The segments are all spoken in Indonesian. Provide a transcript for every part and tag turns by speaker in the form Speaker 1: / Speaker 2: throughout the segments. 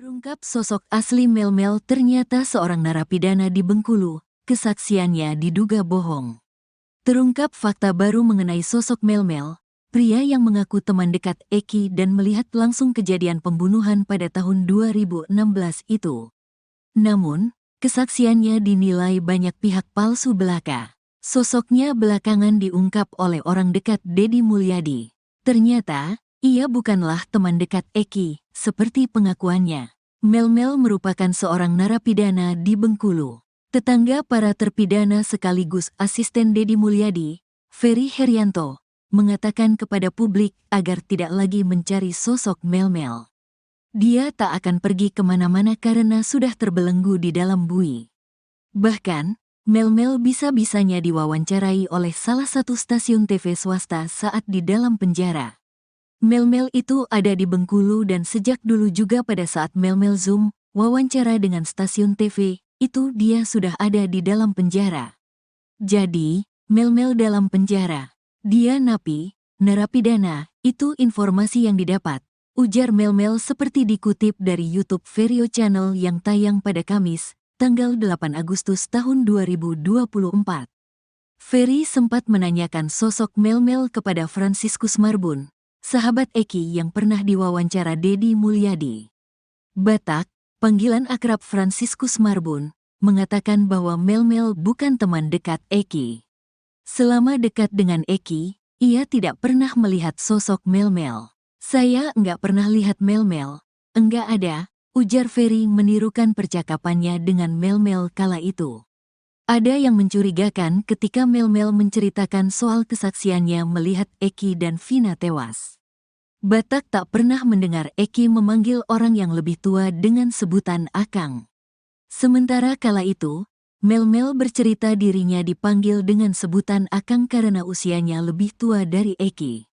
Speaker 1: Terungkap sosok asli Mel-Mel ternyata seorang narapidana di Bengkulu, kesaksiannya diduga bohong. Terungkap fakta baru mengenai sosok Mel-Mel, pria yang mengaku teman dekat Eki dan melihat langsung kejadian pembunuhan pada tahun 2016 itu. Namun, kesaksiannya dinilai banyak pihak palsu belaka. Sosoknya belakangan diungkap oleh orang dekat Deddy Mulyadi. Ternyata, ia bukanlah teman dekat Eki, seperti pengakuannya. Mel-Mel merupakan seorang narapidana di Bengkulu. Tetangga para terpidana sekaligus asisten Deddy Mulyadi, Ferry Herianto, mengatakan kepada publik agar tidak lagi mencari sosok Mel-Mel. Dia tak akan pergi kemana-mana karena sudah terbelenggu di dalam bui. Bahkan, Mel-Mel bisa-bisanya diwawancarai oleh salah satu stasiun TV swasta saat di dalam penjara. Mel-Mel itu ada di Bengkulu dan sejak dulu juga pada saat Mel-Mel Zoom, wawancara dengan stasiun TV, itu dia sudah ada di dalam penjara. Jadi, Mel-Mel dalam penjara. Dia napi, narapidana, itu informasi yang didapat. Ujar Mel-Mel seperti dikutip dari YouTube Verio Channel yang tayang pada Kamis, tanggal 8 Agustus tahun 2024. Ferry sempat menanyakan sosok Mel-Mel kepada Franciscus Marbun, sahabat Eki yang pernah diwawancara Deddy Mulyadi. Batak, panggilan akrab Franciscus Marbun, mengatakan bahwa Mel-Mel bukan teman dekat Eki. Selama dekat dengan Eki, ia tidak pernah melihat sosok Mel-Mel. Saya enggak pernah lihat Mel-Mel, enggak ada, ujar Ferry menirukan percakapannya dengan Mel-Mel kala itu. Ada yang mencurigakan ketika Mel-Mel menceritakan soal kesaksiannya melihat Eki dan Vina tewas. Batak tak pernah mendengar Eki memanggil orang yang lebih tua dengan sebutan Akang. Sementara kala itu, Mel-Mel bercerita dirinya dipanggil dengan sebutan Akang karena usianya lebih tua dari Eki.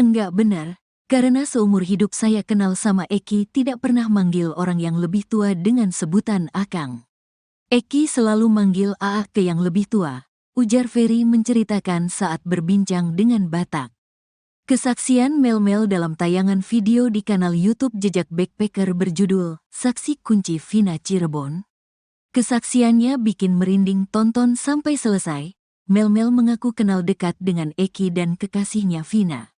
Speaker 1: Enggak benar. Karena seumur hidup saya kenal sama Eki tidak pernah manggil orang yang lebih tua dengan sebutan Akang. Eki selalu manggil Aa ke yang lebih tua, ujar Ferry menceritakan saat berbincang dengan Batak. Kesaksian Mel-Mel dalam tayangan video di kanal YouTube Jejak Backpacker berjudul Saksi Kunci Vina Cirebon. Kesaksiannya bikin merinding tonton sampai selesai. Mel-Mel mengaku kenal dekat dengan Eki dan kekasihnya Vina.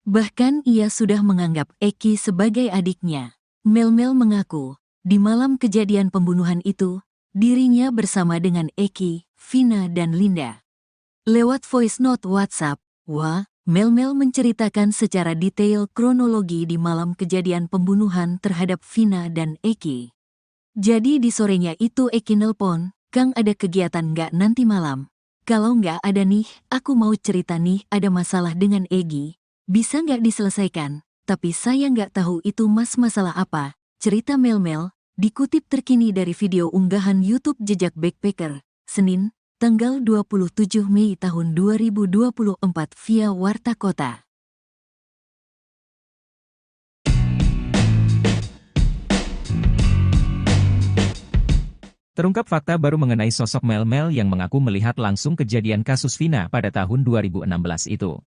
Speaker 1: Bahkan ia sudah menganggap Eki sebagai adiknya. Mel-Mel mengaku, di malam kejadian pembunuhan itu, dirinya bersama dengan Eki, Vina dan Linda. Lewat voice note WhatsApp, Mel-Mel menceritakan secara detail kronologi di malam kejadian pembunuhan terhadap Vina dan Eki. Jadi di sorenya itu Eki nelpon, "Kang ada kegiatan nggak nanti malam? Kalau nggak ada nih, aku mau cerita nih ada masalah dengan Egi. Bisa nggak diselesaikan, tapi saya nggak tahu itu masalah apa," cerita Mel-Mel, dikutip terkini dari video unggahan YouTube Jejak Backpacker, Senin, tanggal 27 Mei tahun 2024 via Warta Kota.
Speaker 2: Terungkap fakta baru mengenai sosok Mel-Mel yang mengaku melihat langsung kejadian kasus Vina pada tahun 2016 itu.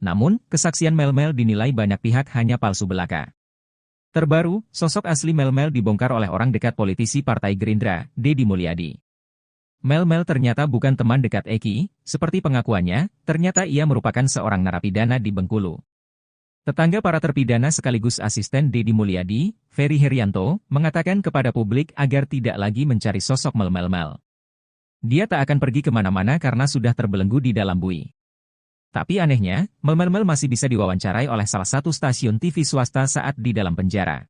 Speaker 2: Namun, kesaksian Mel-Mel dinilai banyak pihak hanya palsu belaka. Terbaru, sosok asli Mel-Mel dibongkar oleh orang dekat politisi Partai Gerindra, Deddy Mulyadi. Mel-Mel ternyata bukan teman dekat Eki, seperti pengakuannya, ternyata ia merupakan seorang narapidana di Bengkulu. Tetangga para terpidana sekaligus asisten Deddy Mulyadi, Ferry Herianto, mengatakan kepada publik agar tidak lagi mencari sosok Mel-Mel. Dia tak akan pergi kemana-mana karena sudah terbelenggu di dalam bui. Tapi anehnya, Mel-Mel masih bisa diwawancarai oleh salah satu stasiun TV swasta saat di dalam penjara.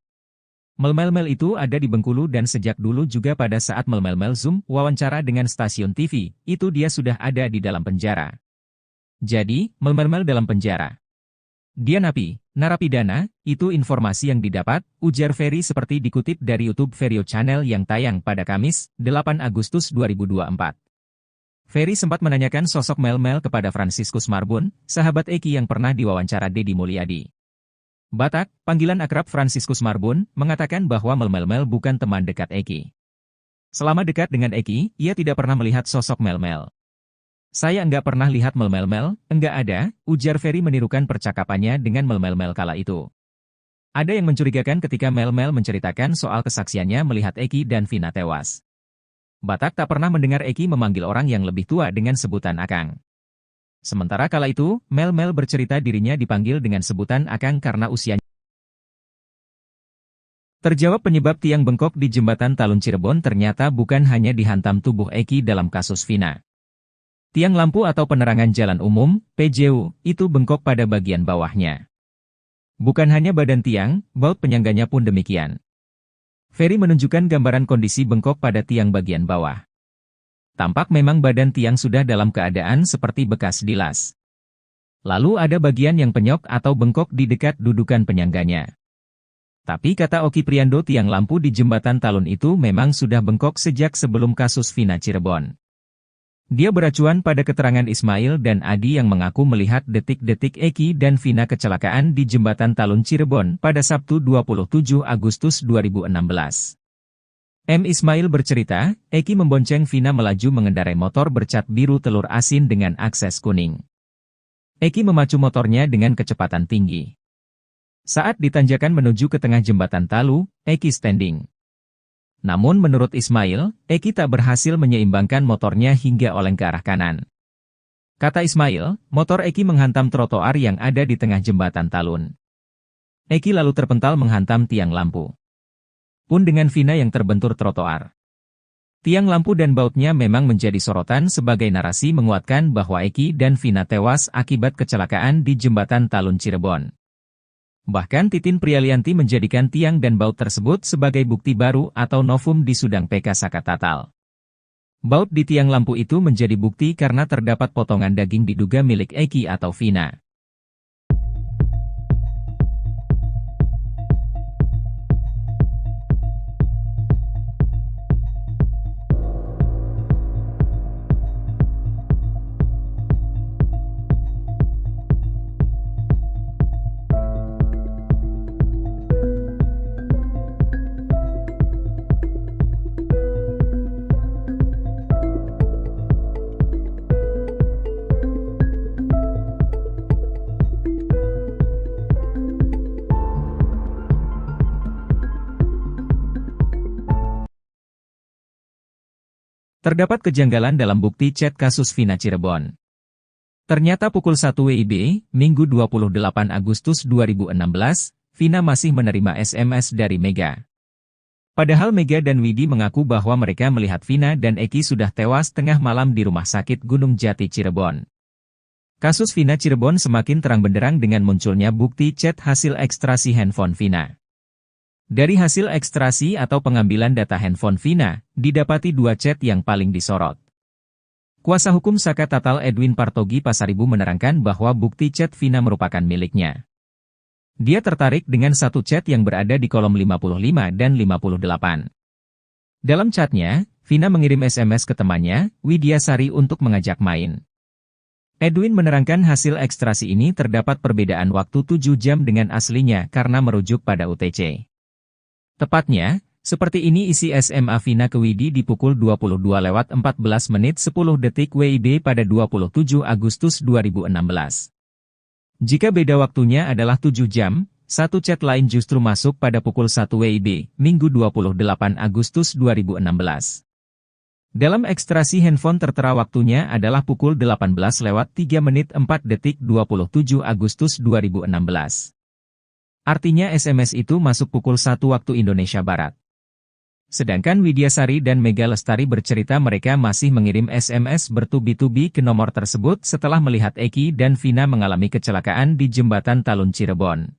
Speaker 2: Mel-Mel itu ada di Bengkulu dan sejak dulu juga pada saat Mel-Mel Zoom wawancara dengan stasiun TV, itu dia sudah ada di dalam penjara. Jadi, Mel-Mel dalam penjara. Dia napi, narapidana, itu informasi yang didapat, ujar Ferry seperti dikutip dari YouTube Verio Channel yang tayang pada Kamis, 8 Agustus 2024. Ferry sempat menanyakan sosok Mel-Mel kepada Franciscus Marbun, sahabat Eki yang pernah diwawancara Deddy Mulyadi. Batak, panggilan akrab Franciscus Marbun, mengatakan bahwa Mel-Mel bukan teman dekat Eki. Selama dekat dengan Eki, ia tidak pernah melihat sosok Mel-Mel. Saya enggak pernah lihat Mel-Mel, enggak ada, ujar Ferry menirukan percakapannya dengan Mel-Mel kala itu. Ada yang mencurigakan ketika Mel-Mel menceritakan soal kesaksiannya melihat Eki dan Vina tewas. Batak tak pernah mendengar Eki memanggil orang yang lebih tua dengan sebutan Akang. Sementara kala itu, Mel-Mel bercerita dirinya dipanggil dengan sebutan Akang karena usianya. Terjawab penyebab tiang bengkok di jembatan Talun Cirebon ternyata bukan hanya dihantam tubuh Eki dalam kasus Vina. Tiang lampu atau penerangan jalan umum, PJU, itu bengkok pada bagian bawahnya. Bukan hanya badan tiang, baut penyangganya pun demikian. Ferry menunjukkan gambaran kondisi bengkok pada tiang bagian bawah. Tampak memang badan tiang sudah dalam keadaan seperti bekas dilas. Lalu ada bagian yang penyok atau bengkok di dekat dudukan penyangganya. Tapi kata Oki Priando, tiang lampu di jembatan Talun itu memang sudah bengkok sejak sebelum kasus Vina Cirebon. Dia beracuan pada keterangan Ismail dan Adi yang mengaku melihat detik-detik Eki dan Vina kecelakaan di jembatan Talun Cirebon pada Sabtu 27 Agustus 2016. M. Ismail bercerita, Eki membonceng Vina melaju mengendarai motor bercat biru telur asin dengan akses kuning. Eki memacu motornya dengan kecepatan tinggi. Saat ditanjakan menuju ke tengah jembatan Talu, Eki standing. Namun menurut Ismail, Eki tak berhasil menyeimbangkan motornya hingga oleng ke arah kanan. Kata Ismail, motor Eki menghantam trotoar yang ada di tengah jembatan Talun. Eki lalu terpental menghantam tiang lampu. Pun dengan Vina yang terbentur trotoar. Tiang lampu dan bautnya memang menjadi sorotan sebagai narasi menguatkan bahwa Eki dan Vina tewas akibat kecelakaan di jembatan Talun Cirebon. Bahkan Titin Prialianti menjadikan tiang dan baut tersebut sebagai bukti baru atau novum di Sudang PK Sakatatal. Baut di tiang lampu itu menjadi bukti karena terdapat potongan daging diduga milik Eki atau Vina. Terdapat kejanggalan dalam bukti chat kasus Vina Cirebon. Ternyata pukul 1 WIB, Minggu 28 Agustus 2016, Vina masih menerima SMS dari Mega. Padahal Mega dan Widi mengaku bahwa mereka melihat Vina dan Eki sudah tewas tengah malam di Rumah Sakit Gunung Jati Cirebon. Kasus Vina Cirebon semakin terang benderang dengan munculnya bukti chat hasil ekstrasi handphone Vina. Dari hasil ekstrasi atau pengambilan data handphone Vina, didapati dua chat yang paling disorot. Kuasa hukum Sakatatal Edwin Partogi Pasaribu menerangkan bahwa bukti chat Vina merupakan miliknya. Dia tertarik dengan satu chat yang berada di kolom 55 dan 58. Dalam chatnya, Vina mengirim SMS ke temannya, Widiasari untuk mengajak main. Edwin menerangkan hasil ekstrasi ini terdapat perbedaan waktu 7 jam dengan aslinya karena merujuk pada UTC. Tepatnya, seperti ini isi SMA Vina ke Widi di pukul 22:14 menit 10 detik WIB pada 27 Agustus 2016. Jika beda waktunya adalah 7 jam, satu chat lain justru masuk pada pukul 1 WIB, Minggu 28 Agustus 2016. Dalam ekstrasi handphone tertera waktunya adalah pukul 18:03 menit 4 detik 27 Agustus 2016. Artinya SMS itu masuk pukul 1 waktu Indonesia Barat. Sedangkan Widiasari dan Mega Lestari bercerita mereka masih mengirim SMS bertubi-tubi ke nomor tersebut setelah melihat Eki dan Vina mengalami kecelakaan di jembatan Talun Cirebon.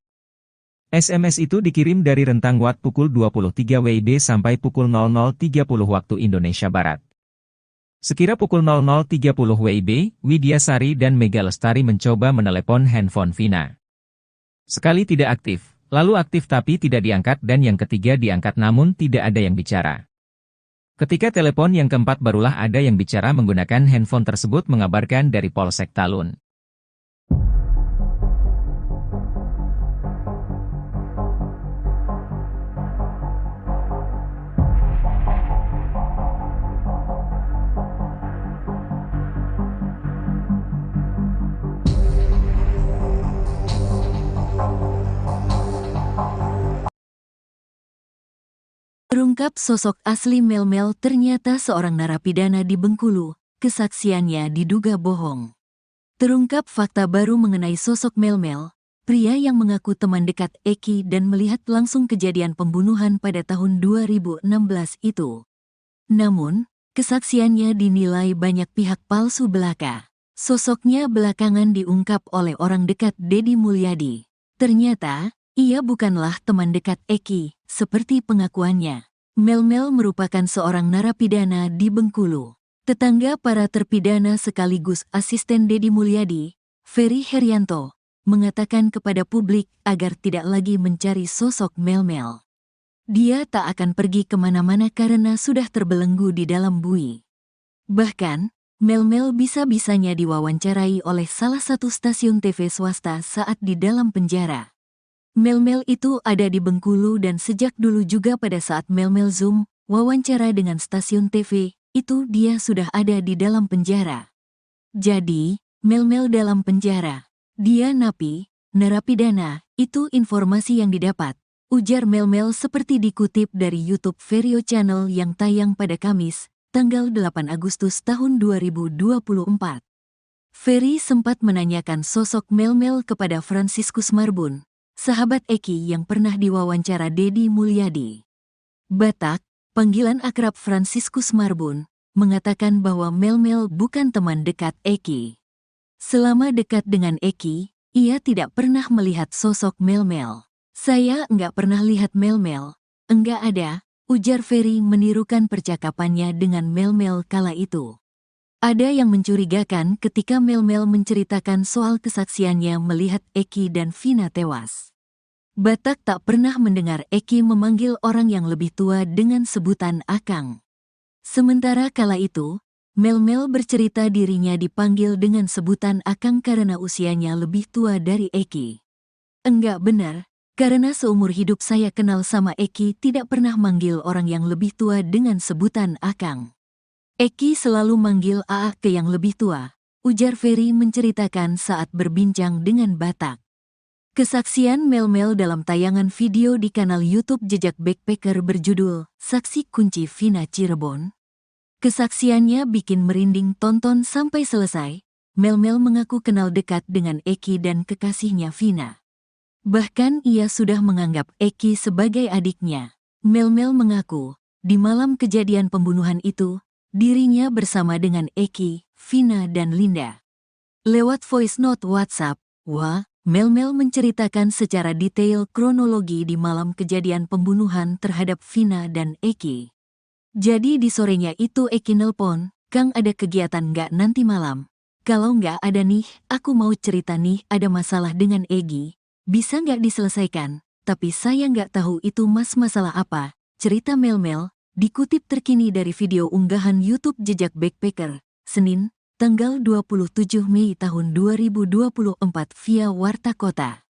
Speaker 2: SMS itu dikirim dari rentang waktu pukul 23 WIB sampai pukul 00.30 waktu Indonesia Barat. Sekira pukul 00.30 WIB, Widiasari dan Mega Lestari mencoba menelepon handphone Vina. Sekali tidak aktif, lalu aktif tapi tidak diangkat dan yang ketiga diangkat namun tidak ada yang bicara. Ketika telepon yang keempat barulah ada yang bicara menggunakan handphone tersebut mengabarkan dari Polsek Talun.
Speaker 1: Terungkap sosok asli Melmel ternyata seorang narapidana di Bengkulu, kesaksiannya diduga bohong. Terungkap fakta baru mengenai sosok Melmel, pria yang mengaku teman dekat Eki dan melihat langsung kejadian pembunuhan pada tahun 2016 itu. Namun, kesaksiannya dinilai banyak pihak palsu belaka. Sosoknya belakangan diungkap oleh orang dekat Deddy Mulyadi. Ternyata, ia bukanlah teman dekat Eki, seperti pengakuannya. Melmel merupakan seorang narapidana di Bengkulu. Tetangga para terpidana sekaligus asisten Deddy Mulyadi, Ferry Herianto, mengatakan kepada publik agar tidak lagi mencari sosok Melmel. Dia tak akan pergi kemana-mana karena sudah terbelenggu di dalam bui. Bahkan, Melmel bisa-bisanya diwawancarai oleh salah satu stasiun TV swasta saat di dalam penjara. Melmel itu ada di Bengkulu dan sejak dulu juga pada saat Melmel Zoom wawancara dengan stasiun TV, itu dia sudah ada di dalam penjara. Jadi, Melmel dalam penjara. Dia napi, narapidana, itu informasi yang didapat. Ujar Melmel seperti dikutip dari YouTube Verio Channel yang tayang pada Kamis, tanggal 8 Agustus tahun 2024. Ferry sempat menanyakan sosok Melmel kepada Franciscus Marbun, sahabat Eki yang pernah diwawancara Deddy Mulyadi. Batak, panggilan akrab Franciscus Marbun, mengatakan bahwa Melmel bukan teman dekat Eki. Selama dekat dengan Eki, ia tidak pernah melihat sosok Melmel. Saya enggak pernah lihat Melmel, enggak ada, ujar Ferry menirukan percakapannya dengan Melmel kala itu. Ada yang mencurigakan ketika Melmel menceritakan soal kesaksiannya melihat Eki dan Vina tewas. Batak tak pernah mendengar Eki memanggil orang yang lebih tua dengan sebutan Akang. Sementara kala itu, Melmel bercerita dirinya dipanggil dengan sebutan Akang karena usianya lebih tua dari Eki. Enggak benar. Karena seumur hidup saya kenal sama Eki tidak pernah manggil orang yang lebih tua dengan sebutan Akang. Eki selalu manggil Aa ke yang lebih tua, ujar Ferry menceritakan saat berbincang dengan Batak. Kesaksian Melmel dalam tayangan video di kanal YouTube Jejak Backpacker berjudul Saksi Kunci Vina Cirebon. Kesaksiannya bikin merinding tonton sampai selesai. Melmel mengaku kenal dekat dengan Eki dan kekasihnya Vina. Bahkan ia sudah menganggap Eki sebagai adiknya. Melmel mengaku, di malam kejadian pembunuhan itu, dirinya bersama dengan Eki, Vina dan Linda. Lewat voice note WhatsApp, Melmel menceritakan secara detail kronologi di malam kejadian pembunuhan terhadap Vina dan Eki. Jadi di sorenya itu Eki nelpon, "Kang ada kegiatan nggak nanti malam? Kalau nggak ada nih, aku mau cerita nih ada masalah dengan Egi. Bisa nggak diselesaikan, tapi saya nggak tahu itu masalah apa," cerita Melmel, dikutip terkini dari video unggahan YouTube Jejak Backpacker, Senin, tanggal 27 Mei tahun 2024 via Warta Kota.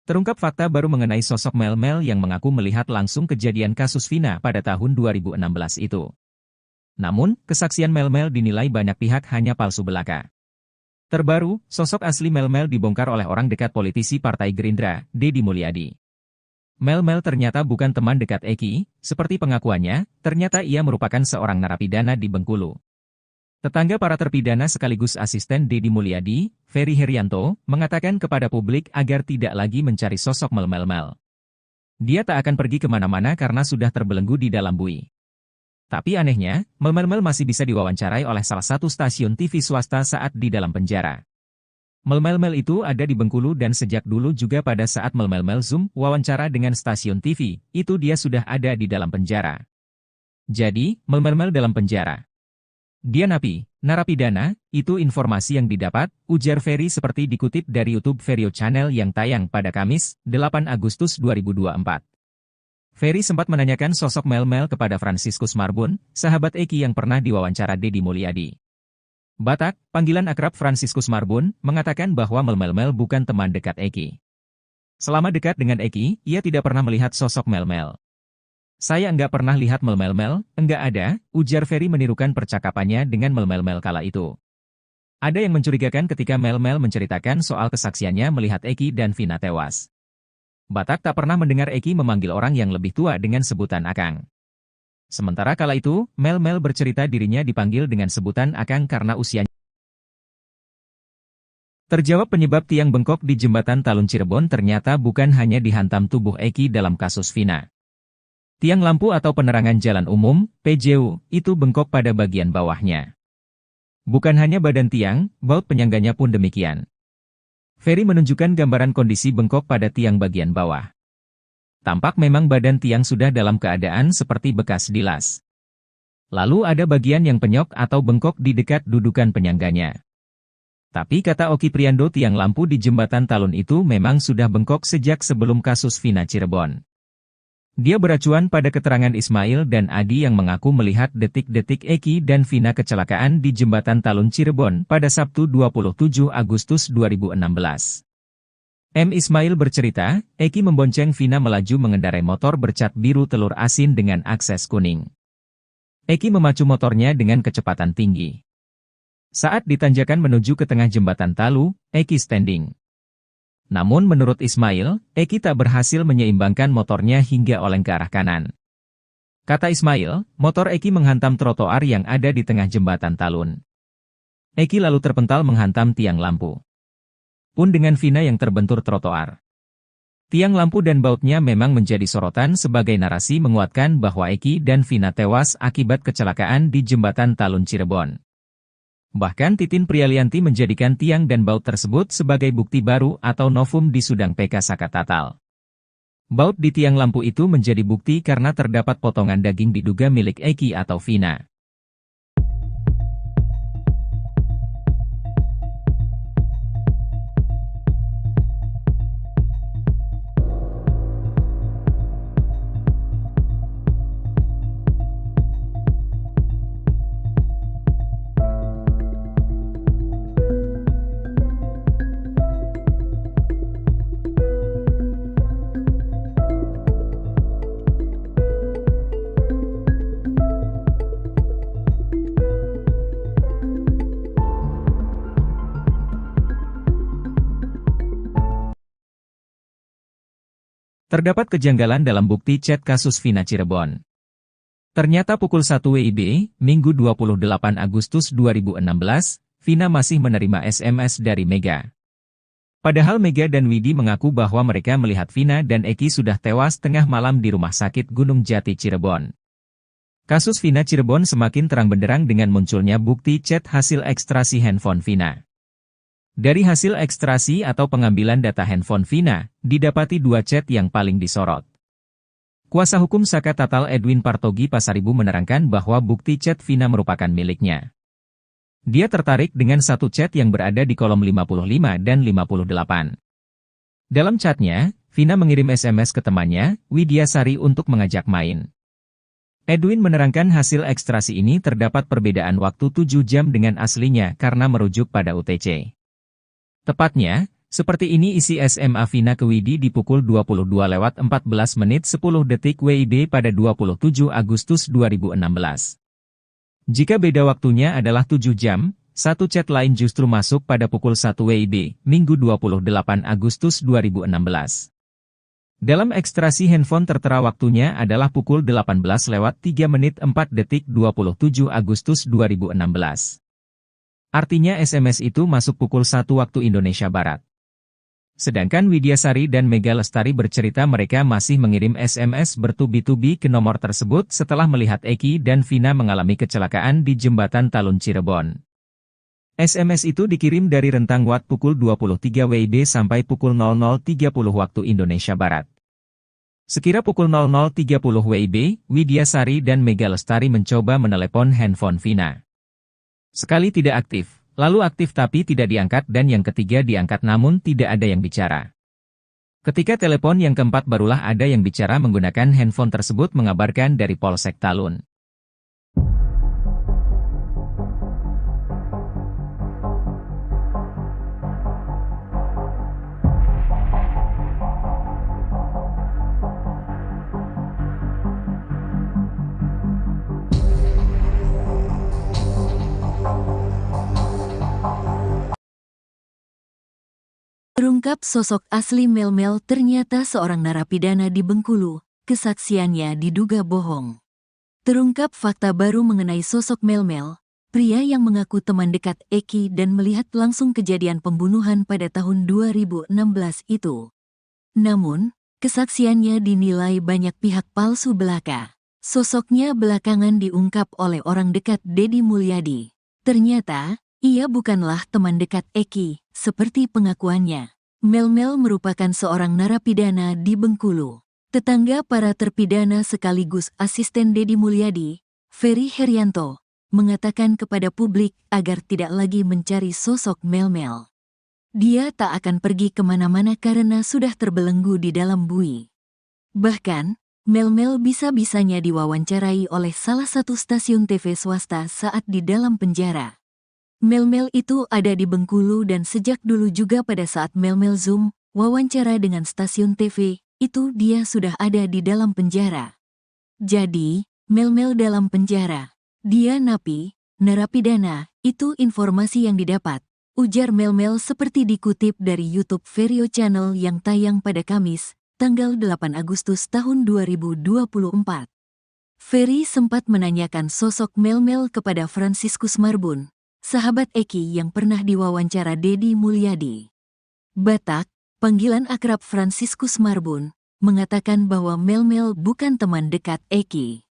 Speaker 2: Terungkap fakta baru mengenai sosok Melmel yang mengaku melihat langsung kejadian kasus Vina pada tahun 2016 itu. Namun, kesaksian Melmel dinilai banyak pihak hanya palsu belaka. Terbaru, sosok asli Melmel dibongkar oleh orang dekat politisi Partai Gerindra, Deddy Mulyadi. Melmel ternyata bukan teman dekat Eki, seperti pengakuannya, ternyata ia merupakan seorang narapidana di Bengkulu. Tetangga para terpidana sekaligus asisten Deddy Mulyadi, Ferry Herianto, mengatakan kepada publik agar tidak lagi mencari sosok Melmel. Dia tak akan pergi kemana-mana karena sudah terbelenggu di dalam bui. Tapi anehnya, Melmel masih bisa diwawancarai oleh salah satu stasiun TV swasta saat di dalam penjara. Melmel itu ada di Bengkulu dan sejak dulu juga pada saat Melmel Zoom wawancara dengan stasiun TV, itu dia sudah ada di dalam penjara. Jadi, Melmel dalam penjara. Dia napi, narapidana, itu informasi yang didapat, ujar Ferry seperti dikutip dari YouTube Verio Channel yang tayang pada Kamis, 8 Agustus 2024. Ferry sempat menanyakan sosok Melmel kepada Franciscus Marbun, sahabat Eki yang pernah diwawancara Deddy Mulyadi. Batak, panggilan akrab Franciscus Marbun, mengatakan bahwa Melmel bukan teman dekat Eki. Selama dekat dengan Eki, ia tidak pernah melihat sosok Melmel. Saya enggak pernah lihat Melmel, enggak ada, ujar Ferry menirukan percakapannya dengan Melmel kala itu. Ada yang mencurigakan ketika Mel-Mel menceritakan soal kesaksiannya melihat Eki dan Vina tewas. Batak tak pernah mendengar Eki memanggil orang yang lebih tua dengan sebutan Akang. Sementara kala itu, Mel-Mel bercerita dirinya dipanggil dengan sebutan Akang karena usianya. Terjawab penyebab tiang bengkok di jembatan Talun Cirebon ternyata bukan hanya dihantam tubuh Eki dalam kasus Vina. Tiang lampu atau penerangan jalan umum, PJU, itu bengkok pada bagian bawahnya. Bukan hanya badan tiang, baut penyangganya pun demikian. Ferry menunjukkan gambaran kondisi bengkok pada tiang bagian bawah. Tampak memang badan tiang sudah dalam keadaan seperti bekas dilas. Lalu ada bagian yang penyok atau bengkok di dekat dudukan penyangganya. Tapi kata Oki Priando, tiang lampu di jembatan Talun itu memang sudah bengkok sejak sebelum kasus Vina Cirebon. Dia beracuan pada keterangan Ismail dan Adi yang mengaku melihat detik-detik Eki dan Vina kecelakaan di jembatan Talun Cirebon pada Sabtu 27 Agustus 2016. M. Ismail bercerita, Eki membonceng Vina melaju mengendarai motor bercat biru telur asin dengan akses kuning. Eki memacu motornya dengan kecepatan tinggi. Saat ditanjakan menuju ke tengah jembatan Talu, Eki standing. Namun menurut Ismail, Eki tak berhasil menyeimbangkan motornya hingga oleng ke arah kanan. Kata Ismail, motor Eki menghantam trotoar yang ada di tengah jembatan Talun. Eki lalu terpental menghantam tiang lampu. Pun dengan Vina yang terbentur trotoar. Tiang lampu dan bautnya memang menjadi sorotan sebagai narasi menguatkan bahwa Eki dan Vina tewas akibat kecelakaan di jembatan Talun Cirebon. Bahkan Titin Prialianti menjadikan tiang dan baut tersebut sebagai bukti baru atau novum di Sudang PK Saka Tatal. Baut di tiang lampu itu menjadi bukti karena terdapat potongan daging diduga milik Eki atau Vina. Terdapat kejanggalan dalam bukti chat kasus Vina Cirebon. Ternyata pukul 1 WIB, Minggu 28 Agustus 2016, Vina masih menerima SMS dari Mega. Padahal Mega dan Widi mengaku bahwa mereka melihat Vina dan Eki sudah tewas tengah malam di Rumah Sakit Gunung Jati Cirebon. Kasus Vina Cirebon semakin terang benderang dengan munculnya bukti chat hasil ekstrasi handphone Vina. Dari hasil ekstrasi atau pengambilan data handphone Vina, didapati dua chat yang paling disorot. Kuasa hukum Saka Tatal Edwin Partogi Pasaribu menerangkan bahwa bukti chat Vina merupakan miliknya. Dia tertarik dengan satu chat yang berada di kolom 55 dan 58. Dalam chatnya, Vina mengirim SMS ke temannya, Widya Sari untuk mengajak main. Edwin menerangkan hasil ekstrasi ini terdapat perbedaan waktu 7 jam dengan aslinya karena merujuk pada UTC. Tepatnya, seperti ini isi SMA Vina ke Widi di pukul 22:14 menit 10 detik WIB pada 27 Agustus 2016. Jika beda waktunya adalah 7 jam, satu chat lain justru masuk pada pukul 1 WIB, Minggu 28 Agustus 2016. Dalam ekstrasi handphone tertera waktunya adalah pukul 18:03 menit 4 detik 27 Agustus 2016. Artinya SMS itu masuk pukul 1 waktu Indonesia Barat. Sedangkan Widya Sari dan Mega Lestari bercerita mereka masih mengirim SMS bertubi-tubi ke nomor tersebut setelah melihat Eki dan Vina mengalami kecelakaan di jembatan Talun Cirebon. SMS itu dikirim dari rentang waktu pukul 23 WIB sampai pukul 00.30 waktu Indonesia Barat. Sekira pukul 00.30 WIB, Widya Sari dan Mega Lestari mencoba menelepon handphone Vina. Sekali tidak aktif, lalu aktif tapi tidak diangkat dan yang ketiga diangkat namun tidak ada yang bicara. Ketika telepon yang keempat barulah ada yang bicara menggunakan handphone tersebut mengabarkan dari Polsek Talun.
Speaker 1: Terungkap sosok asli Melmel ternyata seorang narapidana di Bengkulu, kesaksiannya diduga bohong. Terungkap fakta baru mengenai sosok Melmel, pria yang mengaku teman dekat Eki dan melihat langsung kejadian pembunuhan pada tahun 2016 itu. Namun, kesaksiannya dinilai banyak pihak palsu belaka. Sosoknya belakangan diungkap oleh orang dekat Deddy Mulyadi. Ternyata, ia bukanlah teman dekat Eki, seperti pengakuannya. Melmel merupakan seorang narapidana di Bengkulu. Tetangga para terpidana sekaligus asisten Deddy Mulyadi, Ferry Herianto, mengatakan kepada publik agar tidak lagi mencari sosok Melmel. Dia tak akan pergi kemana-mana karena sudah terbelenggu di dalam bui. Bahkan, Melmel bisa-bisanya diwawancarai oleh salah satu stasiun TV swasta saat di dalam penjara. Melmel itu ada di Bengkulu dan sejak dulu juga pada saat Melmel Zoom, wawancara dengan stasiun TV, itu dia sudah ada di dalam penjara. Jadi, Melmel dalam penjara. Dia napi, narapidana, itu informasi yang didapat. Ujar Melmel seperti dikutip dari YouTube Verio Channel yang tayang pada Kamis, tanggal 8 Agustus tahun 2024. Ferry sempat menanyakan sosok Melmel kepada Franciscus Marbun, sahabat Eki yang pernah diwawancara Deddy Mulyadi. Batak, panggilan akrab Franciscus Marbun, mengatakan bahwa Melmel bukan teman dekat Eki.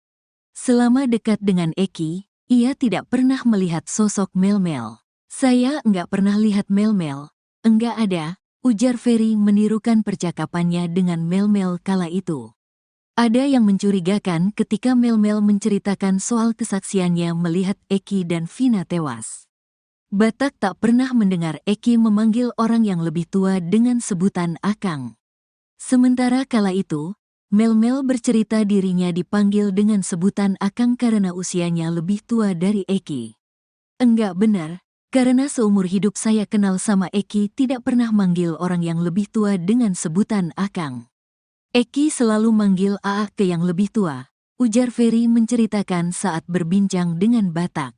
Speaker 1: Selama dekat dengan Eki, ia tidak pernah melihat sosok Melmel. Saya enggak pernah lihat Melmel. Enggak ada, ujar Ferry menirukan percakapannya dengan Melmel kala itu. Ada yang mencurigakan ketika Melmel menceritakan soal kesaksiannya melihat Eki dan Vina tewas. Batak tak pernah mendengar Eki memanggil orang yang lebih tua dengan sebutan Akang. Sementara kala itu, Melmel bercerita dirinya dipanggil dengan sebutan Akang karena usianya lebih tua dari Eki. Enggak benar, karena seumur hidup saya kenal sama Eki tidak pernah manggil orang yang lebih tua dengan sebutan Akang. Eki selalu manggil Aa ke yang lebih tua, ujar Ferry menceritakan saat berbincang dengan Batak.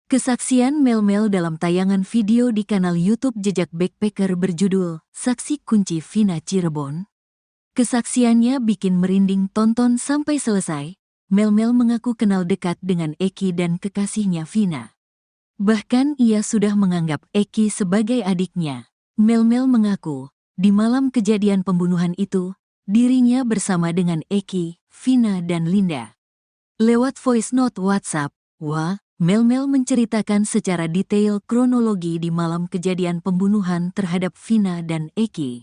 Speaker 1: Kesaksian Melmel dalam tayangan video di kanal YouTube Jejak Backpacker berjudul Saksi Kunci Vina Cirebon. Kesaksiannya bikin merinding tonton sampai selesai. Melmel mengaku kenal dekat dengan Eki dan kekasihnya Vina. Bahkan ia sudah menganggap Eki sebagai adiknya. Melmel mengaku, di malam kejadian pembunuhan itu, dirinya bersama dengan Eki, Vina dan Linda. Lewat voice note WhatsApp, Melmel menceritakan secara detail kronologi di malam kejadian pembunuhan terhadap Vina dan Eki.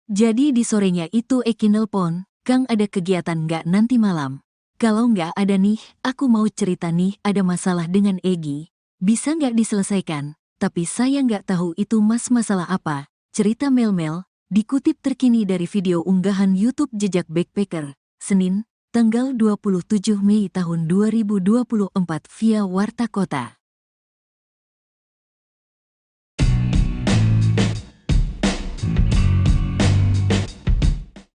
Speaker 1: Jadi di sorenya itu Eki nelpon, "Kang ada kegiatan nggak nanti malam? Kalau nggak ada nih, aku mau cerita nih ada masalah dengan Egi. Bisa nggak diselesaikan? Tapi saya nggak tahu itu masalah apa," cerita Melmel. Dikutip terkini dari video unggahan YouTube Jejak Backpacker, Senin, tanggal 27 Mei tahun 2024 via Warta Kota.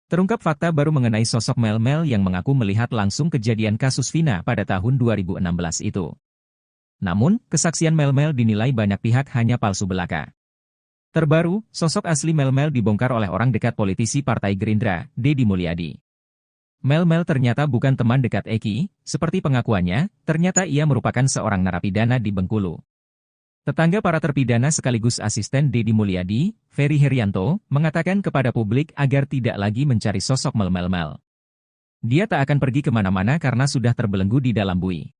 Speaker 2: Terungkap fakta baru mengenai sosok Melmel yang mengaku melihat langsung kejadian kasus Vina pada tahun 2016 itu. Namun, kesaksian Melmel dinilai banyak pihak hanya palsu belaka. Terbaru, sosok asli Melmel dibongkar oleh orang dekat politisi Partai Gerindra, Deddy Mulyadi. Melmel ternyata bukan teman dekat Eki, seperti pengakuannya, ternyata ia merupakan seorang narapidana di Bengkulu. Tetangga para terpidana sekaligus asisten Deddy Mulyadi, Ferry Herianto, mengatakan kepada publik agar tidak lagi mencari sosok Melmel. Dia tak akan pergi kemana-mana karena sudah terbelenggu di dalam bui.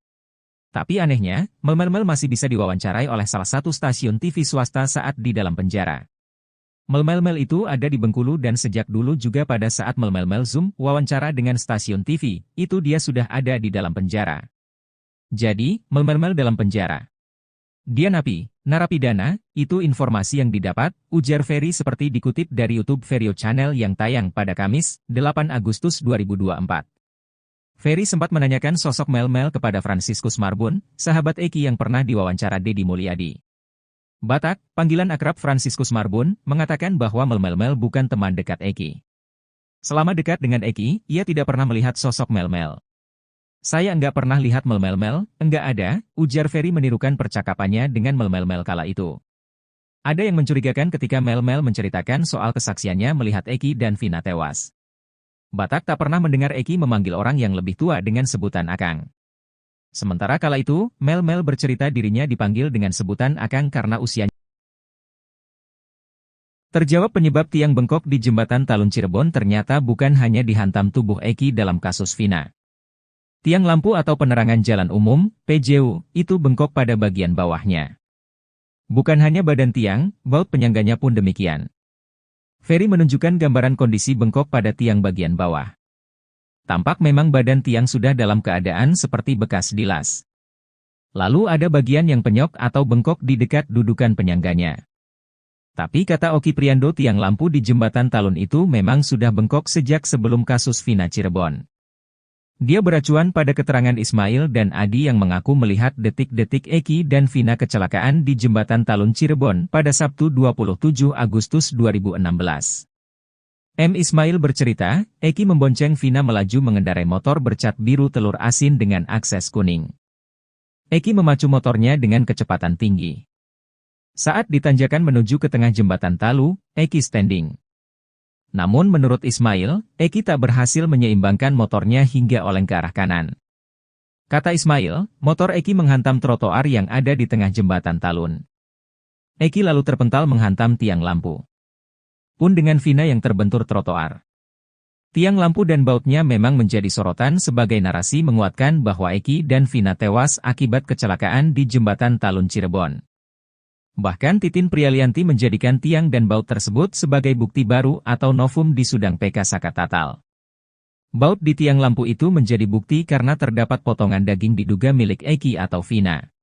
Speaker 2: Tapi anehnya, Melmel masih bisa diwawancarai oleh salah satu stasiun TV swasta saat di dalam penjara. Melmel itu ada di Bengkulu dan sejak dulu juga pada saat Melmel Zoom wawancara dengan stasiun TV, itu dia sudah ada di dalam penjara. Jadi, Melmel dalam penjara. Dia napi, narapidana, itu informasi yang didapat, ujar Ferry seperti dikutip dari YouTube Verio Channel yang tayang pada Kamis, 8 Agustus 2024. Ferry sempat menanyakan sosok Melmel kepada Franciscus Marbun, sahabat Eki yang pernah diwawancara Deddy Mulyadi. Batak, panggilan akrab Franciscus Marbun, mengatakan bahwa Melmel bukan teman dekat Eki. Selama dekat dengan Eki, ia tidak pernah melihat sosok Melmel. Saya enggak pernah lihat Melmel, enggak ada, ujar Ferry menirukan percakapannya dengan Melmel kala itu. Ada yang mencurigakan ketika Mel menceritakan soal kesaksiannya melihat Eki dan Vina tewas. Batak tak pernah mendengar Eki memanggil orang yang lebih tua dengan sebutan Akang. Sementara kala itu, Mel bercerita dirinya dipanggil dengan sebutan Akang karena usianya. Terjawab penyebab tiang bengkok di jembatan Talun Cirebon ternyata bukan hanya dihantam tubuh Eki dalam kasus Vina. Tiang lampu atau penerangan jalan umum, PJU, itu bengkok pada bagian bawahnya. Bukan hanya badan tiang, baut penyangganya pun demikian. Ferry menunjukkan gambaran kondisi bengkok pada tiang bagian bawah. Tampak memang badan tiang sudah dalam keadaan seperti bekas dilas. Lalu ada bagian yang penyok atau bengkok di dekat dudukan penyangganya. Tapi kata Oki Priando, tiang lampu di jembatan Talun itu memang sudah bengkok sejak sebelum kasus Vina Cirebon. Dia beracuan pada keterangan Ismail dan Adi yang mengaku melihat detik-detik Eki dan Vina kecelakaan di jembatan Talun Cirebon pada Sabtu 27 Agustus 2016. Ismail bercerita, Eki membonceng Vina melaju mengendarai motor bercat biru telur asin dengan akses kuning. Eki memacu motornya dengan kecepatan tinggi. Saat ditanjakan menuju ke tengah jembatan Talu, Eki standing. Namun menurut Ismail, Eki tak berhasil menyeimbangkan motornya hingga oleng ke arah kanan. Kata Ismail, motor Eki menghantam trotoar yang ada di tengah jembatan Talun. Eki lalu terpental menghantam tiang lampu. Pun dengan Vina yang terbentur trotoar. Tiang lampu dan bautnya memang menjadi sorotan sebagai narasi menguatkan bahwa Eki dan Vina tewas akibat kecelakaan di jembatan Talun Cirebon. Bahkan Titin Prialianti menjadikan tiang dan baut tersebut sebagai bukti baru atau novum di Sudang PK Sakatatal. Baut di tiang lampu itu menjadi bukti karena terdapat potongan daging diduga milik Eki atau Vina.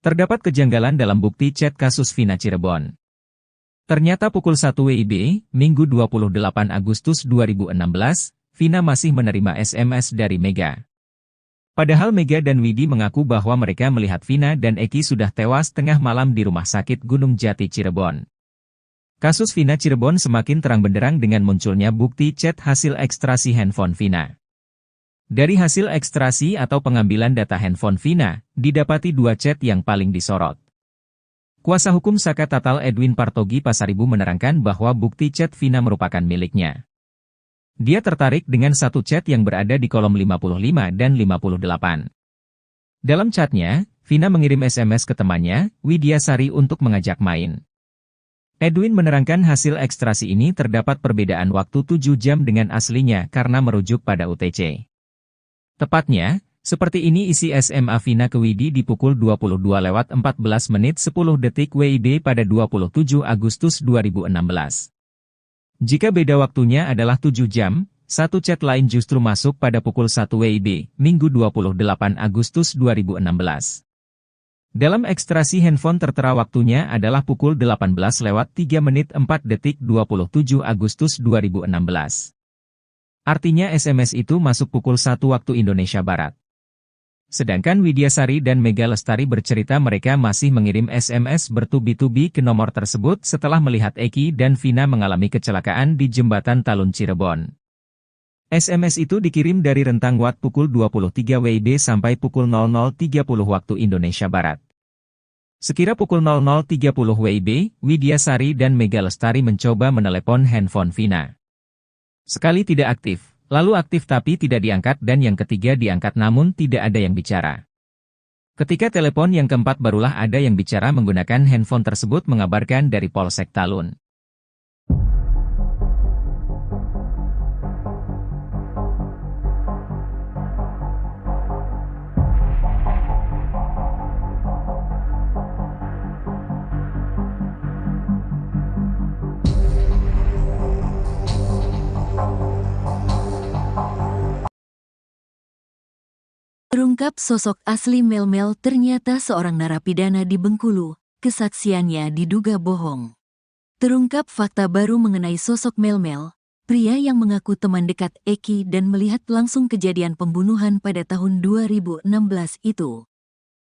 Speaker 2: Terdapat kejanggalan dalam bukti chat kasus Vina Cirebon. Ternyata pukul 1 WIB, Minggu 28 Agustus 2016, Vina masih menerima SMS dari Mega. Padahal Mega dan Widi mengaku bahwa mereka melihat Vina dan Eki sudah tewas tengah malam di Rumah Sakit Gunung Jati Cirebon. Kasus Vina Cirebon semakin terang benderang dengan munculnya bukti chat hasil ekstrasi handphone Vina. Dari hasil ekstrasi atau pengambilan data handphone Vina, didapati dua chat yang paling disorot. Kuasa hukum Sakatatal Edwin Partogi Pasaribu menerangkan bahwa bukti chat Vina merupakan miliknya. Dia tertarik dengan satu chat yang berada di kolom 55 dan 58. Dalam chatnya, Vina mengirim SMS ke temannya, Widiasari untuk mengajak main. Edwin menerangkan hasil ekstrasi ini terdapat perbedaan waktu 7 jam dengan aslinya karena merujuk pada UTC. Tepatnya, seperti ini isi SMA Vina ke Widi di pukul 22:14 menit 10 detik WIB pada 27 Agustus 2016. Jika beda waktunya adalah 7 jam, satu chat lain justru masuk pada pukul 1 WIB, Minggu 28 Agustus 2016. Dalam ekstrasi handphone tertera waktunya adalah pukul 18:03 menit 4 detik 27 Agustus 2016. Artinya SMS itu masuk pukul 1 waktu Indonesia Barat. Sedangkan Widiasari dan Mega Lestari bercerita mereka masih mengirim SMS bertubi-tubi ke nomor tersebut setelah melihat Eki dan Vina mengalami kecelakaan di jembatan Talun Cirebon. SMS itu dikirim dari rentang waktu pukul 23 WIB sampai pukul 00.30 waktu Indonesia Barat. Sekira pukul 00.30 WIB, Widiasari dan Mega Lestari mencoba menelepon handphone Vina. Sekali tidak aktif, lalu aktif tapi tidak diangkat dan yang ketiga diangkat namun tidak ada yang bicara. Ketika telepon yang keempat barulah ada yang bicara menggunakan handphone tersebut mengabarkan dari Polsek Talun.
Speaker 1: Terungkap sosok asli Melmel ternyata seorang narapidana di Bengkulu, kesaksiannya diduga bohong. Terungkap fakta baru mengenai sosok Melmel, pria yang mengaku teman dekat Eki dan melihat langsung kejadian pembunuhan pada tahun 2016 itu.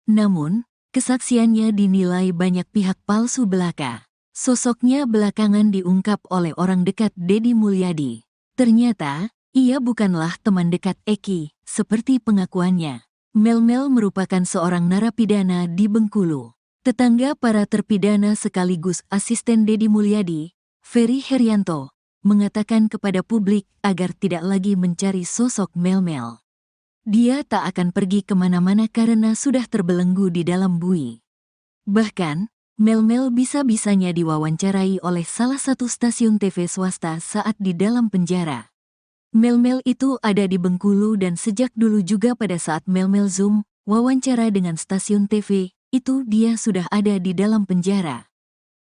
Speaker 1: Namun, kesaksiannya dinilai banyak pihak palsu belaka. Sosoknya belakangan diungkap oleh orang dekat Deddy Mulyadi. Ternyata, ia bukanlah teman dekat Eki, seperti pengakuannya. Melmel merupakan seorang narapidana di Bengkulu. Tetangga para terpidana sekaligus asisten Deddy Mulyadi, Ferry Herianto, mengatakan kepada publik agar tidak lagi mencari sosok Melmel. Dia tak akan pergi kemana-mana karena sudah terbelenggu di dalam bui. Bahkan, Melmel bisa-bisanya diwawancarai oleh salah satu stasiun TV swasta saat di dalam penjara. Melmel itu ada di Bengkulu dan sejak dulu juga pada saat Melmel Zoom wawancara dengan stasiun TV, itu dia sudah ada di dalam penjara.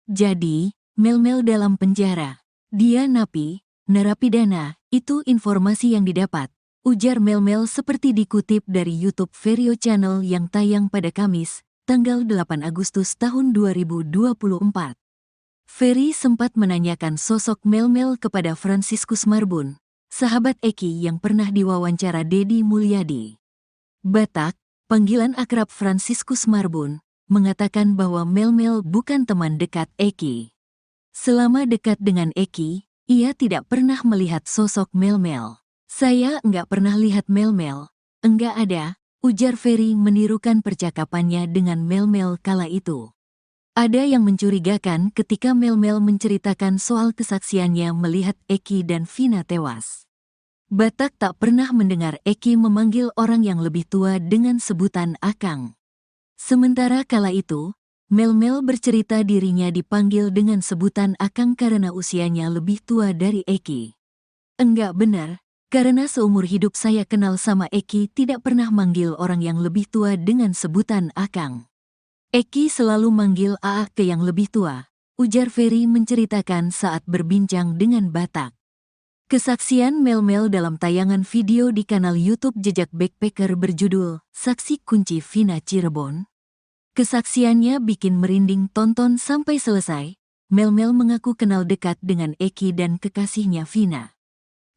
Speaker 1: Jadi, Melmel dalam penjara. Dia napi, narapidana, itu informasi yang didapat. Ujar Melmel seperti dikutip dari YouTube Verio Channel yang tayang pada Kamis, tanggal 8 Agustus tahun 2024. Ferry sempat menanyakan sosok Melmel kepada Franciscus Marbun, sahabat Eki yang pernah diwawancara Deddy Mulyadi. Batak, panggilan akrab Franciscus Marbun, mengatakan bahwa Melmel bukan teman dekat Eki. Selama dekat dengan Eki, ia tidak pernah melihat sosok Melmel. Saya enggak pernah lihat Melmel, enggak ada, ujar Ferry menirukan percakapannya dengan Melmel kala itu. Ada yang mencurigakan ketika Melmel menceritakan soal kesaksiannya melihat Eki dan Vina tewas. Batak tak pernah mendengar Eki memanggil orang yang lebih tua dengan sebutan Akang. Sementara kala itu, Melmel bercerita dirinya dipanggil dengan sebutan Akang karena usianya lebih tua dari Eki. Enggak benar. Karena seumur hidup saya kenal sama Eki tidak pernah manggil orang yang lebih tua dengan sebutan Akang. Eki selalu manggil Aa ke yang lebih tua, ujar Ferry menceritakan saat berbincang dengan Batak. Kesaksian Melmel dalam tayangan video di kanal YouTube Jejak Backpacker berjudul Saksi Kunci Vina Cirebon. Kesaksiannya bikin merinding tonton sampai selesai. Melmel mengaku kenal dekat dengan Eki dan kekasihnya Vina.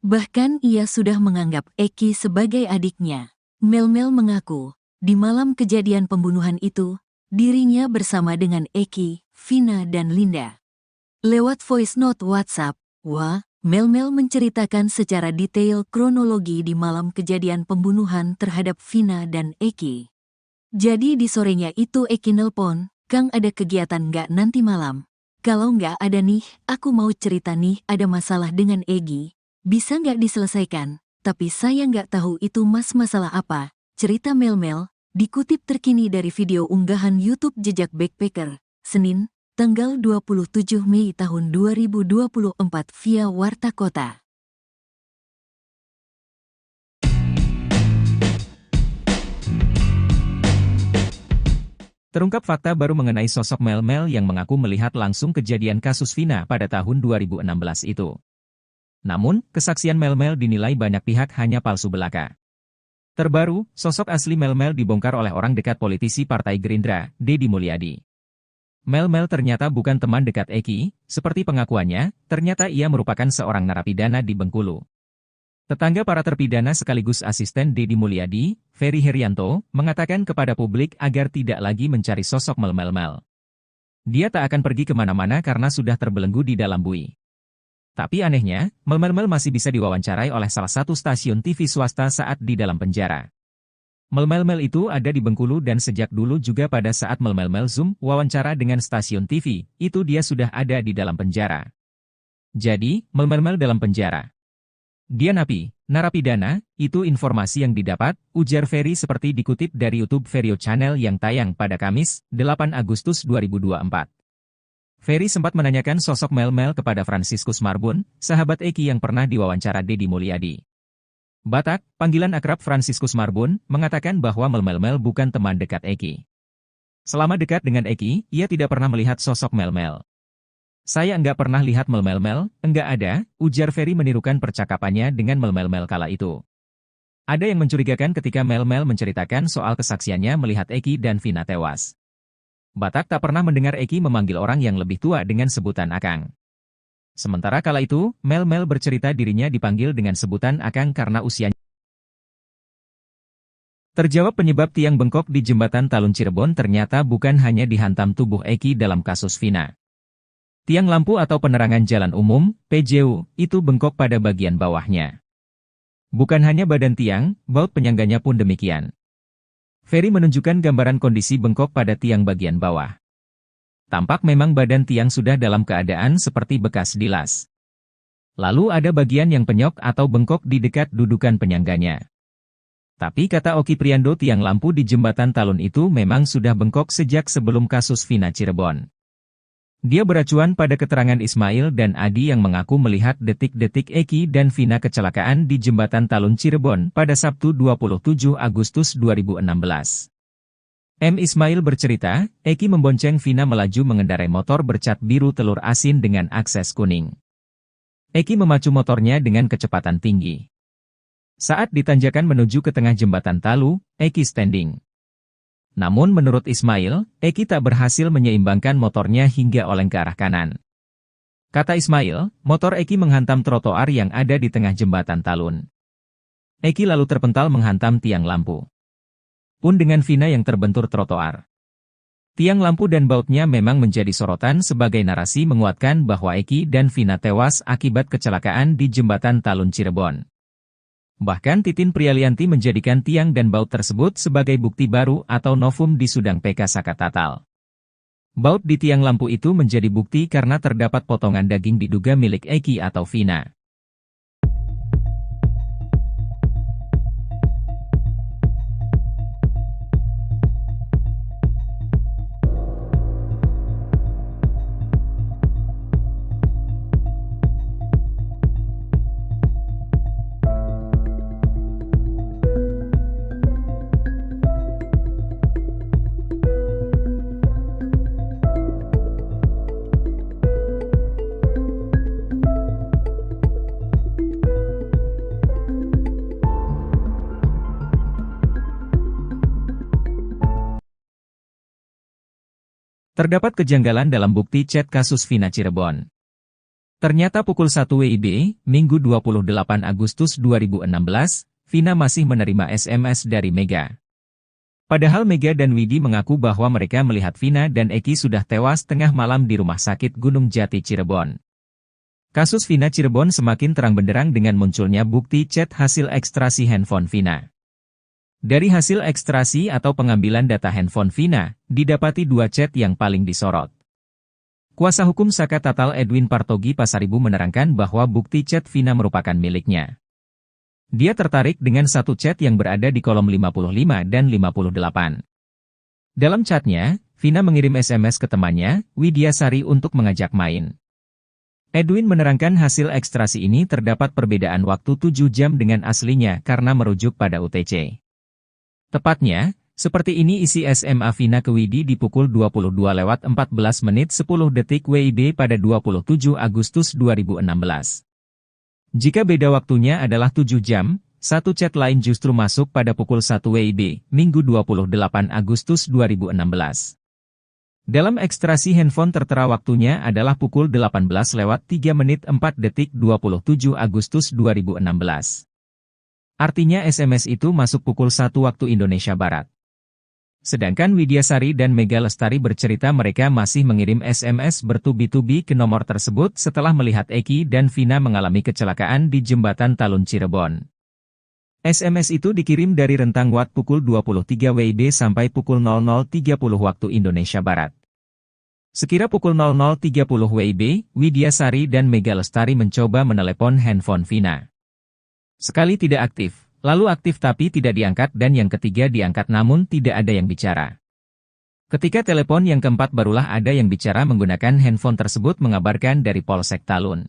Speaker 1: Bahkan ia sudah menganggap Eki sebagai adiknya. Melmel mengaku, di malam kejadian pembunuhan itu, dirinya bersama dengan Eki, Vina dan Linda. Lewat voice note WhatsApp, Melmel menceritakan secara detail kronologi di malam kejadian pembunuhan terhadap Vina dan Eki. Jadi di sorenya itu Eki nelpon, "Kang ada kegiatan nggak nanti malam? Kalau nggak ada nih, aku mau cerita nih ada masalah dengan Egi. Bisa nggak diselesaikan, tapi saya nggak tahu itu masalah apa," cerita Melmel, dikutip terkini dari video unggahan YouTube Jejak Backpacker, Senin, tanggal 27 Mei tahun 2024 via Warta Kota.
Speaker 2: Terungkap fakta baru mengenai sosok Melmel yang mengaku melihat langsung kejadian kasus Vina pada tahun 2016 itu. Namun, kesaksian Melmel dinilai banyak pihak hanya palsu belaka. Terbaru, sosok asli Melmel dibongkar oleh orang dekat politisi Partai Gerindra, Deddy Mulyadi. Melmel ternyata bukan teman dekat Eki, seperti pengakuannya, ternyata ia merupakan seorang narapidana di Bengkulu. Tetangga para terpidana sekaligus asisten Deddy Mulyadi, Ferry Herianto, mengatakan kepada publik agar tidak lagi mencari sosok Melmel. Dia tak akan pergi kemana-mana karena sudah terbelenggu di dalam bui. Tapi anehnya, Melmel masih bisa diwawancarai oleh salah satu stasiun TV swasta saat di dalam penjara. Melmel itu ada di Bengkulu dan sejak dulu juga pada saat Melmel Zoom wawancara dengan stasiun TV, itu dia sudah ada di dalam penjara. Jadi, Melmel dalam penjara. Dia napi, narapidana, itu informasi yang didapat, ujar Ferry seperti dikutip dari YouTube Verio Channel yang tayang pada Kamis, 8 Agustus 2024. Ferry sempat menanyakan sosok Melmel kepada Franciscus Marbun, sahabat Eki yang pernah diwawancara Deddy Mulyadi. Batak, panggilan akrab Franciscus Marbun, mengatakan bahwa Melmel bukan teman dekat Eki. Selama dekat dengan Eki, ia tidak pernah melihat sosok Melmel. Saya enggak pernah lihat Melmel, enggak ada, ujar Ferry menirukan percakapannya dengan Melmel kala itu. Ada yang mencurigakan ketika Mel-Mel menceritakan soal kesaksiannya melihat Eki dan Vina tewas. Batak tak pernah mendengar Eki memanggil orang yang lebih tua dengan sebutan Akang. Sementara kala itu, Mel-Mel bercerita dirinya dipanggil dengan sebutan Akang karena usianya. Terjawab penyebab tiang bengkok di jembatan Talun Cirebon ternyata bukan hanya dihantam tubuh Eki dalam kasus Vina. Tiang lampu atau penerangan jalan umum, PJU, itu bengkok pada bagian bawahnya. Bukan hanya badan tiang, baut penyangganya pun demikian. Ferry menunjukkan gambaran kondisi bengkok pada tiang bagian bawah. Tampak memang badan tiang sudah dalam keadaan seperti bekas dilas. Lalu ada bagian yang penyok atau bengkok di dekat dudukan penyangganya. Tapi kata Oki Priando, tiang lampu di jembatan Talun itu memang sudah bengkok sejak sebelum kasus Vina Cirebon. Dia beracuan pada keterangan Ismail dan Adi yang mengaku melihat detik-detik Eki dan Vina kecelakaan di jembatan Talun Cirebon pada Sabtu 27 Agustus 2016. M. Ismail bercerita, Eki membonceng Vina melaju mengendarai motor bercat biru telur asin dengan akses kuning. Eki memacu motornya dengan kecepatan tinggi. Saat ditanjakan menuju ke tengah jembatan Talu, Eki standing. Namun menurut Ismail, Eki tak berhasil menyeimbangkan motornya hingga oleng ke arah kanan. Kata Ismail, motor Eki menghantam trotoar yang ada di tengah jembatan Talun. Eki lalu terpental menghantam tiang lampu. Pun dengan Vina yang terbentur trotoar. Tiang lampu dan bautnya memang menjadi sorotan sebagai narasi menguatkan bahwa Eki dan Vina tewas akibat kecelakaan di jembatan Talun Cirebon. Bahkan Titin Prialianti menjadikan tiang dan baut tersebut sebagai bukti baru atau novum di Sudang PK Sakatatal. Baut di tiang lampu itu menjadi bukti karena terdapat potongan daging diduga milik Eki atau Vina. Terdapat kejanggalan dalam bukti chat kasus Vina Cirebon. Ternyata pukul 1 WIB, Minggu 28 Agustus 2016, Vina masih menerima SMS dari Mega. Padahal Mega dan Widi mengaku bahwa mereka melihat Vina dan Eki sudah tewas tengah malam di Rumah Sakit Gunung Jati Cirebon. Kasus Vina Cirebon semakin terang benderang dengan munculnya bukti chat hasil ekstrasi handphone Vina. Dari hasil ekstrasi atau pengambilan data handphone Vina, didapati dua chat yang paling disorot. Kuasa hukum Sakatatal Edwin Partogi Pasaribu menerangkan bahwa bukti chat Vina merupakan miliknya. Dia tertarik dengan satu chat yang berada di kolom 55 dan 58. Dalam chatnya, Vina mengirim SMS ke temannya, Widya Sari untuk mengajak main. Edwin menerangkan hasil ekstrasi ini terdapat perbedaan waktu 7 jam dengan aslinya karena merujuk pada UTC. Tepatnya, seperti ini isi SMA Vina ke Widi di pukul 22:14 menit 10 detik WIB pada 27 Agustus 2016. Jika beda waktunya adalah 7 jam, satu chat lain justru masuk pada pukul 1 WIB, Minggu 28 Agustus 2016. Dalam ekstrasi handphone tertera waktunya adalah pukul 18:03 menit 4 detik 27 Agustus 2016. Artinya SMS itu masuk pukul 1 waktu Indonesia Barat. Sedangkan Widya Sari dan Mega Lestari bercerita mereka masih mengirim SMS bertubi-tubi ke nomor tersebut setelah melihat Eki dan Vina mengalami kecelakaan di jembatan Talun Cirebon. SMS itu dikirim dari rentang waktu pukul 23 WIB sampai pukul 00.30 waktu Indonesia Barat. Sekira pukul 00.30 WIB, Widya Sari dan Mega Lestari mencoba menelepon handphone Vina. Sekali tidak aktif, lalu aktif tapi tidak diangkat dan yang ketiga diangkat namun tidak ada yang bicara. Ketika telepon yang keempat barulah ada yang bicara menggunakan handphone tersebut mengabarkan dari Polsek Talun.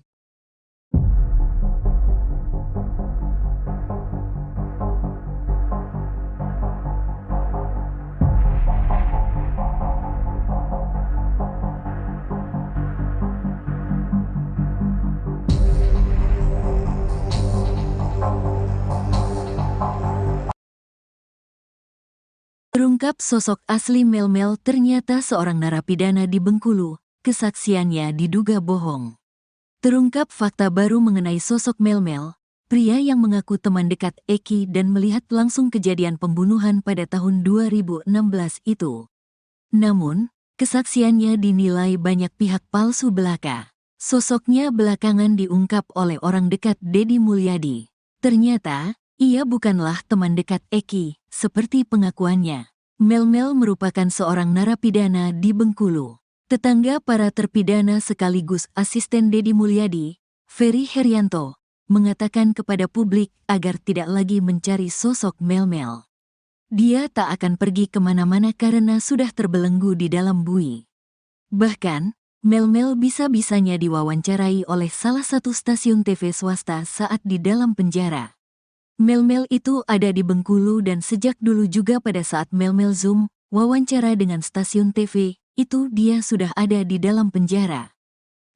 Speaker 1: Terungkap sosok asli Melmel ternyata seorang narapidana di Bengkulu, kesaksiannya diduga bohong. Terungkap fakta baru mengenai sosok Melmel, pria yang mengaku teman dekat Eki dan melihat langsung kejadian pembunuhan pada tahun 2016 itu. Namun, kesaksiannya dinilai banyak pihak palsu belaka. Sosoknya belakangan diungkap oleh orang dekat Deddy Mulyadi. Ternyata, ia bukanlah teman dekat Eki, seperti pengakuannya. Melmel merupakan seorang narapidana di Bengkulu. Tetangga para terpidana sekaligus asisten Deddy Mulyadi, Ferry Herianto, mengatakan kepada publik agar tidak lagi mencari sosok Melmel. Dia tak akan pergi kemana-mana karena sudah terbelenggu di dalam bui. Bahkan, Melmel bisa-bisanya diwawancarai oleh salah satu stasiun TV swasta saat di dalam penjara. Melmel itu ada di Bengkulu dan sejak dulu juga pada saat Melmel Zoom, wawancara dengan stasiun TV, itu dia sudah ada di dalam penjara.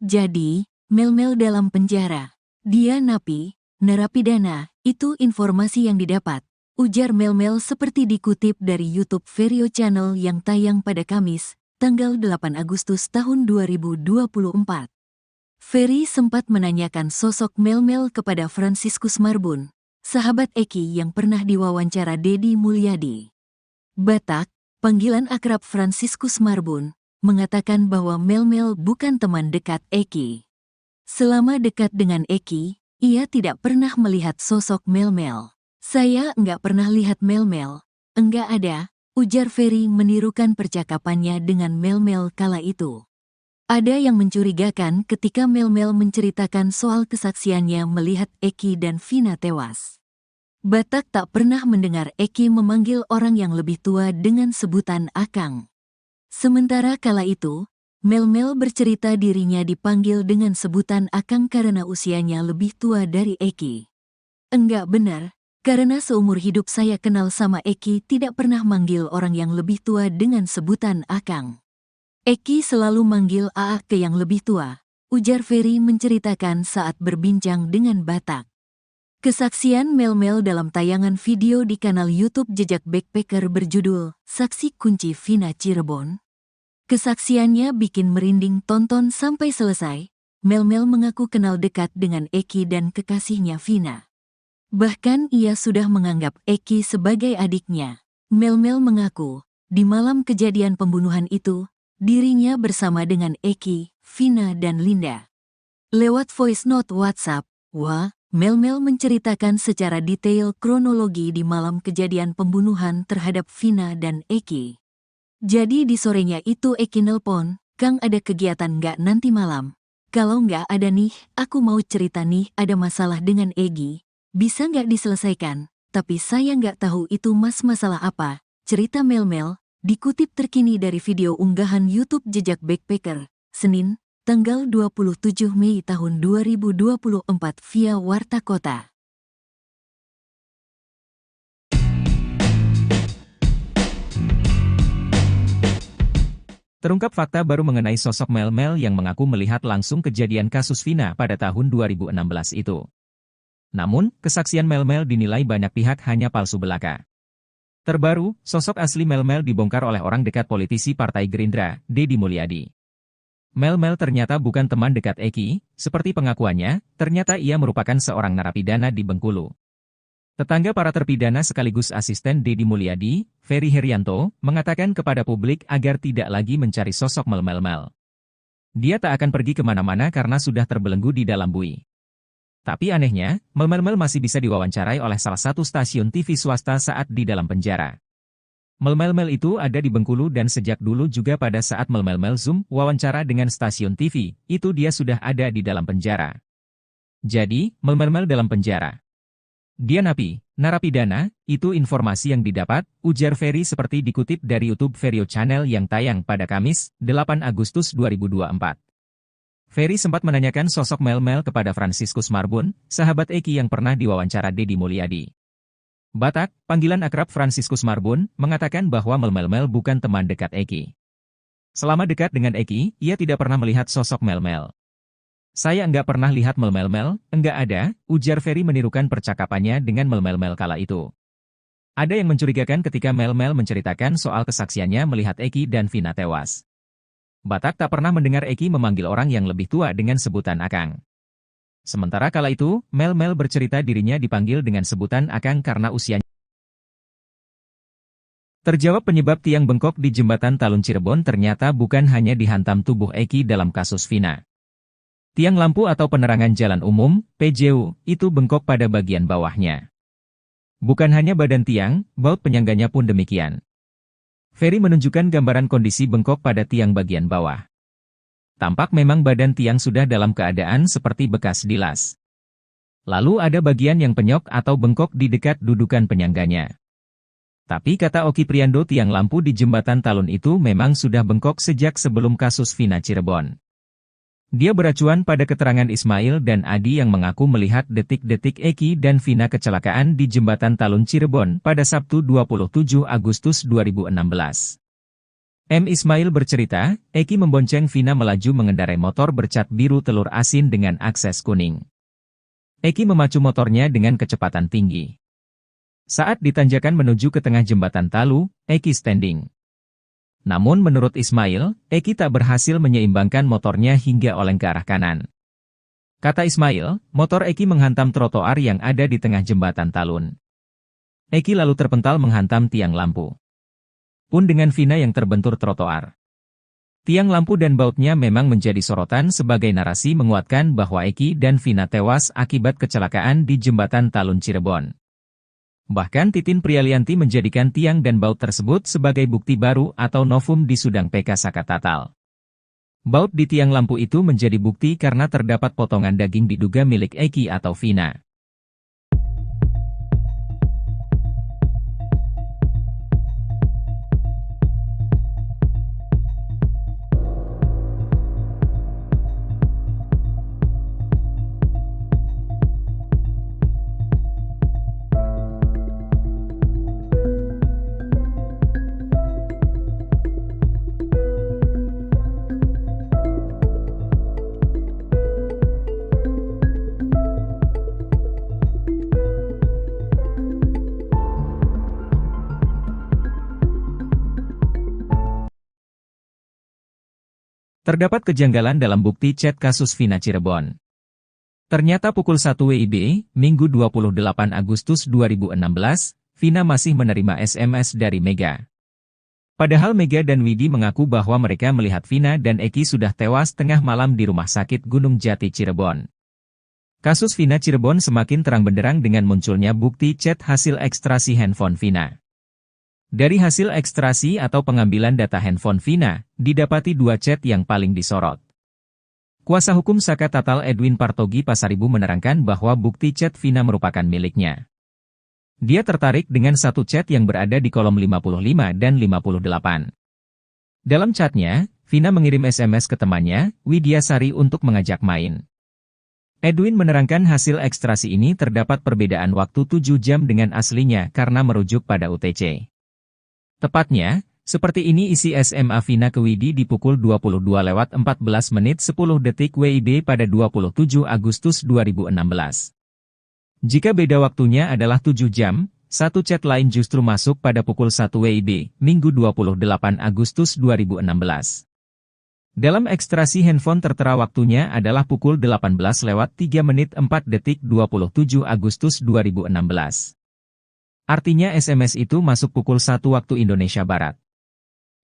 Speaker 1: Jadi, Melmel dalam penjara. Dia napi, narapidana, itu informasi yang didapat. Ujar Melmel seperti dikutip dari YouTube Verio Channel yang tayang pada Kamis, tanggal 8 Agustus tahun 2024. Ferry sempat menanyakan sosok Melmel kepada Franciscus Marbun, sahabat Eki yang pernah diwawancara Deddy Mulyadi. Batak, panggilan akrab Franciscus Marbun, mengatakan bahwa Melmel bukan teman dekat Eki. Selama dekat dengan Eki, ia tidak pernah melihat sosok Melmel. Saya enggak pernah lihat Melmel, enggak ada, ujar Ferry menirukan percakapannya dengan Melmel kala itu. Ada yang mencurigakan ketika Melmel menceritakan soal kesaksiannya melihat Eki dan Vina tewas. Batak tak pernah mendengar Eki memanggil orang yang lebih tua dengan sebutan Akang. Sementara kala itu, Melmel bercerita dirinya dipanggil dengan sebutan Akang karena usianya lebih tua dari Eki. Enggak benar, karena seumur hidup saya kenal sama Eki tidak pernah manggil orang yang lebih tua dengan sebutan Akang. Eki selalu manggil Aa ke yang lebih tua, ujar Ferry menceritakan saat berbincang dengan Batak. Kesaksian Melmel dalam tayangan video di kanal YouTube Jejak Backpacker berjudul Saksi Kunci Vina Cirebon. Kesaksiannya bikin merinding tonton sampai selesai. Melmel mengaku kenal dekat dengan Eki dan kekasihnya Vina. Bahkan ia sudah menganggap Eki sebagai adiknya. Melmel mengaku, di malam kejadian pembunuhan itu, dirinya bersama dengan Eki, Vina dan Linda. Lewat voice note WhatsApp, Melmel menceritakan secara detail kronologi di malam kejadian pembunuhan terhadap Vina dan Eki. Jadi di sorenya itu Eki nelpon, "Kang ada kegiatan nggak nanti malam? Kalau nggak ada nih, aku mau cerita nih ada masalah dengan Egi. Bisa nggak diselesaikan? Tapi saya nggak tahu itu masalah apa," cerita Melmel. Dikutip terkini dari video unggahan YouTube Jejak Backpacker, Senin, tanggal 27 Mei tahun 2024 via Warta Kota.
Speaker 2: Terungkap fakta baru mengenai sosok Melmel yang mengaku melihat langsung kejadian kasus Vina pada tahun 2016 itu. Namun, kesaksian Melmel dinilai banyak pihak hanya palsu belaka. Terbaru, sosok asli Melmel dibongkar oleh orang dekat politisi Partai Gerindra, Deddy Mulyadi. Melmel ternyata bukan teman dekat Eki, seperti pengakuannya, ternyata ia merupakan seorang narapidana di Bengkulu. Tetangga para terpidana sekaligus asisten Deddy Mulyadi, Ferry Herianto, mengatakan kepada publik agar tidak lagi mencari sosok Melmel. Dia tak akan pergi kemana-mana karena sudah terbelenggu di dalam bui. Tapi anehnya, Melmel masih bisa diwawancarai oleh salah satu stasiun TV swasta saat di dalam penjara. Melmel itu ada di Bengkulu dan sejak dulu juga pada saat Melmel Zoom wawancara dengan stasiun TV, itu dia sudah ada di dalam penjara. Jadi, Melmel dalam penjara. Dia napi, narapidana, itu informasi yang didapat, ujar Ferry seperti dikutip dari YouTube Verio Channel yang tayang pada Kamis, 8 Agustus 2024. Ferry sempat menanyakan sosok Melmel kepada Franciscus Marbun, sahabat Eki yang pernah diwawancara Deddy Mulyadi. Batak, panggilan akrab Franciscus Marbun, mengatakan bahwa Melmel bukan teman dekat Eki. Selama dekat dengan Eki, ia tidak pernah melihat sosok Melmel. Saya enggak pernah lihat Melmel, enggak ada, ujar Ferry menirukan percakapannya dengan Melmel kala itu. Ada yang mencurigakan ketika Mel menceritakan soal kesaksiannya melihat Eki dan Vina tewas. Batak tak pernah mendengar Eki memanggil orang yang lebih tua dengan sebutan Akang. Sementara kala itu, Mel bercerita dirinya dipanggil dengan sebutan Akang karena usianya. Terjawab penyebab tiang bengkok di jembatan Talun Cirebon ternyata bukan hanya dihantam tubuh Eki dalam kasus Vina. Tiang lampu atau penerangan jalan umum, PJU, itu bengkok pada bagian bawahnya. Bukan hanya badan tiang, baut penyangganya pun demikian. Ferry menunjukkan gambaran kondisi bengkok pada tiang bagian bawah. Tampak memang badan tiang sudah dalam keadaan seperti bekas dilas. Lalu ada bagian yang penyok atau bengkok di dekat dudukan penyangganya. Tapi kata Oki Priando tiang lampu di jembatan Talun itu memang sudah bengkok sejak sebelum kasus Vina Cirebon. Dia beracuan pada keterangan Ismail dan Adi yang mengaku melihat detik-detik Eki dan Vina kecelakaan di jembatan Talun Cirebon pada Sabtu 27 Agustus 2016. Ismail bercerita, Eki membonceng Vina melaju mengendarai motor bercat biru telur asin dengan akses kuning. Eki memacu motornya dengan kecepatan tinggi. Saat ditanjakan menuju ke tengah jembatan Talu, Eki standing. Namun menurut Ismail, Eki tak berhasil menyeimbangkan motornya hingga oleng ke arah kanan. Kata Ismail, motor Eki menghantam trotoar yang ada di tengah jembatan Talun. Eki lalu terpental menghantam tiang lampu. Pun dengan Vina yang terbentur trotoar. Tiang lampu dan bautnya memang menjadi sorotan sebagai narasi menguatkan bahwa Eki dan Vina tewas akibat kecelakaan di jembatan Talun Cirebon. Bahkan Titin Prialianti menjadikan tiang dan baut tersebut sebagai bukti baru atau novum di Sudang PK Sakatatal. Baut di tiang lampu itu menjadi bukti karena terdapat potongan daging diduga milik Eki atau Vina. Terdapat kejanggalan dalam bukti chat kasus Vina Cirebon. Ternyata pukul 1 WIB, Minggu 28 Agustus 2016, Vina masih menerima SMS dari Mega. Padahal Mega dan Widi mengaku bahwa mereka melihat Vina dan Eki sudah tewas tengah malam di Rumah Sakit Gunung Jati Cirebon. Kasus Vina Cirebon semakin terang benderang dengan munculnya bukti chat hasil ekstrasi handphone Vina. Dari hasil ekstrasi atau pengambilan data handphone Vina, didapati dua chat yang paling disorot. Kuasa hukum Sakatatal Edwin Partogi Pasaribu menerangkan bahwa bukti chat Vina merupakan miliknya. Dia tertarik dengan satu chat yang berada di kolom 55 dan 58. Dalam chatnya, Vina mengirim SMS ke temannya, Widiasari untuk mengajak main. Edwin menerangkan hasil ekstrasi ini terdapat perbedaan waktu 7 jam dengan aslinya karena merujuk pada UTC. Tepatnya, seperti ini isi SMA Vina ke Widi di pukul 22:14 menit 10 detik WIB pada 27 Agustus 2016. Jika beda waktunya adalah 7 jam, satu chat lain justru masuk pada pukul 1 WIB, Minggu 28 Agustus 2016. Dalam ekstrasi handphone tertera waktunya adalah pukul 18:03 menit 4 detik 27 Agustus 2016. Artinya SMS itu masuk pukul 1 waktu Indonesia Barat.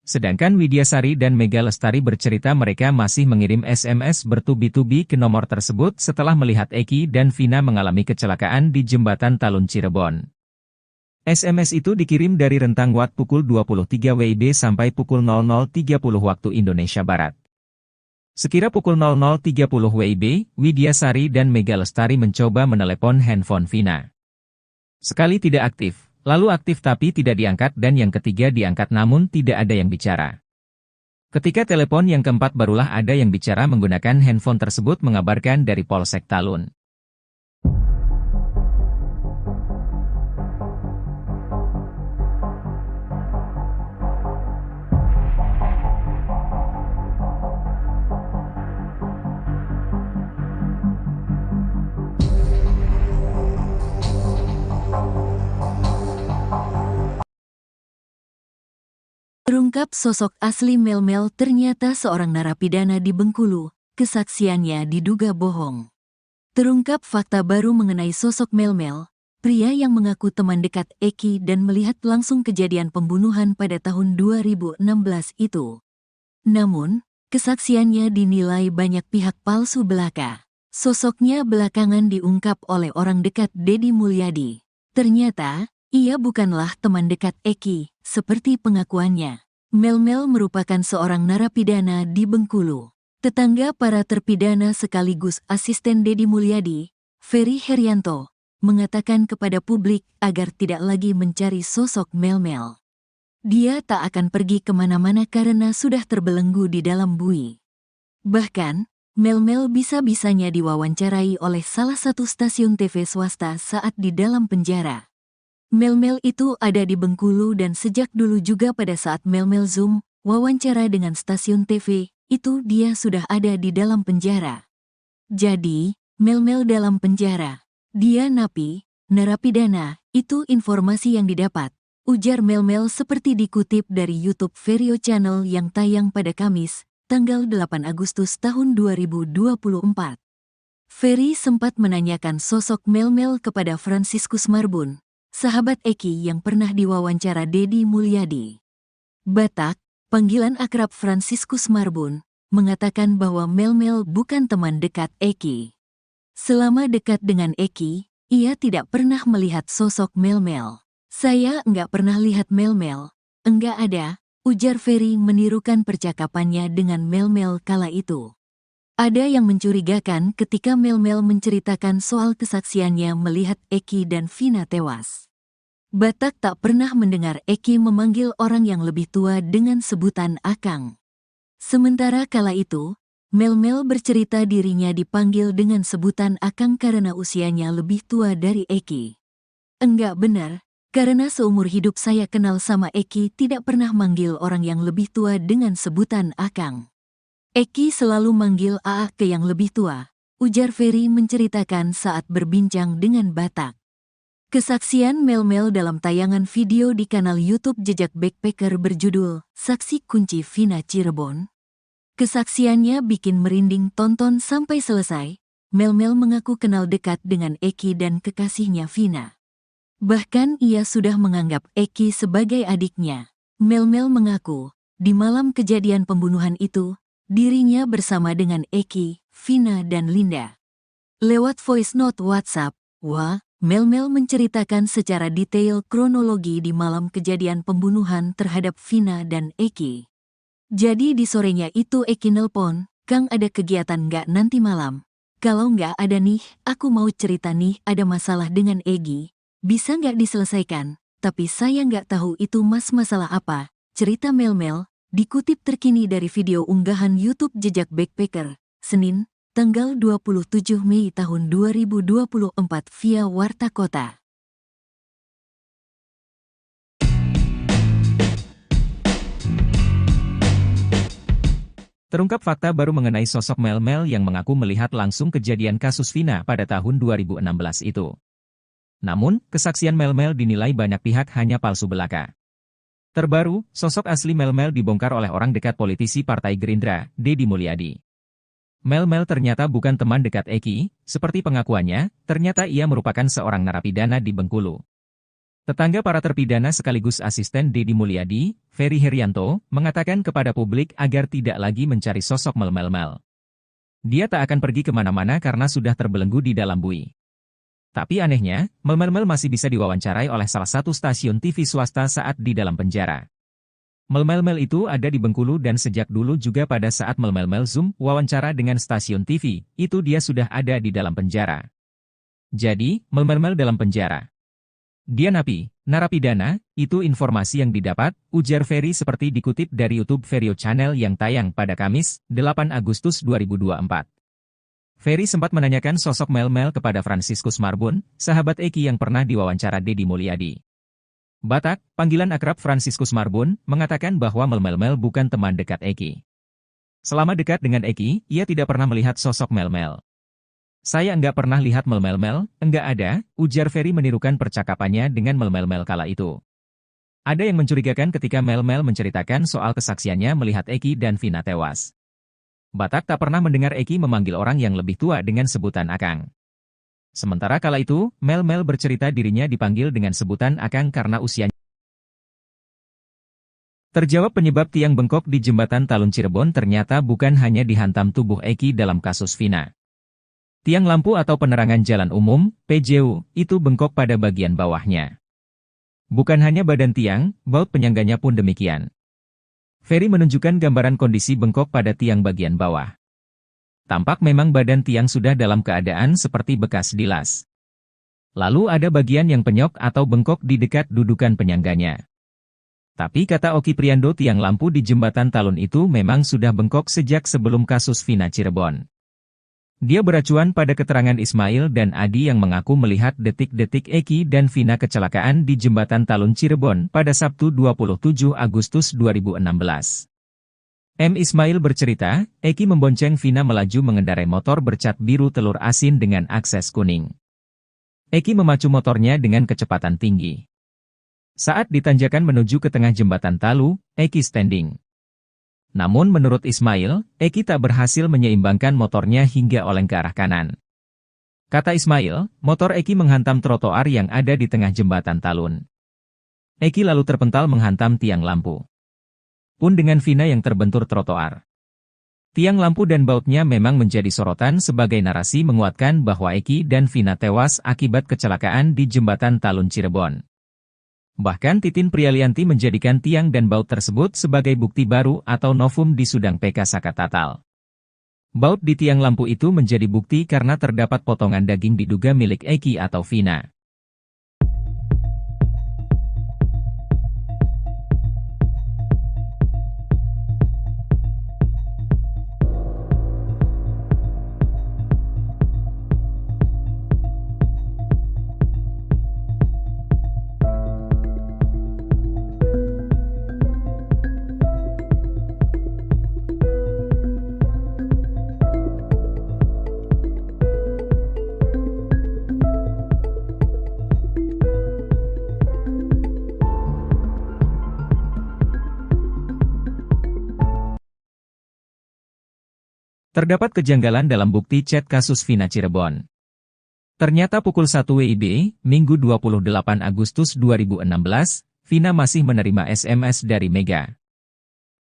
Speaker 2: Sedangkan Widiasari dan Mega Lestari bercerita mereka masih mengirim SMS bertubi-tubi ke nomor tersebut setelah melihat Eki dan Vina mengalami kecelakaan di jembatan Talun Cirebon. SMS itu dikirim dari rentang waktu pukul 23 WIB sampai pukul 00.30 waktu Indonesia Barat. Sekira pukul 00.30 WIB, Widiasari dan Mega Lestari mencoba menelepon handphone Vina. Sekali tidak aktif, lalu aktif tapi tidak diangkat dan yang ketiga diangkat namun tidak ada yang bicara. Ketika telepon yang keempat barulah ada yang bicara menggunakan handphone tersebut mengabarkan dari Polsek Talun.
Speaker 1: Terungkap sosok asli Melmel ternyata seorang narapidana di Bengkulu, kesaksiannya diduga bohong. Terungkap fakta baru mengenai sosok Melmel, pria yang mengaku teman dekat Eki dan melihat langsung kejadian pembunuhan pada tahun 2016 itu. Namun, kesaksiannya dinilai banyak pihak palsu belaka. Sosoknya belakangan diungkap oleh orang dekat Deddy Mulyadi. Ternyata, ia bukanlah teman dekat Eki, seperti pengakuannya. Melmel merupakan seorang narapidana di Bengkulu. Tetangga para terpidana sekaligus asisten Deddy Mulyadi, Ferry Herianto, mengatakan kepada publik agar tidak lagi mencari sosok Melmel. Dia tak akan pergi kemana-mana karena sudah terbelenggu di dalam bui. Bahkan, Melmel bisa-bisanya diwawancarai oleh salah satu stasiun TV swasta saat di dalam penjara. Melmel itu ada di Bengkulu dan sejak dulu juga pada saat Melmel Zoom wawancara dengan stasiun TV, itu dia sudah ada di dalam penjara. Jadi, Melmel dalam penjara. Dia napi, narapidana, itu informasi yang didapat. Ujar Melmel seperti dikutip dari YouTube Verio Channel yang tayang pada Kamis, tanggal 8 Agustus tahun 2024. Ferry sempat menanyakan sosok Melmel kepada Franciscus Marbun, sahabat Eki yang pernah diwawancara Deddy Mulyadi. Batak, panggilan akrab Franciscus Marbun, mengatakan bahwa Melmel bukan teman dekat Eki. Selama dekat dengan Eki, ia tidak pernah melihat sosok Melmel. Saya enggak pernah lihat Melmel, enggak ada, ujar Ferry menirukan percakapannya dengan Melmel kala itu. Ada yang mencurigakan ketika Melmel menceritakan soal kesaksiannya melihat Eki dan Vina tewas. Batak tak pernah mendengar Eki memanggil orang yang lebih tua dengan sebutan Akang. Sementara kala itu, Melmel bercerita dirinya dipanggil dengan sebutan Akang karena usianya lebih tua dari Eki. Enggak benar. Karena seumur hidup saya kenal sama Eki tidak pernah manggil orang yang lebih tua dengan sebutan Akang. Eki selalu manggil Aa ke yang lebih tua, ujar Ferry menceritakan saat berbincang dengan Batak. Kesaksian Melmel dalam tayangan video di kanal YouTube Jejak Backpacker berjudul Saksi Kunci Vina Cirebon. Kesaksiannya bikin merinding tonton sampai selesai. Melmel mengaku kenal dekat dengan Eki dan kekasihnya Vina. Bahkan ia sudah menganggap Eki sebagai adiknya. Melmel mengaku, di malam kejadian pembunuhan itu, dirinya bersama dengan Eki, Vina dan Linda. Lewat voice note WhatsApp, Melmel menceritakan secara detail kronologi di malam kejadian pembunuhan terhadap Vina dan Eki. Jadi di sorenya itu Eki nelpon, "Kang ada kegiatan nggak nanti malam? Kalau nggak ada nih, aku mau cerita nih ada masalah dengan Egi. Bisa nggak diselesaikan, tapi saya nggak tahu itu masalah apa," cerita Melmel, dikutip terkini dari video unggahan YouTube Jejak Backpacker, Senin, tanggal 27 Mei tahun 2024 via Warta Kota.
Speaker 2: Terungkap fakta baru mengenai sosok Melmel yang mengaku melihat langsung kejadian kasus Vina pada tahun 2016 itu. Namun, kesaksian Melmel dinilai banyak pihak hanya palsu belaka. Terbaru, sosok asli Melmel dibongkar oleh orang dekat politisi Partai Gerindra, Deddy Mulyadi. Melmel ternyata bukan teman dekat Eki, seperti pengakuannya, ternyata ia merupakan seorang narapidana di Bengkulu. Tetangga para terpidana sekaligus asisten Deddy Mulyadi, Ferry Herianto, mengatakan kepada publik agar tidak lagi mencari sosok Melmel. Dia tak akan pergi kemana-mana karena sudah terbelenggu di dalam bui. Tapi anehnya, Melmel masih bisa diwawancarai oleh salah satu stasiun TV swasta saat di dalam penjara. Melmel itu ada di Bengkulu dan sejak dulu juga pada saat Melmel Zoom wawancara dengan stasiun TV, itu dia sudah ada di dalam penjara. Jadi, Melmel dalam penjara. Dia napi, narapidana, itu informasi yang didapat, ujar Ferry seperti dikutip dari YouTube Verio Channel yang tayang pada Kamis, 8 Agustus 2024. Ferry sempat menanyakan sosok Melmel kepada Franciscus Marbun, sahabat Eki yang pernah diwawancara Deddy Mulyadi. Batak, panggilan akrab Franciscus Marbun, mengatakan bahwa Melmel bukan teman dekat Eki. Selama dekat dengan Eki, ia tidak pernah melihat sosok Melmel. Saya enggak pernah lihat Melmel, enggak ada, ujar Ferry menirukan percakapannya dengan Melmel kala itu. Ada yang mencurigakan ketika Mel-Mel menceritakan soal kesaksiannya melihat Eki dan Vina tewas. Batak tak pernah mendengar Eki memanggil orang yang lebih tua dengan sebutan Akang. Sementara kala itu, Mel-Mel bercerita dirinya dipanggil dengan sebutan Akang karena usianya. Terjawab penyebab tiang bengkok di jembatan Talun Cirebon ternyata bukan hanya dihantam tubuh Eki dalam kasus Vina. Tiang lampu atau penerangan jalan umum, PJU, itu bengkok pada bagian bawahnya. Bukan hanya badan tiang, baut penyangganya pun demikian. Ferry menunjukkan gambaran kondisi bengkok pada tiang bagian bawah. Tampak memang badan tiang sudah dalam keadaan seperti bekas dilas. Lalu ada bagian yang penyok atau bengkok di dekat dudukan penyangganya. Tapi kata Oki Priando, tiang lampu di jembatan Talun itu memang sudah bengkok sejak sebelum kasus Vina Cirebon. Dia beracuan pada keterangan Ismail dan Adi yang mengaku melihat detik-detik Eki dan Vina kecelakaan di jembatan Talun Cirebon pada Sabtu 27 Agustus 2016. M. Ismail bercerita, Eki membonceng Vina melaju mengendarai motor bercat biru telur asin dengan akses kuning. Eki memacu motornya dengan kecepatan tinggi. Saat ditanjakan menuju ke tengah jembatan Talu, Eki standing. Namun menurut Ismail, Eki tak berhasil menyeimbangkan motornya hingga oleng ke arah kanan. Kata Ismail, motor Eki menghantam trotoar yang ada di tengah jembatan Talun. Eki lalu terpental menghantam tiang lampu. Pun dengan Vina yang terbentur trotoar. Tiang lampu dan bautnya memang menjadi sorotan sebagai narasi menguatkan bahwa Eki dan Vina tewas akibat kecelakaan di jembatan Talun Cirebon. Bahkan Titin Prialianti menjadikan tiang dan baut tersebut sebagai bukti baru atau novum di Sudang PK Saka Tatal. Baut di tiang lampu itu menjadi bukti karena terdapat potongan daging diduga milik Eki atau Vina. Terdapat kejanggalan dalam bukti chat kasus Vina Cirebon. Ternyata pukul 1 WIB, Minggu 28 Agustus 2016, Vina masih menerima SMS dari Mega.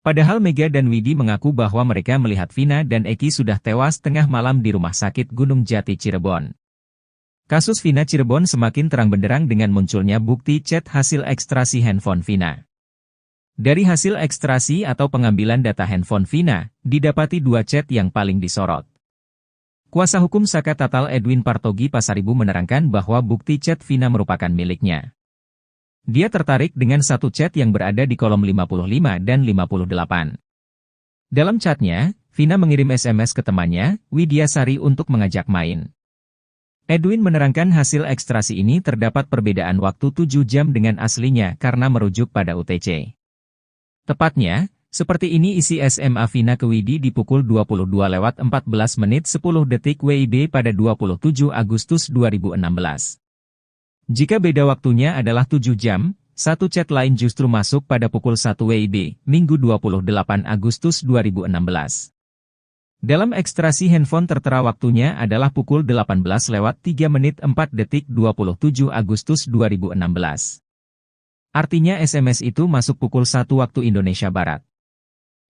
Speaker 2: Padahal Mega dan Widi mengaku bahwa mereka melihat Vina dan Eki sudah tewas tengah malam di Rumah Sakit Gunung Jati Cirebon. Kasus Vina Cirebon semakin terang benderang dengan munculnya bukti chat hasil ekstrasi handphone Vina. Dari hasil ekstrasi atau pengambilan data handphone Vina, didapati dua chat yang paling disorot. Kuasa hukum Saka Tatal Edwin Partogi Pasaribu menerangkan bahwa bukti chat Vina merupakan miliknya. Dia tertarik dengan satu chat yang berada di kolom 55 dan 58. Dalam chatnya, Vina mengirim SMS ke temannya, Widya Sari untuk mengajak main. Edwin menerangkan hasil ekstrasi ini terdapat perbedaan waktu 7 jam dengan aslinya karena merujuk pada UTC. Tepatnya, seperti ini isi SMA Vina ke Widi di pukul 22:14 menit 10 detik WIB pada 27 Agustus 2016. Jika beda waktunya adalah 7 jam, satu chat lain justru masuk pada pukul 1 WIB, Minggu 28 Agustus 2016. Dalam ekstrasi handphone tertera waktunya adalah pukul 18:03 menit 4 detik 27 Agustus 2016. Artinya SMS itu masuk pukul 1 waktu Indonesia Barat.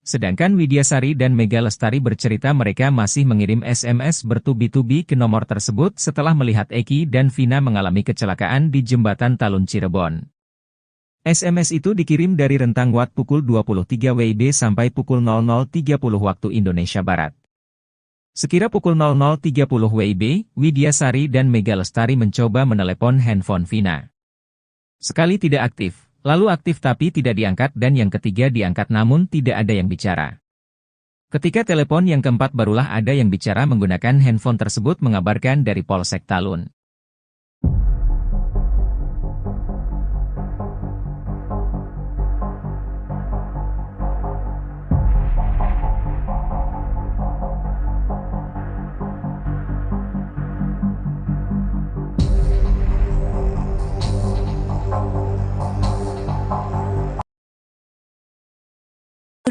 Speaker 2: Sedangkan Widya Sari dan Mega Lestari bercerita mereka masih mengirim SMS bertubi-tubi ke nomor tersebut setelah melihat Eki dan Vina mengalami kecelakaan di jembatan Talun Cirebon. SMS itu dikirim dari rentang waktu pukul 23 WIB sampai pukul 00.30 waktu Indonesia Barat. Sekira pukul 00.30 WIB, Widya Sari dan Mega Lestari mencoba menelepon handphone Vina. Sekali tidak aktif, lalu aktif tapi tidak diangkat dan yang ketiga diangkat namun tidak ada yang bicara. Ketika telepon yang keempat barulah ada yang bicara menggunakan handphone tersebut mengabarkan dari Polsek Talun.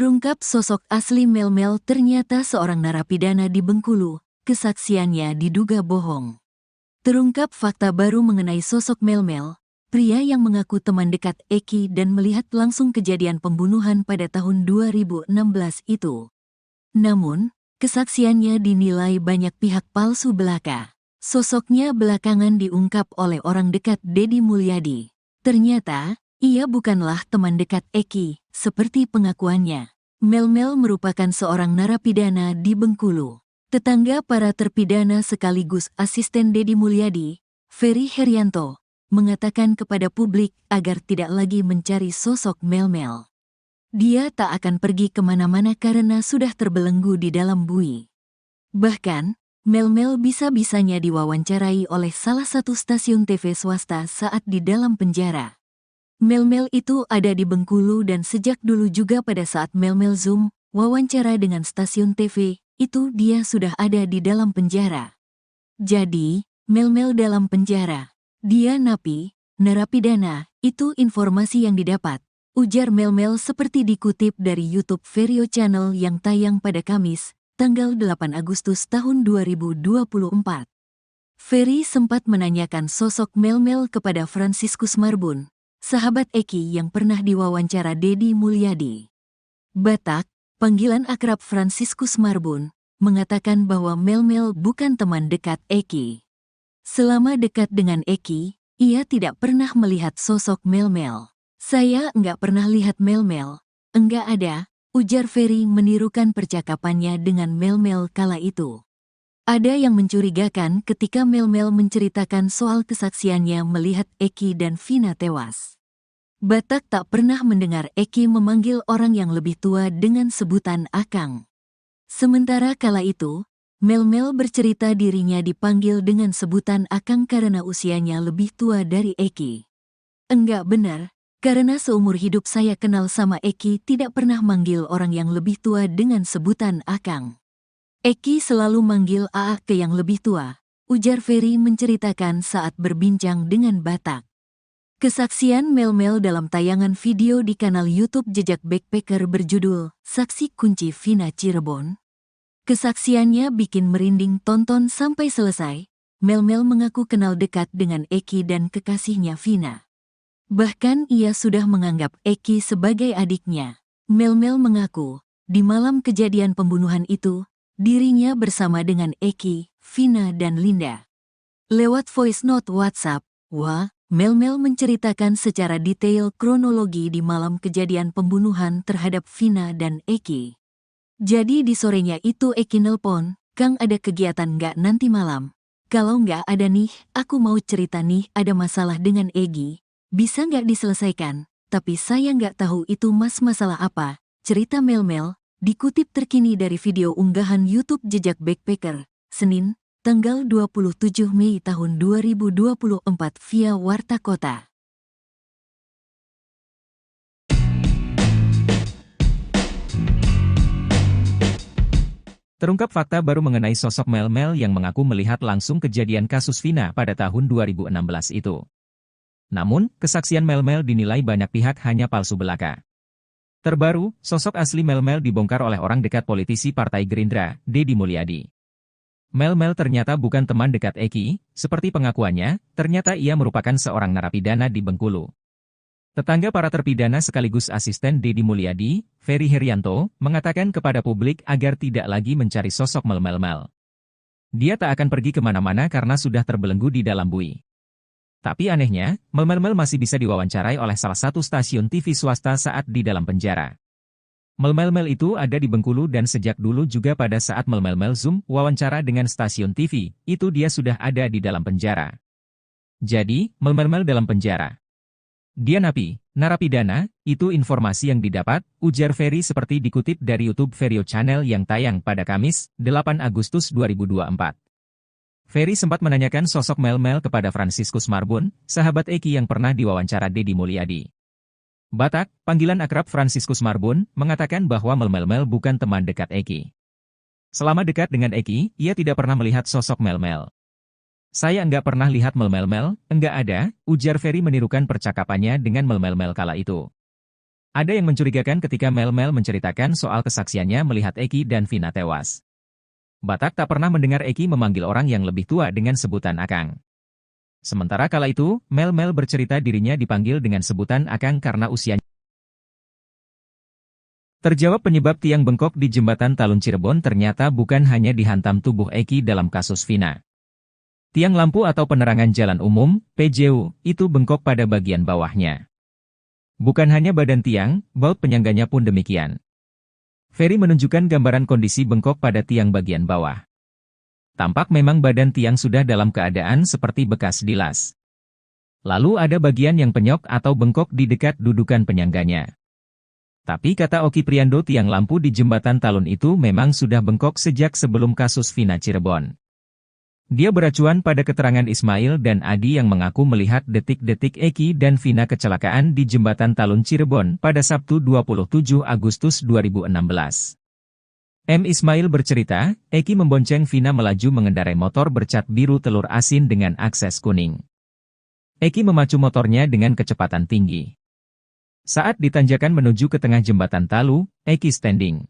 Speaker 1: Terungkap sosok asli Melmel ternyata seorang narapidana di Bengkulu, kesaksiannya diduga bohong. Terungkap fakta baru mengenai sosok Melmel, pria yang mengaku teman dekat Eki dan melihat langsung kejadian pembunuhan pada tahun 2016 itu. Namun, kesaksiannya dinilai banyak pihak palsu belaka. Sosoknya belakangan diungkap oleh orang dekat Deddy Mulyadi. Ternyata, ia bukanlah teman dekat Eki, seperti pengakuannya. Melmel merupakan seorang narapidana di Bengkulu. Tetangga para terpidana sekaligus asisten Deddy Mulyadi, Ferry Herianto, mengatakan kepada publik agar tidak lagi mencari sosok Melmel. Dia tak akan pergi kemana-mana karena sudah terbelenggu di dalam bui. Bahkan, Melmel bisa-bisanya diwawancarai oleh salah satu stasiun TV swasta saat di dalam penjara. Melmel itu ada di Bengkulu dan sejak dulu juga pada saat Melmel Zoom, wawancara dengan stasiun TV, itu dia sudah ada di dalam penjara. Jadi, Melmel dalam penjara. Dia napi, narapidana, itu informasi yang didapat. Ujar Melmel seperti dikutip dari YouTube Verio Channel yang tayang pada Kamis, tanggal 8 Agustus tahun 2024. Ferry sempat menanyakan sosok Melmel kepada Franciscus Marbun, sahabat Eki yang pernah diwawancara Deddy Mulyadi. Batak, panggilan akrab Franciscus Marbun, mengatakan bahwa Melmel bukan teman dekat Eki. Selama dekat dengan Eki, ia tidak pernah melihat sosok Melmel. Saya enggak pernah lihat Melmel. Enggak ada, ujar Ferry menirukan percakapannya dengan Melmel kala itu. Ada yang mencurigakan ketika Melmel menceritakan soal kesaksiannya melihat Eki dan Vina tewas. Batak tak pernah mendengar Eki memanggil orang yang lebih tua dengan sebutan Akang. Sementara kala itu, Melmel bercerita dirinya dipanggil dengan sebutan Akang karena usianya lebih tua dari Eki. Enggak benar, karena seumur hidup saya kenal sama Eki tidak pernah manggil orang yang lebih tua dengan sebutan Akang. Eki selalu manggil Aa ke yang lebih tua, ujar Ferry menceritakan saat berbincang dengan Batak. Kesaksian Melmel dalam tayangan video di kanal YouTube Jejak Backpacker berjudul Saksi Kunci Vina Cirebon. Kesaksiannya bikin merinding tonton sampai selesai. Melmel mengaku kenal dekat dengan Eki dan kekasihnya Vina. Bahkan ia sudah menganggap Eki sebagai adiknya. Melmel mengaku, di malam kejadian pembunuhan itu, dirinya bersama dengan Eki, Vina dan Linda. Lewat voice note WhatsApp, Melmel menceritakan secara detail kronologi di malam kejadian pembunuhan terhadap Vina dan Eki. Jadi di sorenya itu Eki nelpon, "Kang ada kegiatan nggak nanti malam? Kalau nggak ada nih, aku mau cerita nih ada masalah dengan Egi. Bisa nggak diselesaikan? Tapi saya nggak tahu itu masalah apa," cerita Melmel. Dikutip terkini dari video unggahan YouTube Jejak Backpacker, Senin, tanggal 27 Mei tahun 2024 via Warta Kota.
Speaker 2: Terungkap fakta baru mengenai sosok Melmel yang mengaku melihat langsung kejadian kasus Vina pada tahun 2016 itu. Namun, kesaksian Melmel dinilai banyak pihak hanya palsu belaka. Terbaru, sosok asli Melmel dibongkar oleh orang dekat politisi Partai Gerindra, Deddy Mulyadi. Melmel ternyata bukan teman dekat Eki, seperti pengakuannya, ternyata ia merupakan seorang narapidana di Bengkulu. Tetangga para terpidana sekaligus asisten Deddy Mulyadi, Ferry Herianto, mengatakan kepada publik agar tidak lagi mencari sosok Melmel. Dia tak akan pergi kemana-mana karena sudah terbelenggu di dalam bui. Tapi anehnya, Melmel masih bisa diwawancarai oleh salah satu stasiun TV swasta saat di dalam penjara. Melmel itu ada di Bengkulu dan sejak dulu juga pada saat Melmel Zoom wawancara dengan stasiun TV, itu dia sudah ada di dalam penjara. Jadi, Melmel dalam penjara. Dia napi, narapidana, itu informasi yang didapat, ujar Ferry seperti dikutip dari YouTube Verio Channel yang tayang pada Kamis, 8 Agustus 2024. Ferry sempat menanyakan sosok Melmel kepada Franciscus Marbun, sahabat Eki yang pernah diwawancara Deddy Mulyadi. Batak, panggilan akrab Franciscus Marbun, mengatakan bahwa Melmel bukan teman dekat Eki. Selama dekat dengan Eki, ia tidak pernah melihat sosok Melmel. Saya enggak pernah lihat Melmel, enggak ada, ujar Ferry menirukan percakapannya dengan Melmel kala itu. Ada yang mencurigakan ketika Mel-Mel menceritakan soal kesaksiannya melihat Eki dan Vina tewas. Batak tak pernah mendengar Eki memanggil orang yang lebih tua dengan sebutan Akang. Sementara kala itu, Mel-Mel bercerita dirinya dipanggil dengan sebutan Akang karena usianya. Terjawab penyebab tiang bengkok di jembatan Talun Cirebon ternyata bukan hanya dihantam tubuh Eki dalam kasus Vina. Tiang lampu atau penerangan jalan umum, PJU, itu bengkok pada bagian bawahnya. Bukan hanya badan tiang, baut penyangganya pun demikian. Ferry menunjukkan gambaran kondisi bengkok pada tiang bagian bawah. Tampak memang badan tiang sudah dalam keadaan seperti bekas dilas. Lalu ada bagian yang penyok atau bengkok di dekat dudukan penyangganya. Tapi kata Oki Priando, tiang lampu di jembatan Talun itu memang sudah bengkok sejak sebelum kasus Vina Cirebon. Dia beracuan pada keterangan Ismail dan Adi yang mengaku melihat detik-detik Eki dan Vina kecelakaan di jembatan Talun Cirebon pada Sabtu 27 Agustus 2016. M. Ismail bercerita, Eki membonceng Vina melaju mengendarai motor bercat biru telur asin dengan akses kuning. Eki memacu motornya dengan kecepatan tinggi. Saat ditanjakan menuju ke tengah jembatan Talu, Eki standing.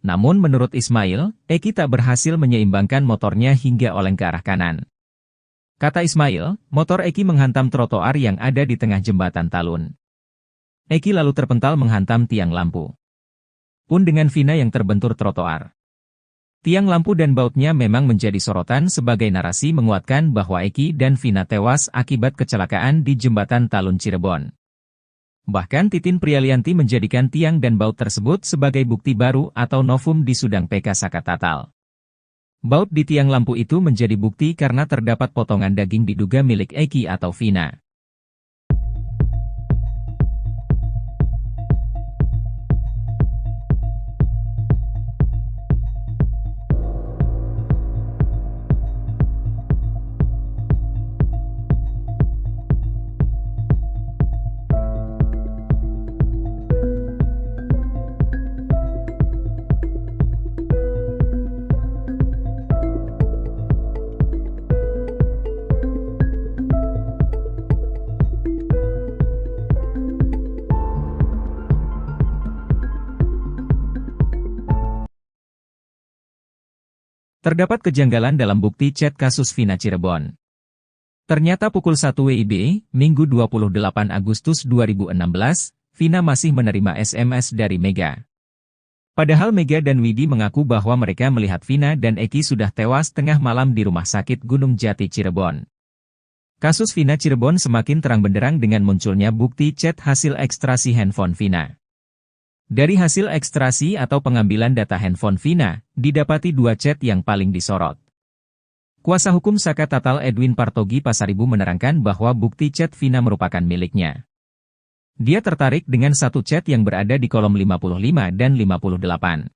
Speaker 2: Namun menurut Ismail, Eki tak berhasil menyeimbangkan motornya hingga oleng ke arah kanan. Kata Ismail, motor Eki menghantam trotoar yang ada di tengah jembatan Talun. Eki lalu terpental menghantam tiang lampu. Pun dengan Vina yang terbentur trotoar. Tiang lampu dan bautnya memang menjadi sorotan sebagai narasi menguatkan bahwa Eki dan Vina tewas akibat kecelakaan di jembatan Talun Cirebon. Bahkan Titin Prialianti menjadikan tiang dan baut tersebut sebagai bukti baru atau novum di Sudang PK Sakatatal. Baut di tiang lampu itu menjadi bukti karena terdapat potongan daging diduga milik Eki atau Vina. Terdapat kejanggalan dalam bukti chat kasus Vina Cirebon. Ternyata pukul 1 WIB, Minggu 28 Agustus 2016, Vina masih menerima SMS dari Mega. Padahal Mega dan Widi mengaku bahwa mereka melihat Vina dan Eki sudah tewas tengah malam di Rumah Sakit Gunung Jati Cirebon. Kasus Vina Cirebon semakin terang benderang dengan munculnya bukti chat hasil ekstrasi handphone Vina. Dari hasil ekstrasi atau pengambilan data handphone Vina, didapati dua chat yang paling disorot. Kuasa hukum Sakatatal Edwin Partogi Pasaribu menerangkan bahwa bukti chat Vina merupakan miliknya. Dia tertarik dengan satu chat yang berada di kolom 55 dan 58.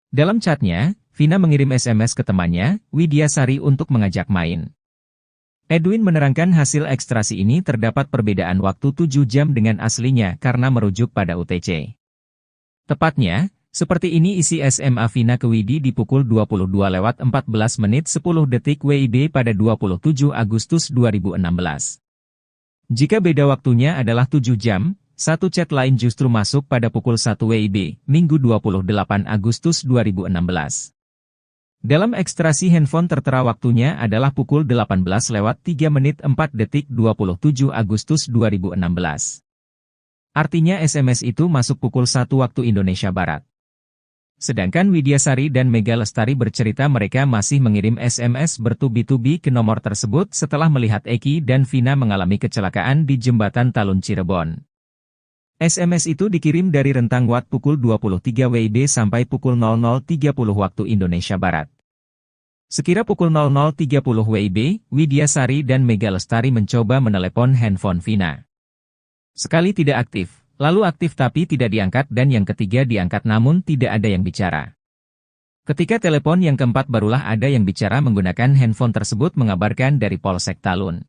Speaker 2: Dalam chatnya, Vina mengirim SMS ke temannya, Widiasari untuk mengajak main. Edwin menerangkan hasil ekstrasi ini terdapat perbedaan waktu 7 jam dengan aslinya karena merujuk pada UTC. Tepatnya, seperti ini isi SMA Vina ke Widi di pukul 22:14 menit 10 detik WIB pada 27 Agustus 2016. Jika beda waktunya adalah 7 jam, satu chat lain justru masuk pada pukul 1 WIB, Minggu 28 Agustus 2016. Dalam ekstrasi handphone tertera waktunya adalah pukul 18:03 menit 4 detik 27 Agustus 2016. Artinya SMS itu masuk pukul 1 waktu Indonesia Barat. Sedangkan Widiasari dan Mega Lestari bercerita mereka masih mengirim SMS bertubi-tubi ke nomor tersebut setelah melihat Eki dan Vina mengalami kecelakaan di jembatan Talun Cirebon. SMS itu dikirim dari rentang waktu pukul 23 WIB sampai pukul 00.30 waktu Indonesia Barat. Sekira pukul 00.30 WIB, Widiasari dan Mega Lestari mencoba menelepon handphone Vina. Sekali tidak aktif, lalu aktif tapi tidak diangkat dan yang ketiga diangkat namun tidak ada yang bicara. Ketika telepon yang keempat barulah ada yang bicara menggunakan handphone tersebut mengabarkan dari Polsek Talun.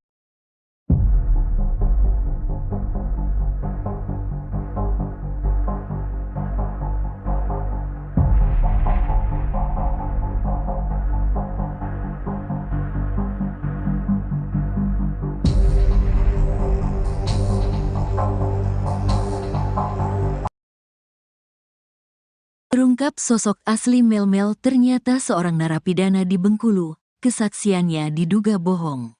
Speaker 3: Halo,
Speaker 1: Terungkap sosok asli Melmel ternyata seorang narapidana di Bengkulu, kesaksiannya diduga bohong.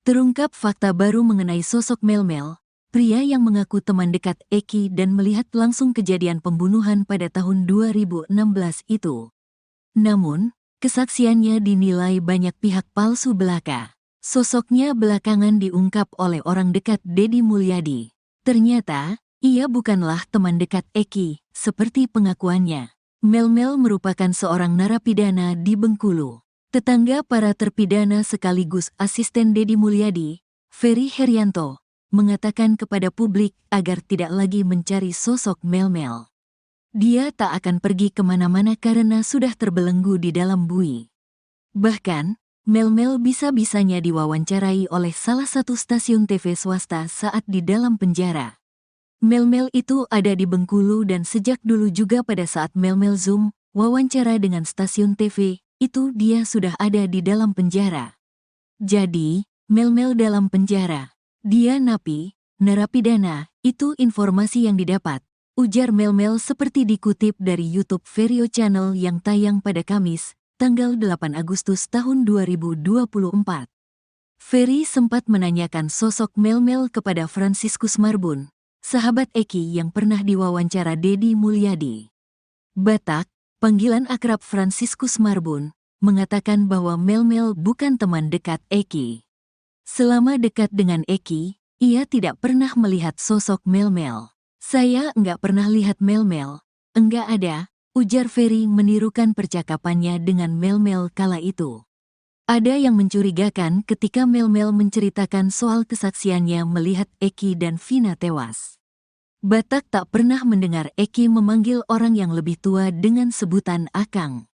Speaker 1: Terungkap fakta baru mengenai sosok Melmel, pria yang mengaku teman dekat Eki dan melihat langsung kejadian pembunuhan pada tahun 2016 itu. Namun, kesaksiannya dinilai banyak pihak palsu belaka. Sosoknya belakangan diungkap oleh orang dekat Deddy Mulyadi. Ternyata, ia bukanlah teman dekat Eki, seperti pengakuannya. Melmel merupakan seorang narapidana di Bengkulu. Tetangga para terpidana sekaligus asisten Deddy Mulyadi, Ferry Herianto, mengatakan kepada publik agar tidak lagi mencari sosok Melmel. Dia tak akan pergi kemana-mana karena sudah terbelenggu di dalam bui. Bahkan, Melmel bisa-bisanya diwawancarai oleh salah satu stasiun TV swasta saat di dalam penjara. Melmel itu ada di Bengkulu dan sejak dulu juga pada saat Melmel Zoom, wawancara dengan stasiun TV, itu dia sudah ada di dalam penjara. Jadi, Melmel dalam penjara. Dia napi, narapidana, itu informasi yang didapat. Ujar Melmel seperti dikutip dari YouTube Verio Channel yang tayang pada Kamis, tanggal 8 Agustus tahun 2024. Ferry sempat menanyakan sosok Melmel kepada Franciscus Marbun, sahabat Eki yang pernah diwawancara Deddy Mulyadi. Batak, panggilan akrab Franciscus Marbun, mengatakan bahwa Melmel bukan teman dekat Eki. Selama dekat dengan Eki, ia tidak pernah melihat sosok Melmel. Saya enggak pernah lihat Melmel, enggak ada, ujar Ferry menirukan percakapannya dengan Melmel kala itu. Ada yang mencurigakan ketika Melmel menceritakan soal kesaksiannya melihat Eki dan Vina tewas. Batak tak pernah mendengar Eki memanggil orang yang lebih tua dengan sebutan Akang.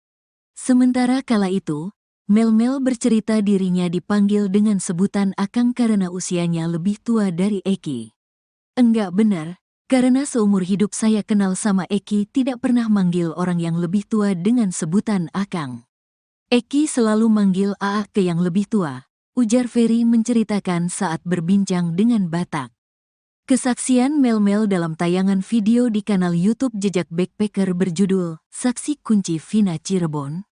Speaker 1: Sementara kala itu, Melmel bercerita dirinya dipanggil dengan sebutan Akang karena usianya lebih tua dari Eki. Enggak benar, karena seumur hidup saya kenal sama Eki tidak pernah manggil orang yang lebih tua dengan sebutan Akang. Eki selalu manggil Aa ke yang lebih tua, ujar Ferry menceritakan saat berbincang dengan Batak. Kesaksian Melmel dalam tayangan video di kanal YouTube Jejak Backpacker berjudul Saksi Kunci Vina Cirebon.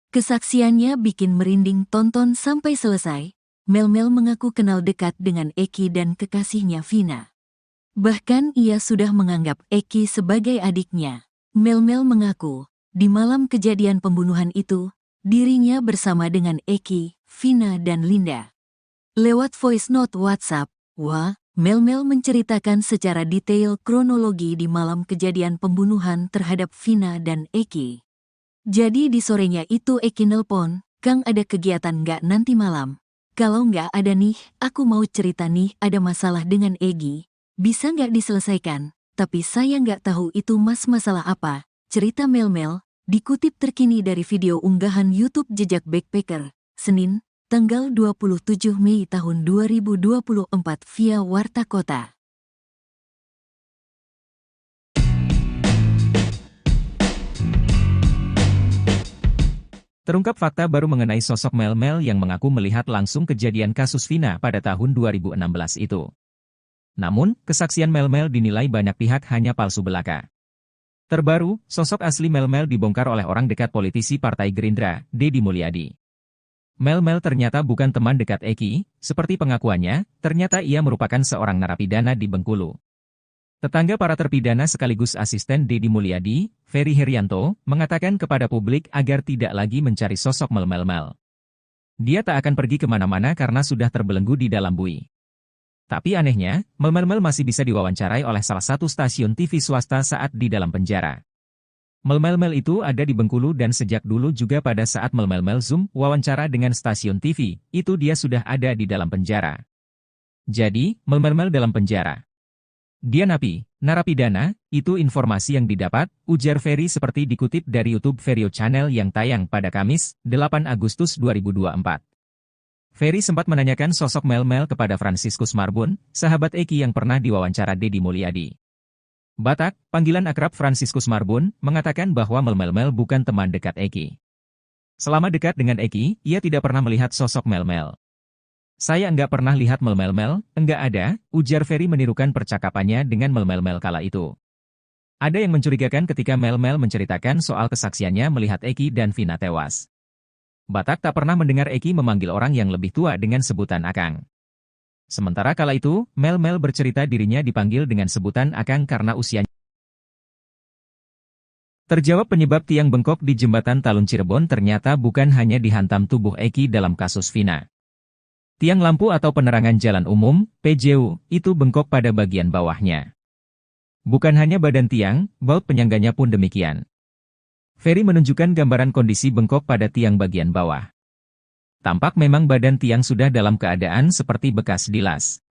Speaker 1: Kesaksiannya bikin merinding tonton sampai selesai. Melmel mengaku kenal dekat dengan Eki dan kekasihnya Vina. Bahkan ia sudah menganggap Eki sebagai adiknya. Melmel mengaku, di malam kejadian pembunuhan itu, dirinya bersama dengan Eki, Vina dan Linda. Lewat voice note WhatsApp, Melmel menceritakan secara detail kronologi di malam kejadian pembunuhan terhadap Vina dan Eki. Jadi di sorenya itu Eki nelpon, "Kang ada kegiatan nggak nanti malam? Kalau nggak ada nih, aku mau cerita nih ada masalah dengan Egi. Bisa nggak diselesaikan? Tapi saya nggak tahu itu masalah apa," cerita Melmel. Dikutip terkini dari video unggahan YouTube Jejak Backpacker, Senin, tanggal 27 Mei tahun 2024 via Warta Kota.
Speaker 2: Terungkap fakta baru mengenai sosok Melmel yang mengaku melihat langsung kejadian kasus Vina pada tahun 2016 itu. Namun, kesaksian Melmel dinilai banyak pihak hanya palsu belaka. Terbaru, sosok asli Melmel dibongkar oleh orang dekat politisi Partai Gerindra, Deddy Mulyadi. Melmel ternyata bukan teman dekat Eki, seperti pengakuannya, ternyata ia merupakan seorang narapidana di Bengkulu. Tetangga para terpidana sekaligus asisten Deddy Mulyadi, Ferry Herianto, mengatakan kepada publik agar tidak lagi mencari sosok Melmel. Dia tak akan pergi kemana-mana karena sudah terbelenggu di dalam bui. Tapi anehnya, Melmel masih bisa diwawancarai oleh salah satu stasiun TV swasta saat di dalam penjara. Melmel itu ada di Bengkulu dan sejak dulu juga pada saat Melmel Zoom wawancara dengan stasiun TV, itu dia sudah ada di dalam penjara. Jadi, Melmel dalam penjara. Dia napi, narapidana, itu informasi yang didapat, ujar Ferry seperti dikutip dari YouTube Verio Channel yang tayang pada Kamis, 8 Agustus 2024. Ferry sempat menanyakan sosok Melmel kepada Franciscus Marbun, sahabat Eki yang pernah diwawancara Deddy Mulyadi. Batak, panggilan akrab Franciscus Marbun, mengatakan bahwa Melmel bukan teman dekat Eki. Selama dekat dengan Eki, ia tidak pernah melihat sosok Melmel. Saya enggak pernah lihat Melmel, enggak ada, ujar Ferry menirukan percakapannya dengan Melmel kala itu. Ada yang mencurigakan ketika Mel-Mel menceritakan soal kesaksiannya melihat Eki dan Vina tewas. Batak tak pernah mendengar Eki memanggil orang yang lebih tua dengan sebutan Akang. Sementara kala itu, Mel-Mel bercerita dirinya dipanggil dengan sebutan Akang karena usianya. Terjawab penyebab tiang bengkok di jembatan Talun Cirebon ternyata bukan hanya dihantam tubuh Eki dalam kasus Vina. Tiang lampu atau penerangan jalan umum, PJU, itu bengkok pada bagian bawahnya. Bukan hanya badan tiang, baut penyangganya pun demikian. Ferry menunjukkan gambaran kondisi bengkok pada tiang bagian bawah. Tampak memang badan tiang sudah dalam keadaan seperti bekas dilas.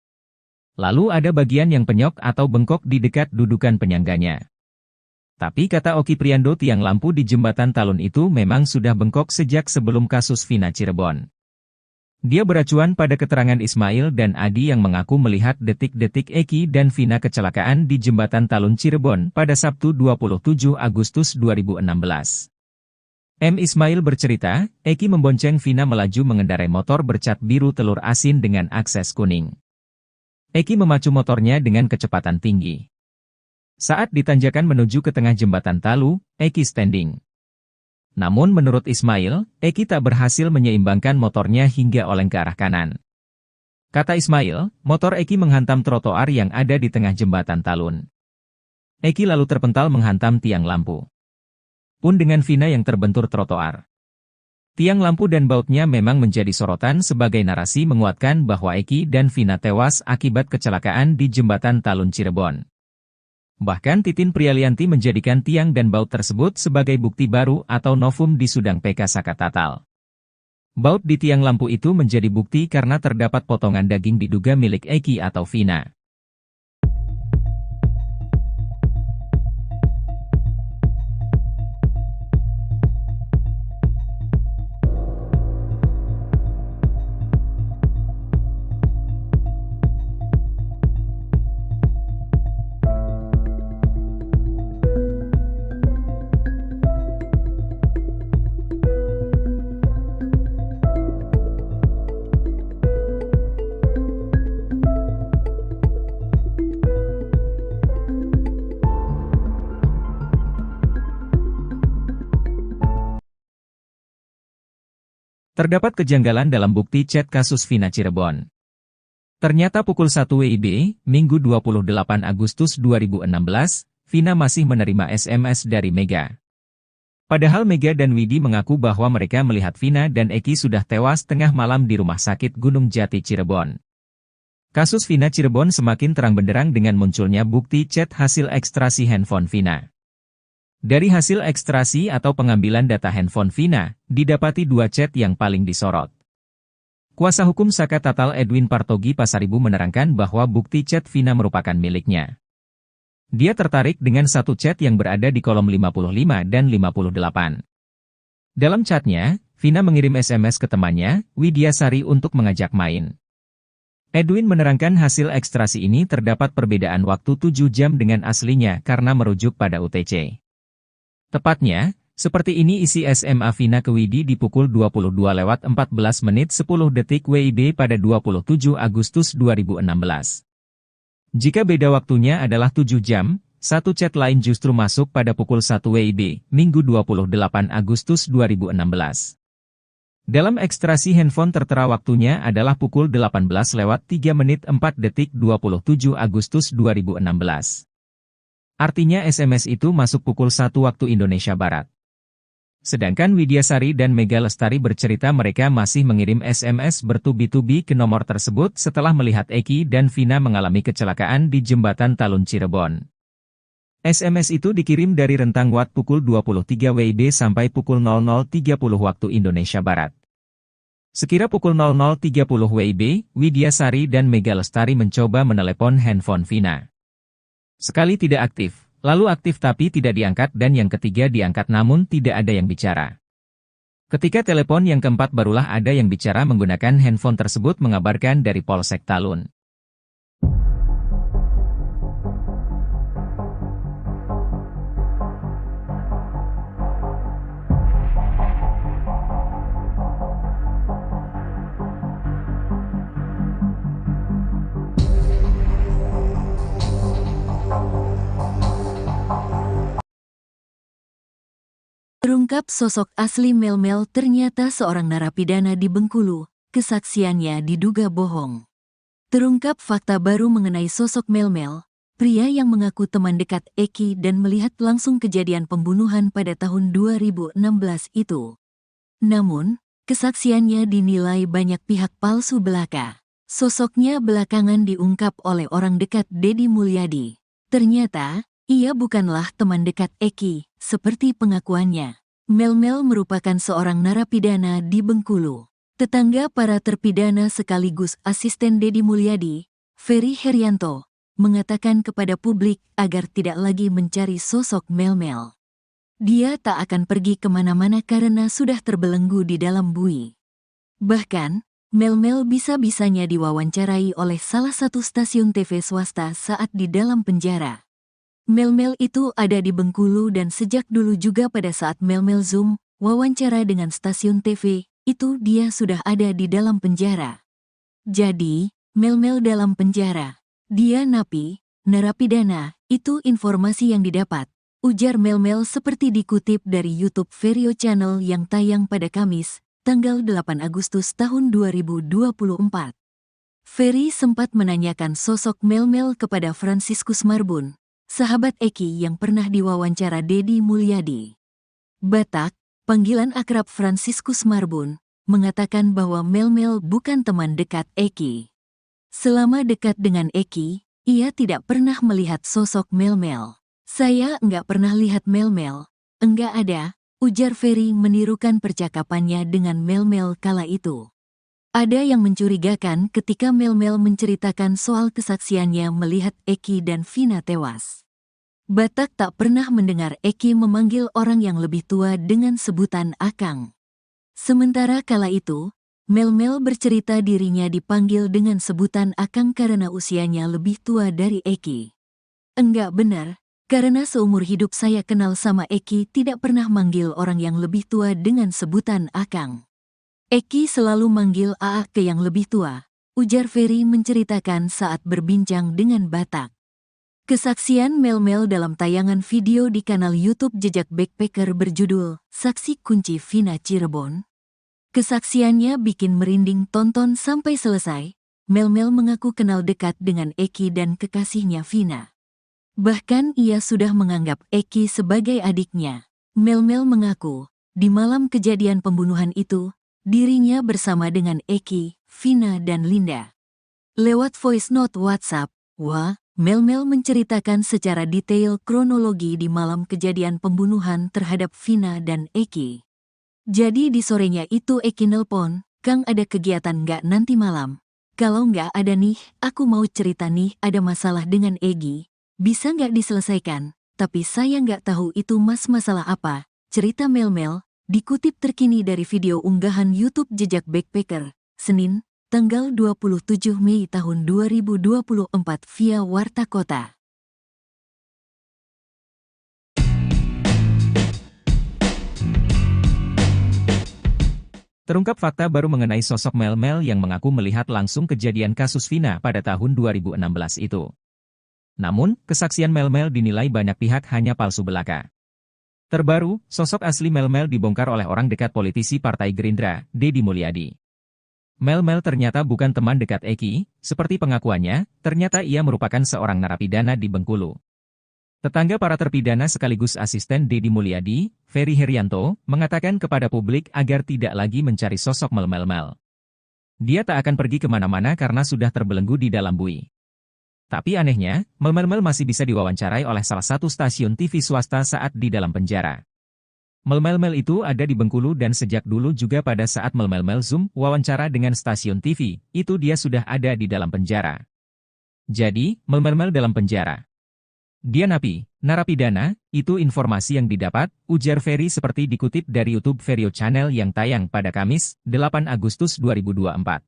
Speaker 2: Lalu ada bagian yang penyok atau bengkok di dekat dudukan penyangganya. Tapi kata Oki Priando, tiang lampu di jembatan Talun itu memang sudah bengkok sejak sebelum kasus Vina Cirebon. Dia beracuan pada keterangan Ismail dan Adi yang mengaku melihat detik-detik Eki dan Vina kecelakaan di jembatan Talun Cirebon pada Sabtu 27 Agustus 2016. Ismail bercerita, Eki membonceng Vina melaju mengendarai motor bercat biru telur asin dengan akses kuning. Eki memacu motornya dengan kecepatan tinggi. Saat ditanjakan menuju ke tengah jembatan Talu, Eki standing. Namun menurut Ismail, Eki tak berhasil menyeimbangkan motornya hingga oleng ke arah kanan. Kata Ismail, motor Eki menghantam trotoar yang ada di tengah jembatan Talun. Eki lalu terpental menghantam tiang lampu. Pun dengan Vina yang terbentur trotoar. Tiang lampu dan bautnya memang menjadi sorotan sebagai narasi menguatkan bahwa Eki dan Vina tewas akibat kecelakaan di jembatan Talun Cirebon. Bahkan Titin Prialianti menjadikan tiang dan baut tersebut sebagai bukti baru atau novum di Sudang PK Sakatatal. Baut di tiang lampu itu menjadi bukti karena terdapat potongan daging diduga milik Eki atau Vina. Terdapat kejanggalan dalam bukti chat kasus Vina Cirebon. Ternyata pukul 1 WIB, Minggu 28 Agustus 2016, Vina masih menerima SMS dari Mega. Padahal Mega dan Widi mengaku bahwa mereka melihat Vina dan Eki sudah tewas tengah malam di Rumah Sakit Gunung Jati Cirebon. Kasus Vina Cirebon semakin terang benderang dengan munculnya bukti chat hasil ekstrasi handphone Vina. Dari hasil ekstrasi atau pengambilan data handphone Vina, didapati dua chat yang paling disorot. Kuasa hukum Sakatatal Edwin Partogi Pasaribu menerangkan bahwa bukti chat Vina merupakan miliknya. Dia tertarik dengan satu chat yang berada di kolom 55 dan 58. Dalam chatnya, Vina mengirim SMS ke temannya, Widiasari untuk mengajak main. Edwin menerangkan hasil ekstrasi ini terdapat perbedaan waktu 7 jam dengan aslinya karena merujuk pada UTC. Tepatnya, seperti ini isi SMA Vina ke Widi di pukul 22:14 menit 10 detik WIB pada 27 Agustus 2016. Jika beda waktunya adalah 7 jam, satu chat lain justru masuk pada pukul 1 WIB, Minggu 28 Agustus 2016. Dalam ekstrasi handphone tertera waktunya adalah pukul 18:03 menit 4 detik 27 Agustus 2016. Artinya SMS itu masuk pukul 1 waktu Indonesia Barat. Sedangkan Widiasari dan Mega Lestari bercerita mereka masih mengirim SMS bertubi-tubi ke nomor tersebut setelah melihat Eki dan Vina mengalami kecelakaan di jembatan Talun Cirebon. SMS itu dikirim dari rentang waktu pukul 23 WIB sampai pukul 00.30 waktu Indonesia Barat. Sekira pukul 00.30 WIB, Widiasari dan Mega Lestari mencoba menelepon handphone Vina. Sekali tidak aktif, lalu aktif tapi tidak diangkat dan yang ketiga diangkat namun tidak ada yang bicara. Ketika telepon yang keempat barulah ada yang bicara menggunakan handphone tersebut mengabarkan dari Polsek Talun.
Speaker 1: Terungkap sosok asli Melmel ternyata seorang narapidana di Bengkulu, kesaksiannya diduga bohong. Terungkap fakta baru mengenai sosok Melmel, pria yang mengaku teman dekat Eki dan melihat langsung kejadian pembunuhan pada tahun 2016 itu. Namun, kesaksiannya dinilai banyak pihak palsu belaka. Sosoknya belakangan diungkap oleh orang dekat Deddy Mulyadi. Ternyata, ia bukanlah teman dekat Eki, seperti pengakuannya. Melmel merupakan seorang narapidana di Bengkulu. Tetangga para terpidana sekaligus asisten Deddy Mulyadi, Ferry Herianto, mengatakan kepada publik agar tidak lagi mencari sosok Melmel. Dia tak akan pergi kemana-mana karena sudah terbelenggu di dalam bui. Bahkan, Melmel bisa-bisanya diwawancarai oleh salah satu stasiun TV swasta saat di dalam penjara. Melmel itu ada di Bengkulu dan sejak dulu juga pada saat Melmel Zoom, wawancara dengan stasiun TV, itu dia sudah ada di dalam penjara. Jadi, Melmel dalam penjara. Dia napi, narapidana, itu informasi yang didapat. Ujar Melmel seperti dikutip dari YouTube Verio Channel yang tayang pada Kamis, tanggal 8 Agustus tahun 2024. Ferry sempat menanyakan sosok Melmel kepada Franciscus Marbun, sahabat Eki yang pernah diwawancara Deddy Mulyadi. Batak, panggilan akrab Franciscus Marbun, mengatakan bahwa Melmel bukan teman dekat Eki. Selama dekat dengan Eki, ia tidak pernah melihat sosok Melmel. Saya enggak pernah lihat Melmel, enggak ada, ujar Ferry menirukan percakapannya dengan Melmel kala itu. Ada yang mencurigakan ketika Melmel menceritakan soal kesaksiannya melihat Eki dan Vina tewas. Batak tak pernah mendengar Eki memanggil orang yang lebih tua dengan sebutan Akang. Sementara kala itu, Melmel bercerita dirinya dipanggil dengan sebutan Akang karena usianya lebih tua dari Eki. Enggak benar. Karena seumur hidup saya kenal sama Eki tidak pernah manggil orang yang lebih tua dengan sebutan Akang. Eki selalu manggil Aa ke yang lebih tua, ujar Ferry menceritakan saat berbincang dengan Batak. Kesaksian Melmel dalam tayangan video di kanal YouTube Jejak Backpacker berjudul Saksi Kunci Vina Cirebon. Kesaksiannya bikin merinding tonton sampai selesai. Melmel mengaku kenal dekat dengan Eki dan kekasihnya Vina. Bahkan ia sudah menganggap Eki sebagai adiknya. Melmel mengaku, di malam kejadian pembunuhan itu, dirinya bersama dengan Eki, Vina dan Linda. Lewat voice note WhatsApp, Melmel menceritakan secara detail kronologi di malam kejadian pembunuhan terhadap Vina dan Eki. Jadi di sorenya itu Eki nelpon, "Kang ada kegiatan nggak nanti malam? Kalau nggak ada nih, aku mau cerita nih ada masalah dengan Egi. Bisa nggak diselesaikan, tapi saya nggak tahu itu masalah apa," cerita Melmel, dikutip terkini dari video unggahan YouTube Jejak Backpacker, Senin, tanggal 27 Mei tahun 2024 via Warta Kota.
Speaker 2: Terungkap fakta baru mengenai sosok Melmel yang mengaku melihat langsung kejadian kasus Vina pada tahun 2016 itu. Namun, kesaksian Melmel dinilai banyak pihak hanya palsu belaka. Terbaru, sosok asli Melmel dibongkar oleh orang dekat politisi Partai Gerindra, Deddy Mulyadi. Melmel ternyata bukan teman dekat Eki, seperti pengakuannya, ternyata ia merupakan seorang narapidana di Bengkulu. Tetangga para terpidana sekaligus asisten Deddy Mulyadi, Ferry Herianto, mengatakan kepada publik agar tidak lagi mencari sosok Melmel. Dia tak akan pergi kemana-mana karena sudah terbelenggu di dalam bui. Tapi anehnya, Melmel masih bisa diwawancarai oleh salah satu stasiun TV swasta saat di dalam penjara. Melmel itu ada di Bengkulu dan sejak dulu juga pada saat Melmel Zoom wawancara dengan stasiun TV, itu dia sudah ada di dalam penjara. Jadi, Melmel dalam penjara. Dia napi, narapidana, itu informasi yang didapat, ujar Ferry seperti dikutip dari YouTube Verio Channel yang tayang pada Kamis, 8 Agustus 2024.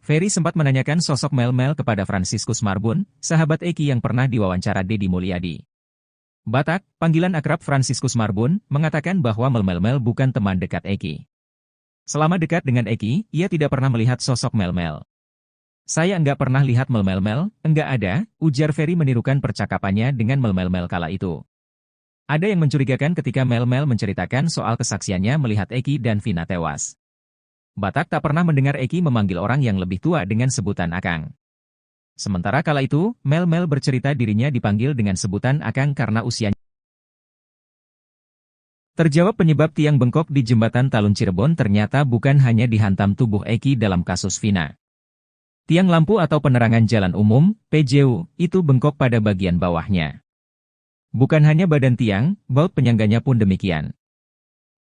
Speaker 2: Ferry sempat menanyakan sosok Melmel kepada Franciscus Marbun, sahabat Eki yang pernah diwawancara Deddy Mulyadi. Batak, panggilan akrab Franciscus Marbun, mengatakan bahwa Melmel bukan teman dekat Eki. Selama dekat dengan Eki, ia tidak pernah melihat sosok Melmel. Saya enggak pernah lihat Melmel, enggak ada, ujar Ferry menirukan percakapannya dengan Melmel kala itu. Ada yang mencurigakan ketika Mel-Mel menceritakan soal kesaksiannya melihat Eki dan Vina tewas. Batak tak pernah mendengar Eki memanggil orang yang lebih tua dengan sebutan Akang. Sementara kala itu, Mel-Mel bercerita dirinya dipanggil dengan sebutan Akang karena usianya. Terjawab penyebab tiang bengkok di jembatan Talun Cirebon ternyata bukan hanya dihantam tubuh Eki dalam kasus Vina. Tiang lampu atau penerangan jalan umum, PJU, itu bengkok pada bagian bawahnya. Bukan hanya badan tiang, baut penyangganya pun demikian.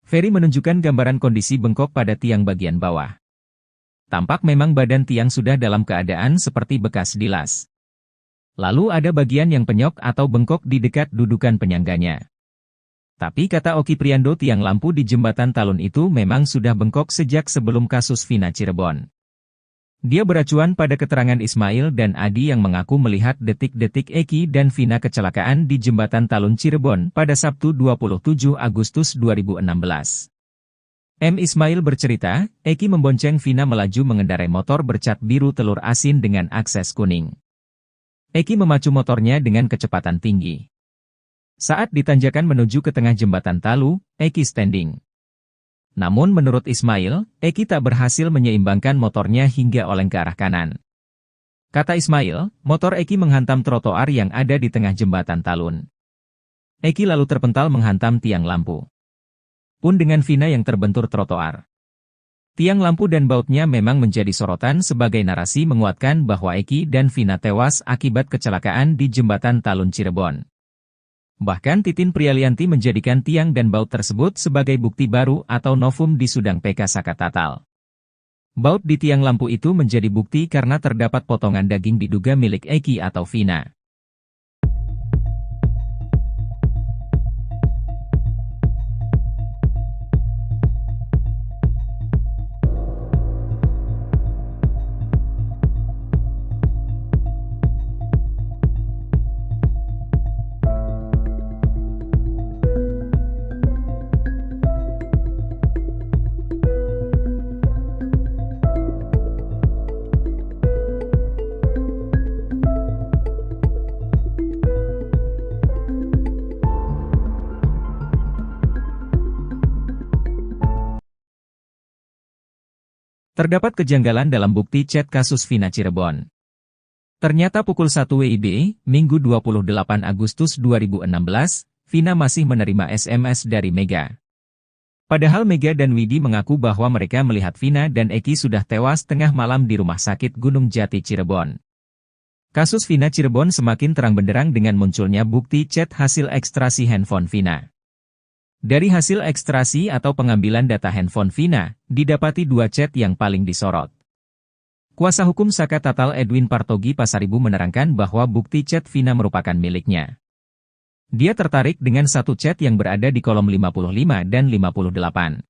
Speaker 2: Ferry menunjukkan gambaran kondisi bengkok pada tiang bagian bawah. Tampak memang badan tiang sudah dalam keadaan seperti bekas dilas. Lalu ada bagian yang penyok atau bengkok di dekat dudukan penyangganya. Tapi kata Oki Priando, tiang lampu di jembatan Talun itu memang sudah bengkok sejak sebelum kasus Vina Cirebon. Dia beracuan pada keterangan Ismail dan Adi yang mengaku melihat detik-detik Eki dan Vina kecelakaan di jembatan Talun Cirebon pada Sabtu 27 Agustus 2016. M. Ismail bercerita, Eki membonceng Vina melaju mengendarai motor bercat biru telur asin dengan akses kuning. Eki memacu motornya dengan kecepatan tinggi. Saat ditanjakan menuju ke tengah jembatan Talu, Eki standing. Namun menurut Ismail, Eki tak berhasil menyeimbangkan motornya hingga oleng ke arah kanan. Kata Ismail, motor Eki menghantam trotoar yang ada di tengah jembatan Talun. Eki lalu terpental menghantam tiang lampu. Pun dengan Vina yang terbentur trotoar. Tiang lampu dan bautnya memang menjadi sorotan sebagai narasi menguatkan bahwa Eki dan Vina tewas akibat kecelakaan di jembatan Talun Cirebon. Bahkan Titin Prialianti menjadikan tiang dan baut tersebut sebagai bukti baru atau novum di Sudang PK Sakatatal. Baut di tiang lampu itu menjadi bukti karena terdapat potongan daging diduga milik Eki atau Vina. Terdapat kejanggalan dalam bukti chat kasus Vina Cirebon. Ternyata pukul 1 WIB, Minggu 28 Agustus 2016, Vina masih menerima SMS dari Mega. Padahal Mega dan Widi mengaku bahwa mereka melihat Vina dan Eki sudah tewas tengah malam di Rumah Sakit Gunung Jati Cirebon. Kasus Vina Cirebon semakin terang benderang dengan munculnya bukti chat hasil ekstrasi handphone Vina. Dari hasil ekstrasi atau pengambilan data handphone Vina, didapati dua chat yang paling disorot. Kuasa hukum Sakatatal Edwin Partogi Pasaribu menerangkan bahwa bukti chat Vina merupakan miliknya. Dia tertarik dengan satu chat yang berada di kolom 55 dan 58.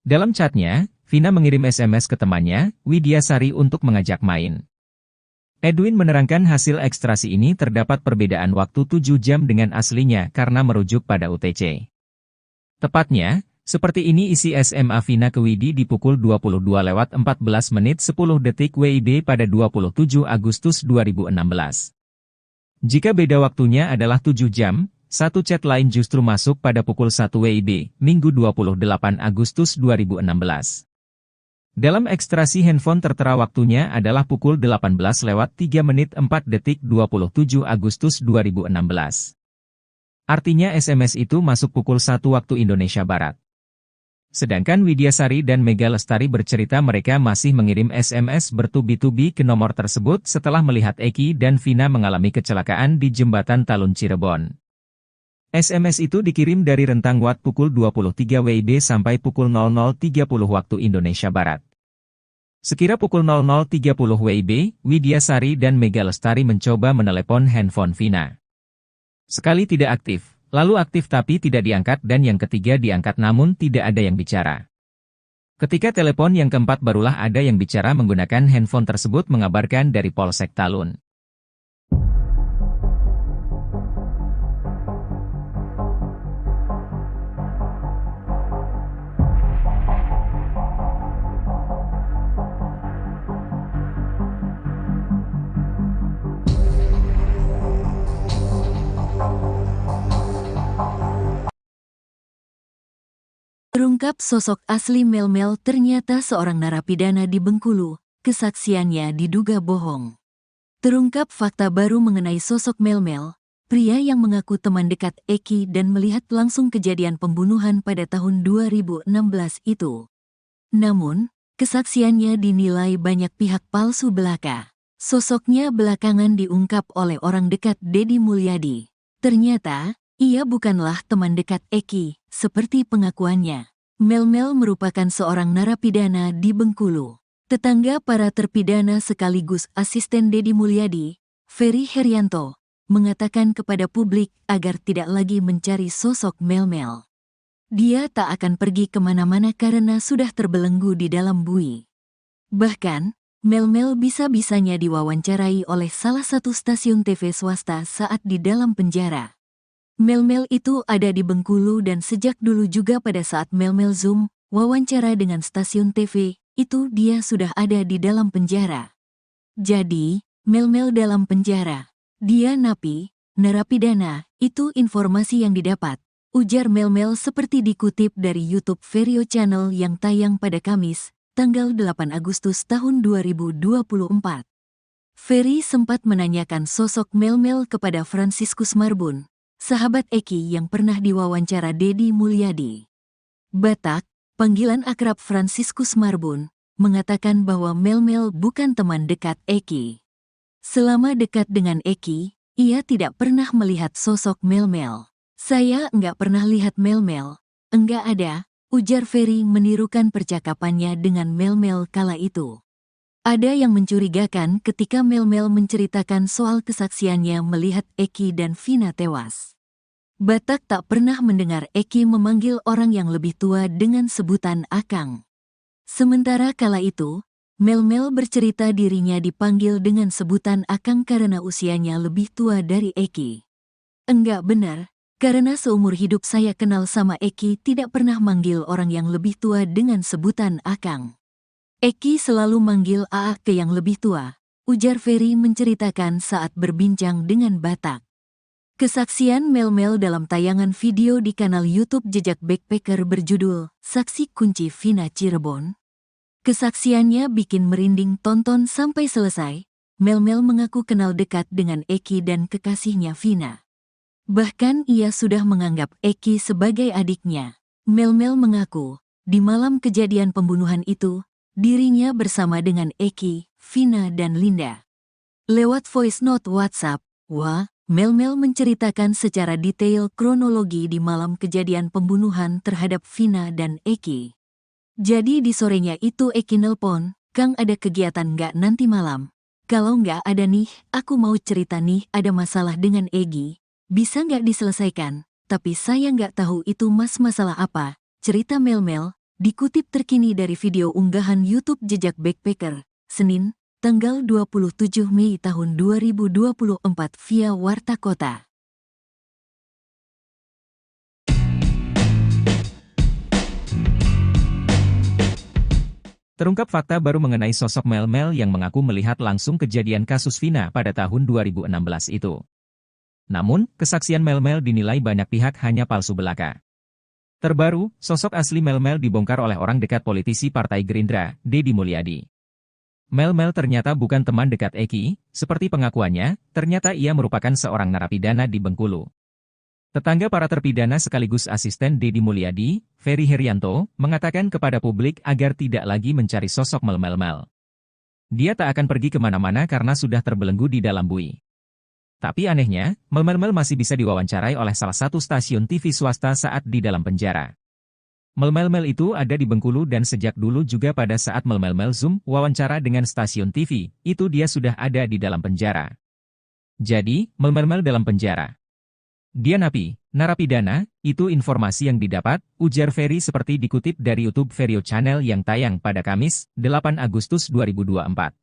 Speaker 2: Dalam chatnya, Vina mengirim SMS ke temannya, Widiasari untuk mengajak main. Edwin menerangkan hasil ekstrasi ini terdapat perbedaan waktu 7 jam dengan aslinya karena merujuk pada UTC. Tepatnya, seperti ini isi SMA Vina ke Widi di pukul 22:14 menit 10 detik WIB pada 27 Agustus 2016. Jika beda waktunya adalah 7 jam, satu chat lain justru masuk pada pukul 1 WIB, Minggu 28 Agustus 2016. Dalam ekstrasi handphone tertera waktunya adalah pukul 18:03 menit 4 detik 27 Agustus 2016. Artinya SMS itu masuk pukul 1 waktu Indonesia Barat. Sedangkan Widiasari dan Mega Lestari bercerita mereka masih mengirim SMS bertubi-tubi ke nomor tersebut setelah melihat Eki dan Vina mengalami kecelakaan di jembatan Talun Cirebon. SMS itu dikirim dari rentang waktu pukul 23 WIB sampai pukul 00.30 waktu Indonesia Barat. Sekira pukul 00.30 WIB, Widiasari dan Mega Lestari mencoba menelepon handphone Vina. Sekali tidak aktif, lalu aktif tapi tidak diangkat dan yang ketiga diangkat namun tidak ada yang bicara. Ketika telepon yang keempat barulah ada yang bicara menggunakan handphone tersebut mengabarkan dari Polsek Talun.
Speaker 1: Terungkap sosok asli Melmel ternyata seorang narapidana di Bengkulu, kesaksiannya diduga bohong. Terungkap fakta baru mengenai sosok Melmel, pria yang mengaku teman dekat Eki dan melihat langsung kejadian pembunuhan pada tahun 2016 itu. Namun, kesaksiannya dinilai banyak pihak palsu belaka. Sosoknya belakangan diungkap oleh orang dekat Deddy Mulyadi. Ternyata, ia bukanlah teman dekat Eki, seperti pengakuannya. Melmel merupakan seorang narapidana di Bengkulu. Tetangga para terpidana sekaligus asisten Deddy Mulyadi, Ferry Herianto, mengatakan kepada publik agar tidak lagi mencari sosok Melmel. Dia tak akan pergi kemana-mana karena sudah terbelenggu di dalam bui. Bahkan, Melmel bisa-bisanya diwawancarai oleh salah satu stasiun TV swasta saat di dalam penjara. Melmel itu ada di Bengkulu dan sejak dulu juga pada saat Melmel Zoom, wawancara dengan stasiun TV, itu dia sudah ada di dalam penjara. Jadi, Melmel dalam penjara. Dia napi, narapidana, itu informasi yang didapat. Ujar Melmel seperti dikutip dari YouTube Verio Channel yang tayang pada Kamis, tanggal 8 Agustus tahun 2024. Ferry sempat menanyakan sosok Melmel kepada Franciscus Marbun, sahabat Eki yang pernah diwawancara Deddy Mulyadi. Batak, panggilan akrab Franciscus Marbun, mengatakan bahwa Melmel bukan teman dekat Eki. Selama dekat dengan Eki, ia tidak pernah melihat sosok Melmel. Saya enggak pernah lihat Melmel, enggak ada, ujar Ferry menirukan percakapannya dengan Melmel kala itu. Ada yang mencurigakan ketika Melmel menceritakan soal kesaksiannya melihat Eki dan Vina tewas. Batak tak pernah mendengar Eki memanggil orang yang lebih tua dengan sebutan Akang. Sementara kala itu, Melmel bercerita dirinya dipanggil dengan sebutan Akang karena usianya lebih tua dari Eki. Enggak benar. Karena seumur hidup saya kenal sama Eki tidak pernah manggil orang yang lebih tua dengan sebutan Akang. Eki selalu manggil AA ke yang lebih tua, ujar Ferry menceritakan saat berbincang dengan Batak. Kesaksian Melmel dalam tayangan video di kanal YouTube Jejak Backpacker berjudul Saksi Kunci Vina Cirebon. Kesaksiannya bikin merinding tonton sampai selesai. Melmel mengaku kenal dekat dengan Eki dan kekasihnya Vina. Bahkan ia sudah menganggap Eki sebagai adiknya. Melmel mengaku, di malam kejadian pembunuhan itu, dirinya bersama dengan Eki, Vina dan Linda. Lewat voice note WhatsApp, Melmel menceritakan secara detail kronologi di malam kejadian pembunuhan terhadap Vina dan Eki. Jadi di sorenya itu Eki nelpon, "Kang ada kegiatan nggak nanti malam? Kalau nggak ada nih, aku mau cerita nih ada masalah dengan Egi. Bisa nggak diselesaikan, tapi saya nggak tahu itu masalah apa," cerita Melmel, dikutip terkini dari video unggahan YouTube Jejak Backpacker, Senin, tanggal 27 Mei tahun 2024 via Warta Kota.
Speaker 2: Terungkap fakta baru mengenai sosok Melmel yang mengaku melihat langsung kejadian kasus Vina pada tahun 2016 itu. Namun, kesaksian Melmel dinilai banyak pihak hanya palsu belaka. Terbaru, sosok asli Melmel dibongkar oleh orang dekat politisi Partai Gerindra, Deddy Mulyadi. Melmel ternyata bukan teman dekat Eki, seperti pengakuannya, ternyata ia merupakan seorang narapidana di Bengkulu. Tetangga para terpidana sekaligus asisten Deddy Mulyadi, Ferry Herianto, mengatakan kepada publik agar tidak lagi mencari sosok Melmel. Dia tak akan pergi kemana-mana karena sudah terbelenggu di dalam bui. Tapi anehnya, Melmel masih bisa diwawancarai oleh salah satu stasiun TV swasta saat di dalam penjara. Melmel itu ada di Bengkulu dan sejak dulu juga pada saat Melmel Zoom wawancara dengan stasiun TV, itu dia sudah ada di dalam penjara. Jadi, Melmel dalam penjara. Dia napi, narapidana, itu informasi yang didapat, ujar Ferry seperti dikutip dari YouTube Verio Channel yang tayang pada Kamis, 8 Agustus 2024.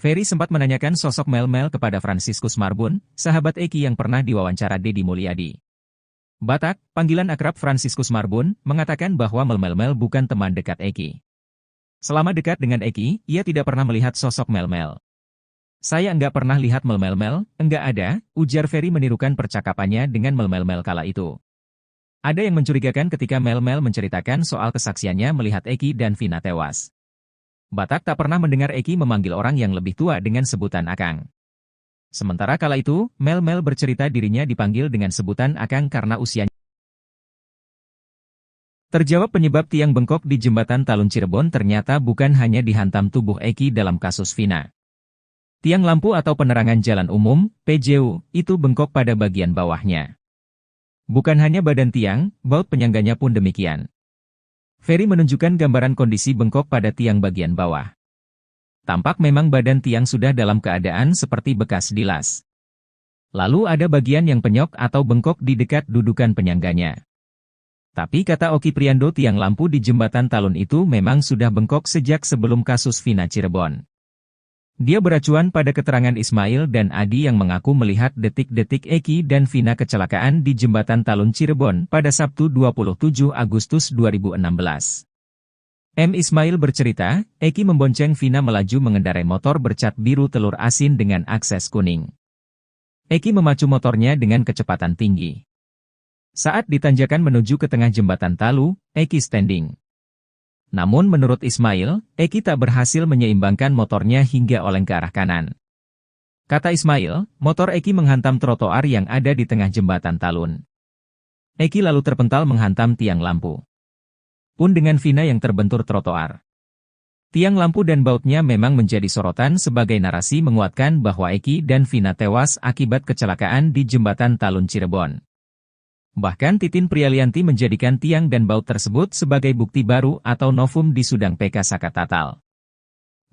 Speaker 2: Ferry sempat menanyakan sosok Melmel kepada Franciscus Marbun, sahabat Eki yang pernah diwawancara Deddy Mulyadi. Batak, panggilan akrab Franciscus Marbun, mengatakan bahwa Melmel bukan teman dekat Eki. Selama dekat dengan Eki, ia tidak pernah melihat sosok Melmel. Saya enggak pernah lihat Melmel, enggak ada, ujar Ferry menirukan percakapannya dengan Melmel kala itu. Ada yang mencurigakan ketika Mel-Mel menceritakan soal kesaksiannya melihat Eki dan Vina tewas. Batak tak pernah mendengar Eki memanggil orang yang lebih tua dengan sebutan Akang. Sementara kala itu, Mel-Mel bercerita dirinya dipanggil dengan sebutan Akang karena usianya. Terjawab penyebab tiang bengkok di jembatan Talun Cirebon ternyata bukan hanya dihantam tubuh Eki dalam kasus Vina. Tiang lampu atau penerangan jalan umum, PJU, itu bengkok pada bagian bawahnya. Bukan hanya badan tiang, baut penyangganya pun demikian. Ferry menunjukkan gambaran kondisi bengkok pada tiang bagian bawah. Tampak memang badan tiang sudah dalam keadaan seperti bekas dilas. Lalu ada bagian yang penyok atau bengkok di dekat dudukan penyangganya. Tapi kata Oki Priando, tiang lampu di jembatan Talun itu memang sudah bengkok sejak sebelum kasus Vina Cirebon. Dia beracuan pada keterangan Ismail dan Adi yang mengaku melihat detik-detik Eki dan Vina kecelakaan di jembatan Talun Cirebon pada Sabtu 27 Agustus 2016. Ismail bercerita, Eki membonceng Vina melaju mengendarai motor bercat biru telur asin dengan akses kuning. Eki memacu motornya dengan kecepatan tinggi. Saat ditanjakan menuju ke tengah jembatan Talu, Eki standing. Namun menurut Ismail, Eki tak berhasil menyeimbangkan motornya hingga oleng ke arah kanan. Kata Ismail, motor Eki menghantam trotoar yang ada di tengah jembatan Talun. Eki lalu terpental menghantam tiang lampu. Pun dengan Vina yang terbentur trotoar. Tiang lampu dan bautnya memang menjadi sorotan sebagai narasi menguatkan bahwa Eki dan Vina tewas akibat kecelakaan di jembatan Talun Cirebon. Bahkan Titin Prialianti menjadikan tiang dan baut tersebut sebagai bukti baru atau novum di Sudang PK Sakatatal.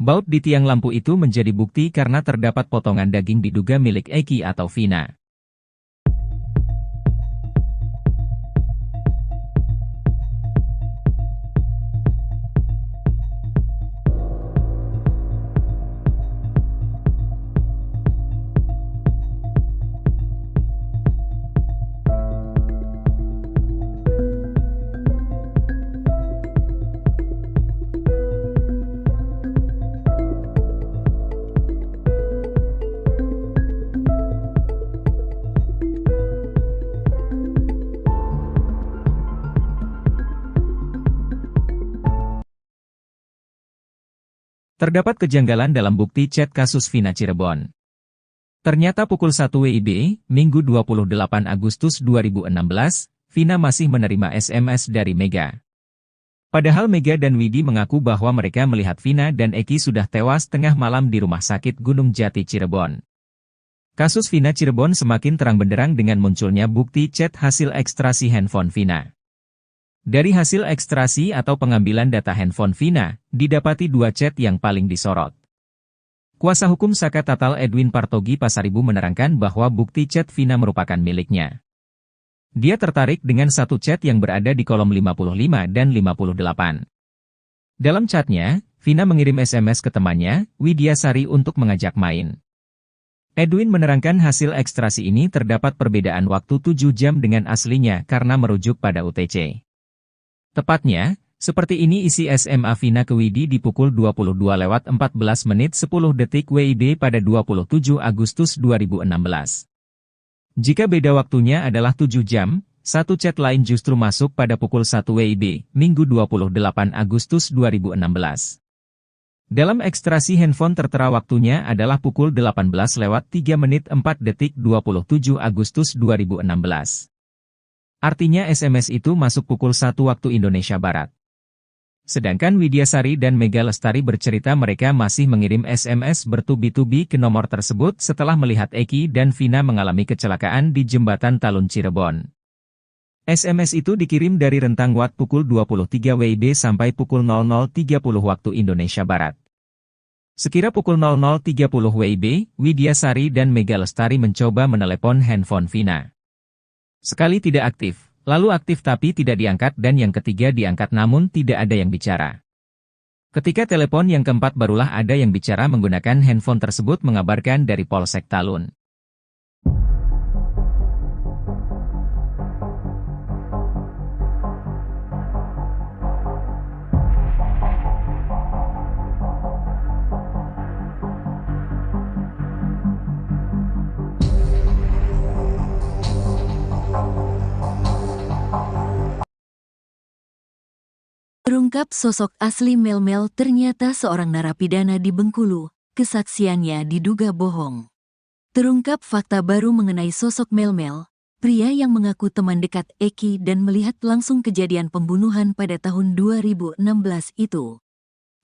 Speaker 2: Baut di tiang lampu itu menjadi bukti karena terdapat potongan daging diduga milik Eki atau Vina. Terdapat kejanggalan dalam bukti chat kasus Vina Cirebon. Ternyata pukul 1 WIB, Minggu 28 Agustus 2016, Vina masih menerima SMS dari Mega. Padahal Mega dan Widi mengaku bahwa mereka melihat Vina dan Eki sudah tewas tengah malam di Rumah Sakit Gunung Jati Cirebon. Kasus Vina Cirebon semakin terang benderang dengan munculnya bukti chat hasil ekstrasi handphone Vina. Dari hasil ekstrasi atau pengambilan data handphone Vina, didapati dua chat yang paling disorot. Kuasa hukum Sakatatal Edwin Partogi Pasaribu menerangkan bahwa bukti chat Vina merupakan miliknya. Dia tertarik dengan satu chat yang berada di kolom 55 dan 58. Dalam chatnya, Vina mengirim SMS ke temannya, Widya Sari untuk mengajak main. Edwin menerangkan hasil ekstrasi ini terdapat perbedaan waktu 7 jam dengan aslinya karena merujuk pada UTC. Tepatnya, seperti ini isi SMA Vina ke Widi di pukul 22:14 menit 10 detik WIB pada 27 Agustus 2016. Jika beda waktunya adalah 7 jam, satu chat lain justru masuk pada pukul 1 WIB, Minggu 28 Agustus 2016. Dalam ekstrasi handphone tertera waktunya adalah pukul 18:03 menit 4 detik 27 Agustus 2016. Artinya SMS itu masuk pukul 1 waktu Indonesia Barat. Sedangkan Widya Sari dan Mega Lestari bercerita mereka masih mengirim SMS bertubi-tubi ke nomor tersebut setelah melihat Eki dan Vina mengalami kecelakaan di jembatan Talun Cirebon. SMS itu dikirim dari rentang waktu pukul 23 WIB sampai pukul 00.30 waktu Indonesia Barat. Sekira pukul 00.30 WIB, Widya Sari dan Mega Lestari mencoba menelepon handphone Vina. Sekali tidak aktif, lalu aktif tapi tidak diangkat dan yang ketiga diangkat namun tidak ada yang bicara. Ketika telepon yang keempat barulah ada yang bicara menggunakan handphone tersebut mengabarkan dari Polsek Talun.
Speaker 1: Terungkap sosok asli Melmel ternyata seorang narapidana di Bengkulu, kesaksiannya diduga bohong. Terungkap fakta baru mengenai sosok Melmel, pria yang mengaku teman dekat Eki dan melihat langsung kejadian pembunuhan pada tahun 2016 itu.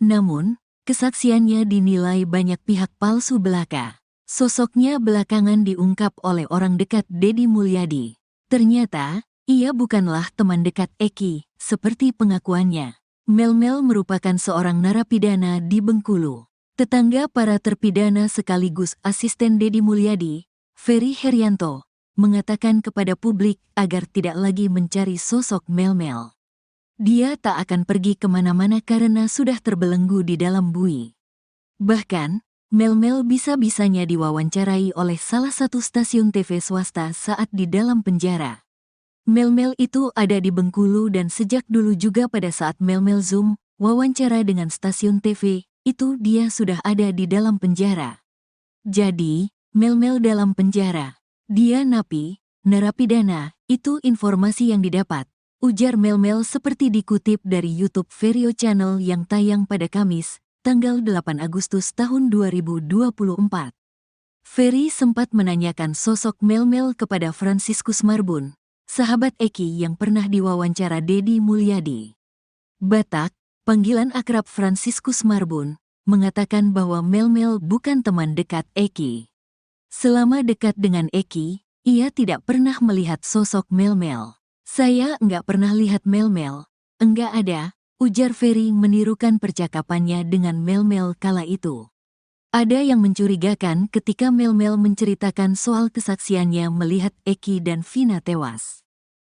Speaker 1: Namun, kesaksiannya dinilai banyak pihak palsu belaka. Sosoknya belakangan diungkap oleh orang dekat Deddy Mulyadi. Ternyata, ia bukanlah teman dekat Eki, seperti pengakuannya. Melmel merupakan seorang narapidana di Bengkulu. Tetangga para terpidana sekaligus asisten Deddy Mulyadi, Ferry Herianto, mengatakan kepada publik agar tidak lagi mencari sosok Melmel. Dia tak akan pergi kemana-mana karena sudah terbelenggu di dalam bui. Bahkan, Melmel bisa-bisanya diwawancarai oleh salah satu stasiun TV swasta saat di dalam penjara. Melmel itu ada di Bengkulu dan sejak dulu juga pada saat Melmel Zoom, wawancara dengan stasiun TV, itu dia sudah ada di dalam penjara. Jadi, Melmel dalam penjara. Dia napi, narapidana, itu informasi yang didapat. Ujar Melmel seperti dikutip dari YouTube Verio Channel yang tayang pada Kamis, tanggal 8 Agustus tahun 2024. Ferry sempat menanyakan sosok Melmel kepada Franciscus Marbun, sahabat Eki yang pernah diwawancara Deddy Mulyadi. Batak, panggilan akrab Franciscus Marbun, mengatakan bahwa Melmel bukan teman dekat Eki. Selama dekat dengan Eki, ia tidak pernah melihat sosok Melmel. Saya enggak pernah lihat Melmel, enggak ada, ujar Ferry menirukan percakapannya dengan Melmel kala itu. Ada yang mencurigakan ketika Melmel menceritakan soal kesaksiannya melihat Eki dan Vina tewas.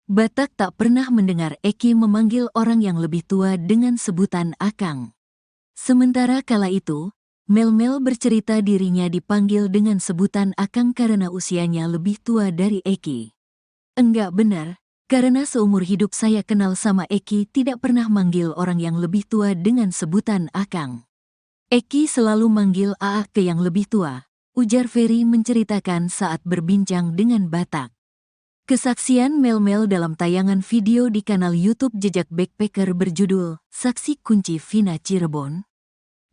Speaker 1: Batak tak pernah mendengar Eki memanggil orang yang lebih tua dengan sebutan Akang. Sementara kala itu, Melmel bercerita dirinya dipanggil dengan sebutan Akang karena usianya lebih tua dari Eki. Enggak benar. Karena seumur hidup saya kenal sama Eki tidak pernah manggil orang yang lebih tua dengan sebutan Akang. Eki selalu manggil Aa ke yang lebih tua, ujar Ferry menceritakan saat berbincang dengan Batak. Kesaksian Melmel dalam tayangan video di kanal YouTube Jejak Backpacker berjudul Saksi Kunci Vina Cirebon.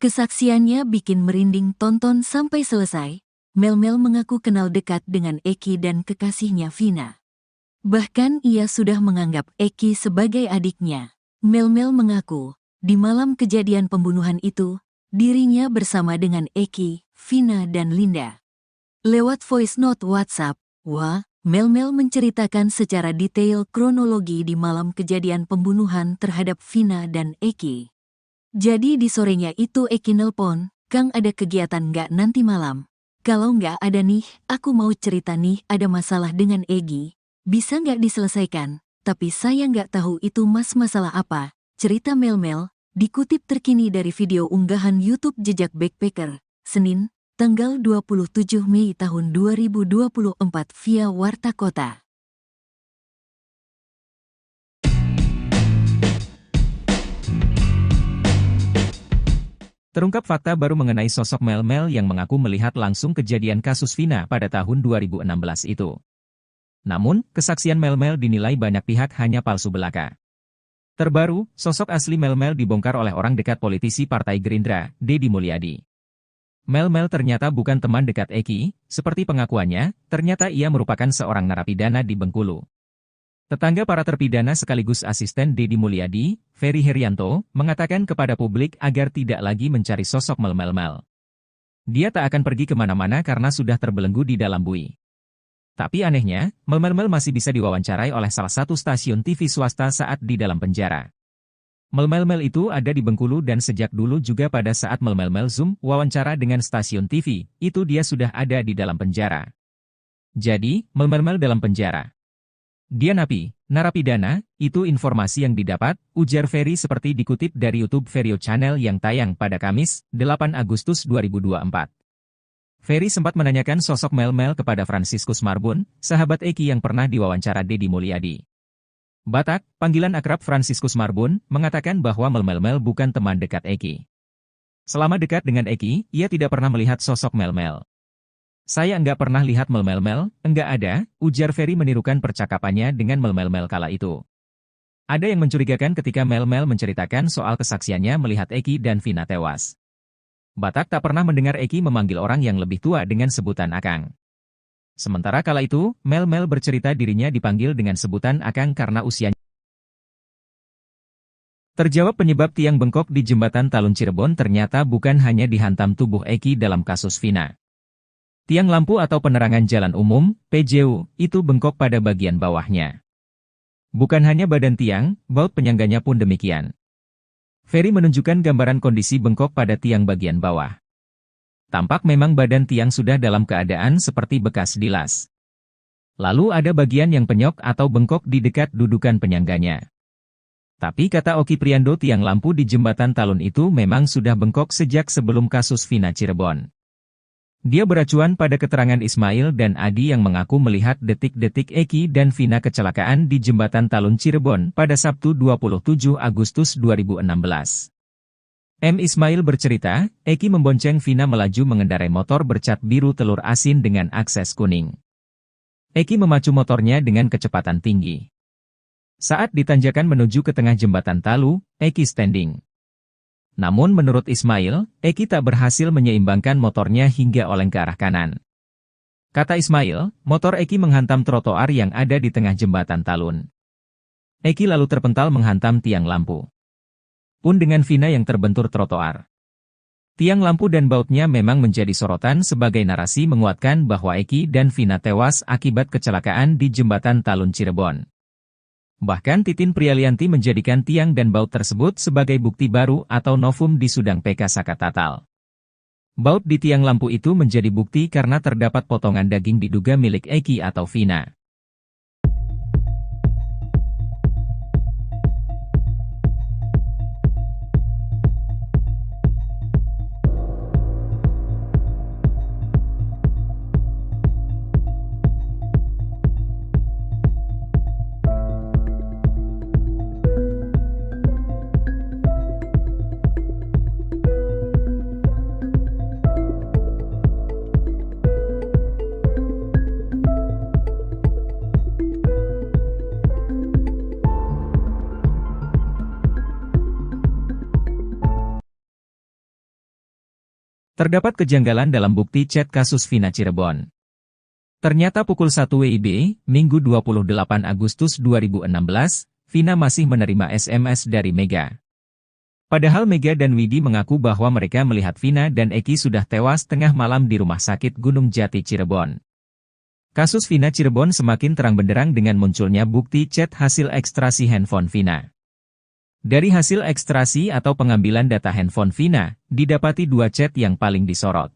Speaker 1: Kesaksiannya bikin merinding tonton sampai selesai. Melmel mengaku kenal dekat dengan Eki dan kekasihnya Vina. Bahkan ia sudah menganggap Eki sebagai adiknya. Melmel mengaku, di malam kejadian pembunuhan itu, dirinya bersama dengan Eki, Vina dan Linda. Lewat voice note WhatsApp, Melmel menceritakan secara detail kronologi di malam kejadian pembunuhan terhadap Vina dan Eki. Jadi di sorenya itu Eki nelpon, "Kang ada kegiatan nggak nanti malam? Kalau nggak ada nih, aku mau cerita nih ada masalah dengan Egi. Bisa nggak diselesaikan, tapi saya nggak tahu itu masalah apa," cerita Melmel, dikutip terkini dari video unggahan YouTube Jejak Backpacker, Senin, tanggal 27 Mei tahun 2024 via Warta Kota.
Speaker 2: Terungkap fakta baru mengenai sosok Melmel yang mengaku melihat langsung kejadian kasus Vina pada tahun 2016 itu. Namun, kesaksian Melmel dinilai banyak pihak hanya palsu belaka. Terbaru, sosok asli Melmel dibongkar oleh orang dekat politisi Partai Gerindra, Deddy Mulyadi. Melmel ternyata bukan teman dekat Eki, seperti pengakuannya, ternyata ia merupakan seorang narapidana di Bengkulu. Tetangga para terpidana sekaligus asisten Deddy Mulyadi, Ferry Herianto, mengatakan kepada publik agar tidak lagi mencari sosok Melmel. Dia tak akan pergi kemana-mana karena sudah terbelenggu di dalam bui. Tapi anehnya, Melmel masih bisa diwawancarai oleh salah satu stasiun TV swasta saat di dalam penjara. Melmel itu ada di Bengkulu dan sejak dulu juga pada saat Melmel Zoom wawancara dengan stasiun TV, itu dia sudah ada di dalam penjara. Jadi, Melmel dalam penjara. Dia napi, narapidana, itu informasi yang didapat, ujar Ferry seperti dikutip dari YouTube Verio Channel yang tayang pada Kamis, 8 Agustus 2024. Ferry sempat menanyakan sosok Melmel kepada Franciscus Marbun, sahabat Eki yang pernah diwawancara Deddy Mulyadi. Batak, panggilan akrab Franciscus Marbun, mengatakan bahwa Melmel bukan teman dekat Eki. Selama dekat dengan Eki, ia tidak pernah melihat sosok Melmel. Saya enggak pernah lihat Melmel, enggak ada, ujar Ferry menirukan percakapannya dengan Melmel kala itu. Ada yang mencurigakan ketika Mel-Mel menceritakan soal kesaksiannya melihat Eki dan Vina tewas. Batak tak pernah mendengar Eki memanggil orang yang lebih tua dengan sebutan Akang. Sementara kala itu, Mel-Mel bercerita dirinya dipanggil dengan sebutan Akang karena usianya. Terjawab penyebab tiang bengkok di jembatan Talun Cirebon ternyata bukan hanya dihantam tubuh Eki dalam kasus Vina. Tiang lampu atau penerangan jalan umum, PJU, itu bengkok pada bagian bawahnya. Bukan hanya badan tiang, baut penyangganya pun demikian. Ferry menunjukkan gambaran kondisi bengkok pada tiang bagian bawah. Tampak memang badan tiang sudah dalam keadaan seperti bekas dilas. Lalu ada bagian yang penyok atau bengkok di dekat dudukan penyangganya. Tapi kata Oki Priando, tiang lampu di jembatan Talun itu memang sudah bengkok sejak sebelum kasus Vina Cirebon. Dia beracuan pada keterangan Ismail dan Adi yang mengaku melihat detik-detik Eki dan Vina kecelakaan di jembatan Talun Cirebon pada Sabtu 27 Agustus 2016. M. Ismail bercerita, Eki membonceng Vina melaju mengendarai motor bercat biru telur asin dengan akses kuning. Eki memacu motornya dengan kecepatan tinggi. Saat ditanjakan menuju ke tengah jembatan Talu, Eki standing. Namun menurut Ismail, Eki tak berhasil menyeimbangkan motornya hingga oleng ke arah kanan. Kata Ismail, motor Eki menghantam trotoar yang ada di tengah jembatan Talun. Eki lalu terpental menghantam tiang lampu. Pun dengan Vina yang terbentur trotoar. Tiang lampu dan bautnya memang menjadi sorotan sebagai narasi menguatkan bahwa Eki dan Vina tewas akibat kecelakaan di jembatan Talun Cirebon. Bahkan Titin Prialianti menjadikan tiang dan baut tersebut sebagai bukti baru atau novum di Sudang PK Sakatatal. Baut di tiang lampu itu menjadi bukti karena terdapat potongan daging diduga milik Eki atau Vina. Terdapat kejanggalan dalam bukti chat kasus Vina Cirebon. Ternyata pukul 1 WIB, Minggu 28 Agustus 2016, Vina masih menerima SMS dari Mega. Padahal Mega dan Widi mengaku bahwa mereka melihat Vina dan Eki sudah tewas tengah malam di Rumah Sakit Gunung Jati Cirebon. Kasus Vina Cirebon semakin terang benderang dengan munculnya bukti chat hasil ekstrasi handphone Vina. Dari hasil ekstrasi atau pengambilan data handphone Vina, didapati dua chat yang paling disorot.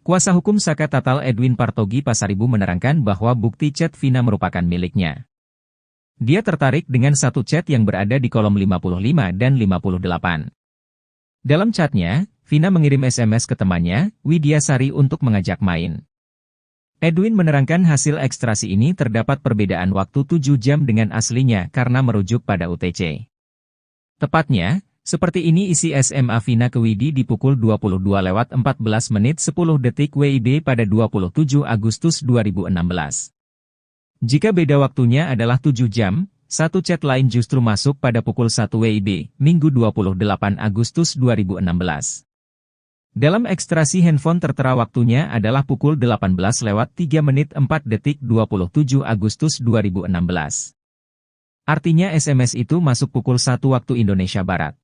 Speaker 2: Kuasa hukum Sakatatal Edwin Partogi Pasaribu menerangkan bahwa bukti chat Vina merupakan miliknya. Dia tertarik dengan satu chat yang berada di kolom 55 dan 58. Dalam chatnya, Vina mengirim SMS ke temannya, Widiasari untuk mengajak main. Edwin menerangkan hasil ekstrasi ini terdapat perbedaan waktu 7 jam dengan aslinya karena merujuk pada UTC. Tepatnya, seperti ini isi SMA Vina ke Widi di pukul 22:14 menit 10 detik WIB pada 27 Agustus 2016. Jika beda waktunya adalah 7 jam, satu chat lain justru masuk pada pukul 1 WIB, Minggu 28 Agustus 2016. Dalam ekstrasi handphone tertera waktunya adalah pukul 18:03 menit 4 detik 27 Agustus 2016. Artinya SMS itu masuk pukul 1 waktu Indonesia Barat.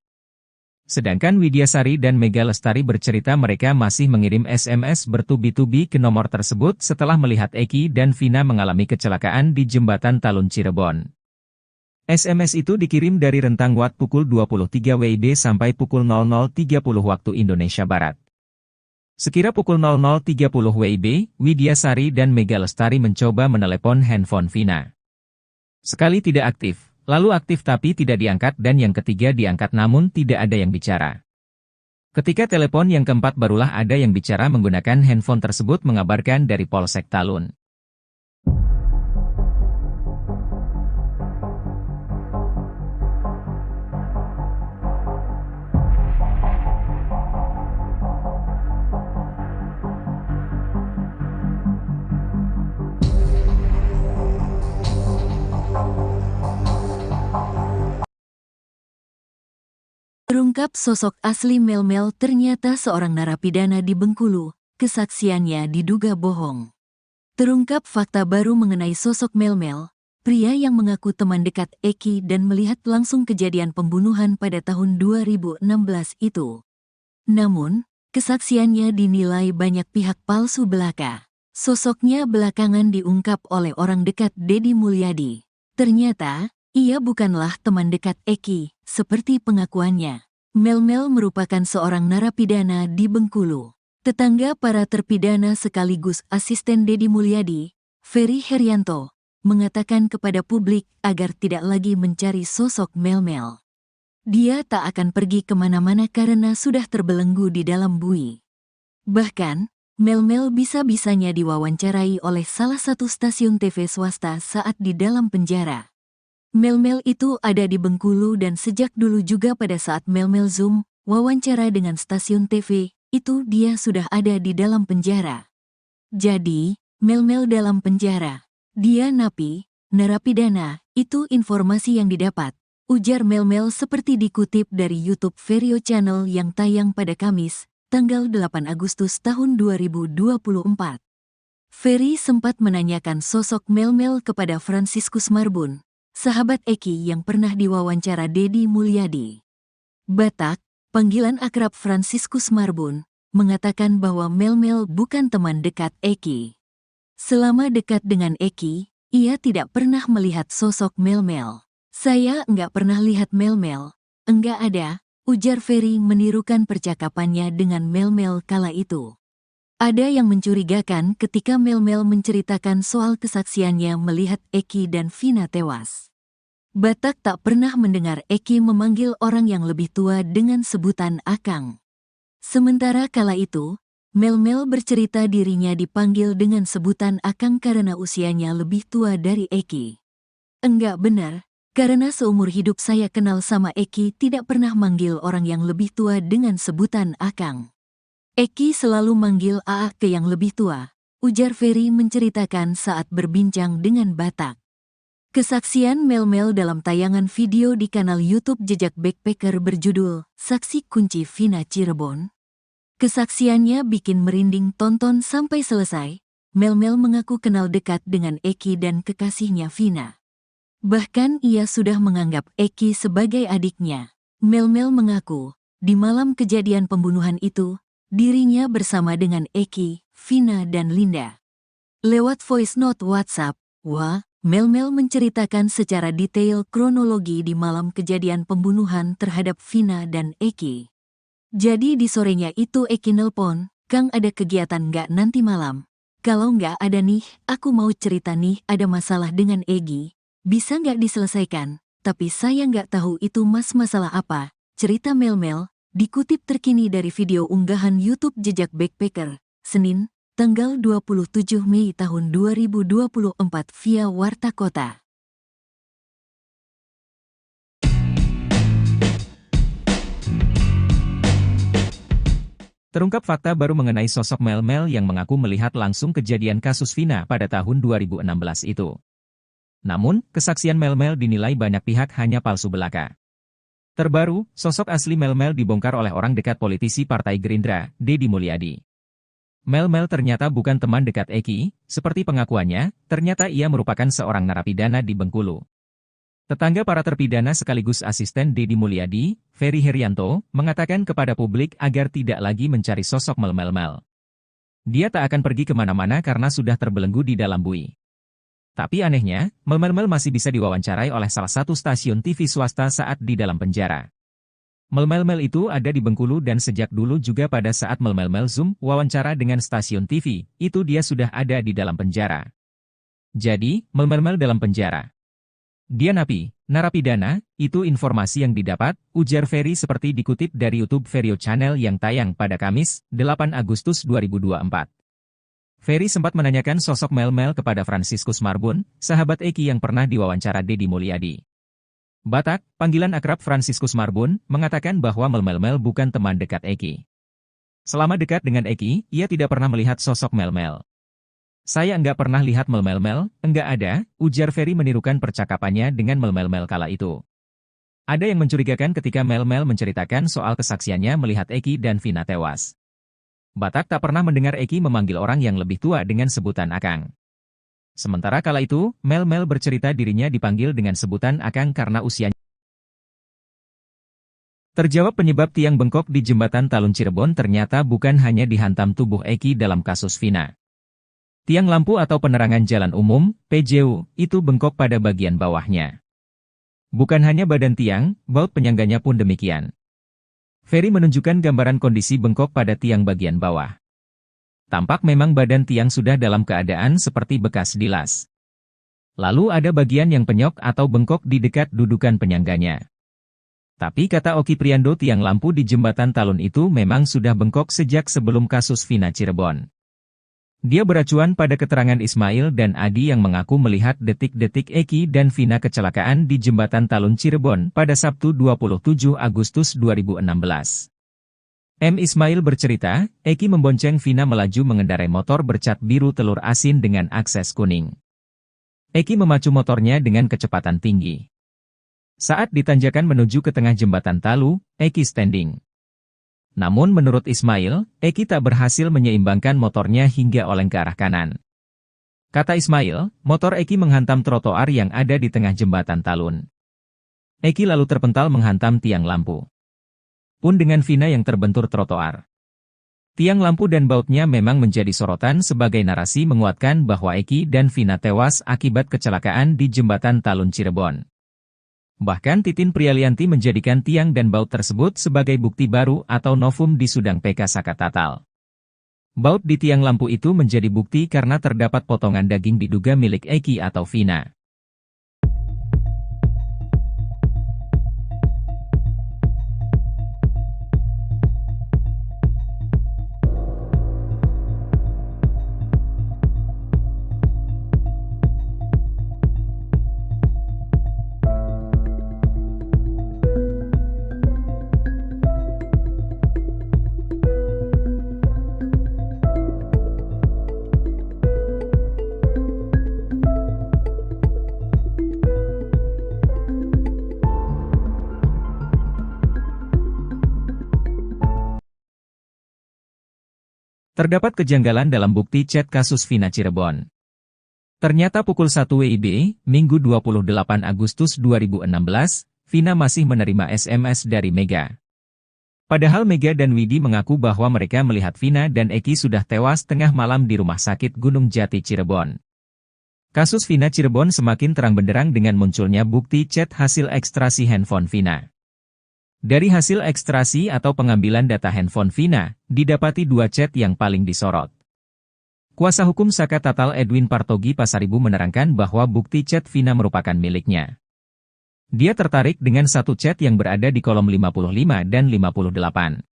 Speaker 2: Sedangkan Widiasari dan Mega Lestari bercerita mereka masih mengirim SMS bertubi-tubi ke nomor tersebut setelah melihat Eki dan Vina mengalami kecelakaan di jembatan Talun Cirebon. SMS itu dikirim dari rentang waktu pukul 23 WIB sampai pukul 00.30 waktu Indonesia Barat. Sekira pukul 00.30 WIB, Widiasari dan Mega Lestari mencoba menelepon handphone Vina. Sekali tidak aktif, lalu aktif tapi tidak diangkat dan yang ketiga diangkat namun tidak ada yang bicara. Ketika telepon yang keempat barulah ada yang bicara menggunakan handphone tersebut mengabarkan dari Polsek Talun.
Speaker 1: Terungkap sosok asli Melmel ternyata seorang narapidana di Bengkulu, kesaksiannya diduga bohong. Terungkap fakta baru mengenai sosok Melmel, pria yang mengaku teman dekat Eki dan melihat langsung kejadian pembunuhan pada tahun 2016 itu. Namun, kesaksiannya dinilai banyak pihak palsu belaka. Sosoknya belakangan diungkap oleh orang dekat Deddy Mulyadi. Ternyata, ia bukanlah teman dekat Eki, seperti pengakuannya. Melmel merupakan seorang narapidana di Bengkulu. Tetangga para terpidana sekaligus asisten Deddy Mulyadi, Ferry Herianto, mengatakan kepada publik agar tidak lagi mencari sosok Melmel. Dia tak akan pergi kemana-mana karena sudah terbelenggu di dalam bui. Bahkan, Melmel bisa-bisanya diwawancarai oleh salah satu stasiun TV swasta saat di dalam penjara. Melmel itu ada di Bengkulu dan sejak dulu juga pada saat Melmel Zoom, wawancara dengan stasiun TV, itu dia sudah ada di dalam penjara. Jadi, Melmel dalam penjara. Dia napi, narapidana, itu informasi yang didapat. Ujar Melmel seperti dikutip dari YouTube Verio Channel yang tayang pada Kamis, tanggal 8 Agustus tahun 2024. Ferry sempat menanyakan sosok Melmel kepada Franciscus Marbun, sahabat Eki yang pernah diwawancara Deddy Mulyadi. Batak, panggilan akrab Franciscus Marbun, mengatakan bahwa Melmel bukan teman dekat Eki. Selama dekat dengan Eki, ia tidak pernah melihat sosok Melmel. Saya enggak pernah lihat Melmel, enggak ada, ujar Ferry menirukan percakapannya dengan Melmel kala itu. Ada yang mencurigakan ketika Melmel menceritakan soal kesaksiannya melihat Eki dan Vina tewas. Batak tak pernah mendengar Eki memanggil orang yang lebih tua dengan sebutan Akang. Sementara kala itu, Melmel bercerita dirinya dipanggil dengan sebutan Akang karena usianya lebih tua dari Eki. Enggak benar, karena seumur hidup saya kenal sama Eki tidak pernah manggil orang yang lebih tua dengan sebutan Akang. Eki selalu manggil Aa ke yang lebih tua, ujar Ferry menceritakan saat berbincang dengan Batak. Kesaksian Melmel dalam tayangan video di kanal YouTube Jejak Backpacker berjudul Saksi Kunci Vina Cirebon. Kesaksiannya bikin merinding tonton sampai selesai. Melmel mengaku kenal dekat dengan Eki dan kekasihnya Vina. Bahkan ia sudah menganggap Eki sebagai adiknya. Melmel mengaku, di malam kejadian pembunuhan itu, dirinya bersama dengan Eki, Vina dan Linda. Lewat voice note WhatsApp, Melmel menceritakan secara detail kronologi di malam kejadian pembunuhan terhadap Vina dan Eki. Jadi di sorenya itu Eki nelpon, "Kang ada kegiatan nggak nanti malam? Kalau nggak ada nih, aku mau cerita nih ada masalah dengan Egi. Bisa nggak diselesaikan? Tapi saya nggak tahu itu masalah apa," cerita Melmel, dikutip terkini dari video unggahan YouTube Jejak Backpacker, Senin, tanggal 27 Mei tahun 2024 via Warta Kota.
Speaker 2: Terungkap fakta baru mengenai sosok Melmel yang mengaku melihat langsung kejadian kasus Vina pada tahun 2016 itu. Namun, kesaksian Melmel dinilai banyak pihak hanya palsu belaka. Terbaru, sosok asli Melmel dibongkar oleh orang dekat politisi Partai Gerindra, Deddy Mulyadi. Melmel ternyata bukan teman dekat Eki, seperti pengakuannya, ternyata ia merupakan seorang narapidana di Bengkulu. Tetangga para terpidana sekaligus asisten Deddy Mulyadi, Ferry Herianto, mengatakan kepada publik agar tidak lagi mencari sosok Melmel. Dia tak akan pergi kemana-mana karena sudah terbelenggu di dalam bui. Tapi anehnya, Melmel masih bisa diwawancarai oleh salah satu stasiun TV swasta saat di dalam penjara. Melmel itu ada di Bengkulu dan sejak dulu juga pada saat Melmel Zoom wawancara dengan stasiun TV, itu dia sudah ada di dalam penjara. Jadi, Melmel dalam penjara. Dia napi, narapidana, itu informasi yang didapat, ujar Ferry seperti dikutip dari YouTube Verio Channel yang tayang pada Kamis, 8 Agustus 2024. Ferry sempat menanyakan sosok Melmel kepada Franciscus Marbun, sahabat Eki yang pernah diwawancara Deddy Mulyadi. Batak, panggilan akrab Franciscus Marbun, mengatakan bahwa Melmel bukan teman dekat Eki. Selama dekat dengan Eki, ia tidak pernah melihat sosok Melmel. Saya enggak pernah lihat Melmel, enggak ada, ujar Ferry menirukan percakapannya dengan Melmel kala itu. Ada yang mencurigakan ketika Mel-Mel menceritakan soal kesaksiannya melihat Eki dan Vina tewas. Batak tak pernah mendengar Eki memanggil orang yang lebih tua dengan sebutan Akang. Sementara kala itu, Mel-Mel bercerita dirinya dipanggil dengan sebutan Akang karena usianya. Terjawab penyebab tiang bengkok di jembatan Talun Cirebon ternyata bukan hanya dihantam tubuh Eki dalam kasus Vina. Tiang lampu atau penerangan jalan umum, PJU, itu bengkok pada bagian bawahnya. Bukan hanya badan tiang, baut penyangganya pun demikian. Ferry menunjukkan gambaran kondisi bengkok pada tiang bagian bawah. Tampak memang badan tiang sudah dalam keadaan seperti bekas dilas. Lalu ada bagian yang penyok atau bengkok di dekat dudukan penyangganya. Tapi kata Oki Priando, tiang lampu di jembatan Talun itu memang sudah bengkok sejak sebelum kasus Vina Cirebon. Dia beracuan pada keterangan Ismail dan Adi yang mengaku melihat detik-detik Eki dan Vina kecelakaan di jembatan Talun Cirebon pada Sabtu 27 Agustus 2016. Ismail bercerita, Eki membonceng Vina melaju mengendarai motor bercat biru telur asin dengan akses kuning. Eki memacu motornya dengan kecepatan tinggi. Saat ditanjakan menuju ke tengah jembatan Talu, Eki standing. Namun menurut Ismail, Eki tak berhasil menyeimbangkan motornya hingga oleng ke arah kanan. Kata Ismail, motor Eki menghantam trotoar yang ada di tengah jembatan Talun. Eki lalu terpental menghantam tiang lampu. Pun dengan Vina yang terbentur trotoar. Tiang lampu dan bautnya memang menjadi sorotan sebagai narasi menguatkan bahwa Eki dan Vina tewas akibat kecelakaan di jembatan Talun Cirebon. Bahkan Titin Prialianti menjadikan tiang dan baut tersebut sebagai bukti baru atau novum di Sudang PK Sakatatal. Baut di tiang lampu itu menjadi bukti karena terdapat potongan daging diduga milik Eki atau Vina. Terdapat kejanggalan dalam bukti chat kasus Vina Cirebon. Ternyata pukul 1 WIB, Minggu 28 Agustus 2016, Vina masih menerima SMS dari Mega. Padahal Mega dan Widi mengaku bahwa mereka melihat Vina dan Eki sudah tewas tengah malam di Rumah Sakit Gunung Jati Cirebon. Kasus Vina Cirebon semakin terang benderang dengan munculnya bukti chat hasil ekstrasi handphone Vina. Dari hasil ekstrasi atau pengambilan data handphone Vina, didapati dua chat yang paling disorot. Kuasa hukum Sakatatal Edwin Partogi Pasaribu menerangkan bahwa bukti chat Vina merupakan miliknya. Dia tertarik dengan satu chat yang berada di kolom 55 dan 58.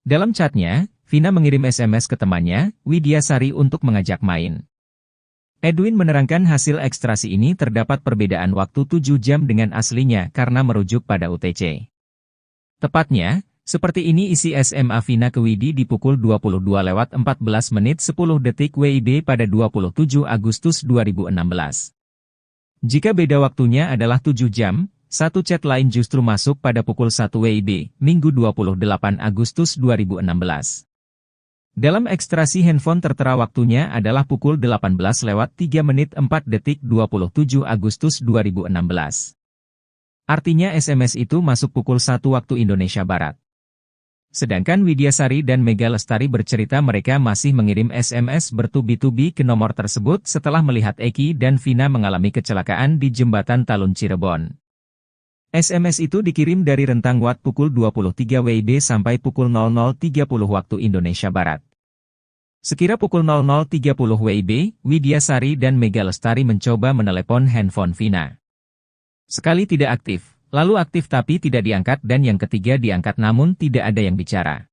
Speaker 2: Dalam chatnya, Vina mengirim SMS ke temannya, Widiasari untuk mengajak main. Edwin menerangkan hasil ekstrasi ini terdapat perbedaan waktu 7 jam dengan aslinya karena merujuk pada UTC. Tepatnya, seperti ini isi SMA Vina ke Widi di pukul 22:14 menit 10 detik WIB pada 27 Agustus 2016. Jika beda waktunya adalah 7 jam, satu chat lain justru masuk pada pukul 1 WIB, Minggu 28 Agustus 2016. Dalam ekstrasi handphone tertera waktunya adalah pukul 18:03 menit 4 detik 27 Agustus 2016. Artinya SMS itu masuk pukul 1 waktu Indonesia Barat. Sedangkan Widiasari dan Mega Lestari bercerita mereka masih mengirim SMS bertubi-tubi ke nomor tersebut setelah melihat Eki dan Vina mengalami kecelakaan di jembatan Talun Cirebon. SMS itu dikirim dari rentang waktu pukul 23 WIB sampai pukul 00.30 waktu Indonesia Barat. Sekira pukul 00.30 WIB, Widiasari dan Mega Lestari mencoba menelepon handphone Vina. Sekali tidak aktif, lalu aktif tapi tidak diangkat dan yang ketiga diangkat namun tidak ada yang bicara.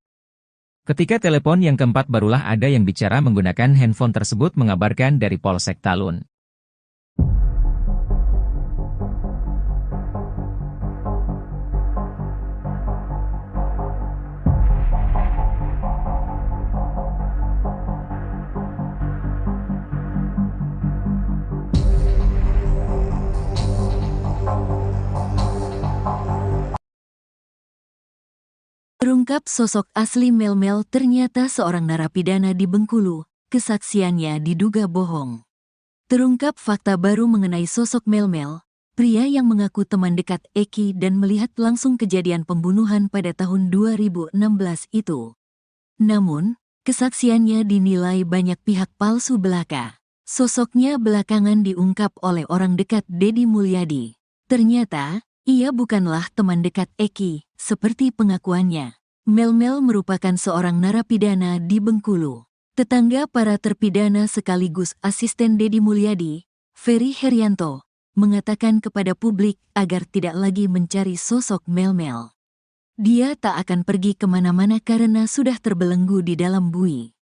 Speaker 2: Ketika telepon yang keempat barulah ada yang bicara menggunakan handphone tersebut mengabarkan dari Polsek Talun.
Speaker 1: Terungkap sosok asli Melmel ternyata seorang narapidana di Bengkulu, kesaksiannya diduga bohong. Terungkap fakta baru mengenai sosok Melmel, pria yang mengaku teman dekat Eki dan melihat langsung kejadian pembunuhan pada tahun 2016 itu. Namun, kesaksiannya dinilai banyak pihak palsu belaka. Sosoknya belakangan diungkap oleh orang dekat Deddy Mulyadi. Ternyata, ia bukanlah teman dekat Eki, seperti pengakuannya. Melmel merupakan seorang narapidana di Bengkulu. Tetangga para terpidana sekaligus asisten Deddy Mulyadi, Ferry Herianto, mengatakan kepada publik agar tidak lagi mencari sosok Melmel. Dia tak akan pergi kemana-mana karena sudah terbelenggu di dalam bui.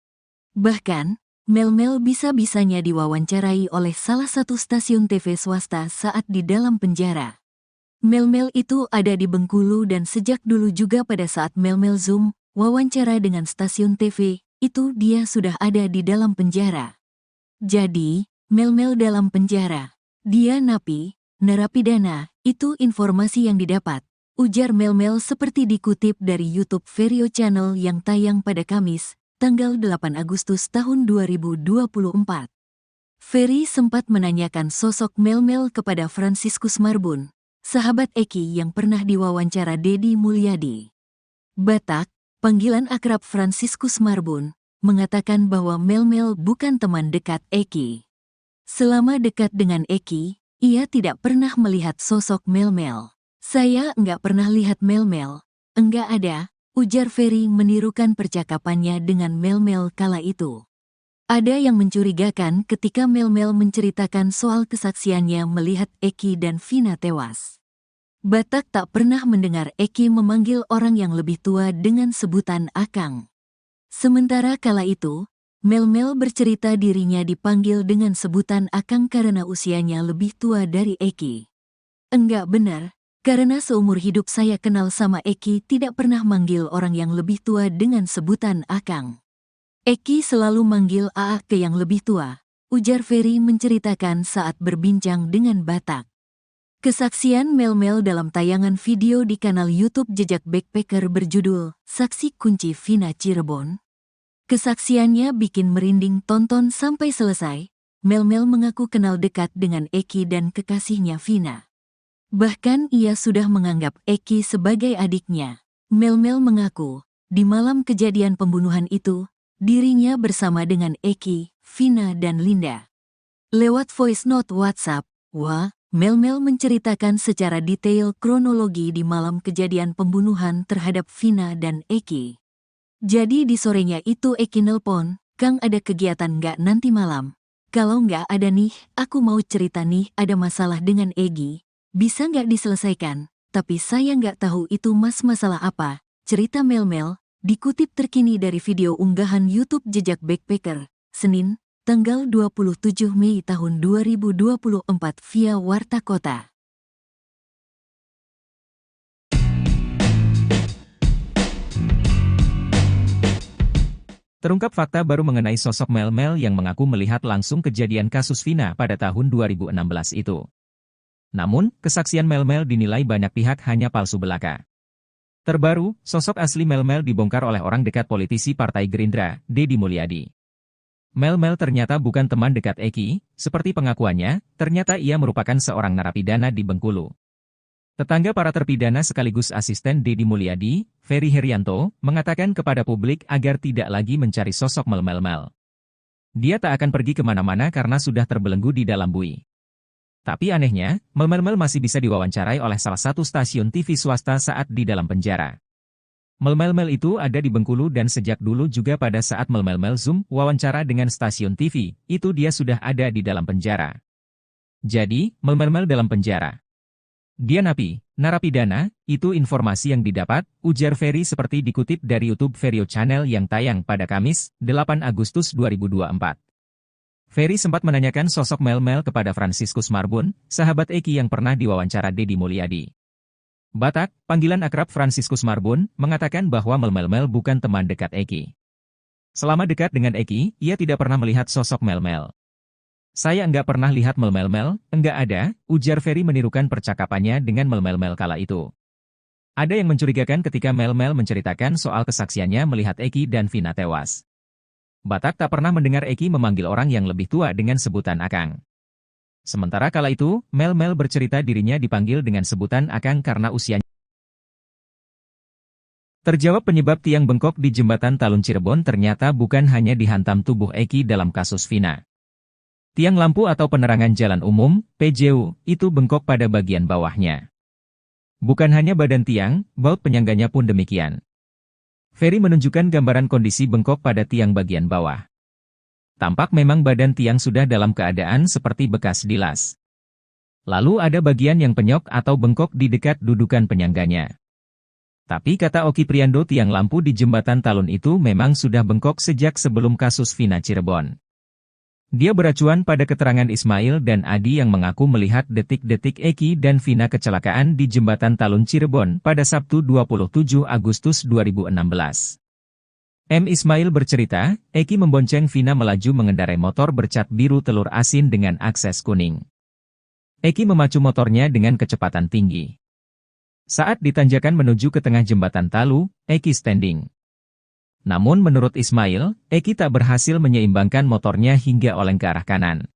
Speaker 1: Bahkan, Melmel bisa-bisanya diwawancarai oleh salah satu stasiun TV swasta saat di dalam penjara. Melmel itu ada di Bengkulu dan sejak dulu juga pada saat Melmel Zoom, wawancara dengan stasiun TV, itu dia sudah ada di dalam penjara. Jadi, Melmel dalam penjara. Dia napi, narapidana, itu informasi yang didapat. Ujar Melmel seperti dikutip dari YouTube Verio Channel yang tayang pada Kamis, tanggal 8 Agustus tahun 2024. Ferry sempat menanyakan sosok Melmel kepada Franciscus Marbun, sahabat Eki yang pernah diwawancara Deddy Mulyadi. Batak, panggilan akrab Franciscus Marbun, mengatakan bahwa Melmel bukan teman dekat Eki. Selama dekat dengan Eki, ia tidak pernah melihat sosok Melmel. Saya enggak pernah lihat Melmel. Enggak ada, ujar Ferry menirukan percakapannya dengan Melmel kala itu. Ada yang mencurigakan ketika Melmel menceritakan soal kesaksiannya melihat Eki dan Vina tewas. Batak tak pernah mendengar Eki memanggil orang yang lebih tua dengan sebutan Akang. Sementara kala itu, Melmel bercerita dirinya dipanggil dengan sebutan Akang karena usianya lebih tua dari Eki. Enggak benar, karena seumur hidup saya kenal sama Eki tidak pernah manggil orang yang lebih tua dengan sebutan Akang. Eki selalu manggil Aa ke yang lebih tua, ujar Ferry menceritakan saat berbincang dengan Batak. Kesaksian Melmel dalam tayangan video di kanal YouTube Jejak Backpacker berjudul Saksi Kunci Vina Cirebon. Kesaksiannya bikin merinding tonton sampai selesai. Melmel mengaku kenal dekat dengan Eki dan kekasihnya Vina. Bahkan ia sudah menganggap Eki sebagai adiknya. Melmel mengaku, di malam kejadian pembunuhan itu, dirinya bersama dengan Eki, Vina dan Linda. Lewat voice note WhatsApp, Melmel menceritakan secara detail kronologi di malam kejadian pembunuhan terhadap Vina dan Eki. Jadi di sorenya itu Eki nelpon, "Kang ada kegiatan nggak nanti malam? Kalau nggak ada nih, aku mau cerita nih ada masalah dengan Egi. Bisa nggak diselesaikan? Tapi saya nggak tahu itu masalah apa," cerita Melmel. Dikutip terkini dari video unggahan YouTube Jejak Backpacker, Senin, tanggal 27 Mei tahun 2024 via Warta Kota.
Speaker 2: Terungkap fakta baru mengenai sosok Melmel yang mengaku melihat langsung kejadian kasus Vina pada tahun 2016 itu. Namun, kesaksian Melmel dinilai banyak pihak hanya palsu belaka. Terbaru, sosok asli Melmel dibongkar oleh orang dekat politisi Partai Gerindra, Deddy Mulyadi. Melmel ternyata bukan teman dekat Eki, seperti pengakuannya, ternyata ia merupakan seorang narapidana di Bengkulu. Tetangga para terpidana sekaligus asisten Deddy Mulyadi, Ferry Herianto, mengatakan kepada publik agar tidak lagi mencari sosok Melmel. Dia tak akan pergi kemana-mana karena sudah terbelenggu di dalam bui. Tapi anehnya, Melmel masih bisa diwawancarai oleh salah satu stasiun TV swasta saat di dalam penjara. Melmel itu ada di Bengkulu dan sejak dulu juga pada saat Melmel Zoom wawancara dengan stasiun TV, itu dia sudah ada di dalam penjara. Jadi, Melmel dalam penjara. Dia napi, narapidana, itu informasi yang didapat, ujar Ferry seperti dikutip dari YouTube Verio Channel yang tayang pada Kamis, 8 Agustus 2024. Ferry sempat menanyakan sosok Melmel kepada Franciscus Marbun, sahabat Eki yang pernah diwawancara Deddy Mulyadi. Batak, panggilan akrab Franciscus Marbun, mengatakan bahwa Melmel bukan teman dekat Eki. Selama dekat dengan Eki, ia tidak pernah melihat sosok Melmel. Saya enggak pernah lihat Melmel, enggak ada, ujar Ferry menirukan percakapannya dengan Melmel kala itu. Ada yang mencurigakan ketika Mel-Mel menceritakan soal kesaksiannya melihat Eki dan Vina tewas. Batak tak pernah mendengar Eki memanggil orang yang lebih tua dengan sebutan Akang. Sementara kala itu, Mel-Mel bercerita dirinya dipanggil dengan sebutan Akang karena usianya. Terjawab penyebab tiang bengkok di jembatan Talun Cirebon ternyata bukan hanya dihantam tubuh Eki dalam kasus Vina. Tiang lampu atau penerangan jalan umum, PJU, itu bengkok pada bagian bawahnya. Bukan hanya badan tiang, baut penyangganya pun demikian. Ferry menunjukkan gambaran kondisi bengkok pada tiang bagian bawah. Tampak memang badan tiang sudah dalam keadaan seperti bekas dilas. Lalu ada bagian yang penyok atau bengkok di dekat dudukan penyangganya. Tapi kata Oki Priando, tiang lampu di jembatan Talun itu memang sudah bengkok sejak sebelum kasus Vina Cirebon. Dia beracuan pada keterangan Ismail dan Adi yang mengaku melihat detik-detik Eki dan Vina kecelakaan di jembatan Talun Cirebon pada Sabtu 27 Agustus 2016. M. Ismail bercerita, Eki membonceng Vina melaju mengendarai motor bercat biru telur asin dengan akses kuning. Eki memacu motornya dengan kecepatan tinggi. Saat ditanjakan menuju ke tengah jembatan Talu, Eki standing. Namun menurut Ismail, Eki tak berhasil menyeimbangkan motornya hingga oleng ke arah kanan.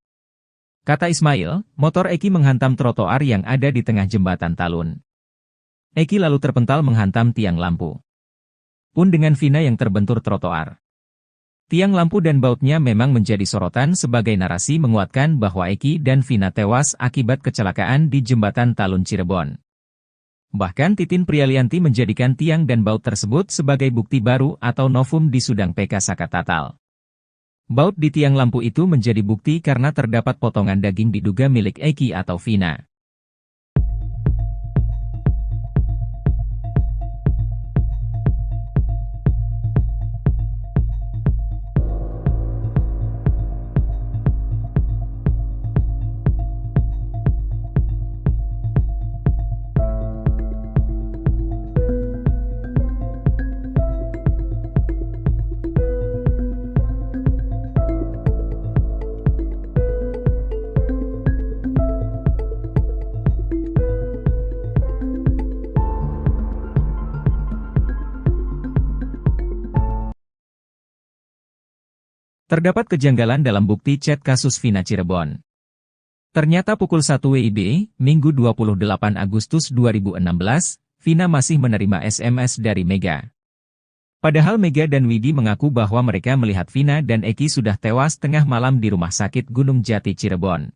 Speaker 2: Kata Ismail, motor Eki menghantam trotoar yang ada di tengah jembatan Talun. Eki lalu terpental menghantam tiang lampu. Pun dengan Vina yang terbentur trotoar. Tiang lampu dan bautnya memang menjadi sorotan sebagai narasi menguatkan bahwa Eki dan Vina tewas akibat kecelakaan di jembatan Talun Cirebon. Bahkan Titin Prialianti menjadikan tiang dan baut tersebut sebagai bukti baru atau novum di Sudang PK Sakatatal. Baut di tiang lampu itu menjadi bukti karena terdapat potongan daging diduga milik Eki atau Vina. Terdapat kejanggalan dalam bukti chat kasus Vina Cirebon. Ternyata pukul 1 WIB, Minggu 28 Agustus 2016, Vina masih menerima SMS dari Mega. Padahal Mega dan Widi mengaku bahwa mereka melihat Vina dan Eki sudah tewas tengah malam di Rumah Sakit Gunung Jati Cirebon.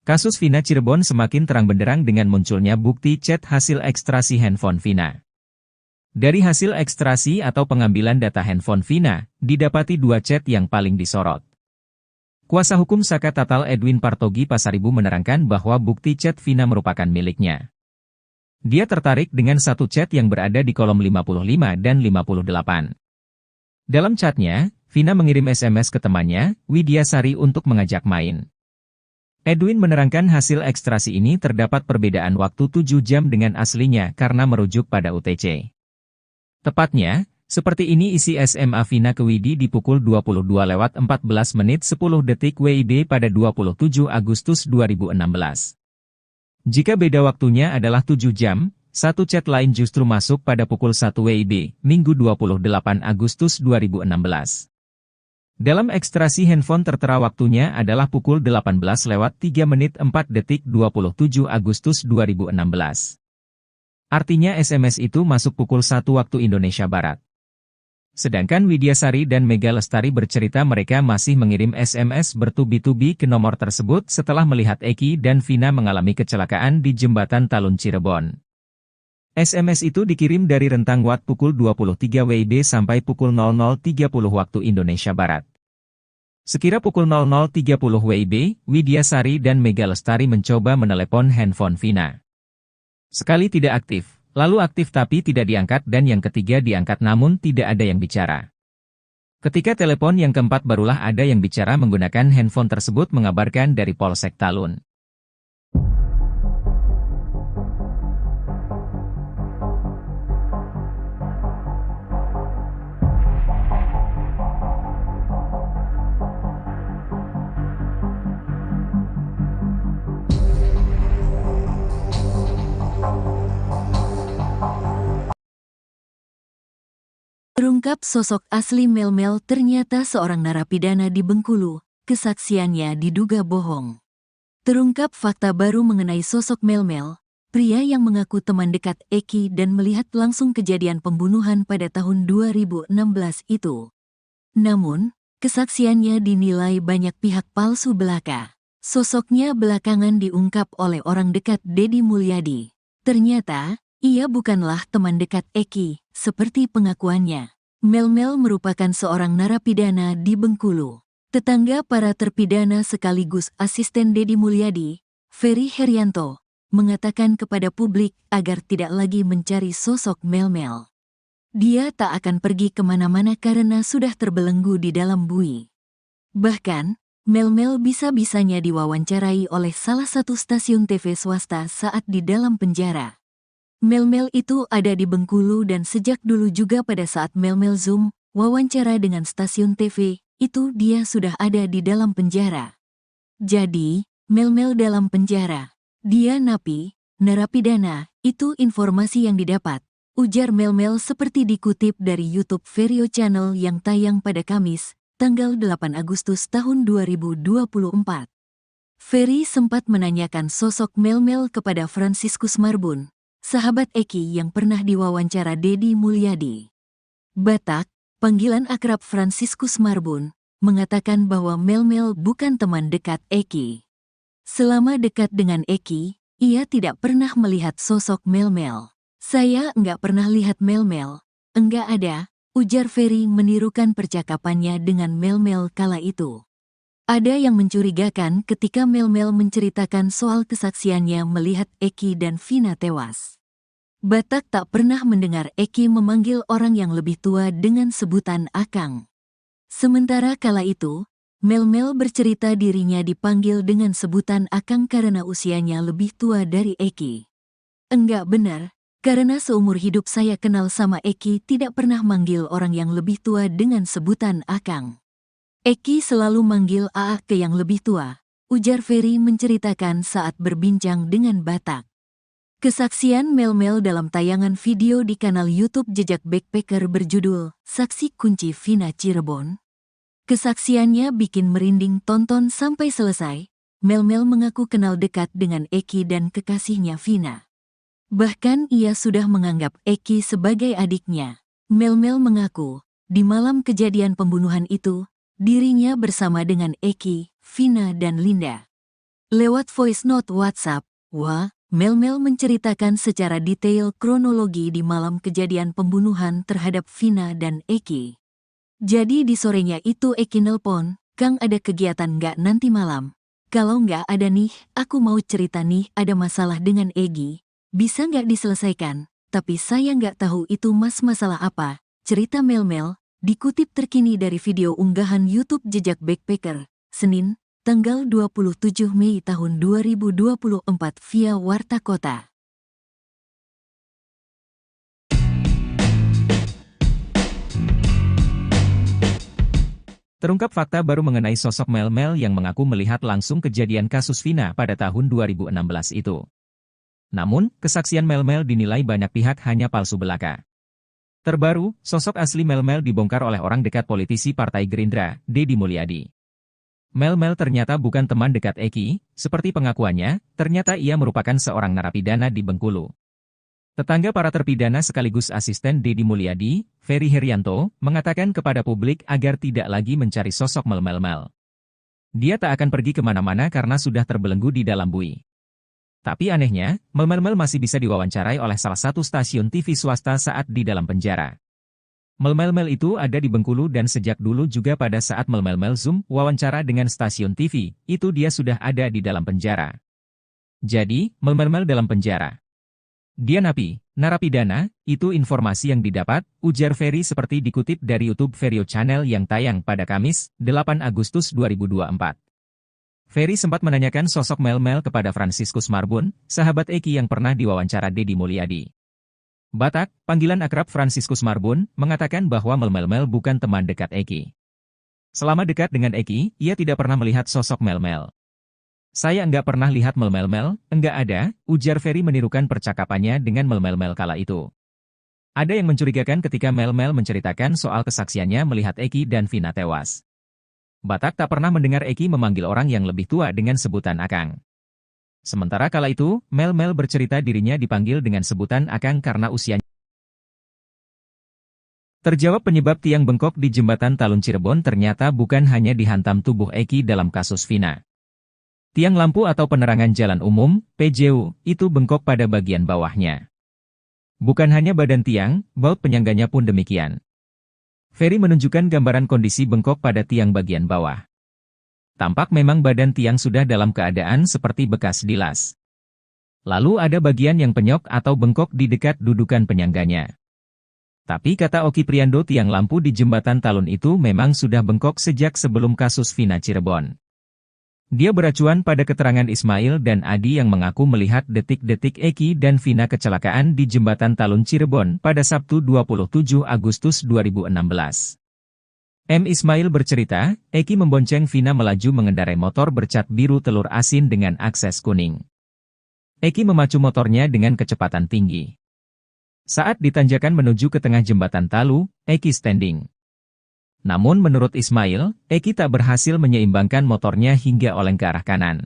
Speaker 2: Kasus Vina Cirebon semakin terang benderang dengan munculnya bukti chat hasil ekstrasi handphone Vina. Dari hasil ekstrasi atau pengambilan data handphone Vina, didapati dua chat yang paling disorot. Kuasa hukum Sakatatal Edwin Partogi Pasaribu menerangkan bahwa bukti chat Vina merupakan miliknya. Dia tertarik dengan satu chat yang berada di kolom 55 dan 58. Dalam chatnya, Vina mengirim SMS ke temannya, Widiasari untuk mengajak main. Edwin menerangkan hasil ekstrasi ini terdapat perbedaan waktu 7 jam dengan aslinya karena merujuk pada UTC. Tepatnya, seperti ini isi SMA Vina ke Widi di pukul 22:14 menit 10 detik WIB pada 27 Agustus 2016. Jika beda waktunya adalah 7 jam, satu chat lain justru masuk pada pukul 1 WIB, Minggu 28 Agustus 2016. Dalam ekstrasi handphone tertera waktunya adalah pukul 18:03 menit 4 detik 27 Agustus 2016. Artinya SMS itu masuk pukul 1 waktu Indonesia Barat. Sedangkan Widiasari dan Mega Lestari bercerita mereka masih mengirim SMS bertubi-tubi ke nomor tersebut setelah melihat Eki dan Vina mengalami kecelakaan di jembatan Talun Cirebon. SMS itu dikirim dari rentang waktu pukul 23 WIB sampai pukul 00.30 waktu Indonesia Barat. Sekira pukul 00.30 WIB, Widiasari dan Mega Lestari mencoba menelepon handphone Vina. Sekali tidak aktif, lalu aktif tapi tidak diangkat dan yang ketiga diangkat namun tidak ada yang bicara. Ketika telepon yang keempat barulah ada yang bicara menggunakan handphone tersebut mengabarkan dari Polsek Talun.
Speaker 1: Terungkap sosok asli Melmel ternyata seorang narapidana di Bengkulu, kesaksiannya diduga bohong. Terungkap fakta baru mengenai sosok Melmel, pria yang mengaku teman dekat Eki dan melihat langsung kejadian pembunuhan pada tahun 2016 itu. Namun, kesaksiannya dinilai banyak pihak palsu belaka. Sosoknya belakangan diungkap oleh orang dekat Deddy Mulyadi. Ternyata, ia bukanlah teman dekat Eki, seperti pengakuannya. Melmel merupakan seorang narapidana di Bengkulu. Tetangga para terpidana sekaligus asisten Deddy Mulyadi, Ferry Herianto, mengatakan kepada publik agar tidak lagi mencari sosok Melmel. Dia tak akan pergi kemana-mana karena sudah terbelenggu di dalam bui. Bahkan, Melmel bisa-bisanya diwawancarai oleh salah satu stasiun TV swasta saat di dalam penjara. Melmel itu ada di Bengkulu dan sejak dulu juga pada saat Melmel Zoom, wawancara dengan stasiun TV, itu dia sudah ada di dalam penjara. Jadi, Melmel dalam penjara. Dia napi, narapidana, itu informasi yang didapat. Ujar Melmel seperti dikutip dari YouTube Verio Channel yang tayang pada Kamis, tanggal 8 Agustus tahun 2024. Ferry sempat menanyakan sosok Melmel kepada Franciscus Marbun, sahabat Eki yang pernah diwawancara Deddy Mulyadi. Batak, panggilan akrab Franciscus Marbun, mengatakan bahwa Melmel bukan teman dekat Eki. Selama dekat dengan Eki, ia tidak pernah melihat sosok Melmel. Saya enggak pernah lihat Melmel. Enggak ada, ujar Ferry menirukan percakapannya dengan Melmel kala itu. Ada yang mencurigakan ketika Melmel menceritakan soal kesaksiannya melihat Eki dan Vina tewas. Batak tak pernah mendengar Eki memanggil orang yang lebih tua dengan sebutan Akang. Sementara kala itu, Melmel bercerita dirinya dipanggil dengan sebutan Akang karena usianya lebih tua dari Eki. Enggak benar, karena seumur hidup saya kenal sama Eki tidak pernah manggil orang yang lebih tua dengan sebutan Akang. Eki selalu manggil Aa ke yang lebih tua, ujar Ferry menceritakan saat berbincang dengan Batak. Kesaksian Melmel dalam tayangan video di kanal YouTube Jejak Backpacker berjudul Saksi Kunci Vina Cirebon. Kesaksiannya bikin merinding tonton sampai selesai. Melmel mengaku kenal dekat dengan Eki dan kekasihnya Vina. Bahkan ia sudah menganggap Eki sebagai adiknya. Melmel mengaku, di malam kejadian pembunuhan itu, dirinya bersama dengan Eki, Vina dan Linda. Lewat voice note WhatsApp, Melmel menceritakan secara detail kronologi di malam kejadian pembunuhan terhadap Vina dan Eki. Jadi di sorenya itu Eki nelpon, "Kang ada kegiatan nggak nanti malam? Kalau nggak ada nih, aku mau cerita nih ada masalah dengan Egi. Bisa nggak diselesaikan? Tapi saya nggak tahu itu masalah apa," cerita Melmel. Dikutip terkini dari video unggahan YouTube Jejak Backpacker, Senin, tanggal 27 Mei tahun 2024 via Warta Kota.
Speaker 2: Terungkap fakta baru mengenai sosok Melmel yang mengaku melihat langsung kejadian kasus Vina pada tahun 2016 itu. Namun, kesaksian Melmel dinilai banyak pihak hanya palsu belaka. Terbaru, sosok asli Melmel dibongkar oleh orang dekat politisi Partai Gerindra, Deddy Mulyadi. Melmel ternyata bukan teman dekat Eki, seperti pengakuannya, ternyata ia merupakan seorang narapidana di Bengkulu. Tetangga para terpidana sekaligus asisten Deddy Mulyadi, Ferry Herianto, mengatakan kepada publik agar tidak lagi mencari sosok Melmel. Dia tak akan pergi kemana-mana karena sudah terbelenggu di dalam bui. Tapi anehnya, Melmel masih bisa diwawancarai oleh salah satu stasiun TV swasta saat di dalam penjara. Melmel itu ada di Bengkulu dan sejak dulu juga pada saat Melmel Zoom wawancara dengan stasiun TV, itu dia sudah ada di dalam penjara. Jadi, Melmel dalam penjara. Dia napi, narapidana, itu informasi yang didapat, ujar Ferry seperti dikutip dari YouTube Verio Channel yang tayang pada Kamis, 8 Agustus 2024. Ferry sempat menanyakan sosok Melmel kepada Franciscus Marbun, sahabat Eki yang pernah diwawancara Deddy Mulyadi. Batak, panggilan akrab Franciscus Marbun, mengatakan bahwa Melmel bukan teman dekat Eki. Selama dekat dengan Eki, ia tidak pernah melihat sosok Melmel. Saya enggak pernah lihat Melmel, enggak ada, ujar Ferry menirukan percakapannya dengan Melmel kala itu. Ada yang mencurigakan ketika Mel menceritakan soal kesaksiannya melihat Eki dan Vina tewas. Batak tak pernah mendengar Eki memanggil orang yang lebih tua dengan sebutan Akang. Sementara kala itu, Mel bercerita dirinya dipanggil dengan sebutan Akang karena usianya. Terjawab penyebab tiang bengkok di jembatan Talun Cirebon ternyata bukan hanya dihantam tubuh Eki dalam kasus Vina. Tiang lampu atau penerangan jalan umum, PJU, itu bengkok pada bagian bawahnya. Bukan hanya badan tiang, baut penyangganya pun demikian. Ferry menunjukkan gambaran kondisi bengkok pada tiang bagian bawah. Tampak memang badan tiang sudah dalam keadaan seperti bekas dilas. Lalu ada bagian yang penyok atau bengkok di dekat dudukan penyangganya. Tapi kata Oki Priando tiang lampu di jembatan Talun itu memang sudah bengkok sejak sebelum kasus Vina Cirebon. Dia beracuan pada keterangan Ismail dan Adi yang mengaku melihat detik-detik Eki dan Vina kecelakaan di jembatan Talun Cirebon pada Sabtu 27 Agustus 2016. Ismail bercerita, Eki membonceng Vina melaju mengendarai motor bercat biru telur asin dengan akses kuning. Eki memacu motornya dengan kecepatan tinggi. Saat ditanjakan menuju ke tengah jembatan Talu, Eki standing. Namun menurut Ismail, Eki tak berhasil menyeimbangkan motornya hingga oleng ke arah kanan.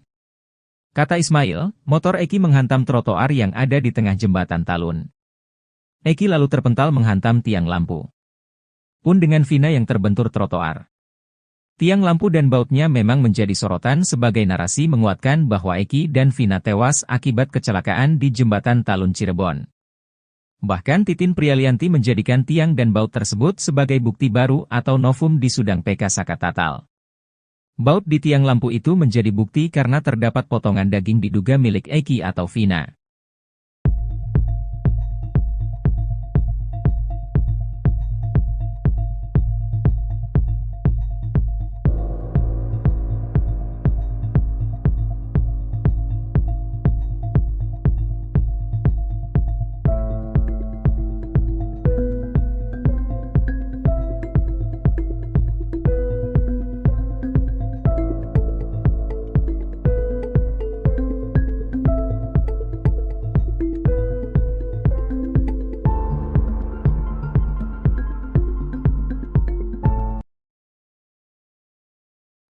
Speaker 2: Kata Ismail, motor Eki menghantam trotoar yang ada di tengah jembatan Talun. Eki lalu terpental menghantam tiang lampu. Pun dengan Vina yang terbentur trotoar. Tiang lampu dan bautnya memang menjadi sorotan sebagai narasi menguatkan bahwa Eki dan Vina tewas akibat kecelakaan di jembatan Talun Cirebon. Bahkan Titin Prialianti menjadikan tiang dan baut tersebut sebagai bukti baru atau novum di Sudang PK Sakatatal. Baut di tiang lampu itu menjadi bukti karena terdapat potongan daging diduga milik Eki atau Vina.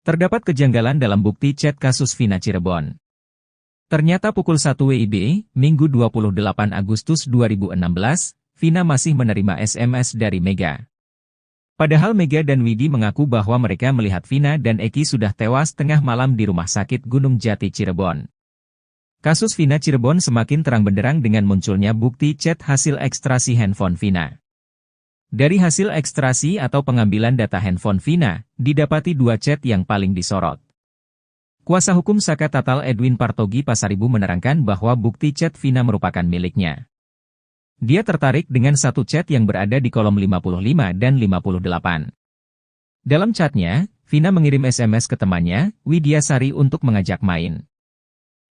Speaker 2: Terdapat kejanggalan dalam bukti chat kasus Vina Cirebon. Ternyata pukul 1 WIB, Minggu 28 Agustus 2016, Vina masih menerima SMS dari Mega. Padahal Mega dan Widi mengaku bahwa mereka melihat Vina dan Eki sudah tewas tengah malam di Rumah Sakit Gunung Jati Cirebon. Kasus Vina Cirebon semakin terang benderang dengan munculnya bukti chat hasil ekstrasi handphone Vina. Dari hasil ekstrasi atau pengambilan data handphone Vina, didapati dua chat yang paling disorot. Kuasa hukum Sakatatal Edwin Partogi Pasaribu menerangkan bahwa bukti chat Vina merupakan miliknya. Dia tertarik dengan satu chat yang berada di kolom 55 dan 58. Dalam chatnya, Vina mengirim SMS ke temannya, Widiasari untuk mengajak main.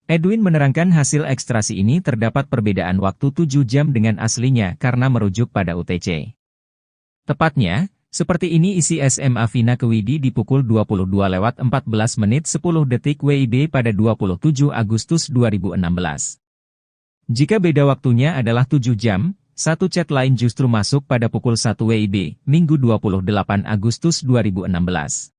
Speaker 2: Edwin menerangkan hasil ekstrasi ini terdapat perbedaan waktu 7 jam dengan aslinya karena merujuk pada UTC. Tepatnya, seperti ini isi SMA Vina ke Widi di pukul 22:14 menit 10 detik WIB pada 27 Agustus 2016. Jika beda waktunya adalah 7 jam, satu chat lain justru masuk pada pukul 1 WIB, Minggu 28 Agustus 2016.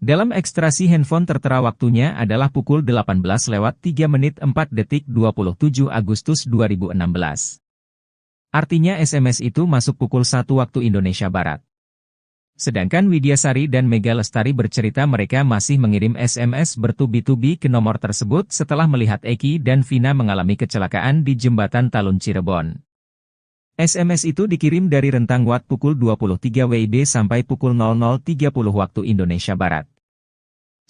Speaker 2: Dalam ekstrasi handphone tertera waktunya adalah pukul 18:03 menit 4 detik 27 Agustus 2016. Artinya SMS itu masuk pukul 1 waktu Indonesia Barat. Sedangkan Widiasari dan Mega Lestari bercerita mereka masih mengirim SMS bertubi-tubi ke nomor tersebut setelah melihat Eki dan Vina mengalami kecelakaan di jembatan Talun Cirebon. SMS itu dikirim dari rentang waktu pukul 23 WIB sampai pukul 00.30 waktu Indonesia Barat.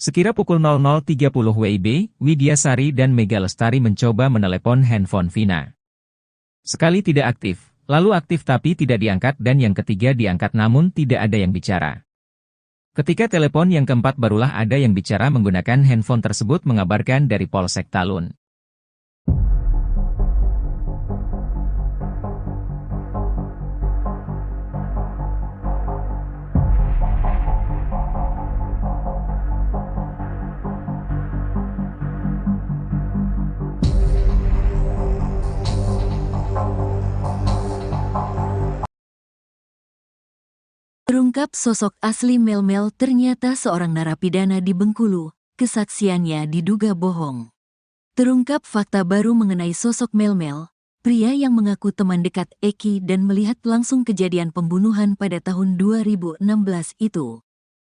Speaker 2: Sekira pukul 00.30 WIB, Widiasari dan Mega Lestari mencoba menelepon handphone Vina. Sekali tidak aktif, lalu aktif tapi tidak diangkat dan yang ketiga diangkat namun tidak ada yang bicara. Ketika telepon yang keempat barulah ada yang bicara menggunakan handphone tersebut mengabarkan dari Polsek Talun.
Speaker 1: Terungkap sosok asli Melmel ternyata seorang narapidana di Bengkulu, kesaksiannya diduga bohong. Terungkap fakta baru mengenai sosok Melmel, pria yang mengaku teman dekat Eki dan melihat langsung kejadian pembunuhan pada tahun 2016 itu.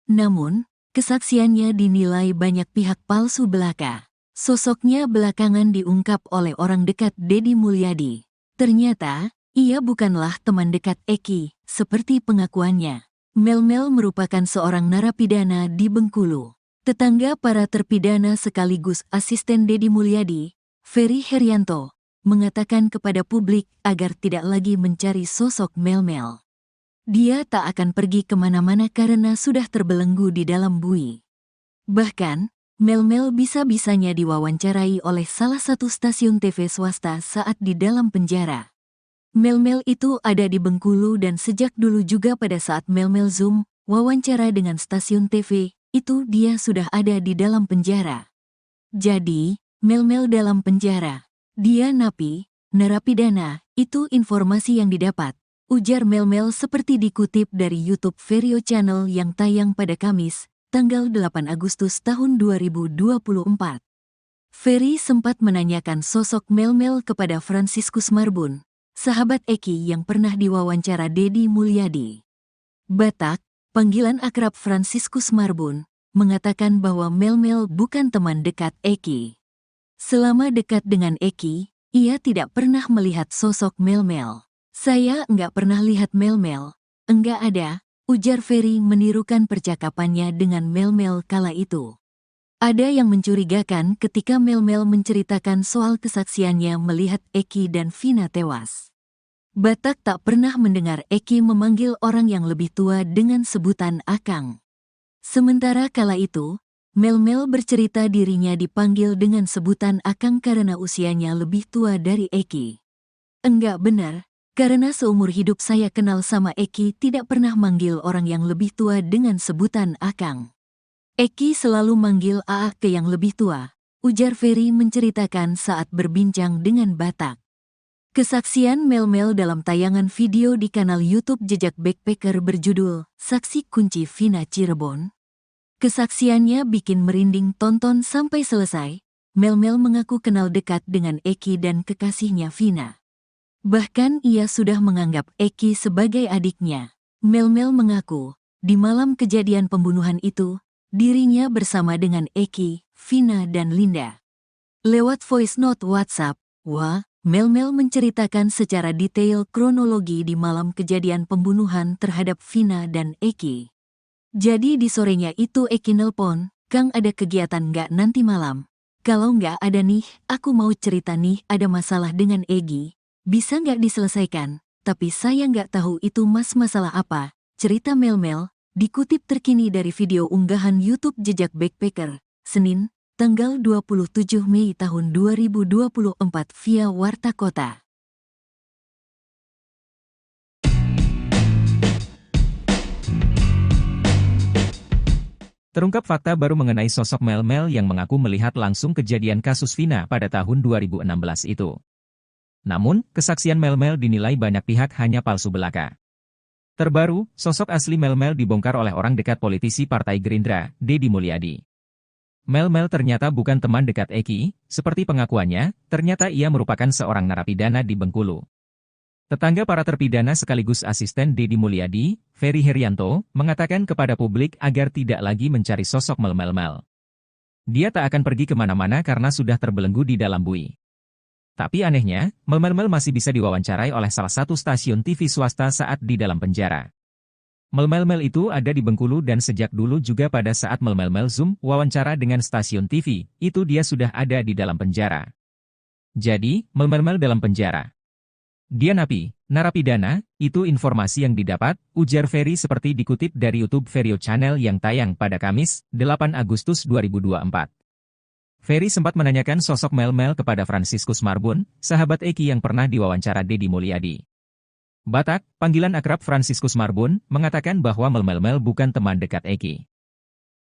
Speaker 1: Namun, kesaksiannya dinilai banyak pihak palsu belaka. Sosoknya belakangan diungkap oleh orang dekat Deddy Mulyadi. Ternyata, ia bukanlah teman dekat Eki, seperti pengakuannya. Melmel merupakan seorang narapidana di Bengkulu. Tetangga para terpidana sekaligus asisten Deddy Mulyadi, Ferry Herianto, mengatakan kepada publik agar tidak lagi mencari sosok Melmel. Dia tak akan pergi kemana-mana karena sudah terbelenggu di dalam bui. Bahkan, Melmel bisa-bisanya diwawancarai oleh salah satu stasiun TV swasta saat di dalam penjara. Melmel itu ada di Bengkulu dan sejak dulu juga pada saat Melmel Zoom, wawancara dengan stasiun TV, itu dia sudah ada di dalam penjara. Jadi, Melmel dalam penjara. Dia napi, narapidana, itu informasi yang didapat. Ujar Melmel seperti dikutip dari YouTube Verio Channel yang tayang pada Kamis, tanggal 8 Agustus tahun 2024. Ferry sempat menanyakan sosok Melmel kepada Franciscus Marbun, sahabat Eki yang pernah diwawancara Deddy Mulyadi. Batak, panggilan akrab Franciscus Marbun, mengatakan bahwa Melmel bukan teman dekat Eki. Selama dekat dengan Eki, ia tidak pernah melihat sosok Melmel. Saya enggak pernah lihat Melmel, enggak ada, ujar Ferry menirukan percakapannya dengan Melmel kala itu. Ada yang mencurigakan ketika Melmel menceritakan soal kesaksiannya melihat Eki dan Vina tewas. Batak tak pernah mendengar Eki memanggil orang yang lebih tua dengan sebutan Akang. Sementara kala itu, Melmel bercerita dirinya dipanggil dengan sebutan Akang karena usianya lebih tua dari Eki. Enggak benar. Karena seumur hidup saya kenal sama Eki tidak pernah manggil orang yang lebih tua dengan sebutan Akang. Eki selalu manggil Aa ke yang lebih tua, ujar Ferry menceritakan saat berbincang dengan Batak. Kesaksian Melmel dalam tayangan video di kanal YouTube Jejak Backpacker berjudul Saksi Kunci Vina Cirebon. Kesaksiannya bikin merinding tonton sampai selesai. Melmel mengaku kenal dekat dengan Eki dan kekasihnya Vina. Bahkan ia sudah menganggap Eki sebagai adiknya. Melmel mengaku, di malam kejadian pembunuhan itu, dirinya bersama dengan Eki, Vina dan Linda. Lewat voice note WhatsApp, Melmel menceritakan secara detail kronologi di malam kejadian pembunuhan terhadap Vina dan Eki. Jadi di sorenya itu Eki nelpon, "Kang ada kegiatan nggak nanti malam? Kalau nggak ada nih, aku mau cerita nih ada masalah dengan Egi. Bisa nggak diselesaikan, tapi saya nggak tahu itu masalah apa," cerita Melmel, dikutip terkini dari video unggahan YouTube Jejak Backpacker, Senin, tanggal 27 Mei tahun 2024 via Warta Kota.
Speaker 2: Terungkap fakta baru mengenai sosok Melmel yang mengaku melihat langsung kejadian kasus Vina pada tahun 2016 itu. Namun, kesaksian Melmel dinilai banyak pihak hanya palsu belaka. Terbaru, sosok asli Melmel dibongkar oleh orang dekat politisi Partai Gerindra, Deddy Mulyadi. Melmel ternyata bukan teman dekat Eki, seperti pengakuannya, ternyata ia merupakan seorang narapidana di Bengkulu. Tetangga para terpidana sekaligus asisten Deddy Mulyadi, Ferry Herianto, mengatakan kepada publik agar tidak lagi mencari sosok Melmel. Dia tak akan pergi kemana-mana karena sudah terbelenggu di dalam bui. Tapi anehnya, Melmel masih bisa diwawancarai oleh salah satu stasiun TV swasta saat di dalam penjara. Melmel itu ada di Bengkulu dan sejak dulu juga pada saat Melmel Zoom wawancara dengan stasiun TV, itu dia sudah ada di dalam penjara. Jadi, Melmel dalam penjara. Dia napi, narapidana, itu informasi yang didapat, ujar Ferry seperti dikutip dari YouTube Verio Channel yang tayang pada Kamis, 8 Agustus 2024. Ferry sempat menanyakan sosok Melmel kepada Franciscus Marbun, sahabat Eki yang pernah diwawancara Deddy Mulyadi. Batak, panggilan akrab Franciscus Marbun, mengatakan bahwa Melmel bukan teman dekat Eki.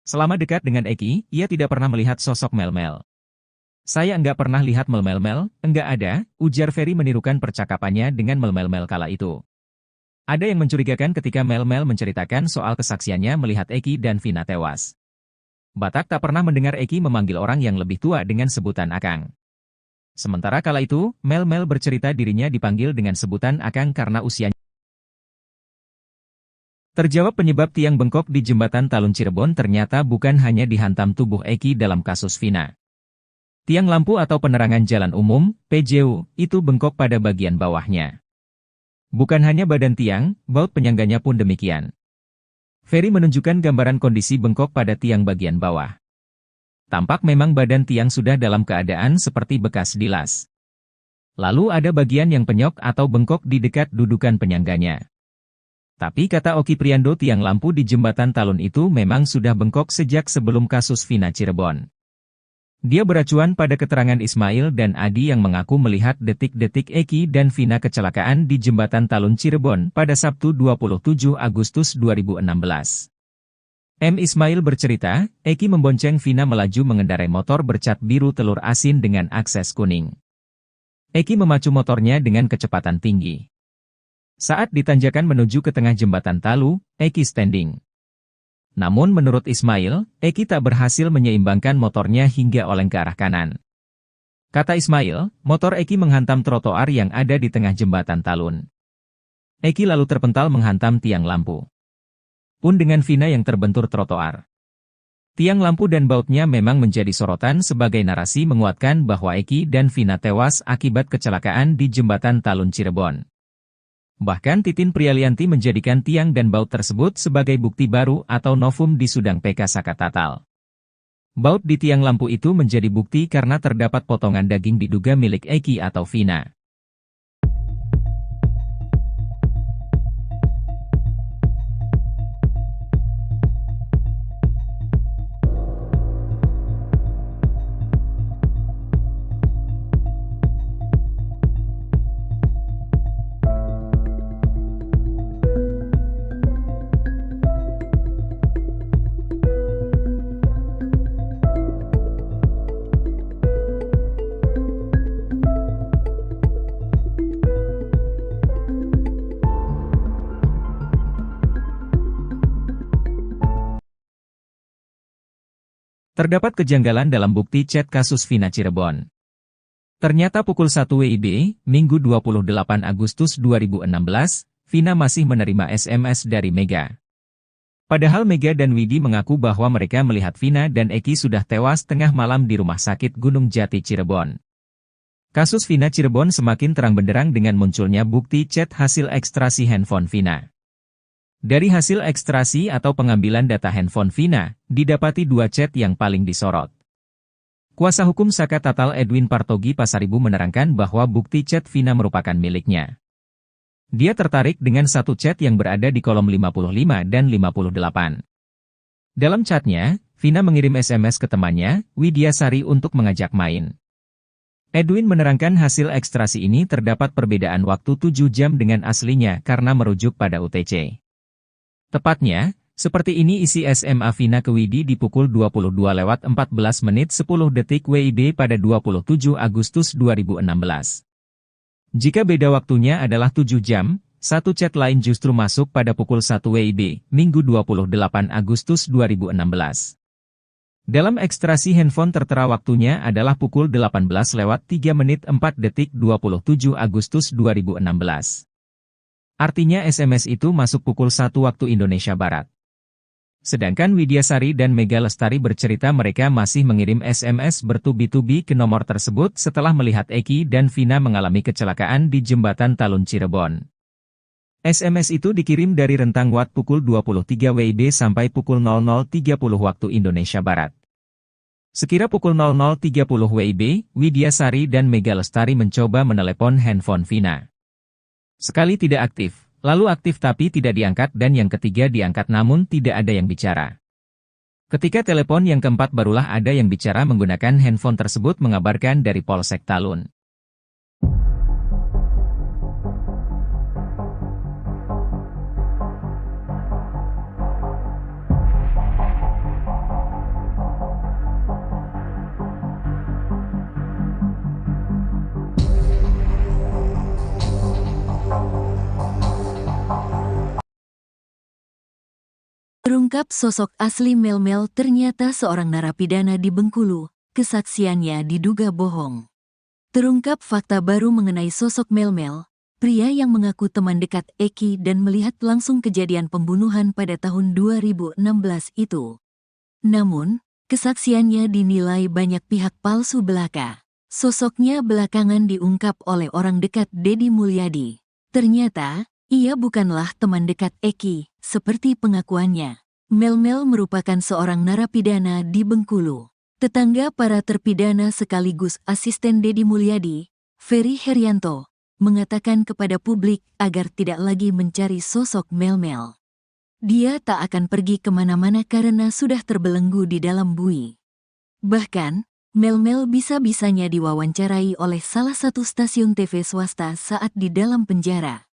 Speaker 2: Selama dekat dengan Eki, ia tidak pernah melihat sosok Melmel. "Saya enggak pernah lihat Melmel, enggak ada," ujar Ferry menirukan percakapannya dengan Melmel kala itu. Ada yang mencurigakan ketika Mel-Mel menceritakan soal kesaksiannya melihat Eki dan Vina tewas. Batak tak pernah mendengar Eki memanggil orang yang lebih tua dengan sebutan Akang. Sementara kala itu, Mel-Mel bercerita dirinya dipanggil dengan sebutan Akang karena usianya. Terjawab penyebab tiang bengkok di jembatan Talun Cirebon ternyata bukan hanya dihantam tubuh Eki dalam kasus Vina. Tiang lampu atau penerangan jalan umum, PJU, itu bengkok pada bagian bawahnya. Bukan hanya badan tiang, baut penyangganya pun demikian. Ferry menunjukkan gambaran kondisi bengkok pada tiang bagian bawah. Tampak memang badan tiang sudah dalam keadaan seperti bekas dilas. Lalu ada bagian yang penyok atau bengkok di dekat dudukan penyangganya. Tapi kata Oki Priando, tiang lampu di jembatan Talun itu memang sudah bengkok sejak sebelum kasus Vina Cirebon. Dia beracuan pada keterangan Ismail dan Adi yang mengaku melihat detik-detik Eki dan Vina kecelakaan di jembatan Talun Cirebon pada Sabtu 27 Agustus 2016. M. Ismail bercerita, Eki membonceng Vina melaju mengendarai motor bercat biru telur asin dengan akses kuning. Eki memacu motornya dengan kecepatan tinggi. Saat ditanjakan menuju ke tengah jembatan Talu, Eki standing. Namun menurut Ismail, Eki tak berhasil menyeimbangkan motornya hingga oleng ke arah kanan. Kata Ismail, motor Eki menghantam trotoar yang ada di tengah jembatan Talun. Eki lalu terpental menghantam tiang lampu. Pun dengan Vina yang terbentur trotoar. Tiang lampu dan bautnya memang menjadi sorotan sebagai narasi menguatkan bahwa Eki dan Vina tewas akibat kecelakaan di jembatan Talun Cirebon. Bahkan Titin Prialianti menjadikan tiang dan baut tersebut sebagai bukti baru atau novum di Sudang PK Sakatatal. Baut di tiang lampu itu menjadi bukti karena terdapat potongan daging diduga milik Eki atau Vina. Terdapat kejanggalan dalam bukti chat kasus Vina Cirebon. Ternyata pukul 1 WIB, Minggu 28 Agustus 2016, Vina masih menerima SMS dari Mega. Padahal Mega dan Widi mengaku bahwa mereka melihat Vina dan Eki sudah tewas tengah malam di Rumah Sakit Gunung Jati Cirebon. Kasus Vina Cirebon semakin terang benderang dengan munculnya bukti chat hasil ekstrasi handphone Vina. Dari hasil ekstrasi atau pengambilan data handphone Vina, didapati dua chat yang paling disorot. Kuasa hukum Sakatatal Edwin Partogi Pasaribu menerangkan bahwa bukti chat Vina merupakan miliknya. Dia tertarik dengan satu chat yang berada di kolom 55 dan 58. Dalam chatnya, Vina mengirim SMS ke temannya, Widiasari untuk mengajak main. Edwin menerangkan hasil ekstrasi ini terdapat perbedaan waktu 7 jam dengan aslinya karena merujuk pada UTC. Tepatnya, seperti ini isi SMA Vina ke Widi di pukul 22:14 menit 10 detik WIB pada 27 Agustus 2016. Jika beda waktunya adalah 7 jam, satu chat lain justru masuk pada pukul 1 WIB, Minggu 28 Agustus 2016. Dalam ekstrasi handphone tertera waktunya adalah pukul 18:03 menit 4 detik 27 Agustus 2016. Artinya SMS itu masuk pukul 1 waktu Indonesia Barat. Sedangkan Widiasari dan Mega Lestari bercerita mereka masih mengirim SMS bertubi-tubi ke nomor tersebut setelah melihat Eki dan Vina mengalami kecelakaan di jembatan Talun Cirebon. SMS itu dikirim dari rentang waktu pukul 23 WIB sampai pukul 00.30 waktu Indonesia Barat. Sekira pukul 00.30 WIB, Widiasari dan Mega Lestari mencoba menelepon handphone Vina. Sekali tidak aktif, lalu aktif tapi tidak diangkat dan yang ketiga diangkat namun tidak ada yang bicara. Ketika telepon yang keempat barulah ada yang bicara menggunakan handphone tersebut mengabarkan dari Polsek Talun.
Speaker 3: Thank you.
Speaker 1: Terungkap sosok asli Melmel ternyata seorang narapidana di Bengkulu, kesaksiannya diduga bohong. Terungkap fakta baru mengenai sosok Melmel, pria yang mengaku teman dekat Eki dan melihat langsung kejadian pembunuhan pada tahun 2016 itu. Namun, kesaksiannya dinilai banyak pihak palsu belaka. Sosoknya belakangan diungkap oleh orang dekat Deddy Mulyadi. Ternyata, ia bukanlah teman dekat Eki, seperti pengakuannya. Melmel merupakan seorang narapidana di Bengkulu. Tetangga para terpidana sekaligus asisten Deddy Mulyadi, Ferry Herianto, mengatakan kepada publik agar tidak lagi mencari sosok Melmel. Dia tak akan pergi kemana-mana karena sudah terbelenggu di dalam bui. Bahkan, Melmel bisa-bisanya diwawancarai oleh salah satu stasiun TV swasta saat di dalam penjara.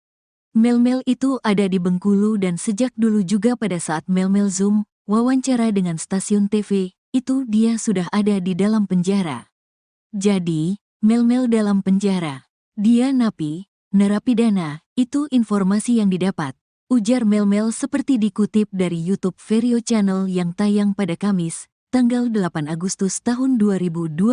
Speaker 1: Melmel itu ada di Bengkulu dan sejak dulu juga pada saat Melmel Zoom, wawancara dengan stasiun TV, itu dia sudah ada di dalam penjara. Jadi, Melmel dalam penjara. Dia napi, narapidana, itu informasi yang didapat. Ujar Melmel seperti dikutip dari YouTube Verio Channel yang tayang pada Kamis, tanggal 8 Agustus tahun 2024.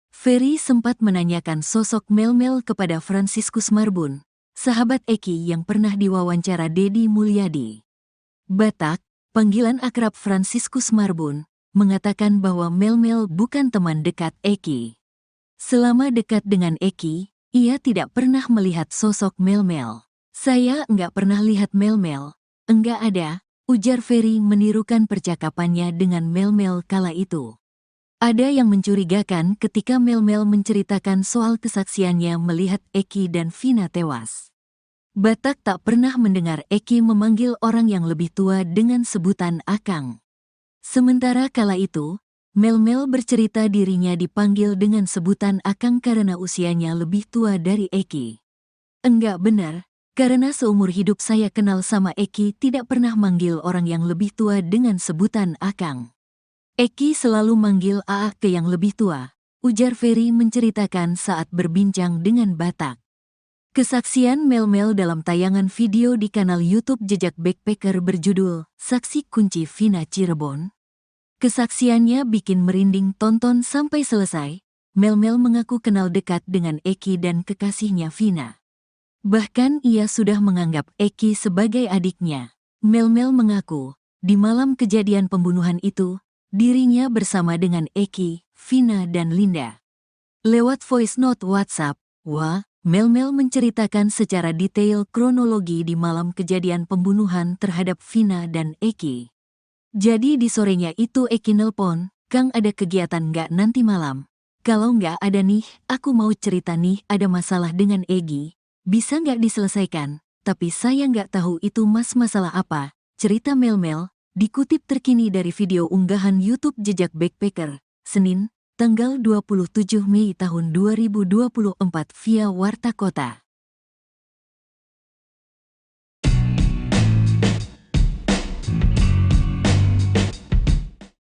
Speaker 1: Ferry sempat menanyakan sosok Melmel kepada Franciscus Marbun, sahabat Eki yang pernah diwawancara Deddy Mulyadi. Batak, panggilan akrab Franciscus Marbun, mengatakan bahwa Melmel bukan teman dekat Eki. Selama dekat dengan Eki, ia tidak pernah melihat sosok Melmel. Saya enggak pernah lihat Melmel, enggak ada, ujar Ferry menirukan percakapannya dengan Melmel kala itu. Ada yang mencurigakan ketika Melmel menceritakan soal kesaksiannya melihat Eki dan Vina tewas. Batak tak pernah mendengar Eki memanggil orang yang lebih tua dengan sebutan Akang. Sementara kala itu, Melmel bercerita dirinya dipanggil dengan sebutan Akang karena usianya lebih tua dari Eki. Enggak benar, karena seumur hidup saya kenal sama Eki tidak pernah manggil orang yang lebih tua dengan sebutan Akang. Eki selalu manggil Aa ke yang lebih tua, ujar Ferry menceritakan saat berbincang dengan Batak. Kesaksian Melmel dalam tayangan video di kanal YouTube Jejak Backpacker berjudul Saksi Kunci Vina Cirebon. Kesaksiannya bikin merinding tonton sampai selesai. Melmel mengaku kenal dekat dengan Eki dan kekasihnya Vina. Bahkan ia sudah menganggap Eki sebagai adiknya. Melmel mengaku, di malam kejadian pembunuhan itu, dirinya bersama dengan Eki, Vina dan Linda. Lewat voice note WhatsApp, Melmel menceritakan secara detail kronologi di malam kejadian pembunuhan terhadap Vina dan Eki. Jadi di sorenya itu Eki nelpon, "Kang ada kegiatan nggak nanti malam? Kalau nggak ada nih, aku mau cerita nih ada masalah dengan Egi. Bisa nggak diselesaikan? Tapi saya nggak tahu itu masalah apa," cerita Melmel. Dikutip terkini dari video unggahan YouTube Jejak Backpacker, Senin, tanggal 27 Mei tahun 2024 via Warta Kota.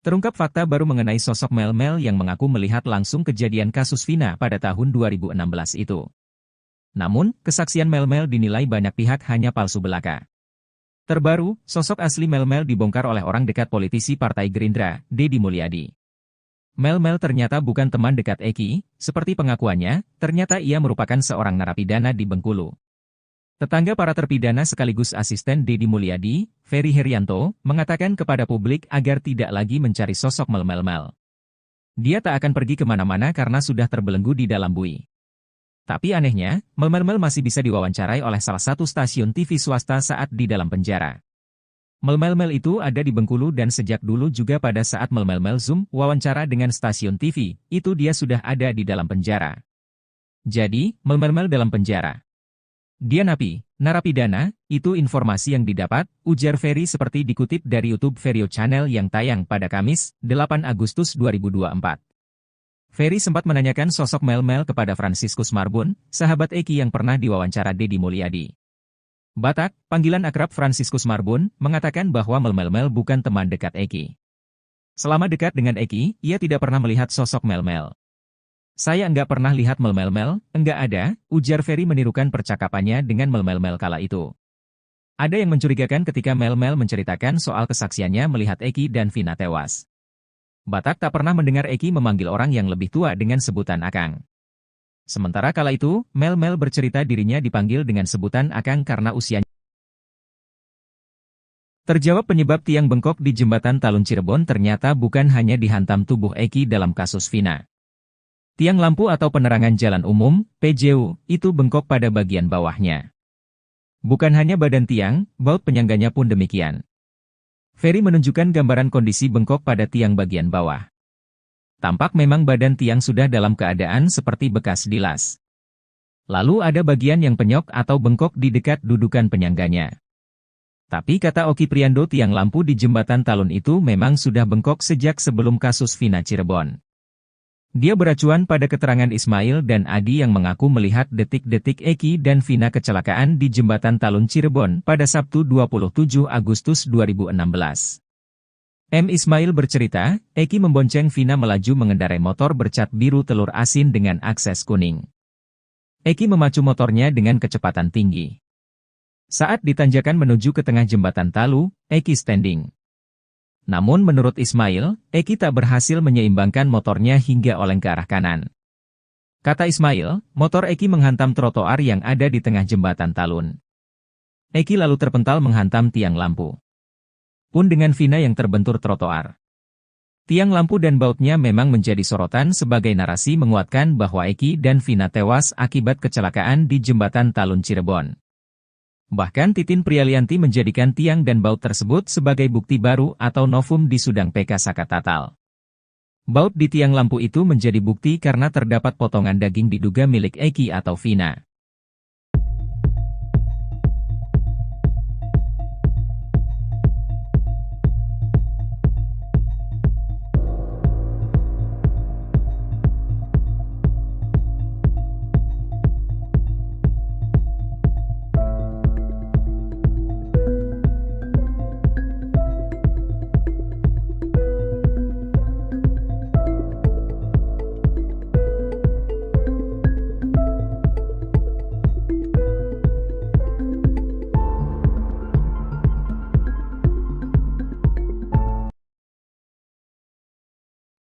Speaker 2: Terungkap fakta baru mengenai sosok Melmel yang mengaku melihat langsung kejadian kasus Vina pada tahun 2016 itu. Namun, kesaksian Melmel dinilai banyak pihak hanya palsu belaka. Terbaru, sosok asli Melmel dibongkar oleh orang dekat politisi Partai Gerindra, Deddy Mulyadi. Melmel ternyata bukan teman dekat Eki, seperti pengakuannya, ternyata ia merupakan seorang narapidana di Bengkulu. Tetangga para terpidana sekaligus asisten Deddy Mulyadi, Ferry Herianto, mengatakan kepada publik agar tidak lagi mencari sosok Melmel. Dia tak akan pergi kemana-mana karena sudah terbelenggu di dalam bui. Tapi anehnya, Melmel masih bisa diwawancarai oleh salah satu stasiun TV swasta saat di dalam penjara. Melmel itu ada di Bengkulu dan sejak dulu juga pada saat Melmel Zoom wawancara dengan stasiun TV, itu dia sudah ada di dalam penjara. Jadi, Melmel dalam penjara. Dia napi, narapidana, itu informasi yang didapat, ujar Ferry seperti dikutip dari YouTube Verio Channel yang tayang pada Kamis, 8 Agustus 2024. Ferry sempat menanyakan sosok Melmel kepada Franciscus Marbun, sahabat Eki yang pernah diwawancara Deddy Mulyadi. Batak, panggilan akrab Franciscus Marbun, mengatakan bahwa Melmel bukan teman dekat Eki. Selama dekat dengan Eki, ia tidak pernah melihat sosok Melmel. Saya enggak pernah lihat Melmel, enggak ada, ujar Ferry menirukan percakapannya dengan Melmel kala itu. Ada yang mencurigakan ketika Mel menceritakan soal kesaksiannya melihat Eki dan Vina tewas. Batak tak pernah mendengar Eki memanggil orang yang lebih tua dengan sebutan Akang. Sementara kala itu, Mel bercerita dirinya dipanggil dengan sebutan Akang karena usianya. Terjawab penyebab tiang bengkok di jembatan Talun Cirebon ternyata bukan hanya dihantam tubuh Eki dalam kasus Vina. Tiang lampu atau penerangan jalan umum, PJU, itu bengkok pada bagian bawahnya. Bukan hanya badan tiang, baut penyangganya pun demikian. Ferry menunjukkan gambaran kondisi bengkok pada tiang bagian bawah. Tampak memang badan tiang sudah dalam keadaan seperti bekas dilas. Lalu ada bagian yang penyok atau bengkok di dekat dudukan penyangganya. Tapi kata Oki Priando, tiang lampu di jembatan Talun itu memang sudah bengkok sejak sebelum kasus Vina Cirebon. Dia beracuan pada keterangan Ismail dan Adi yang mengaku melihat detik-detik Eki dan Vina kecelakaan di jembatan Talun Cirebon pada Sabtu 27 Agustus 2016. Ismail bercerita, Eki membonceng Vina melaju mengendarai motor bercat biru telur asin dengan akses kuning. Eki memacu motornya dengan kecepatan tinggi. Saat ditanjakan menuju ke tengah jembatan Talu, Eki standing. Namun menurut Ismail, Eki tak berhasil menyeimbangkan motornya hingga oleng ke arah kanan. Kata Ismail, motor Eki menghantam trotoar yang ada di tengah jembatan Talun. Eki lalu terpental menghantam tiang lampu. Pun dengan Vina yang terbentur trotoar. Tiang lampu dan bautnya memang menjadi sorotan sebagai narasi menguatkan bahwa Eki dan Vina tewas akibat kecelakaan di jembatan Talun Cirebon. Bahkan Titin Prialianti menjadikan tiang dan baut tersebut sebagai bukti baru atau novum di Sudang PK Sakatatal. Baut di tiang lampu itu menjadi bukti karena terdapat potongan daging diduga milik Eki atau Vina.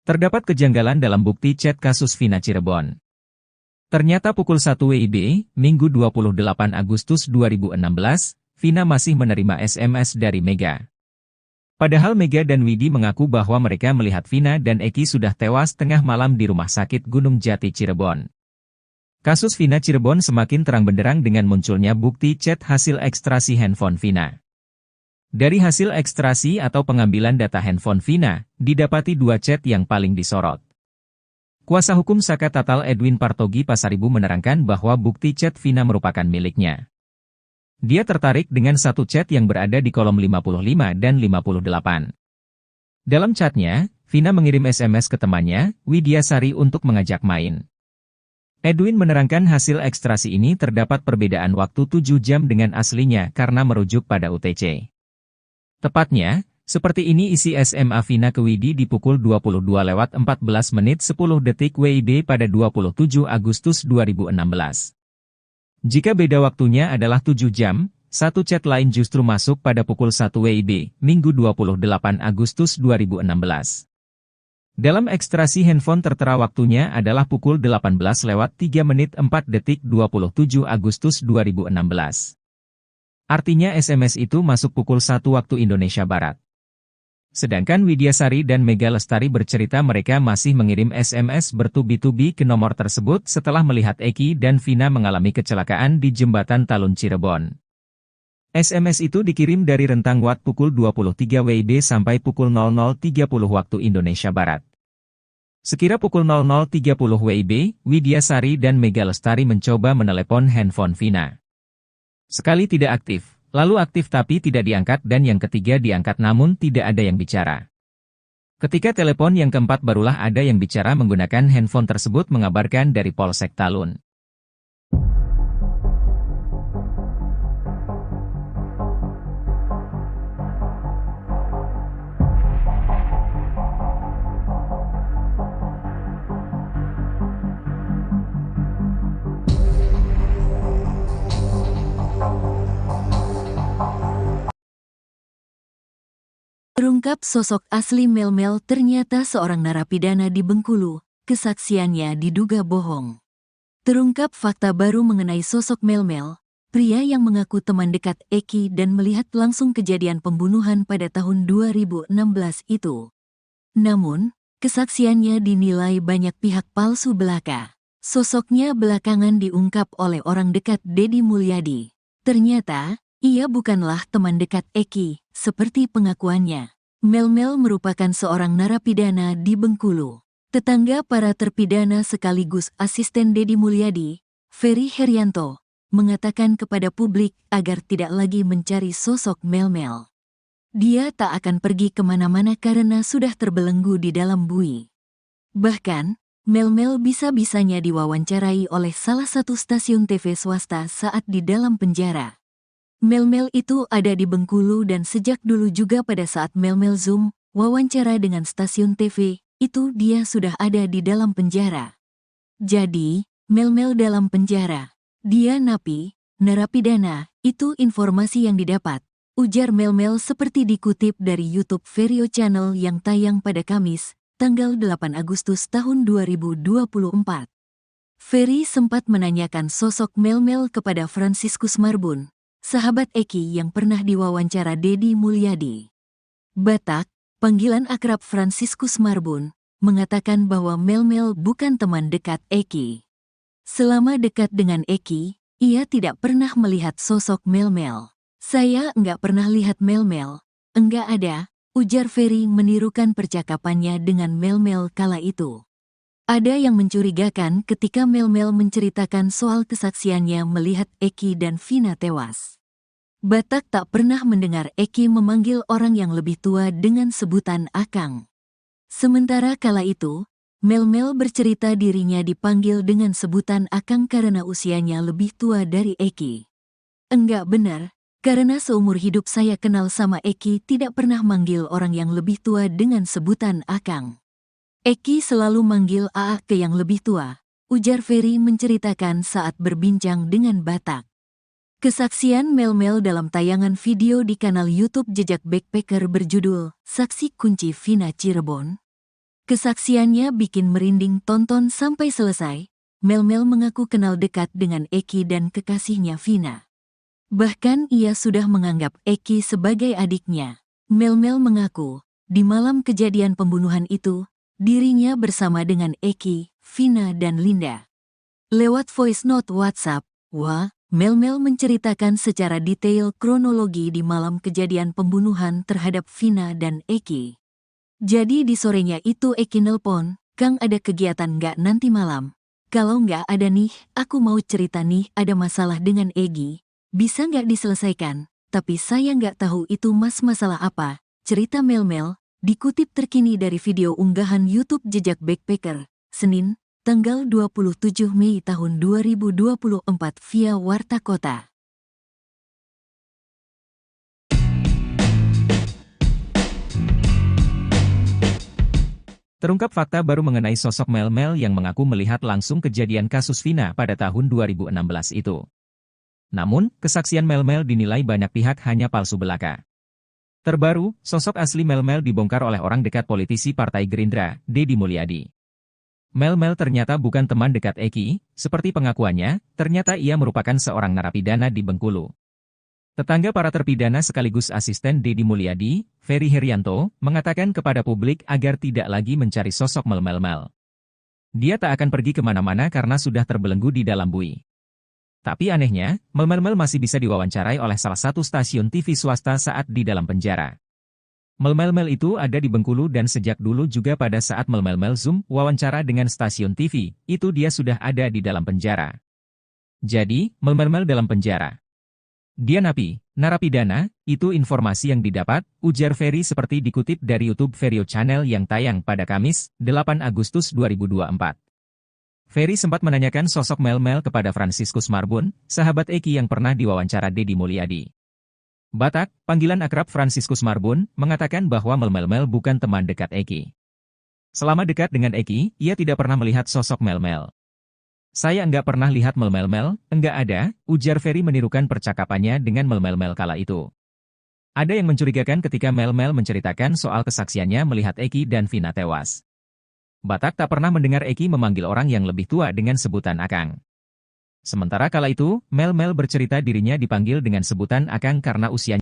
Speaker 2: Terdapat kejanggalan dalam bukti chat kasus Vina Cirebon. Ternyata pukul 1 WIB, Minggu 28 Agustus 2016, Vina masih menerima SMS dari Mega. Padahal Mega dan Widi mengaku bahwa mereka melihat Vina dan Eki sudah tewas tengah malam di Rumah Sakit Gunung Jati Cirebon. Kasus Vina Cirebon semakin terang benderang dengan munculnya bukti chat hasil ekstrasi handphone Vina. Dari hasil ekstrasi atau pengambilan data handphone Vina, didapati dua chat yang paling disorot. Kuasa hukum Sakatatal Edwin Partogi Pasaribu menerangkan bahwa bukti chat Vina merupakan miliknya. Dia tertarik dengan satu chat yang berada di kolom 55 dan 58. Dalam chatnya, Vina mengirim SMS ke temannya, Widiasari untuk mengajak main. Edwin menerangkan hasil ekstrasi ini terdapat perbedaan waktu 7 jam dengan aslinya karena merujuk pada UTC. Tepatnya, seperti ini isi SMA Vina ke Widi di pukul 22:14 menit 10 detik WIB pada 27 Agustus 2016. Jika beda waktunya adalah 7 jam, satu chat lain justru masuk pada pukul 1 WIB, Minggu 28 Agustus 2016. Dalam ekstrasi handphone tertera waktunya adalah pukul 18:03 menit 4 detik 27 Agustus 2016. Artinya SMS itu masuk pukul 1 waktu Indonesia Barat. Sedangkan Widiasari dan Mega Lestari bercerita mereka masih mengirim SMS bertubi-tubi ke nomor tersebut setelah melihat Eki dan Vina mengalami kecelakaan di jembatan Talun Cirebon. SMS itu dikirim dari rentang waktu pukul 23 WIB sampai pukul 00.30 waktu Indonesia Barat. Sekira pukul 00.30 WIB, Widiasari dan Mega Lestari mencoba menelepon handphone Vina. Sekali tidak aktif, lalu aktif tapi tidak diangkat dan yang ketiga diangkat namun tidak ada yang bicara. Ketika telepon yang keempat barulah ada yang bicara menggunakan handphone tersebut mengabarkan dari Polsek Talun.
Speaker 1: Terungkap sosok asli Melmel ternyata seorang narapidana di Bengkulu, kesaksiannya diduga bohong. Terungkap fakta baru mengenai sosok Melmel, pria yang mengaku teman dekat Eki dan melihat langsung kejadian pembunuhan pada tahun 2016 itu. Namun, kesaksiannya dinilai banyak pihak palsu belaka. Sosoknya belakangan diungkap oleh orang dekat Deddy Mulyadi. Ternyata, ia bukanlah teman dekat Eki, seperti pengakuannya. Melmel merupakan seorang narapidana di Bengkulu. Tetangga para terpidana sekaligus asisten Deddy Mulyadi, Ferry Herianto, mengatakan kepada publik agar tidak lagi mencari sosok Melmel. Dia tak akan pergi kemana-mana karena sudah terbelenggu di dalam bui. Bahkan, Melmel bisa-bisanya diwawancarai oleh salah satu stasiun TV swasta saat di dalam penjara. Melmel itu ada di Bengkulu dan sejak dulu juga pada saat Melmel Zoom wawancara dengan stasiun TV, itu dia sudah ada di dalam penjara. Jadi, Melmel dalam penjara. Dia napi, narapidana, itu informasi yang didapat. Ujar Melmel seperti dikutip dari YouTube Verio Channel yang tayang pada Kamis, tanggal 8 Agustus tahun 2024. Ferry sempat menanyakan sosok Melmel kepada Franciscus Marbun, sahabat Eki yang pernah diwawancara Deddy Mulyadi. Batak, panggilan akrab Franciscus Marbun, mengatakan bahwa Melmel bukan teman dekat Eki. Selama dekat dengan Eki, ia tidak pernah melihat sosok Melmel. Saya enggak pernah lihat Melmel, enggak ada, ujar Ferry menirukan percakapannya dengan Melmel kala itu. Ada yang mencurigakan ketika Melmel menceritakan soal kesaksiannya melihat Eki dan Vina tewas. Batak tak pernah mendengar Eki memanggil orang yang lebih tua dengan sebutan Akang. Sementara kala itu, Melmel bercerita dirinya dipanggil dengan sebutan Akang karena usianya lebih tua dari Eki. Enggak benar, karena seumur hidup saya kenal sama Eki tidak pernah manggil orang yang lebih tua dengan sebutan Akang. Eki selalu manggil Aa ke yang lebih tua, ujar Ferry menceritakan saat berbincang dengan Batak. Kesaksian Melmel dalam tayangan video di kanal YouTube Jejak Backpacker berjudul Saksi Kunci Vina Cirebon. Kesaksiannya bikin merinding tonton sampai selesai. Melmel mengaku kenal dekat dengan Eki dan kekasihnya Vina. Bahkan ia sudah menganggap Eki sebagai adiknya. Melmel mengaku, di malam kejadian pembunuhan itu, dirinya bersama dengan Eki, Vina dan Linda. Lewat voice note WhatsApp, Melmel menceritakan secara detail kronologi di malam kejadian pembunuhan terhadap Vina dan Eki. Jadi di sorenya itu Eki nelpon, "Kang ada kegiatan nggak nanti malam? Kalau nggak ada nih, aku mau cerita nih ada masalah dengan Egi. Bisa nggak diselesaikan? Tapi saya nggak tahu itu masalah apa," cerita Melmel. Dikutip terkini dari video unggahan YouTube Jejak Backpacker, Senin, tanggal 27 Mei tahun 2024 via Warta Kota.
Speaker 2: Terungkap fakta baru mengenai sosok Melmel yang mengaku melihat langsung kejadian kasus Vina pada tahun 2016 itu. Namun, kesaksian Melmel dinilai banyak pihak hanya palsu belaka. Terbaru, sosok asli Melmel dibongkar oleh orang dekat politisi Partai Gerindra, Deddy Mulyadi. Melmel ternyata bukan teman dekat Eki, seperti pengakuannya, ternyata ia merupakan seorang narapidana di Bengkulu. Tetangga para terpidana sekaligus asisten Deddy Mulyadi, Ferry Herianto, mengatakan kepada publik agar tidak lagi mencari sosok Melmel. Dia tak akan pergi kemana-mana karena sudah terbelenggu di dalam bui. Tapi anehnya, Melmel masih bisa diwawancarai oleh salah satu stasiun TV swasta saat di dalam penjara. Melmel itu ada di Bengkulu dan sejak dulu juga pada saat Melmel Zoom wawancara dengan stasiun TV, itu dia sudah ada di dalam penjara. Jadi, Melmel dalam penjara. Dia napi, narapidana, itu informasi yang didapat, ujar Ferry seperti dikutip dari YouTube Verio Channel yang tayang pada Kamis, 8 Agustus 2024. Ferry sempat menanyakan sosok Melmel kepada Franciscus Marbun, sahabat Eki yang pernah diwawancara Deddy Mulyadi. Batak, panggilan akrab Franciscus Marbun, mengatakan bahwa Melmel bukan teman dekat Eki. Selama dekat dengan Eki, ia tidak pernah melihat sosok Melmel. Saya enggak pernah lihat Melmel, enggak ada, ujar Ferry menirukan percakapannya dengan Melmel kala itu. Ada yang mencurigakan ketika Mel-Mel menceritakan soal kesaksiannya melihat Eki dan Vina tewas. Batak tak pernah mendengar Eki memanggil orang yang lebih tua dengan sebutan Akang. Sementara kala itu, Mel-Mel bercerita dirinya dipanggil dengan sebutan Akang karena usianya.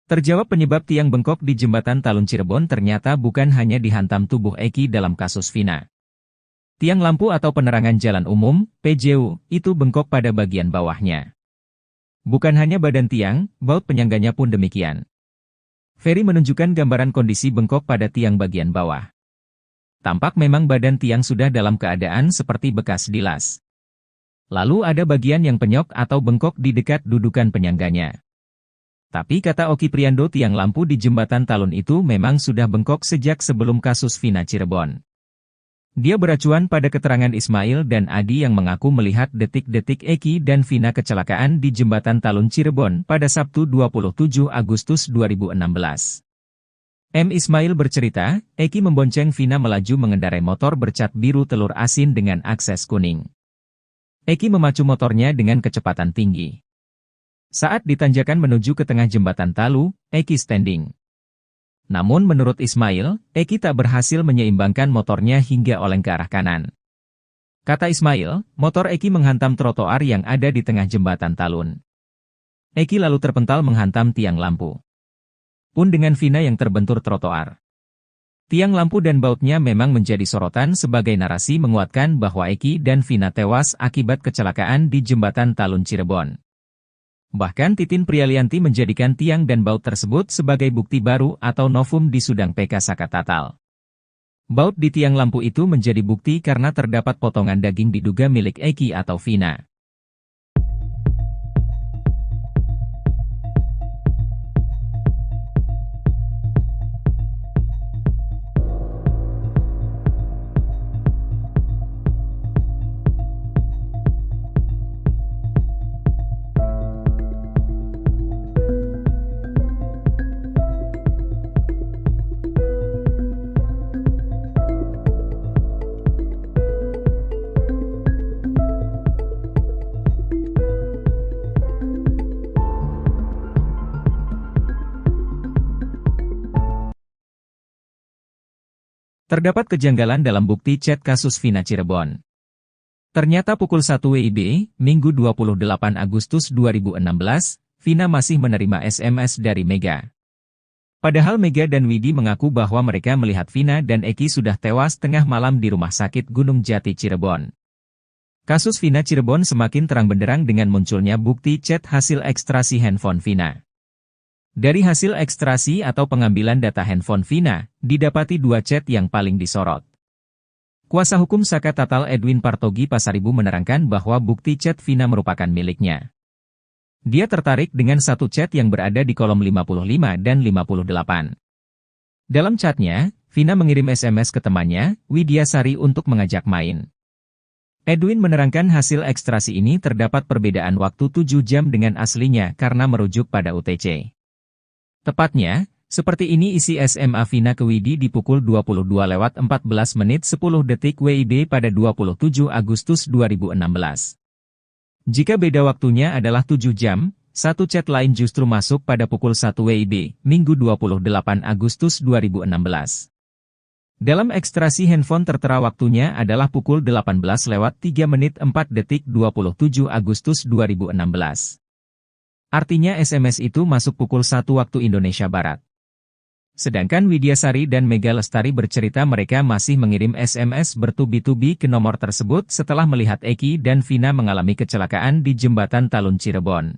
Speaker 2: Terjawab penyebab tiang bengkok di jembatan Talun Cirebon ternyata bukan hanya dihantam tubuh Eki dalam kasus Vina. Tiang lampu atau penerangan jalan umum, PJU, itu bengkok pada bagian bawahnya. Bukan hanya badan tiang, baut penyangganya pun demikian. Ferry menunjukkan gambaran kondisi bengkok pada tiang bagian bawah. Tampak memang badan tiang sudah dalam keadaan seperti bekas dilas. Lalu ada bagian yang penyok atau bengkok di dekat dudukan penyangganya. Tapi kata Oki Priando, tiang lampu di jembatan Talun itu memang sudah bengkok sejak sebelum kasus Vina Cirebon. Dia beracuan pada keterangan Ismail dan Adi yang mengaku melihat detik-detik Eki dan Vina kecelakaan di jembatan Talun Cirebon pada Sabtu 27 Agustus 2016. Ismail bercerita, Eki membonceng Vina melaju mengendarai motor bercat biru telur asin dengan akses kuning. Eki memacu motornya dengan kecepatan tinggi. Saat ditanjakan menuju ke tengah jembatan Talu, Eki standing. Namun menurut Ismail, Eki tak berhasil menyeimbangkan motornya hingga oleng ke arah kanan. Kata Ismail, motor Eki menghantam trotoar yang ada di tengah jembatan Talun. Eki lalu terpental menghantam tiang lampu. Pun dengan Vina yang terbentur trotoar. Tiang lampu dan bautnya memang menjadi sorotan sebagai narasi menguatkan bahwa Eki dan Vina tewas akibat kecelakaan di jembatan Talun Cirebon. Bahkan Titin Prialianti menjadikan tiang dan baut tersebut sebagai bukti baru atau novum di Sudang PK Sakatatal. Baut di tiang lampu itu menjadi bukti karena terdapat potongan daging diduga milik Eki atau Vina. Terdapat kejanggalan dalam bukti chat kasus Vina Cirebon. Ternyata pukul 1 WIB, Minggu 28 Agustus 2016, Vina masih menerima SMS dari Mega. Padahal Mega dan Widi mengaku bahwa mereka melihat Vina dan Eki sudah tewas tengah malam di Rumah Sakit Gunung Jati Cirebon. Kasus Vina Cirebon semakin terang benderang dengan munculnya bukti chat hasil ekstrasi handphone Vina. Dari hasil ekstrasi atau pengambilan data handphone Vina, didapati dua chat yang paling disorot. Kuasa hukum Sakatatal Edwin Partogi Pasaribu menerangkan bahwa bukti chat Vina merupakan miliknya. Dia tertarik dengan satu chat yang berada di kolom 55 dan 58. Dalam chatnya, Vina mengirim SMS ke temannya, Widya Sari untuk mengajak main. Edwin menerangkan hasil ekstrasi ini terdapat perbedaan waktu 7 jam dengan aslinya karena merujuk pada UTC. Tepatnya, seperti ini isi SMA Vina ke Widi di pukul 22:14 menit 10 detik WIB pada 27 Agustus 2016. Jika beda waktunya adalah 7 jam, satu chat lain justru masuk pada pukul 1 WIB, Minggu 28 Agustus 2016. Dalam ekstrasi handphone tertera waktunya adalah pukul 18:03 menit 4 detik 27 Agustus 2016. Artinya SMS itu masuk pukul 1 waktu Indonesia Barat. Sedangkan Widya Sari dan Mega Lestari bercerita mereka masih mengirim SMS bertubi-tubi ke nomor tersebut setelah melihat Eki dan Vina mengalami kecelakaan di jembatan Talun Cirebon.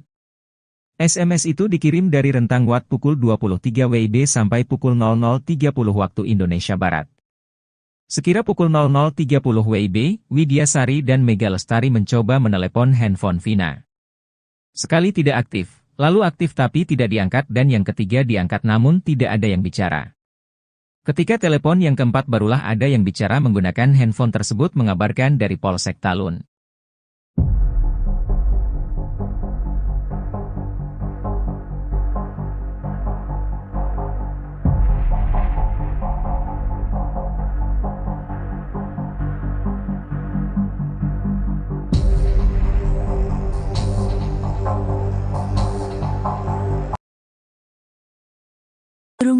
Speaker 2: SMS itu dikirim dari rentang waktu pukul 23 WIB sampai pukul 00.30 waktu Indonesia Barat. Sekira pukul 00.30 WIB, Widya Sari dan Mega Lestari mencoba menelepon handphone Vina. Sekali tidak aktif, lalu aktif tapi tidak diangkat dan yang ketiga diangkat namun tidak ada yang bicara. Ketika telepon yang keempat barulah ada yang bicara menggunakan handphone tersebut mengabarkan dari Polsek Talun.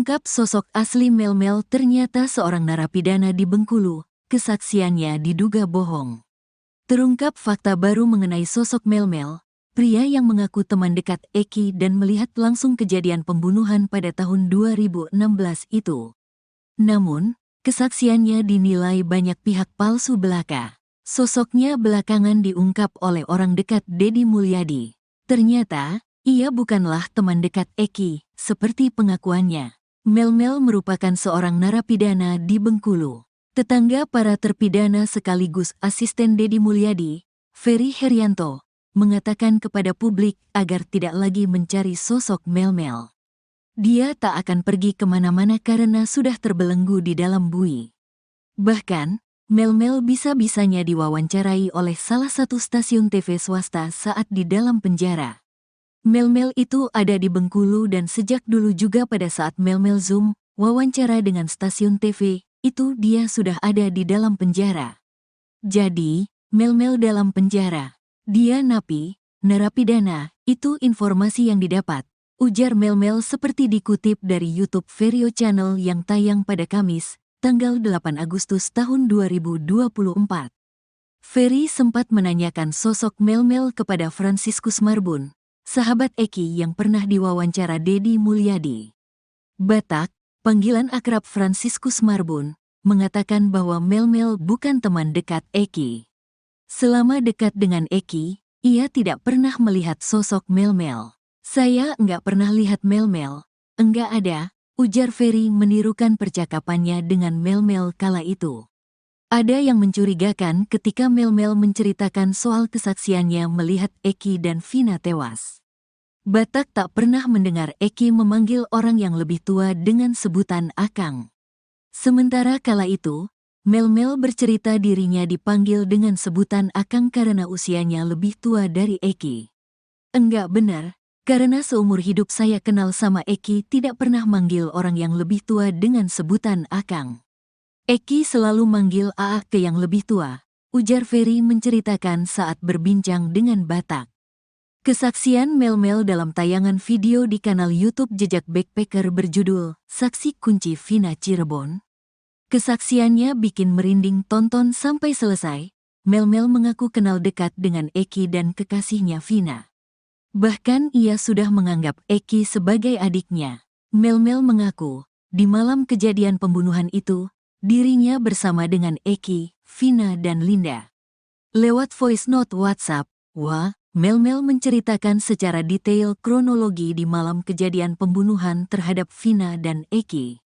Speaker 1: Terungkap sosok asli Melmel ternyata seorang narapidana di Bengkulu, kesaksiannya diduga bohong. Terungkap fakta baru mengenai sosok Melmel, pria yang mengaku teman dekat Eki dan melihat langsung kejadian pembunuhan pada tahun 2016 itu. Namun, kesaksiannya dinilai banyak pihak palsu belaka. Sosoknya belakangan diungkap oleh orang dekat Deddy Mulyadi. Ternyata, ia bukanlah teman dekat Eki, seperti pengakuannya. Melmel merupakan seorang narapidana di Bengkulu. Tetangga para terpidana sekaligus asisten Deddy Mulyadi, Ferry Herianto, mengatakan kepada publik agar tidak lagi mencari sosok Melmel. Dia tak akan pergi kemana-mana karena sudah terbelenggu di dalam bui. Bahkan, Melmel bisa-bisanya diwawancarai oleh salah satu stasiun TV swasta saat di dalam penjara. Melmel itu ada di Bengkulu dan sejak dulu juga pada saat Melmel Zoom, wawancara dengan stasiun TV, itu dia sudah ada di dalam penjara. Jadi, Melmel dalam penjara. Dia napi, narapidana, itu informasi yang didapat. Ujar Melmel seperti dikutip dari YouTube Verio Channel yang tayang pada Kamis, tanggal 8 Agustus tahun 2024. Ferry sempat menanyakan sosok Melmel kepada Franciscus Marbun, sahabat Eki yang pernah diwawancara Deddy Mulyadi. Batak, panggilan akrab Franciscus Marbun, mengatakan bahwa Melmel bukan teman dekat Eki. Selama dekat dengan Eki, ia tidak pernah melihat sosok Melmel. Saya enggak pernah lihat Melmel, enggak ada, ujar Ferry menirukan percakapannya dengan Melmel kala itu. Ada yang mencurigakan ketika Melmel menceritakan soal kesaksiannya melihat Eki dan Vina tewas. Batak tak pernah mendengar Eki memanggil orang yang lebih tua dengan sebutan Akang. Sementara kala itu, Melmel bercerita dirinya dipanggil dengan sebutan Akang karena usianya lebih tua dari Eki. Enggak benar, karena seumur hidup saya kenal sama Eki tidak pernah manggil orang yang lebih tua dengan sebutan Akang. Eki selalu manggil Aa ke yang lebih tua, ujar Ferry menceritakan saat berbincang dengan Batak. Kesaksian Melmel dalam tayangan video di kanal YouTube Jejak Backpacker berjudul Saksi Kunci Vina Cirebon. Kesaksiannya bikin merinding tonton sampai selesai. Melmel mengaku kenal dekat dengan Eki dan kekasihnya Vina. Bahkan ia sudah menganggap Eki sebagai adiknya. Melmel mengaku, di malam kejadian pembunuhan itu, dirinya bersama dengan Eki, Vina dan Linda. Lewat voice note WhatsApp, Melmel menceritakan secara detail kronologi di malam kejadian pembunuhan terhadap Vina dan Eki.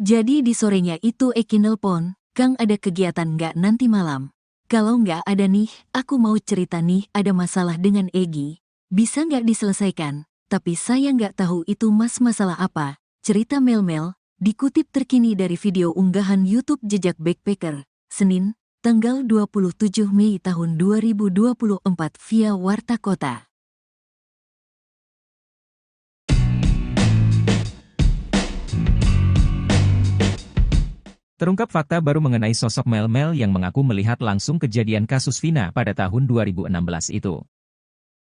Speaker 1: Jadi di sorenya itu Eki nelpon, "Kang ada kegiatan nggak nanti malam? Kalau nggak ada nih, aku mau cerita nih ada masalah dengan Egi. Bisa nggak diselesaikan? Tapi saya nggak tahu itu masalah apa," cerita Melmel, dikutip terkini dari video unggahan YouTube Jejak Backpacker, Senin, tanggal 27 Mei tahun 2024 via Warta Kota.
Speaker 2: Terungkap fakta baru mengenai sosok Melmel yang mengaku melihat langsung kejadian kasus Vina pada tahun 2016 itu.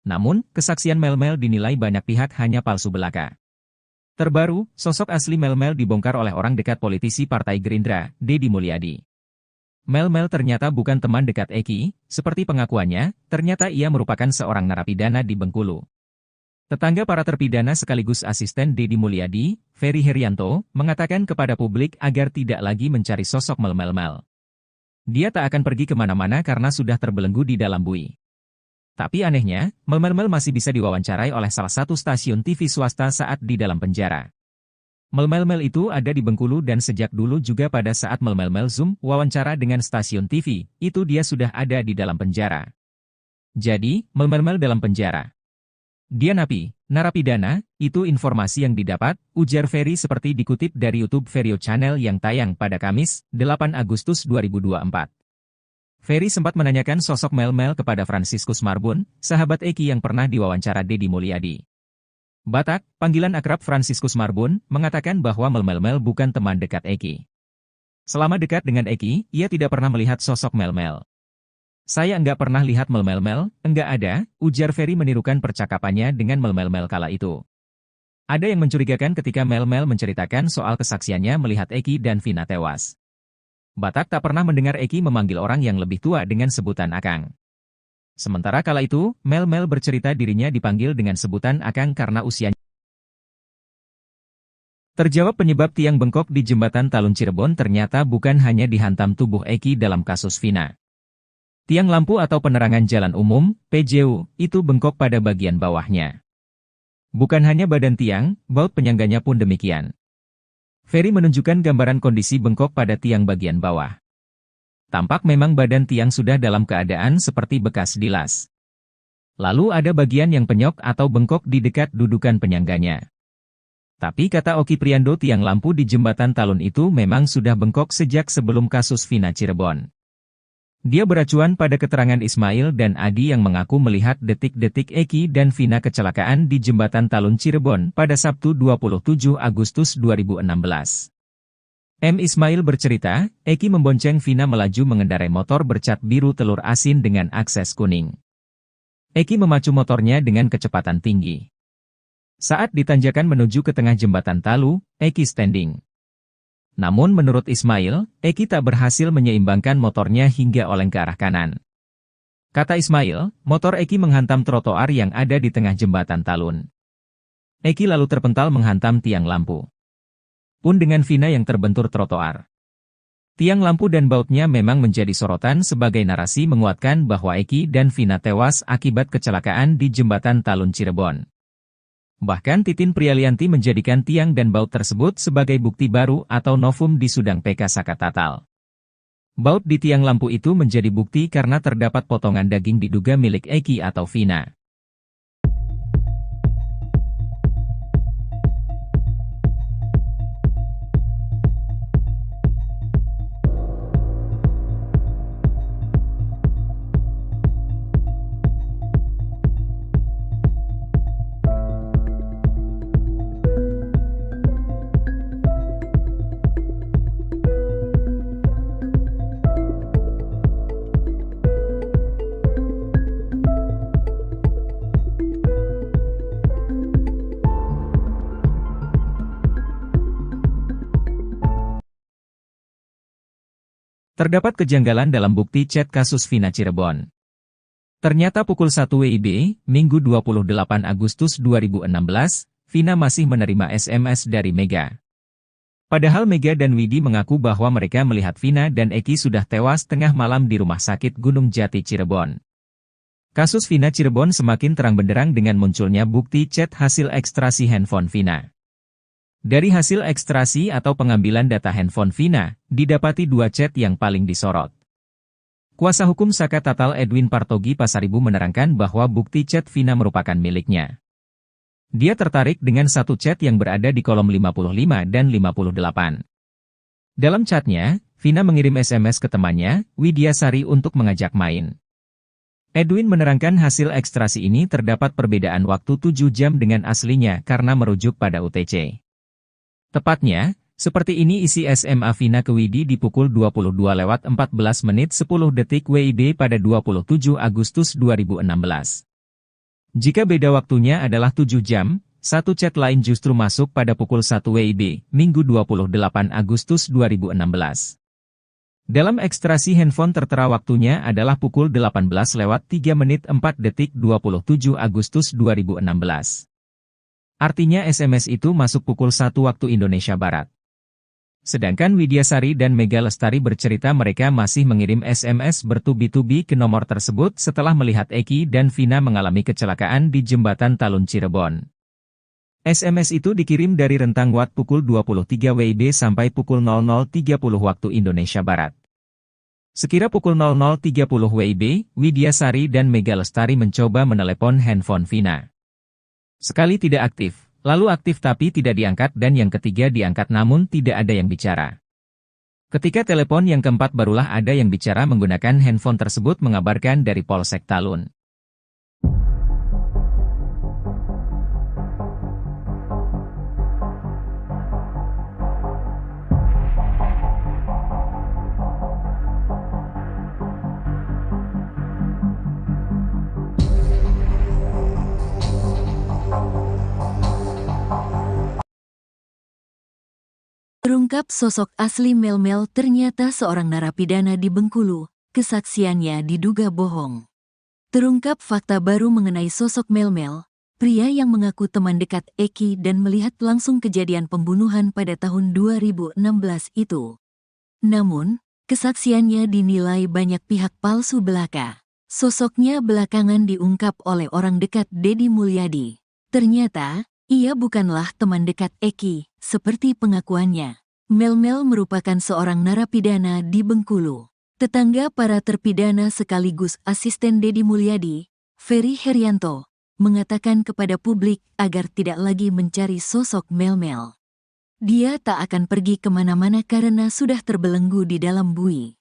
Speaker 2: Namun, kesaksian Melmel dinilai banyak pihak hanya palsu belaka. Terbaru, sosok asli Melmel dibongkar oleh orang dekat politisi Partai Gerindra, Deddy Mulyadi. Melmel ternyata bukan teman dekat Eki, seperti pengakuannya, ternyata ia merupakan seorang narapidana di Bengkulu. Tetangga para terpidana sekaligus asisten Deddy Mulyadi, Ferry Herianto, mengatakan kepada publik agar tidak lagi mencari sosok Melmel. Dia tak akan pergi kemana-mana karena sudah terbelenggu di dalam bui. Tapi anehnya, Melmel masih bisa diwawancarai oleh salah satu stasiun TV swasta saat di dalam penjara. Melmel itu ada di Bengkulu dan sejak dulu juga pada saat Melmel Zoom wawancara dengan stasiun TV, itu dia sudah ada di dalam penjara. Jadi, Melmel dalam penjara. Dia napi, narapidana, itu informasi yang didapat, ujar Ferry seperti dikutip dari YouTube Verio Channel yang tayang pada Kamis, 8 Agustus 2024. Ferry sempat menanyakan sosok Melmel kepada Franciscus Marbun, sahabat Eki yang pernah diwawancara Deddy Mulyadi. Batak, panggilan akrab Franciscus Marbun, mengatakan bahwa Melmel bukan teman dekat Eki. Selama dekat dengan Eki, ia tidak pernah melihat sosok Melmel. Saya enggak pernah lihat Melmel, enggak ada, ujar Ferry menirukan percakapannya dengan Melmel kala itu. Ada yang mencurigakan ketika Mel-Mel menceritakan soal kesaksiannya melihat Eki dan Vina tewas. Batak tak pernah mendengar Eki memanggil orang yang lebih tua dengan sebutan Akang. Sementara kala itu, Mel-Mel bercerita dirinya dipanggil dengan sebutan Akang karena usianya. Terjawab penyebab tiang bengkok di jembatan Talun Cirebon ternyata bukan hanya dihantam tubuh Eki dalam kasus Vina. Tiang lampu atau penerangan jalan umum, PJU, itu bengkok pada bagian bawahnya. Bukan hanya badan tiang, baut penyangganya pun demikian. Ferry menunjukkan gambaran kondisi bengkok pada tiang bagian bawah. Tampak memang badan tiang sudah dalam keadaan seperti bekas dilas. Lalu ada bagian yang penyok atau bengkok di dekat dudukan penyangganya. Tapi kata Oki Priando, tiang lampu di jembatan Talun itu memang sudah bengkok sejak sebelum kasus Vina Cirebon. Dia beracuan pada keterangan Ismail dan Adi yang mengaku melihat detik-detik Eki dan Vina kecelakaan di jembatan Talun Cirebon pada Sabtu 27 Agustus 2016. M. Ismail bercerita, Eki membonceng Vina melaju mengendarai motor bercat biru telur asin dengan akses kuning. Eki memacu motornya dengan kecepatan tinggi. Saat ditanjakan menuju ke tengah jembatan Talu, Eki standing. Namun menurut Ismail, Eki tak berhasil menyeimbangkan motornya hingga oleng ke arah kanan. Kata Ismail, motor Eki menghantam trotoar yang ada di tengah jembatan Talun. Eki lalu terpental menghantam tiang lampu. Pun dengan Vina yang terbentur trotoar. Tiang lampu dan bautnya memang menjadi sorotan sebagai narasi menguatkan bahwa Eki dan Vina tewas akibat kecelakaan di jembatan Talun Cirebon. Bahkan Titin Prialianti menjadikan tiang dan baut tersebut sebagai bukti baru atau novum di Sudang PK Sakatatal. Baut di tiang lampu itu menjadi bukti karena terdapat potongan daging diduga milik Eki atau Vina. Terdapat kejanggalan dalam bukti chat kasus Vina Cirebon. Ternyata pukul 1 WIB, Minggu 28 Agustus 2016, Vina masih menerima SMS dari Mega. Padahal Mega dan Widi mengaku bahwa mereka melihat Vina dan Eki sudah tewas tengah malam di Rumah Sakit Gunung Jati Cirebon. Kasus Vina Cirebon semakin terang benderang dengan munculnya bukti chat hasil ekstrasi handphone Vina. Dari hasil ekstrasi atau pengambilan data handphone Vina, didapati dua chat yang paling disorot. Kuasa hukum Sakatatal Edwin Partogi Pasaribu menerangkan bahwa bukti chat Vina merupakan miliknya. Dia tertarik dengan satu chat yang berada di kolom 55 dan 58. Dalam chatnya, Vina mengirim SMS ke temannya, Widiasari untuk mengajak main. Edwin menerangkan hasil ekstrasi ini terdapat perbedaan waktu 7 jam dengan aslinya karena merujuk pada UTC. Tepatnya, seperti ini isi SMA Vina ke Widi di pukul 22:14 menit 10 detik WIB pada 27 Agustus 2016. Jika beda waktunya adalah 7 jam, satu chat lain justru masuk pada pukul 1 WIB, Minggu 28 Agustus 2016. Dalam ekstrasi handphone tertera waktunya adalah pukul 18:03 menit 4 detik 27 Agustus 2016. Artinya SMS itu masuk pukul 1 waktu Indonesia Barat. Sedangkan Widiasari dan Mega Lestari bercerita mereka masih mengirim SMS bertubi-tubi ke nomor tersebut setelah melihat Eki dan Vina mengalami kecelakaan di jembatan Talun Cirebon. SMS itu dikirim dari rentang waktu pukul 23 WIB sampai pukul 00.30 waktu Indonesia Barat. Sekira pukul 00.30 WIB, Widiasari dan Mega Lestari mencoba menelepon handphone Vina. Sekali tidak aktif, lalu aktif tapi tidak diangkat dan yang ketiga diangkat namun tidak ada yang bicara. Ketika telepon yang keempat barulah ada yang bicara menggunakan handphone tersebut mengabarkan dari Polsek Talun.
Speaker 1: Terungkap sosok asli Melmel ternyata seorang narapidana di Bengkulu, kesaksiannya diduga bohong. Terungkap fakta baru mengenai sosok Melmel, pria yang mengaku teman dekat Eki dan melihat langsung kejadian pembunuhan pada tahun 2016 itu. Namun, kesaksiannya dinilai banyak pihak palsu belaka. Sosoknya belakangan diungkap oleh orang dekat Deddy Mulyadi. Ternyata, ia bukanlah teman dekat Eki, seperti pengakuannya. Melmel merupakan seorang narapidana di Bengkulu. Tetangga para terpidana sekaligus asisten Deddy Mulyadi, Ferry Herianto, mengatakan kepada publik agar tidak lagi mencari sosok Melmel. Dia tak akan pergi kemana-mana karena sudah terbelenggu di dalam bui.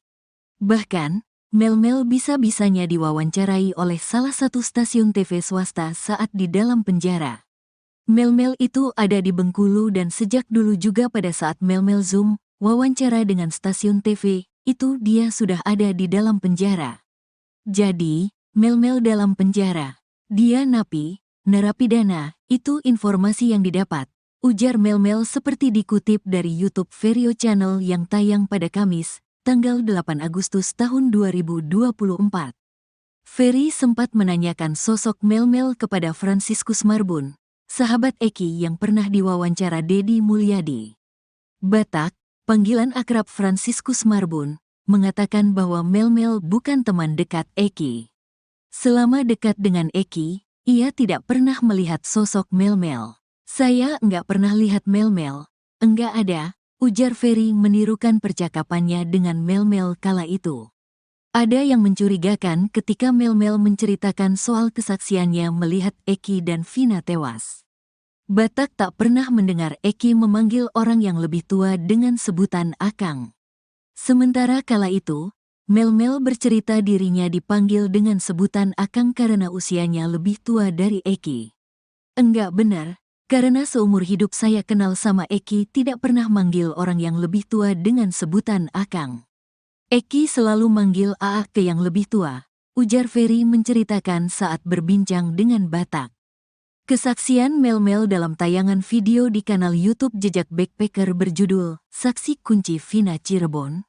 Speaker 1: Bahkan, Melmel bisa-bisanya diwawancarai oleh salah satu stasiun TV swasta saat di dalam penjara. Melmel itu ada di Bengkulu dan sejak dulu juga pada saat Melmel Zoom, wawancara dengan stasiun TV, itu dia sudah ada di dalam penjara. Jadi, Melmel dalam penjara. Dia napi, narapidana, itu informasi yang didapat. Ujar Melmel seperti dikutip dari YouTube Verio Channel yang tayang pada Kamis, tanggal 8 Agustus tahun 2024. Ferry sempat menanyakan sosok Melmel kepada Franciscus Marbun, sahabat Eki yang pernah diwawancara Deddy Mulyadi. Batak, panggilan akrab Franciscus Marbun, mengatakan bahwa Melmel bukan teman dekat Eki. Selama dekat dengan Eki, ia tidak pernah melihat sosok Melmel. Saya enggak pernah lihat Melmel, enggak ada, ujar Ferry menirukan percakapannya dengan Melmel kala itu. Ada yang mencurigakan ketika Melmel menceritakan soal kesaksiannya melihat Eki dan Vina tewas. Batak tak pernah mendengar Eki memanggil orang yang lebih tua dengan sebutan Akang. Sementara kala itu, Melmel bercerita dirinya dipanggil dengan sebutan Akang karena usianya lebih tua dari Eki. Enggak benar. Karena seumur hidup saya kenal sama Eki tidak pernah manggil orang yang lebih tua dengan sebutan Akang. Eki selalu manggil AA ke yang lebih tua, ujar Ferry menceritakan saat berbincang dengan Batak. Kesaksian Melmel dalam tayangan video di kanal YouTube Jejak Backpacker berjudul Saksi Kunci Vina Cirebon.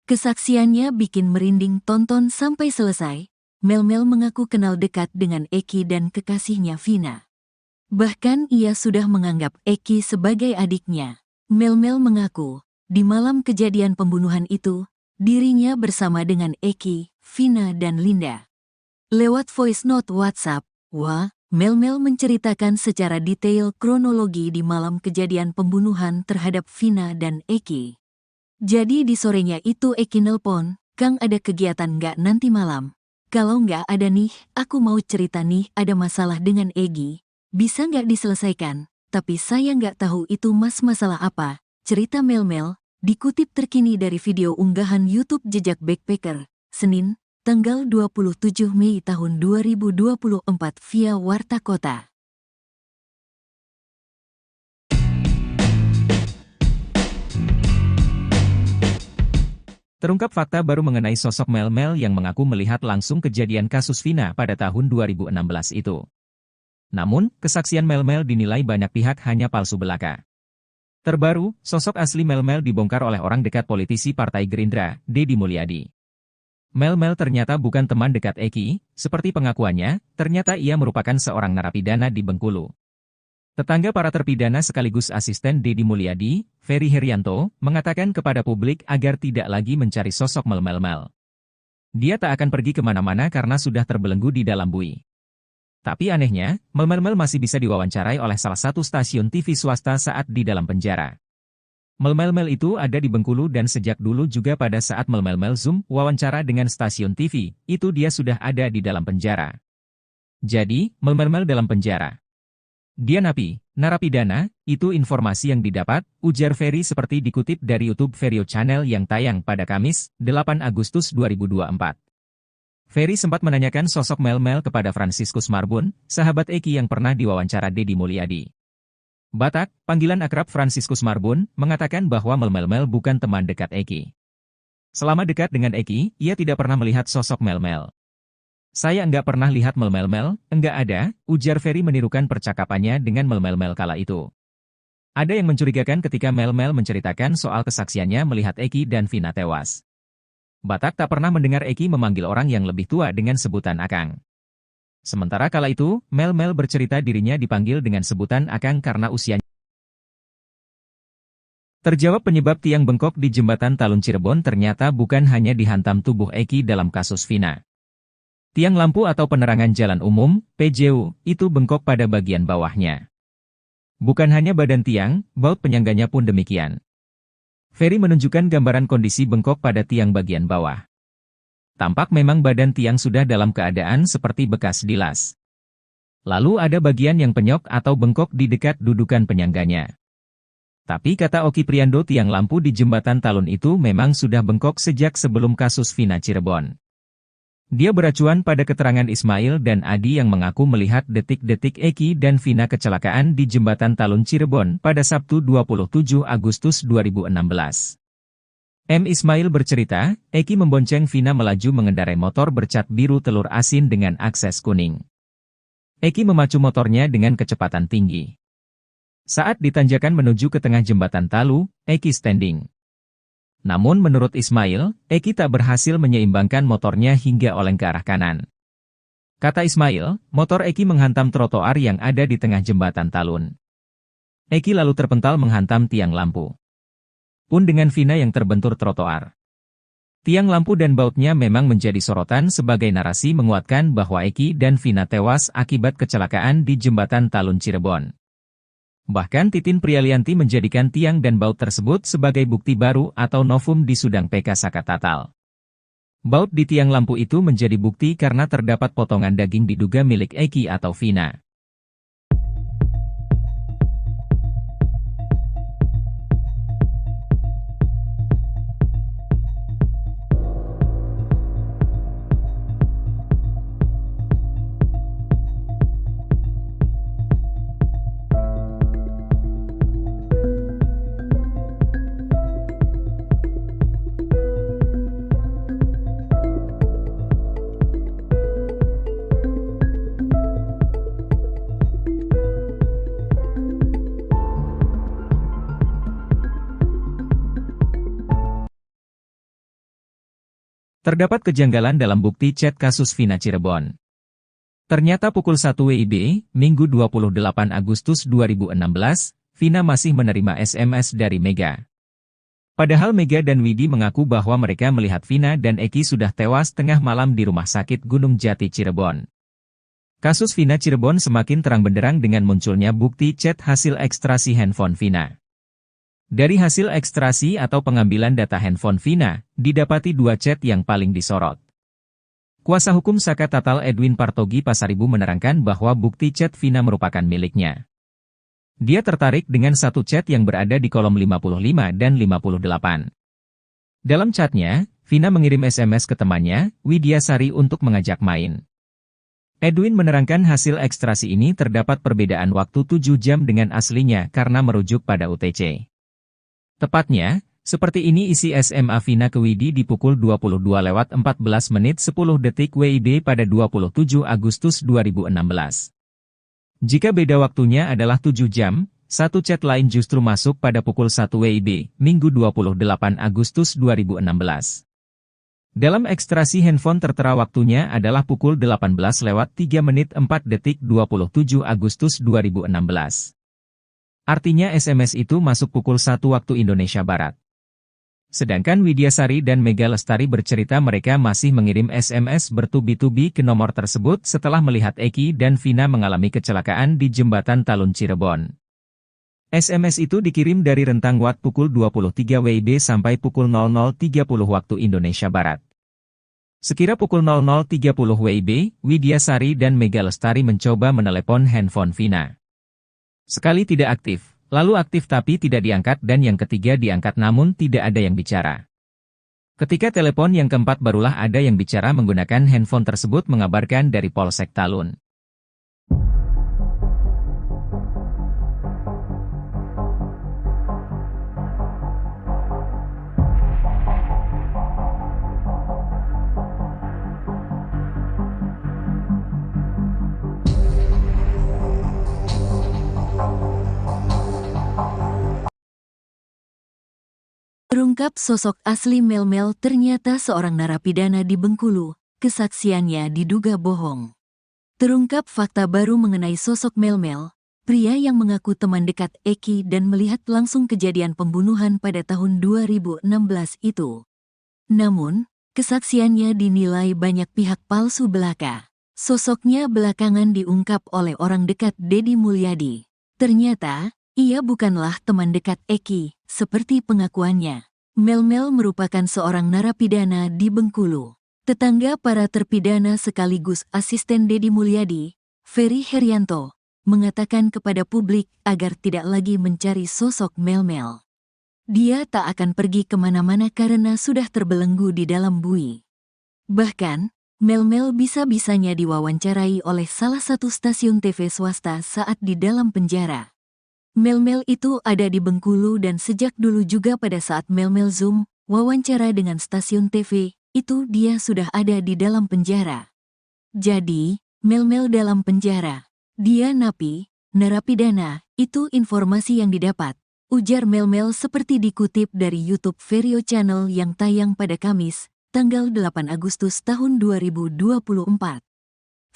Speaker 1: Kesaksiannya bikin merinding tonton sampai selesai. Melmel mengaku kenal dekat dengan Eki dan kekasihnya Vina. Bahkan ia sudah menganggap Eki sebagai adiknya. Melmel mengaku, di malam kejadian pembunuhan itu, dirinya bersama dengan Eki, Vina dan Linda. Lewat voice note WhatsApp, Melmel menceritakan secara detail kronologi di malam kejadian pembunuhan terhadap Vina dan Eki. Jadi di sorenya itu Eki nelpon, "Kang ada kegiatan nggak nanti malam? Kalau nggak ada nih, aku mau cerita nih ada masalah dengan Egi. Bisa nggak diselesaikan, tapi saya nggak tahu itu masalah apa," cerita Melmel, dikutip terkini dari video unggahan YouTube Jejak Backpacker, Senin, tanggal 27 Mei tahun 2024 via Warta Kota.
Speaker 2: Terungkap fakta baru mengenai sosok Melmel yang mengaku melihat langsung kejadian kasus Vina pada tahun 2016 itu. Namun, kesaksian Melmel dinilai banyak pihak hanya palsu belaka. Terbaru, sosok asli Melmel dibongkar oleh orang dekat politisi Partai Gerindra, Deddy Mulyadi. Melmel ternyata bukan teman dekat Eki, seperti pengakuannya, ternyata ia merupakan seorang narapidana di Bengkulu. Tetangga para terpidana sekaligus asisten Deddy Mulyadi, Ferry Herianto, mengatakan kepada publik agar tidak lagi mencari sosok Melmel. Dia tak akan pergi kemana-mana karena sudah terbelenggu di dalam bui. Tapi anehnya, Melmel masih bisa diwawancarai oleh salah satu stasiun TV swasta saat di dalam penjara. Melmel itu ada di Bengkulu dan sejak dulu juga pada saat Melmel Zoom wawancara dengan stasiun TV, itu dia sudah ada di dalam penjara. Jadi, Melmel dalam penjara. Dia napi, narapidana, itu informasi yang didapat, ujar Ferry seperti dikutip dari YouTube Verio Channel yang tayang pada Kamis, 8 Agustus 2024. Ferry sempat menanyakan sosok Melmel kepada Franciscus Marbun, sahabat Eki yang pernah diwawancara Deddy Mulyadi. Batak, panggilan akrab Franciscus Marbun, mengatakan bahwa Melmel bukan teman dekat Eki. Selama dekat dengan Eki, ia tidak pernah melihat sosok Melmel. Saya enggak pernah lihat Melmel, enggak ada, ujar Ferry menirukan percakapannya dengan Melmel kala itu. Ada yang mencurigakan ketika Mel-Mel menceritakan soal kesaksiannya melihat Eki dan Vina tewas. Batak tak pernah mendengar Eki memanggil orang yang lebih tua dengan sebutan Akang. Sementara kala itu, Mel-Mel bercerita dirinya dipanggil dengan sebutan Akang karena usianya. Terjawab penyebab tiang bengkok di jembatan Talun Cirebon ternyata bukan hanya dihantam tubuh Eki dalam kasus Vina. Tiang lampu atau penerangan jalan umum, PJU, itu bengkok pada bagian bawahnya. Bukan hanya badan tiang, baut penyangganya pun demikian. Ferry menunjukkan gambaran kondisi bengkok pada tiang bagian bawah. Tampak memang badan tiang sudah dalam keadaan seperti bekas dilas. Lalu ada bagian yang penyok atau bengkok di dekat dudukan penyangganya. Tapi kata Oki Priando, tiang lampu di jembatan Talun itu memang sudah bengkok sejak sebelum kasus Vina Cirebon. Dia beracuan pada keterangan Ismail dan Adi yang mengaku melihat detik-detik Eki dan Vina kecelakaan di jembatan Talun Cirebon pada Sabtu 27 Agustus 2016. Ismail bercerita, Eki membonceng Vina melaju mengendarai motor bercat biru telur asin dengan akses kuning. Eki memacu motornya dengan kecepatan tinggi. Saat ditanjakan menuju ke tengah jembatan Talu, Eki standing. Namun menurut Ismail, Eki tak berhasil menyeimbangkan motornya hingga oleng ke arah kanan. Kata Ismail, motor Eki menghantam trotoar yang ada di tengah jembatan Talun. Eki lalu terpental menghantam tiang lampu. Pun dengan Vina yang terbentur trotoar. Tiang lampu dan bautnya memang menjadi sorotan sebagai narasi menguatkan bahwa Eki dan Vina tewas akibat kecelakaan di jembatan Talun Cirebon. Bahkan Titin Prialianti menjadikan tiang dan baut tersebut sebagai bukti baru atau novum di Sudang PK Sakatatal. Baut di tiang lampu itu menjadi bukti karena terdapat potongan daging diduga milik Eki atau Vina. Terdapat kejanggalan dalam bukti chat kasus Vina Cirebon. Ternyata pukul 1 WIB, Minggu 28 Agustus 2016, Vina masih menerima SMS dari Mega. Padahal Mega dan Widi mengaku bahwa mereka melihat Vina dan Eki sudah tewas tengah malam di Rumah Sakit Gunung Jati Cirebon. Kasus Vina Cirebon semakin terang benderang dengan munculnya bukti chat hasil ekstrasi handphone Vina. Dari hasil ekstrasi atau pengambilan data handphone Vina, didapati dua chat yang paling disorot. Kuasa hukum Sakatatal Edwin Partogi Pasaribu menerangkan bahwa bukti chat Vina merupakan miliknya. Dia tertarik dengan satu chat yang berada di kolom 55 dan 58. Dalam chatnya, Vina mengirim SMS ke temannya, Widya Sari untuk mengajak main. Edwin menerangkan hasil ekstrasi ini terdapat perbedaan waktu 7 jam dengan aslinya karena merujuk pada UTC. Tepatnya, seperti ini isi SMA Vina ke Widi di pukul 22:14 menit 10 detik WIB pada 27 Agustus 2016. Jika beda waktunya adalah 7 jam, satu chat lain justru masuk pada pukul 1 WIB, Minggu 28 Agustus 2016. Dalam ekstrasi handphone tertera waktunya adalah pukul 18:03 menit 4 detik 27 Agustus 2016. Artinya SMS itu masuk pukul 1 waktu Indonesia Barat. Sedangkan Widya Sari dan Mega Lestari bercerita mereka masih mengirim SMS bertubi-tubi ke nomor tersebut setelah melihat Eki dan Vina mengalami kecelakaan di jembatan Talun Cirebon. SMS itu dikirim dari rentang waktu pukul 23 WIB sampai pukul 00.30 waktu Indonesia Barat. Sekira pukul 00.30 WIB, Widya Sari dan Mega Lestari mencoba menelepon handphone Vina. Sekali tidak aktif, lalu aktif tapi tidak diangkat dan yang ketiga diangkat namun tidak ada yang bicara. Ketika telepon yang keempat barulah ada yang bicara menggunakan handphone tersebut mengabarkan dari Polsek Talun.
Speaker 1: Terungkap sosok asli Melmel ternyata seorang narapidana di Bengkulu, kesaksiannya diduga bohong. Terungkap fakta baru mengenai sosok Melmel, pria yang mengaku teman dekat Eki dan melihat langsung kejadian pembunuhan pada tahun 2016 itu. Namun, kesaksiannya dinilai banyak pihak palsu belaka. Sosoknya belakangan diungkap oleh orang dekat Deddy Mulyadi. Ternyata, ia bukanlah teman dekat Eki, seperti pengakuannya. Melmel merupakan seorang narapidana di Bengkulu. Tetangga para terpidana sekaligus asisten Deddy Mulyadi, Ferry Herianto, mengatakan kepada publik agar tidak lagi mencari sosok Melmel. Dia tak akan pergi kemana-mana karena sudah terbelenggu di dalam bui. Bahkan, Melmel bisa-bisanya diwawancarai oleh salah satu stasiun TV swasta saat di dalam penjara. Melmel itu ada di Bengkulu dan sejak dulu juga pada saat Melmel Zoom, wawancara dengan stasiun TV, itu dia sudah ada di dalam penjara. Jadi, Melmel dalam penjara. Dia napi, narapidana, itu informasi yang didapat. Ujar Melmel seperti dikutip dari YouTube Verio Channel yang tayang pada Kamis, tanggal 8 Agustus tahun 2024.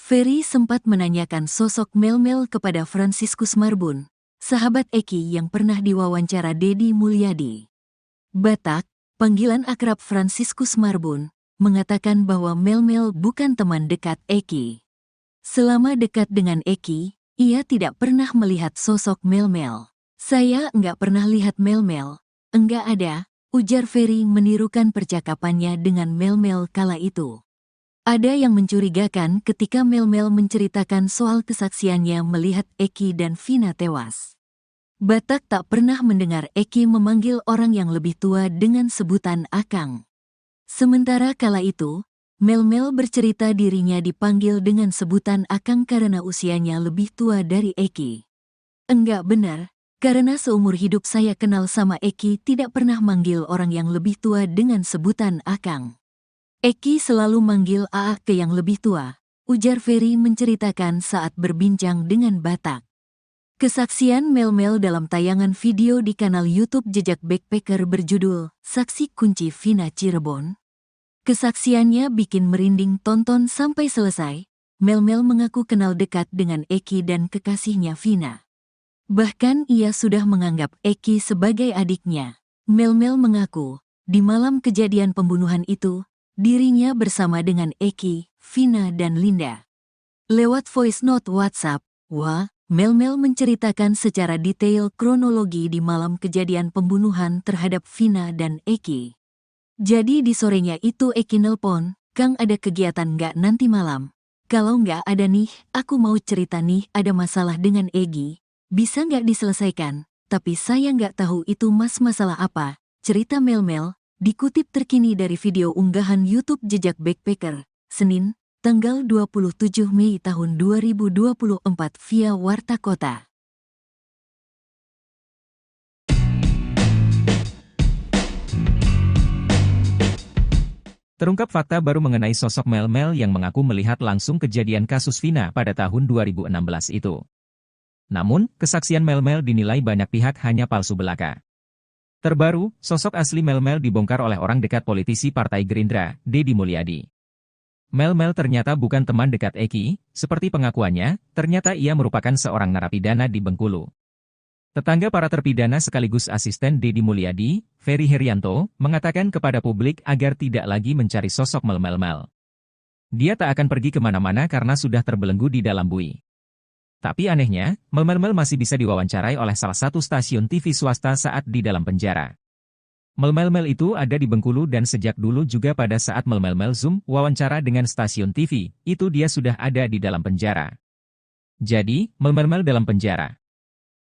Speaker 1: Ferry sempat menanyakan sosok Melmel kepada Franciscus Marbun, sahabat Eki yang pernah diwawancara Deddy Mulyadi. Batak, panggilan akrab Franciscus Marbun, mengatakan bahwa Melmel bukan teman dekat Eki. Selama dekat dengan Eki, ia tidak pernah melihat sosok Melmel. Saya enggak pernah lihat Melmel, enggak ada, ujar Ferry menirukan percakapannya dengan Melmel kala itu. Ada yang mencurigakan ketika Melmel menceritakan soal kesaksiannya melihat Eki dan Vina tewas. Batak tak pernah mendengar Eki memanggil orang yang lebih tua dengan sebutan Akang. Sementara kala itu, Melmel bercerita dirinya dipanggil dengan sebutan Akang karena usianya lebih tua dari Eki. Enggak benar. Karena seumur hidup saya kenal sama Eki tidak pernah manggil orang yang lebih tua dengan sebutan Akang. Eki selalu manggil Aa ke yang lebih tua, ujar Ferry menceritakan saat berbincang dengan Batak. Kesaksian Melmel dalam tayangan video di kanal YouTube Jejak Backpacker berjudul Saksi Kunci Vina Cirebon. Kesaksiannya bikin merinding tonton sampai selesai. Melmel mengaku kenal dekat dengan Eki dan kekasihnya Vina. Bahkan ia sudah menganggap Eki sebagai adiknya. Melmel mengaku, di malam kejadian pembunuhan itu, dirinya bersama dengan Eki, Vina dan Linda. Lewat voice note WhatsApp, Melmel menceritakan secara detail kronologi di malam kejadian pembunuhan terhadap Vina dan Eki. Jadi di sorenya itu Eki nelpon, "Kang ada kegiatan nggak nanti malam? Kalau nggak ada nih, aku mau cerita nih ada masalah dengan Egi. Bisa nggak diselesaikan, tapi saya nggak tahu itu masalah apa," cerita Melmel, dikutip terkini dari video unggahan YouTube Jejak Backpacker, Senin, tanggal 27 Mei tahun 2024 via Warta Kota.
Speaker 2: Terungkap fakta baru mengenai sosok Melmel yang mengaku melihat langsung kejadian kasus Vina pada tahun 2016 itu. Namun, kesaksian Melmel dinilai banyak pihak hanya palsu belaka. Terbaru, sosok asli Melmel dibongkar oleh orang dekat politisi Partai Gerindra, Deddy Mulyadi. Melmel ternyata bukan teman dekat Eki, seperti pengakuannya, ternyata ia merupakan seorang narapidana di Bengkulu. Tetangga para terpidana sekaligus asisten Deddy Mulyadi, Ferry Herianto, mengatakan kepada publik agar tidak lagi mencari sosok Melmel. Dia tak akan pergi kemana-mana karena sudah terbelenggu di dalam bui. Tapi anehnya, Melmel masih bisa diwawancarai oleh salah satu stasiun TV swasta saat di dalam penjara. Melmel itu ada di Bengkulu dan sejak dulu juga pada saat Melmel Zoom wawancara dengan stasiun TV, itu dia sudah ada di dalam penjara. Jadi, Melmel dalam penjara.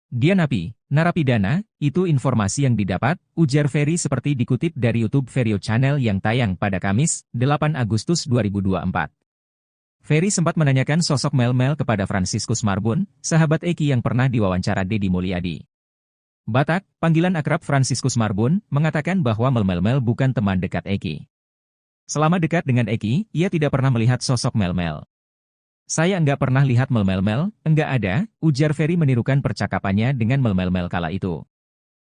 Speaker 2: Dia napi, narapidana, itu informasi yang didapat, ujar Ferry seperti dikutip dari YouTube Verio Channel yang tayang pada Kamis, 8 Agustus 2024. Ferry sempat menanyakan sosok Melmel kepada Franciscus Marbun, sahabat Eki yang pernah diwawancara Deddy Mulyadi. Batak, panggilan akrab Franciscus Marbun, mengatakan bahwa Melmel bukan teman dekat Eki. Selama dekat dengan Eki, ia tidak pernah melihat sosok Melmel. Saya enggak pernah lihat Melmel, enggak ada, ujar Ferry menirukan percakapannya dengan Melmel kala itu.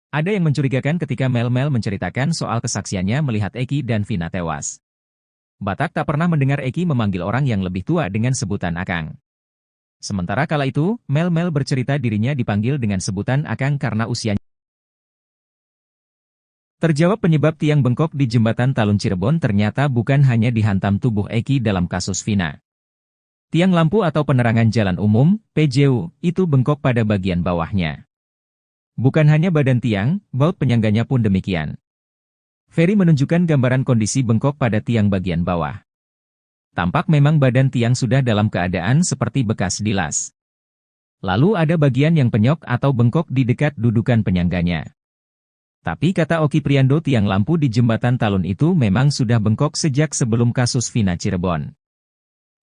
Speaker 2: Ada yang mencurigakan ketika Mel-Mel menceritakan soal kesaksiannya melihat Eki dan Vina tewas. Batak tak pernah mendengar Eki memanggil orang yang lebih tua dengan sebutan Akang. Sementara kala itu, Mel-Mel bercerita dirinya dipanggil dengan sebutan Akang karena usianya. Terjawab penyebab tiang bengkok di jembatan Talun Cirebon ternyata bukan hanya dihantam tubuh Eki dalam kasus Vina. Tiang lampu atau penerangan jalan umum, PJU, itu bengkok pada bagian bawahnya. Bukan hanya badan tiang, baut penyangganya pun demikian. Ferry menunjukkan gambaran kondisi bengkok pada tiang bagian bawah. Tampak memang badan tiang sudah dalam keadaan seperti bekas dilas. Lalu ada bagian yang penyok atau bengkok di dekat dudukan penyangganya. Tapi kata Oki Priando, tiang lampu di jembatan Talun itu memang sudah bengkok sejak sebelum kasus Vina Cirebon.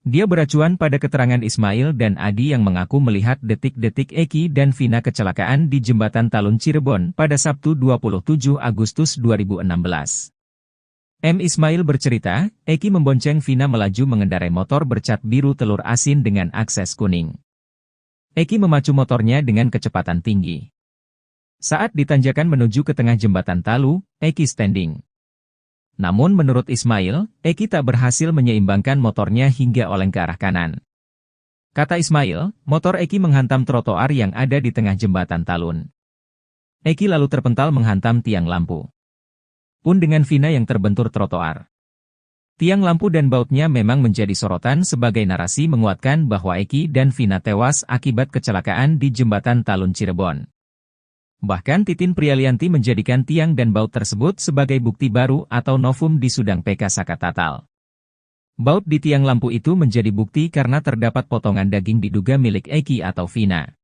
Speaker 2: Dia beracuan pada keterangan Ismail dan Adi yang mengaku melihat detik-detik Eki dan Vina kecelakaan di jembatan Talun Cirebon pada Sabtu 27 Agustus 2016. M. Ismail bercerita, Eki membonceng Vina melaju mengendarai motor bercat biru telur asin dengan akses kuning. Eki memacu motornya dengan kecepatan tinggi. Saat ditanjakan menuju ke tengah jembatan Talu, Eki standing. Namun menurut Ismail, Eki tak berhasil menyeimbangkan motornya hingga oleng ke arah kanan. Kata Ismail, motor Eki menghantam trotoar yang ada di tengah jembatan Talun. Eki lalu terpental menghantam tiang lampu. Pun dengan Vina yang terbentur trotoar. Tiang lampu dan bautnya memang menjadi sorotan sebagai narasi menguatkan bahwa Eki dan Vina tewas akibat kecelakaan di jembatan Talun Cirebon. Bahkan Titin Prialianti menjadikan tiang dan baut tersebut sebagai bukti baru atau novum di Sudang PK Sakatatal. Baut di tiang lampu itu menjadi bukti karena terdapat potongan daging diduga milik Eki atau Vina.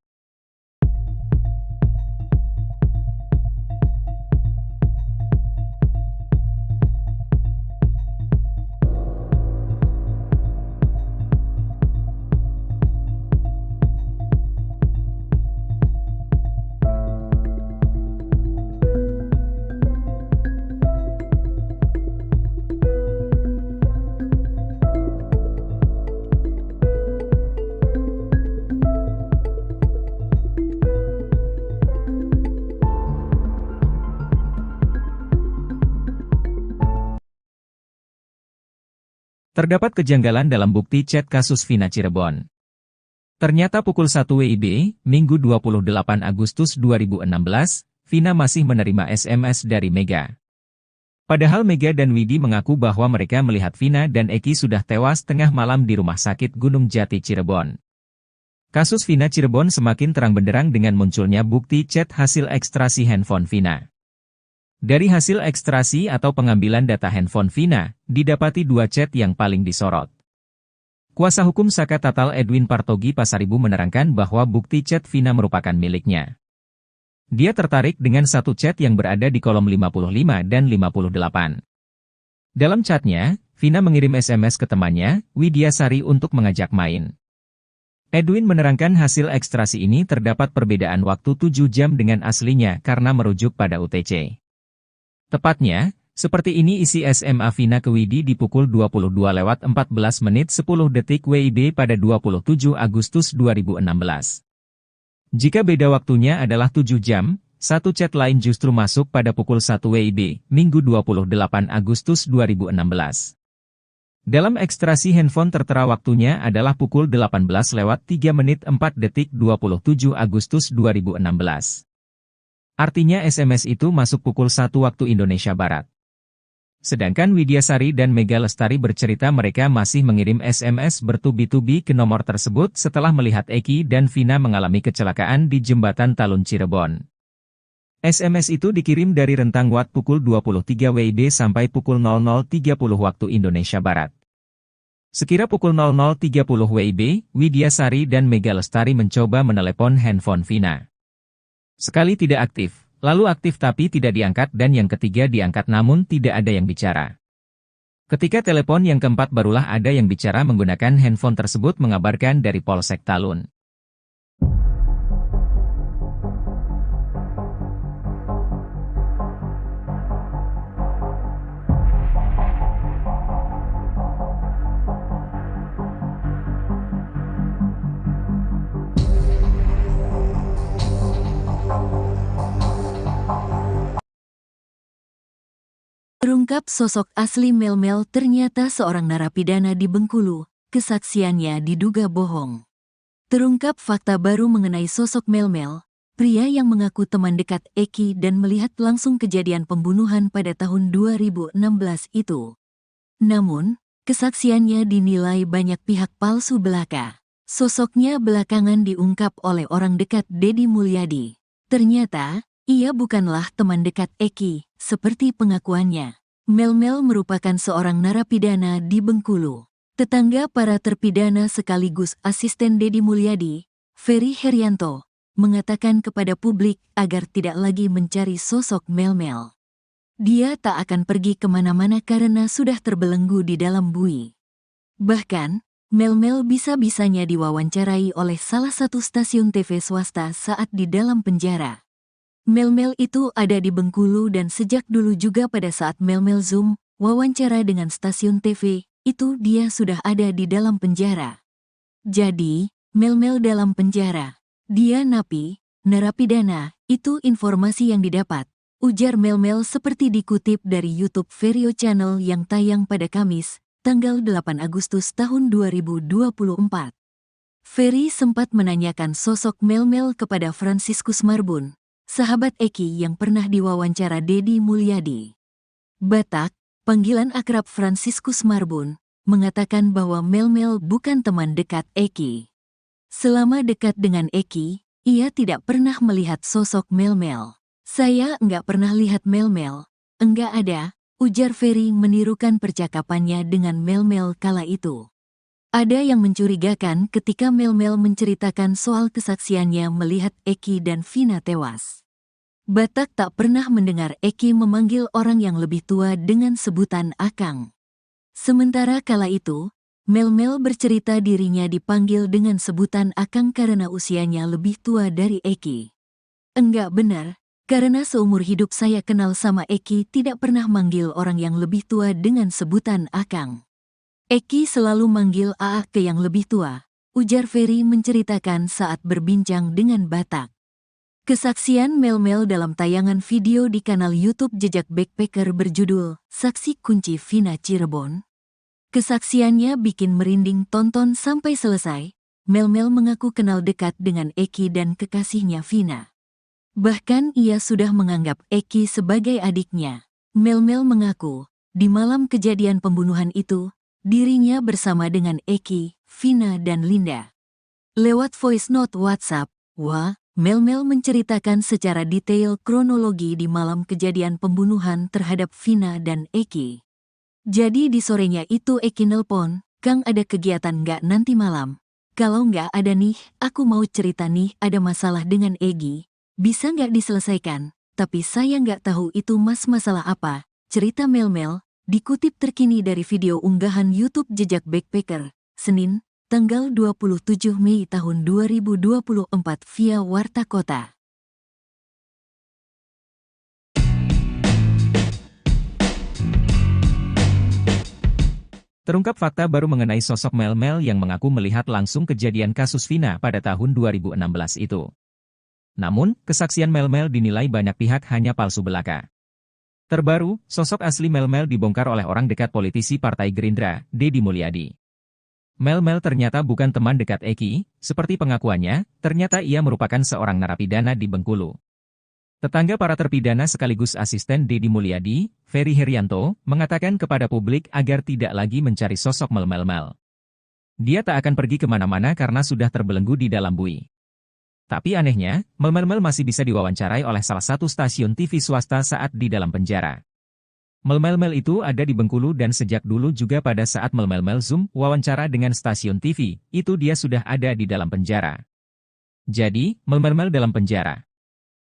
Speaker 2: Terdapat kejanggalan dalam bukti chat kasus Vina Cirebon. Ternyata pukul 1 WIB, Minggu 28 Agustus 2016, Vina masih menerima SMS dari Mega. Padahal Mega dan Widi mengaku bahwa mereka melihat Vina dan Eki sudah tewas tengah malam di Rumah Sakit Gunung Jati Cirebon. Kasus Vina Cirebon semakin terang benderang dengan munculnya bukti chat hasil ekstrasi handphone Vina. Dari hasil ekstrasi atau pengambilan data handphone Vina, didapati dua chat yang paling disorot. Kuasa hukum Sakatatal Edwin Partogi Pasaribu menerangkan bahwa bukti chat Vina merupakan miliknya. Dia tertarik dengan satu chat yang berada di kolom 55 dan 58. Dalam chatnya, Vina mengirim SMS ke temannya, Widiasari untuk mengajak main. Edwin menerangkan hasil ekstrasi ini terdapat perbedaan waktu 7 jam dengan aslinya karena merujuk pada UTC. Tepatnya, seperti ini isi SMA Vina ke Widi di pukul 22:14 menit 10 detik WIB pada 27 Agustus 2016. Jika beda waktunya adalah 7 jam, satu chat lain justru masuk pada pukul 1 WIB, Minggu 28 Agustus 2016. Dalam ekstrasi handphone tertera waktunya adalah pukul 18:03 menit 4 detik 27 Agustus 2016. Artinya SMS itu masuk pukul 1 waktu Indonesia Barat. Sedangkan Widiasari dan Mega Lestari bercerita mereka masih mengirim SMS bertubi-tubi ke nomor tersebut setelah melihat Eki dan Vina mengalami kecelakaan di jembatan Talun Cirebon. SMS itu dikirim dari rentang waktu pukul 23 WIB sampai pukul 00.30 waktu Indonesia Barat. Sekira pukul 00.30 WIB, Widiasari dan Mega Lestari mencoba menelepon handphone Vina. Sekali tidak aktif, lalu aktif tapi tidak diangkat dan yang ketiga diangkat namun tidak ada yang bicara. Ketika telepon yang keempat barulah ada yang bicara menggunakan handphone tersebut mengabarkan dari Polsek Talun.
Speaker 1: Terungkap sosok asli Melmel ternyata seorang narapidana di Bengkulu, kesaksiannya diduga bohong. Terungkap fakta baru mengenai sosok Melmel, pria yang mengaku teman dekat Eki dan melihat langsung kejadian pembunuhan pada tahun 2016 itu. Namun, kesaksiannya dinilai banyak pihak palsu belaka. Sosoknya belakangan diungkap oleh orang dekat Deddy Mulyadi. Ternyata, ia bukanlah teman dekat Eki, seperti pengakuannya. Melmel merupakan seorang narapidana di Bengkulu. Tetangga para terpidana sekaligus asisten Deddy Mulyadi, Ferry Herianto, mengatakan kepada publik agar tidak lagi mencari sosok Melmel. Dia tak akan pergi kemana-mana karena sudah terbelenggu di dalam bui. Bahkan, Melmel bisa-bisanya diwawancarai oleh salah satu stasiun TV swasta saat di dalam penjara. Melmel itu ada di Bengkulu dan sejak dulu juga pada saat Melmel Zoom, wawancara dengan stasiun TV, itu dia sudah ada di dalam penjara. Jadi, Melmel dalam penjara. Dia napi, narapidana, itu informasi yang didapat. Ujar Melmel seperti dikutip dari YouTube Verio Channel yang tayang pada Kamis, tanggal 8 Agustus tahun 2024. Ferry sempat menanyakan sosok Melmel kepada Franciscus Marbun, sahabat Eki yang pernah diwawancara Deddy Mulyadi. Batak, panggilan akrab Franciscus Marbun, mengatakan bahwa Melmel bukan teman dekat Eki. Selama dekat dengan Eki, ia tidak pernah melihat sosok Melmel. Saya enggak pernah lihat Melmel, enggak ada, ujar Ferry menirukan percakapannya dengan Melmel kala itu. Ada yang mencurigakan ketika Melmel menceritakan soal kesaksiannya melihat Eki dan Vina tewas. Batak tak pernah mendengar Eki memanggil orang yang lebih tua dengan sebutan Akang. Sementara kala itu, Melmel bercerita dirinya dipanggil dengan sebutan Akang karena usianya lebih tua dari Eki. Enggak benar, karena seumur hidup saya kenal sama Eki tidak pernah manggil orang yang lebih tua dengan sebutan Akang. Eki selalu manggil Aa ke yang lebih tua, ujar Ferry menceritakan saat berbincang dengan Batak. Kesaksian Melmel dalam tayangan video di kanal YouTube Jejak Backpacker berjudul Saksi Kunci Vina Cirebon. Kesaksiannya bikin merinding tonton sampai selesai. Melmel mengaku kenal dekat dengan Eki dan kekasihnya Vina. Bahkan ia sudah menganggap Eki sebagai adiknya. Melmel mengaku, di malam kejadian pembunuhan itu, dirinya bersama dengan Eki, Vina dan Linda. Lewat voice note WhatsApp, Melmel menceritakan secara detail kronologi di malam kejadian pembunuhan terhadap Vina dan Eki. Jadi di sorenya itu Eki nelpon, "Kang ada kegiatan nggak nanti malam? Kalau nggak ada nih, aku mau cerita nih ada masalah dengan Egi. Bisa nggak diselesaikan? Tapi saya nggak tahu itu masalah apa," cerita Melmel, dikutip terkini dari video unggahan YouTube Jejak Backpacker, Senin, tanggal 27 Mei tahun 2024 via Warta Kota.
Speaker 2: Terungkap fakta baru mengenai sosok Melmel yang mengaku melihat langsung kejadian kasus Vina pada tahun 2016 itu. Namun, kesaksian Melmel dinilai banyak pihak hanya palsu belaka. Terbaru, sosok asli Melmel dibongkar oleh orang dekat politisi Partai Gerindra, Deddy Mulyadi. Melmel ternyata bukan teman dekat Eki, seperti pengakuannya, ternyata ia merupakan seorang narapidana di Bengkulu. Tetangga para terpidana sekaligus asisten Deddy Mulyadi, Ferry Herianto, mengatakan kepada publik agar tidak lagi mencari sosok Melmel. Dia tak akan pergi kemana-mana karena sudah terbelenggu di dalam bui. Tapi anehnya, Melmel masih bisa diwawancarai oleh salah satu stasiun TV swasta saat di dalam penjara. Melmel itu ada di Bengkulu dan sejak dulu juga pada saat Melmel Zoom wawancara dengan stasiun TV, itu dia sudah ada di dalam penjara. Jadi, Melmel dalam penjara.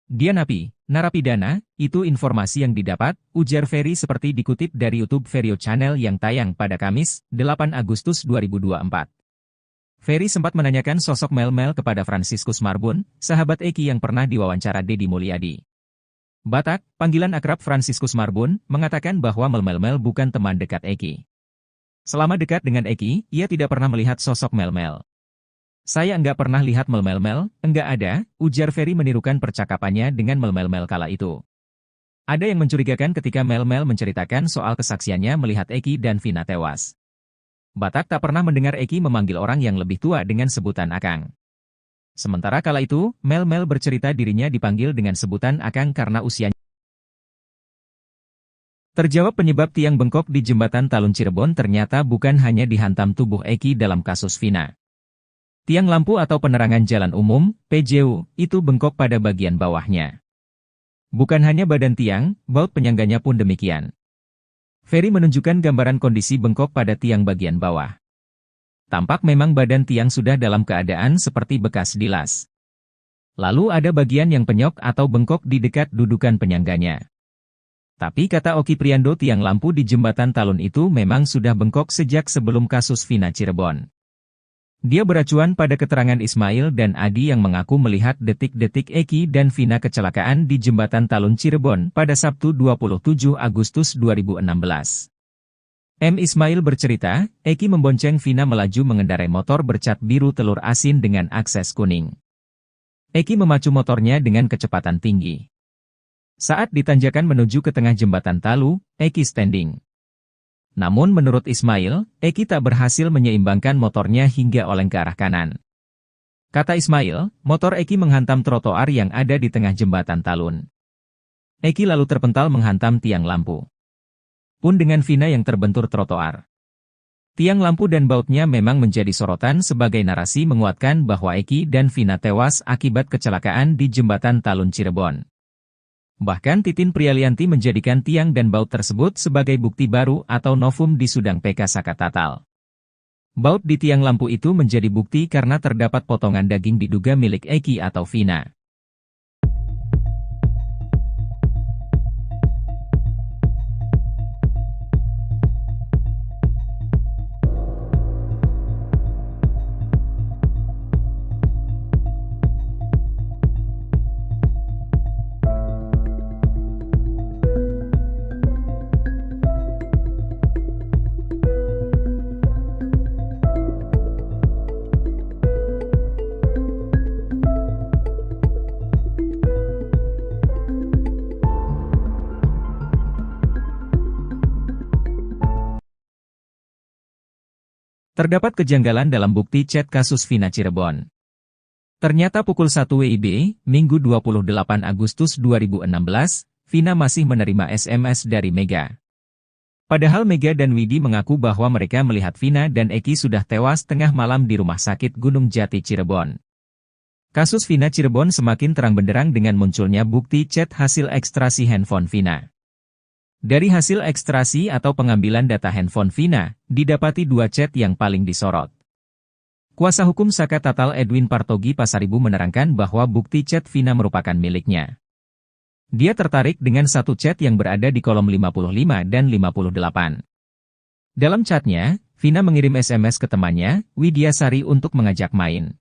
Speaker 2: Dia napi, narapidana, itu informasi yang didapat, ujar Ferry seperti dikutip dari YouTube Verio Channel yang tayang pada Kamis, 8 Agustus 2024. Ferry sempat menanyakan sosok Melmel kepada Franciscus Marbun, sahabat Eki yang pernah diwawancara Deddy Mulyadi. Batak, panggilan akrab Franciscus Marbun, mengatakan bahwa Melmel bukan teman dekat Eki. Selama dekat dengan Eki, ia tidak pernah melihat sosok Melmel. Saya enggak pernah lihat Melmel, enggak ada, ujar Ferry menirukan percakapannya dengan Melmel kala itu. Ada yang mencurigakan ketika Mel-Mel menceritakan soal kesaksiannya melihat Eki dan Vina tewas. Batak tak pernah mendengar Eki memanggil orang yang lebih tua dengan sebutan Akang. Sementara kala itu, Mel-Mel bercerita dirinya dipanggil dengan sebutan Akang karena usianya. Terjawab penyebab tiang bengkok di jembatan Talun Cirebon ternyata bukan hanya dihantam tubuh Eki dalam kasus Vina. Tiang lampu atau penerangan jalan umum, PJU, itu bengkok pada bagian bawahnya. Bukan hanya badan tiang, baut penyangganya pun demikian. Ferry menunjukkan gambaran kondisi bengkok pada tiang bagian bawah. Tampak memang badan tiang sudah dalam keadaan seperti bekas dilas. Lalu ada bagian yang penyok atau bengkok di dekat dudukan penyangganya. Tapi kata Oki Priando, tiang lampu di jembatan Talun itu memang sudah bengkok sejak sebelum kasus Vina Cirebon. Dia beracuan pada keterangan Ismail dan Adi yang mengaku melihat detik-detik Eki dan Vina kecelakaan di jembatan Talun Cirebon pada Sabtu 27 Agustus 2016. M. Ismail bercerita, Eki membonceng Vina melaju mengendarai motor bercat biru telur asin dengan akses kuning. Eki memacu motornya dengan kecepatan tinggi. Saat ditanjakan menuju ke tengah jembatan Talu, Eki standing. Namun menurut Ismail, Eki tak berhasil menyeimbangkan motornya hingga oleng ke arah kanan. Kata Ismail, motor Eki menghantam trotoar yang ada di tengah jembatan Talun. Eki lalu terpental menghantam tiang lampu. Pun dengan Vina yang terbentur trotoar. Tiang lampu dan bautnya memang menjadi sorotan sebagai narasi menguatkan bahwa Eki dan Vina tewas akibat kecelakaan di jembatan Talun Cirebon. Bahkan Titin Prialianti menjadikan tiang dan baut tersebut sebagai bukti baru atau novum di Sudang PK Sakatatal. Baut di tiang lampu itu menjadi bukti karena terdapat potongan daging diduga milik Eki atau Vina. Terdapat kejanggalan dalam bukti chat kasus Vina Cirebon. Ternyata pukul 1 WIB, Minggu 28 Agustus 2016, Vina masih menerima SMS dari Mega. Padahal Mega dan Widi mengaku bahwa mereka melihat Vina dan Eki sudah tewas tengah malam di Rumah Sakit Gunung Jati Cirebon. Kasus Vina Cirebon semakin terang benderang dengan munculnya bukti chat hasil ekstrasi handphone Vina. Dari hasil ekstrasi atau pengambilan data handphone Vina, didapati dua chat yang paling disorot. Kuasa hukum Sakatatal Edwin Partogi Pasaribu menerangkan bahwa bukti chat Vina merupakan miliknya. Dia tertarik dengan satu chat yang berada di kolom 55 dan 58. Dalam chatnya, Vina mengirim SMS ke temannya, Widiasari untuk mengajak main.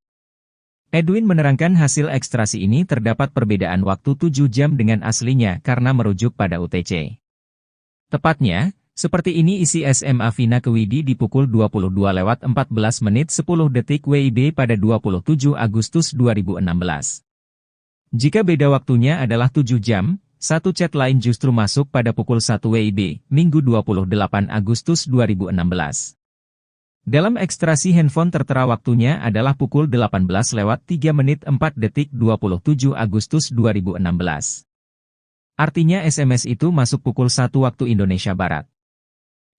Speaker 2: Edwin menerangkan hasil ekstrasi ini terdapat perbedaan waktu 7 jam dengan aslinya karena merujuk pada UTC. Tepatnya, seperti ini isi SMA Vina ke Widi di pukul 22:14 menit 10 detik WIB pada 27 Agustus 2016. Jika beda waktunya adalah 7 jam, satu chat lain justru masuk pada pukul 1 WIB, Minggu 28 Agustus 2016. Dalam ekstrasi handphone tertera waktunya adalah pukul 18:03 menit 4 detik 27 Agustus 2016. Artinya SMS itu masuk pukul 1 waktu Indonesia Barat.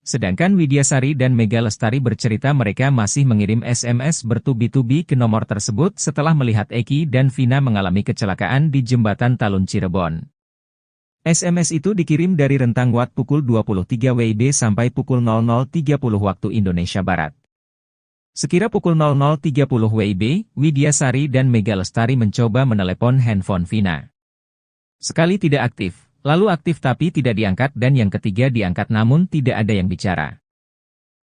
Speaker 2: Sedangkan Widiasari dan Mega Lestari bercerita mereka masih mengirim SMS bertubi-tubi ke nomor tersebut setelah melihat Eki dan Vina mengalami kecelakaan di jembatan Talun Cirebon. SMS itu dikirim dari rentang waktu pukul 23 WIB sampai pukul 00.30 waktu Indonesia Barat. Sekira pukul 00.30 WIB, Widiasari dan Mega Lestari mencoba menelepon handphone Vina. Sekali tidak aktif, lalu aktif tapi tidak diangkat dan yang ketiga diangkat namun tidak ada yang bicara.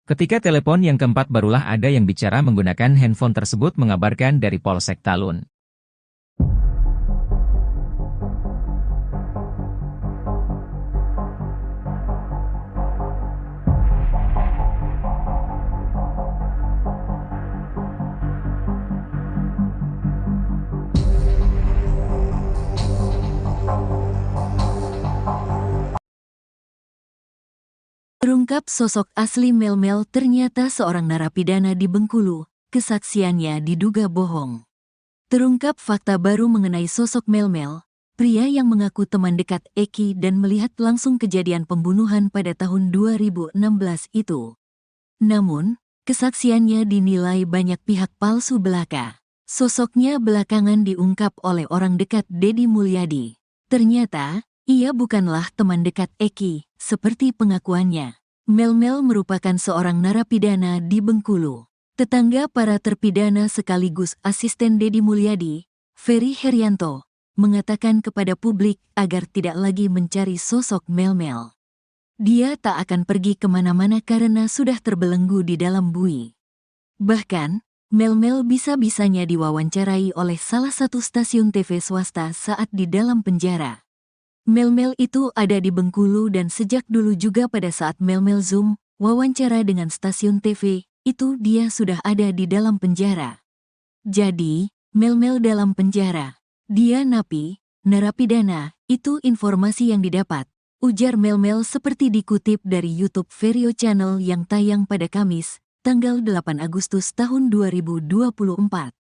Speaker 2: Ketika telepon yang keempat barulah ada yang bicara menggunakan handphone tersebut mengabarkan dari Polsek Talun.
Speaker 1: Terungkap sosok asli Melmel ternyata seorang narapidana di Bengkulu, kesaksiannya diduga bohong. Terungkap fakta baru mengenai sosok Melmel, pria yang mengaku teman dekat Eki dan melihat langsung kejadian pembunuhan pada tahun 2016 itu. Namun, kesaksiannya dinilai banyak pihak palsu belaka. Sosoknya belakangan diungkap oleh orang dekat Deddy Mulyadi. Ternyata, ia bukanlah teman dekat Eki, seperti pengakuannya. Melmel merupakan seorang narapidana di Bengkulu. Tetangga para terpidana sekaligus asisten Deddy Mulyadi, Ferry Herianto, mengatakan kepada publik agar tidak lagi mencari sosok Melmel. Dia tak akan pergi kemana-mana karena sudah terbelenggu di dalam bui. Bahkan, Melmel bisa-bisanya diwawancarai oleh salah satu stasiun TV swasta saat di dalam penjara. Melmel itu ada di Bengkulu dan sejak dulu juga pada saat Melmel Zoom, wawancara dengan stasiun TV, itu dia sudah ada di dalam penjara. Jadi, Melmel dalam penjara. Dia napi, narapidana, itu informasi yang didapat. Ujar Melmel seperti dikutip dari YouTube Verio Channel yang tayang pada Kamis, tanggal 8 Agustus tahun 2024.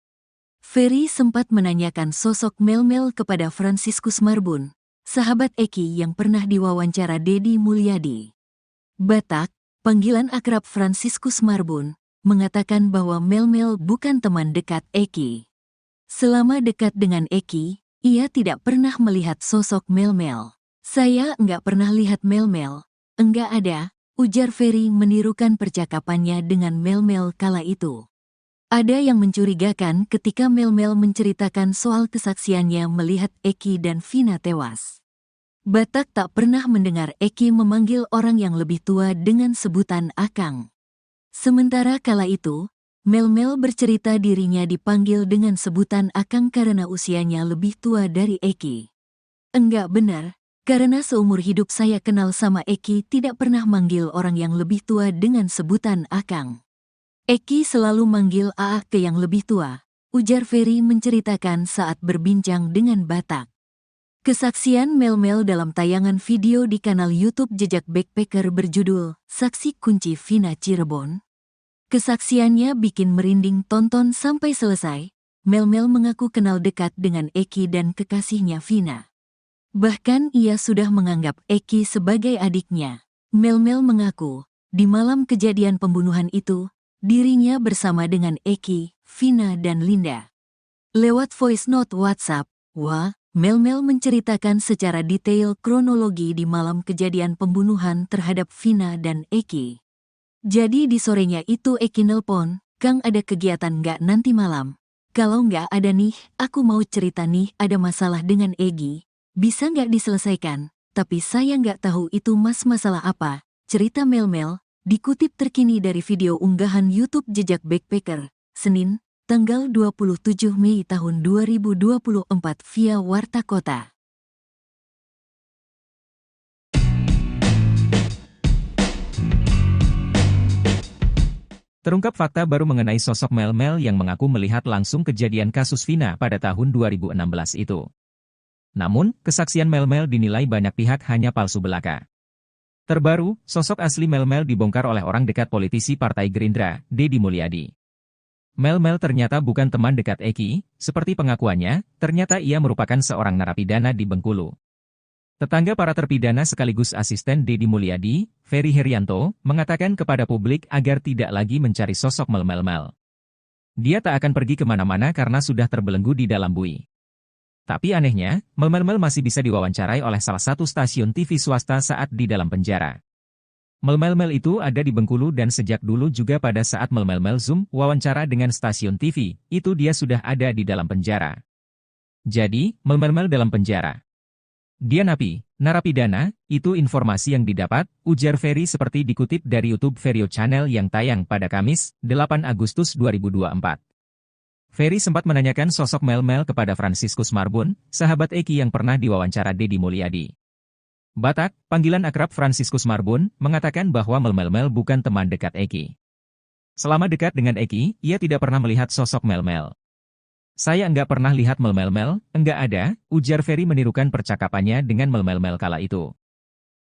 Speaker 1: Ferry sempat menanyakan sosok Melmel kepada Franciscus Marbun, sahabat Eki yang pernah diwawancara Deddy Mulyadi. Batak, panggilan akrab Franciscus Marbun, mengatakan bahwa Melmel bukan teman dekat Eki. Selama dekat dengan Eki, ia tidak pernah melihat sosok Melmel. Saya enggak pernah lihat Melmel, enggak ada, ujar Ferry menirukan percakapannya dengan Melmel kala itu. Ada yang mencurigakan ketika Melmel menceritakan soal kesaksiannya melihat Eki dan Vina tewas. Batak tak pernah mendengar Eki memanggil orang yang lebih tua dengan sebutan Akang. Sementara kala itu, Melmel bercerita dirinya dipanggil dengan sebutan Akang karena usianya lebih tua dari Eki. Enggak benar. Karena seumur hidup saya kenal sama Eki tidak pernah manggil orang yang lebih tua dengan sebutan Akang. Eki selalu manggil Aa ke yang lebih tua, ujar Ferry menceritakan saat berbincang dengan Batak. Kesaksian Melmel dalam tayangan video di kanal YouTube Jejak Backpacker berjudul Saksi Kunci Vina Cirebon. Kesaksiannya bikin merinding tonton sampai selesai. Melmel mengaku kenal dekat dengan Eki dan kekasihnya Vina. Bahkan ia sudah menganggap Eki sebagai adiknya. Melmel mengaku, di malam kejadian pembunuhan itu, dirinya bersama dengan Eki, Vina dan Linda. Lewat voice note WhatsApp, Melmel menceritakan secara detail kronologi di malam kejadian pembunuhan terhadap Vina dan Eki. Jadi di sorenya itu Eki nelpon, "Kang ada kegiatan nggak nanti malam? Kalau nggak ada nih, aku mau cerita nih ada masalah dengan Egi. Bisa nggak diselesaikan, tapi saya nggak tahu itu masalah apa," cerita Melmel, dikutip terkini dari video unggahan YouTube Jejak Backpacker, Senin, tanggal 27 Mei tahun 2024 via Warta Kota.
Speaker 2: Terungkap fakta baru mengenai sosok Melmel yang mengaku melihat langsung kejadian kasus Vina pada tahun 2016 itu. Namun, kesaksian Melmel dinilai banyak pihak hanya palsu belaka. Terbaru, sosok asli Melmel dibongkar oleh orang dekat politisi Partai Gerindra, Deddy Mulyadi. Melmel ternyata bukan teman dekat Eki, seperti pengakuannya, ternyata ia merupakan seorang narapidana di Bengkulu. Tetangga para terpidana sekaligus asisten Deddy Mulyadi, Ferry Herianto, mengatakan kepada publik agar tidak lagi mencari sosok Melmel. Dia tak akan pergi kemana-mana karena sudah terbelenggu di dalam bui. Tapi anehnya, Melmel masih bisa diwawancarai oleh salah satu stasiun TV swasta saat di dalam penjara. Melmel itu ada di Bengkulu dan sejak dulu juga pada saat Melmel Zoom wawancara dengan stasiun TV, itu dia sudah ada di dalam penjara. Jadi, Melmel dalam penjara. Dia napi, narapidana, itu informasi yang didapat, ujar Ferry seperti dikutip dari YouTube Verio Channel yang tayang pada Kamis, 8 Agustus 2024. Ferry sempat menanyakan sosok Melmel kepada Franciscus Marbun, sahabat Eki yang pernah diwawancara Deddy Mulyadi. Batak, panggilan akrab Franciscus Marbun, mengatakan bahwa Melmel bukan teman dekat Eki. Selama dekat dengan Eki, ia tidak pernah melihat sosok Melmel. Saya enggak pernah lihat Melmel, enggak ada, ujar Ferry menirukan percakapannya dengan Melmel kala itu.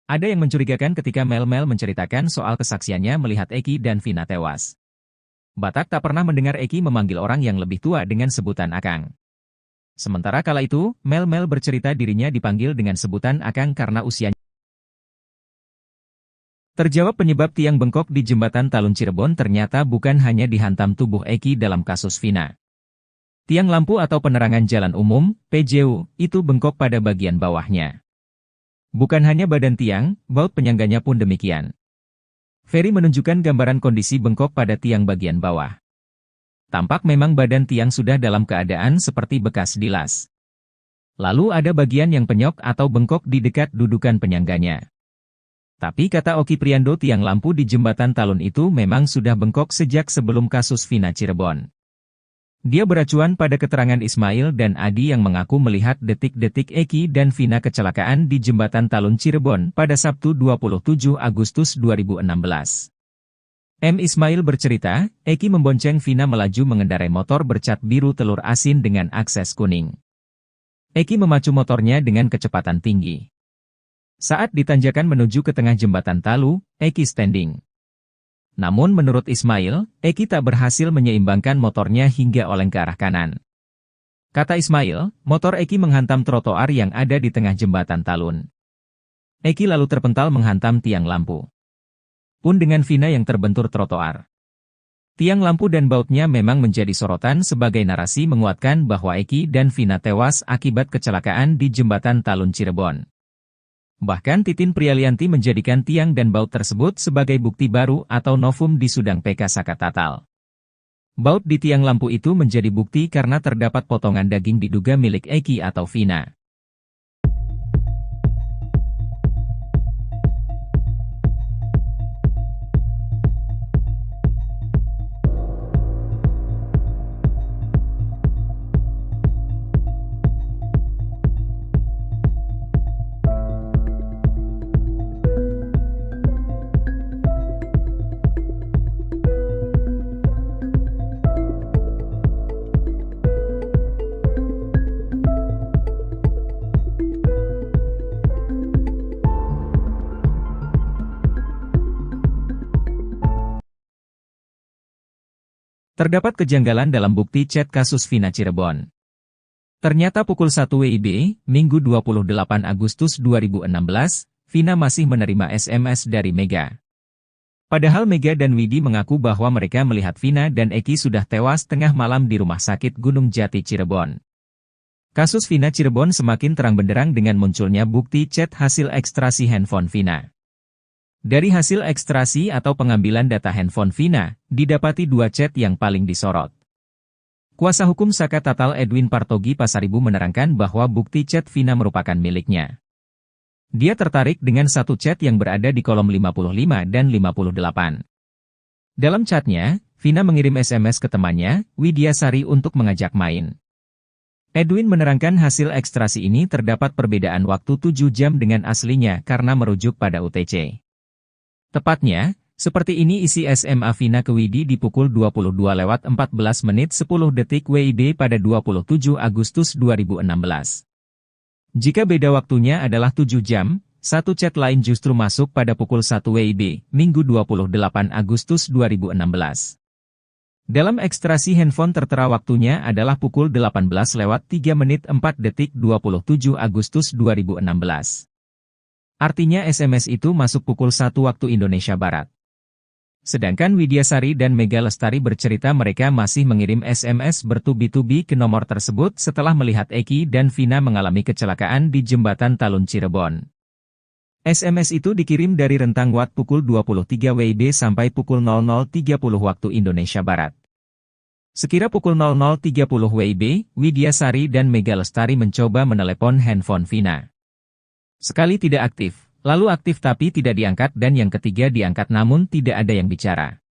Speaker 2: Ada yang mencurigakan ketika Mel-Mel menceritakan soal kesaksiannya melihat Eki dan Vina tewas. Batak tak pernah mendengar Eki memanggil orang yang lebih tua dengan sebutan Akang. Sementara kala itu, Mel-Mel bercerita dirinya dipanggil dengan sebutan Akang karena usianya. Terjawab penyebab tiang bengkok di jembatan Talun Cirebon ternyata bukan hanya dihantam tubuh Eki dalam kasus Vina. Tiang lampu atau penerangan jalan umum, PJU, itu bengkok pada bagian bawahnya. Bukan hanya badan tiang, baut penyangganya pun demikian. Ferry menunjukkan gambaran kondisi bengkok pada tiang bagian bawah. Tampak memang badan tiang sudah dalam keadaan seperti bekas dilas. Lalu ada bagian yang penyok atau bengkok di dekat dudukan penyangganya. Tapi kata Oki Priando, tiang lampu di jembatan Talun itu memang sudah bengkok sejak sebelum kasus Vina Cirebon. Dia beracuan pada keterangan Ismail dan Adi yang mengaku melihat detik-detik Eki dan Vina kecelakaan di jembatan Talun Cirebon pada Sabtu 27 Agustus 2016. M. Ismail bercerita, Eki membonceng Vina melaju mengendarai motor bercat biru telur asin dengan akses kuning. Eki memacu motornya dengan kecepatan tinggi. Saat ditanjakan menuju ke tengah jembatan Talu, Eki standing. Namun menurut Ismail, Eki tak berhasil menyeimbangkan motornya hingga oleng ke arah kanan. Kata Ismail, motor Eki menghantam trotoar yang ada di tengah jembatan Talun. Eki lalu terpental menghantam tiang lampu. Pun dengan Vina yang terbentur trotoar. Tiang lampu dan bautnya memang menjadi sorotan sebagai narasi menguatkan bahwa Eki dan Vina tewas akibat kecelakaan di jembatan Talun Cirebon. Bahkan Titin Prialianti menjadikan tiang dan baut tersebut sebagai bukti baru atau novum di Sudang PK Saka Tatal. Baut di tiang lampu itu menjadi bukti karena terdapat potongan daging diduga milik Eki atau Vina. Terdapat kejanggalan dalam bukti chat kasus Vina Cirebon. Ternyata pukul 1 WIB, Minggu 28 Agustus 2016, Vina masih menerima SMS dari Mega. Padahal Mega dan Widi mengaku bahwa mereka melihat Vina dan Eki sudah tewas tengah malam di Rumah Sakit Gunung Jati Cirebon. Kasus Vina Cirebon semakin terang benderang dengan munculnya bukti chat hasil ekstrasi handphone Vina. Dari hasil ekstrasi atau pengambilan data handphone Vina, didapati dua chat yang paling disorot. Kuasa hukum Saka Tatal Edwin Partogi Pasaribu menerangkan bahwa bukti chat Vina merupakan miliknya. Dia tertarik dengan satu chat yang berada di kolom 55 dan 58. Dalam chatnya, Vina mengirim SMS ke temannya, Widyasari untuk mengajak main. Edwin menerangkan hasil ekstrasi ini terdapat perbedaan waktu 7 jam dengan aslinya karena merujuk pada UTC. Tepatnya, seperti ini isi SMA Vina ke Widi di pukul 22:14 menit 10 detik WIB pada 27 Agustus 2016. Jika beda waktunya adalah 7 jam, satu chat lain justru masuk pada pukul 1 WIB, Minggu 28 Agustus 2016. Dalam ekstrasi handphone tertera waktunya adalah pukul 18:03 menit 4 detik 27 Agustus 2016. Artinya SMS itu masuk pukul 1 waktu Indonesia Barat. Sedangkan Widyasari dan Mega Lestari bercerita mereka masih mengirim SMS bertubi-tubi ke nomor tersebut setelah melihat Eki dan Vina mengalami kecelakaan di jembatan Talun Cirebon. SMS itu dikirim dari rentang waktu pukul 23 WIB sampai pukul 00.30 waktu Indonesia Barat. Sekira pukul 00.30 WIB, Widyasari dan Mega Lestari mencoba menelepon handphone Vina. Sekali tidak aktif, lalu aktif tapi tidak diangkat dan yang ketiga diangkat namun tidak ada yang bicara.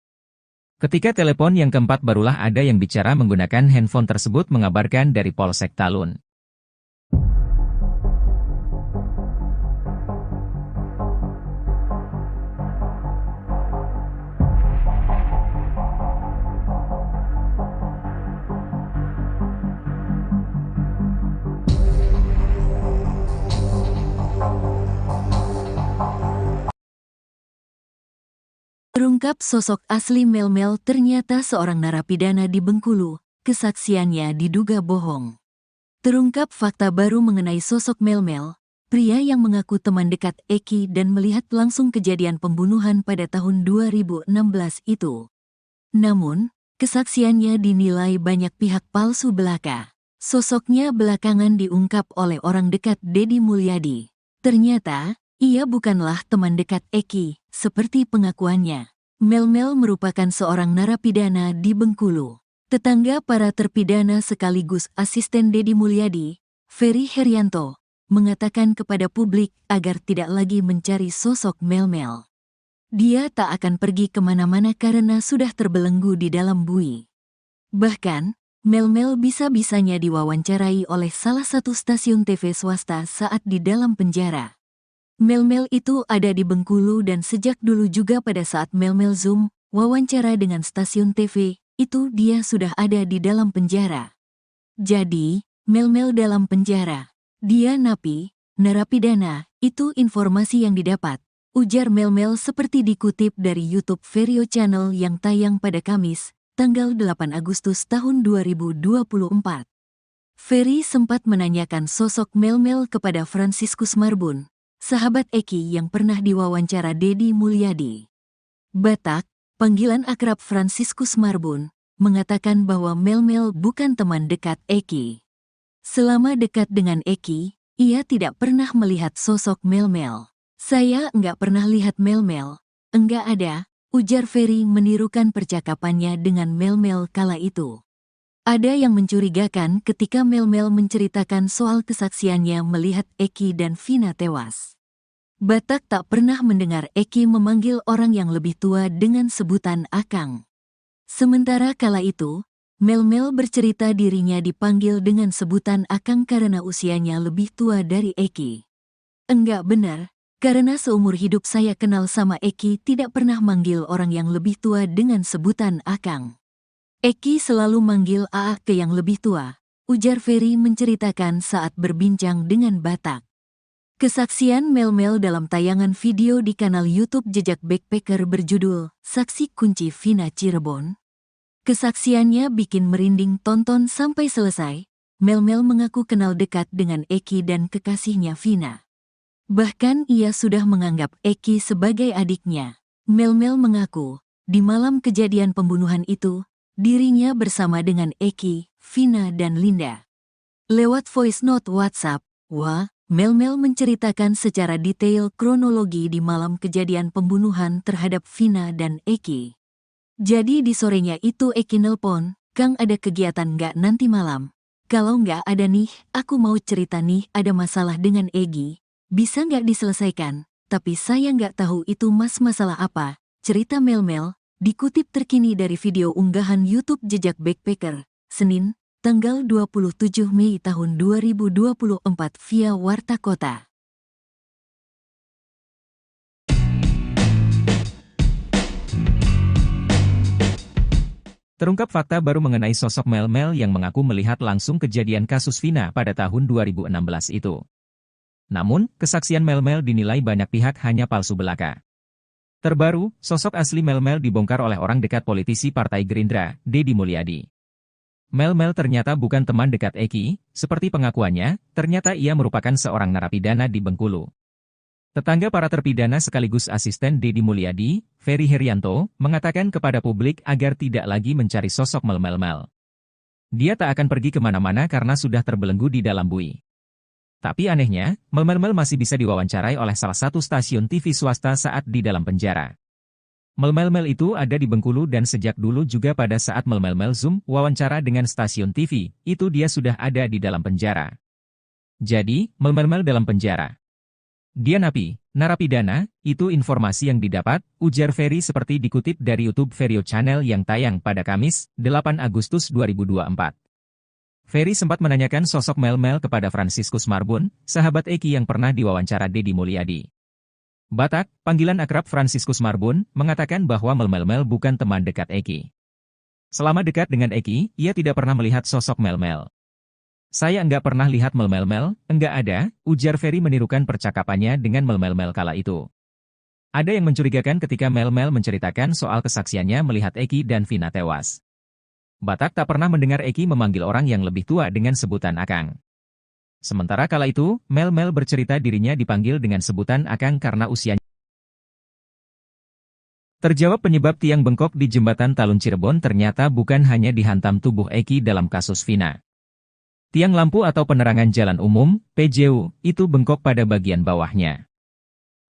Speaker 2: Ketika telepon yang keempat barulah ada yang bicara menggunakan handphone tersebut mengabarkan dari Polsek Talun.
Speaker 1: Terungkap sosok asli Melmel ternyata seorang narapidana di Bengkulu, kesaksiannya diduga bohong. Terungkap fakta baru mengenai sosok Melmel, pria yang mengaku teman dekat Eki dan melihat langsung kejadian pembunuhan pada tahun 2016 itu. Namun, kesaksiannya dinilai banyak pihak palsu belaka. Sosoknya belakangan diungkap oleh orang dekat Deddy Mulyadi. Ternyata, ia bukanlah teman dekat Eki, seperti pengakuannya. Melmel merupakan seorang narapidana di Bengkulu. Tetangga para terpidana sekaligus asisten Deddy Mulyadi, Ferry Herianto, mengatakan kepada publik agar tidak lagi mencari sosok Melmel. Dia tak akan pergi kemana-mana karena sudah terbelenggu di dalam bui. Bahkan, Melmel bisa-bisanya diwawancarai oleh salah satu stasiun TV swasta saat di dalam penjara. Melmel itu ada di Bengkulu dan sejak dulu juga pada saat Melmel Zoom, wawancara dengan stasiun TV, itu dia sudah ada di dalam penjara. Jadi, Melmel dalam penjara. Dia napi, narapidana, itu informasi yang didapat. Ujar Melmel seperti dikutip dari YouTube Verio Channel yang tayang pada Kamis, tanggal 8 Agustus tahun 2024. Ferry sempat menanyakan sosok Melmel kepada Franciscus Marbun, sahabat Eki yang pernah diwawancara Deddy Mulyadi. Batak, panggilan akrab Franciscus Marbun, mengatakan bahwa Melmel bukan teman dekat Eki. Selama dekat dengan Eki, ia tidak pernah melihat sosok Melmel. Saya enggak pernah lihat Melmel, enggak ada, ujar Ferry menirukan percakapannya dengan Melmel kala itu. Ada yang mencurigakan ketika Melmel menceritakan soal kesaksiannya melihat Eki dan Vina tewas. Batak tak pernah mendengar Eki memanggil orang yang lebih tua dengan sebutan Akang. Sementara kala itu, Melmel bercerita dirinya dipanggil dengan sebutan Akang karena usianya lebih tua dari Eki. Enggak benar, karena seumur hidup saya kenal sama Eki tidak pernah manggil orang yang lebih tua dengan sebutan Akang. Eki selalu manggil Aa ke yang lebih tua, ujar Ferry menceritakan saat berbincang dengan Batak. Kesaksian Melmel dalam tayangan video di kanal YouTube Jejak Backpacker berjudul Saksi Kunci Vina Cirebon. Kesaksiannya bikin merinding tonton sampai selesai. Melmel mengaku kenal dekat dengan Eki dan kekasihnya Vina. Bahkan ia sudah menganggap Eki sebagai adiknya. Melmel mengaku, di malam kejadian pembunuhan itu, dirinya bersama dengan Eki, Vina dan Linda. Lewat voice note WhatsApp, Melmel menceritakan secara detail kronologi di malam kejadian pembunuhan terhadap Vina dan Eki. Jadi di sorenya itu Eki nelpon, "Kang ada kegiatan nggak nanti malam? Kalau nggak ada nih, aku mau cerita nih ada masalah dengan Egi. Bisa nggak diselesaikan? Tapi saya nggak tahu itu masalah apa," cerita Melmel, dikutip terkini dari video unggahan YouTube Jejak Backpacker, Senin, tanggal 27 Mei tahun 2024 via Warta Kota.
Speaker 2: Terungkap fakta baru mengenai sosok Melmel yang mengaku melihat langsung kejadian kasus Vina pada tahun 2016 itu. Namun, kesaksian Melmel dinilai banyak pihak hanya palsu belaka. Terbaru, sosok asli Melmel dibongkar oleh orang dekat politisi Partai Gerindra, Deddy Mulyadi. Melmel ternyata bukan teman dekat Eki, seperti pengakuannya, ternyata ia merupakan seorang narapidana di Bengkulu. Tetangga para terpidana sekaligus asisten Deddy Mulyadi, Ferry Herianto, mengatakan kepada publik agar tidak lagi mencari sosok Melmel. Dia tak akan pergi kemana-mana karena sudah terbelenggu di dalam bui. Tapi anehnya, Melmel masih bisa diwawancarai oleh salah satu stasiun TV swasta saat di dalam penjara. Melmel itu ada di Bengkulu dan sejak dulu juga pada saat Melmel Zoom wawancara dengan stasiun TV, itu dia sudah ada di dalam penjara. Jadi, Melmel dalam penjara. Dia napi, narapidana, itu informasi yang didapat, ujar Ferry seperti dikutip dari YouTube Verio Channel yang tayang pada Kamis, 8 Agustus 2024. Ferry sempat menanyakan sosok Melmel kepada Franciscus Marbun, sahabat Eki yang pernah diwawancara Deddy Mulyadi. Batak, panggilan akrab Franciscus Marbun, mengatakan bahwa Melmel bukan teman dekat Eki. Selama dekat dengan Eki, ia tidak pernah melihat sosok Melmel. Saya enggak pernah lihat Melmel, enggak ada, ujar Ferry menirukan percakapannya dengan Melmel kala itu. Ada yang mencurigakan ketika Mel-Mel menceritakan soal kesaksiannya melihat Eki dan Vina tewas. Batak tak pernah mendengar Eki memanggil orang yang lebih tua dengan sebutan Akang. Sementara kala itu, Mel-Mel bercerita dirinya dipanggil dengan sebutan Akang karena usianya. Terjawab penyebab tiang bengkok di jembatan Talun Cirebon ternyata bukan hanya dihantam tubuh Eki dalam kasus Vina. Tiang lampu atau penerangan jalan umum, PJU, itu bengkok pada bagian bawahnya.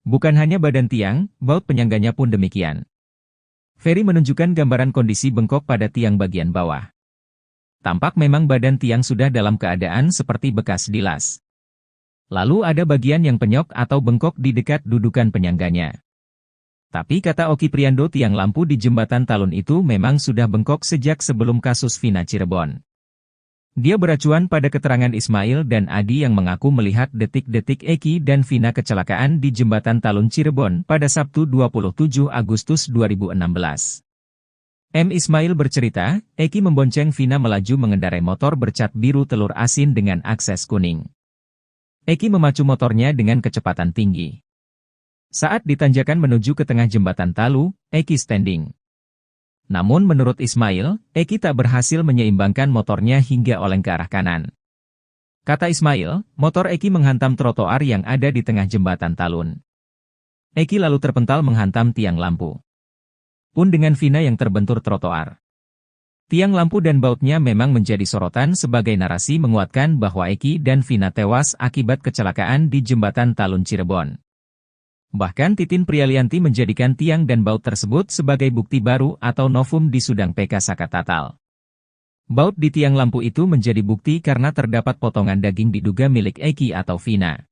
Speaker 2: Bukan hanya badan tiang, baut penyangganya pun demikian. Ferry menunjukkan gambaran kondisi bengkok pada tiang bagian bawah. Tampak memang badan tiang sudah dalam keadaan seperti bekas dilas. Lalu ada bagian yang penyok atau bengkok di dekat dudukan penyangganya. Tapi kata Oki Priando, tiang lampu di jembatan Talun itu memang sudah bengkok sejak sebelum kasus Vina Cirebon. Dia beracuan pada keterangan Ismail dan Adi yang mengaku melihat detik-detik Eki dan Vina kecelakaan di jembatan Talun Cirebon pada Sabtu 27 Agustus 2016. Ismail bercerita, Eki membonceng Vina melaju mengendarai motor bercat biru telur asin dengan akses kuning. Eki memacu motornya dengan kecepatan tinggi. Saat ditanjakan menuju ke tengah jembatan Talu, Eki standing. Namun menurut Ismail, Eki tak berhasil menyeimbangkan motornya hingga oleng ke arah kanan. Kata Ismail, motor Eki menghantam trotoar yang ada di tengah jembatan Talun. Eki lalu terpental menghantam tiang lampu. Pun dengan Vina yang terbentur trotoar. Tiang lampu dan bautnya memang menjadi sorotan sebagai narasi menguatkan bahwa Eki dan Vina tewas akibat kecelakaan di jembatan Talun Cirebon. Bahkan Titin Prialianti menjadikan tiang dan baut tersebut sebagai bukti baru atau novum di Sudang PK Sakatatal. Baut di tiang lampu itu menjadi bukti karena terdapat potongan daging diduga milik Eki atau Vina.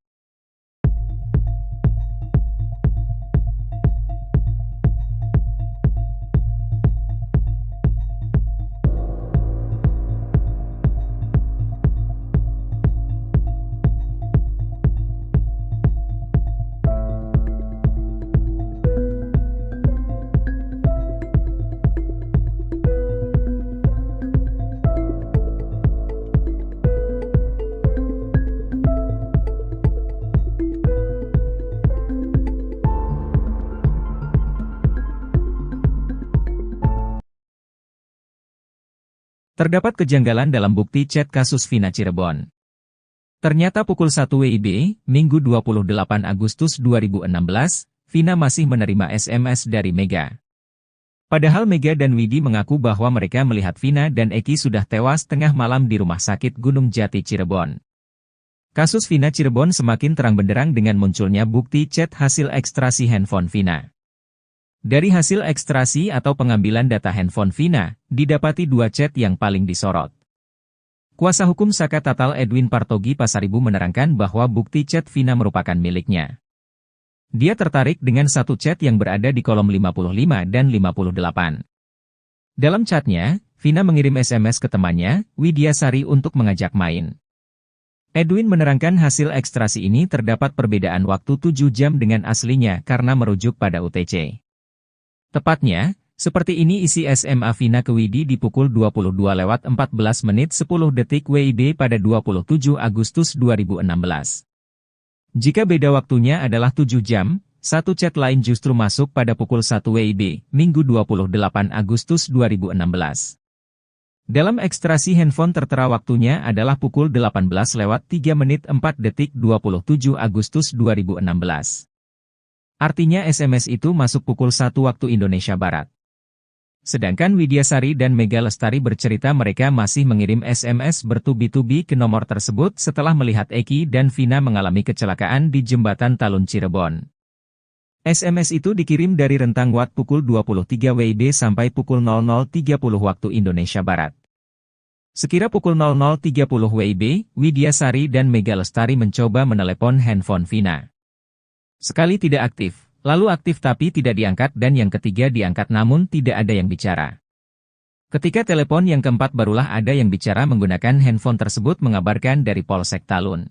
Speaker 2: Terdapat kejanggalan dalam bukti chat kasus Vina Cirebon. Ternyata pukul 1 WIB, Minggu 28 Agustus 2016, Vina masih menerima SMS dari Mega. Padahal Mega dan Widi mengaku bahwa mereka melihat Vina dan Eki sudah tewas tengah malam di Rumah Sakit Gunung Jati Cirebon. Kasus Vina Cirebon semakin terang benderang dengan munculnya bukti chat hasil ekstrasi handphone Vina. Dari hasil ekstrasi atau pengambilan data handphone Vina, didapati dua chat yang paling disorot. Kuasa hukum Sakatatal Edwin Partogi Pasaribu menerangkan bahwa bukti chat Vina merupakan miliknya. Dia tertarik dengan satu chat yang berada di kolom 55 dan 58. Dalam chatnya, Vina mengirim SMS ke temannya, Widiasari untuk mengajak main. Edwin menerangkan hasil ekstrasi ini terdapat perbedaan waktu 7 jam dengan aslinya karena merujuk pada UTC. Tepatnya, seperti ini isi SMA Vina ke Widi di pukul 22:14 menit 10 detik WIB pada 27 Agustus 2016. Jika beda waktunya adalah 7 jam, satu chat lain justru masuk pada pukul 1 WIB, Minggu 28 Agustus 2016. Dalam ekstrasi handphone tertera waktunya adalah pukul 18:03 menit 4 detik 27 Agustus 2016. Artinya SMS itu masuk pukul 1 waktu Indonesia Barat. Sedangkan Widiasari dan Mega Lestari bercerita mereka masih mengirim SMS bertubi-tubi ke nomor tersebut setelah melihat Eki dan Vina mengalami kecelakaan di jembatan Talun Cirebon. SMS itu dikirim dari rentang waktu pukul 23 WIB sampai pukul 00.30 waktu Indonesia Barat. Sekira pukul 00.30 WIB, Widiasari dan Mega Lestari mencoba menelepon handphone Vina. Sekali tidak aktif, lalu aktif tapi tidak diangkat dan yang ketiga diangkat namun tidak ada yang bicara. Ketika telepon yang keempat barulah ada yang bicara menggunakan handphone tersebut mengabarkan dari Polsek Talun.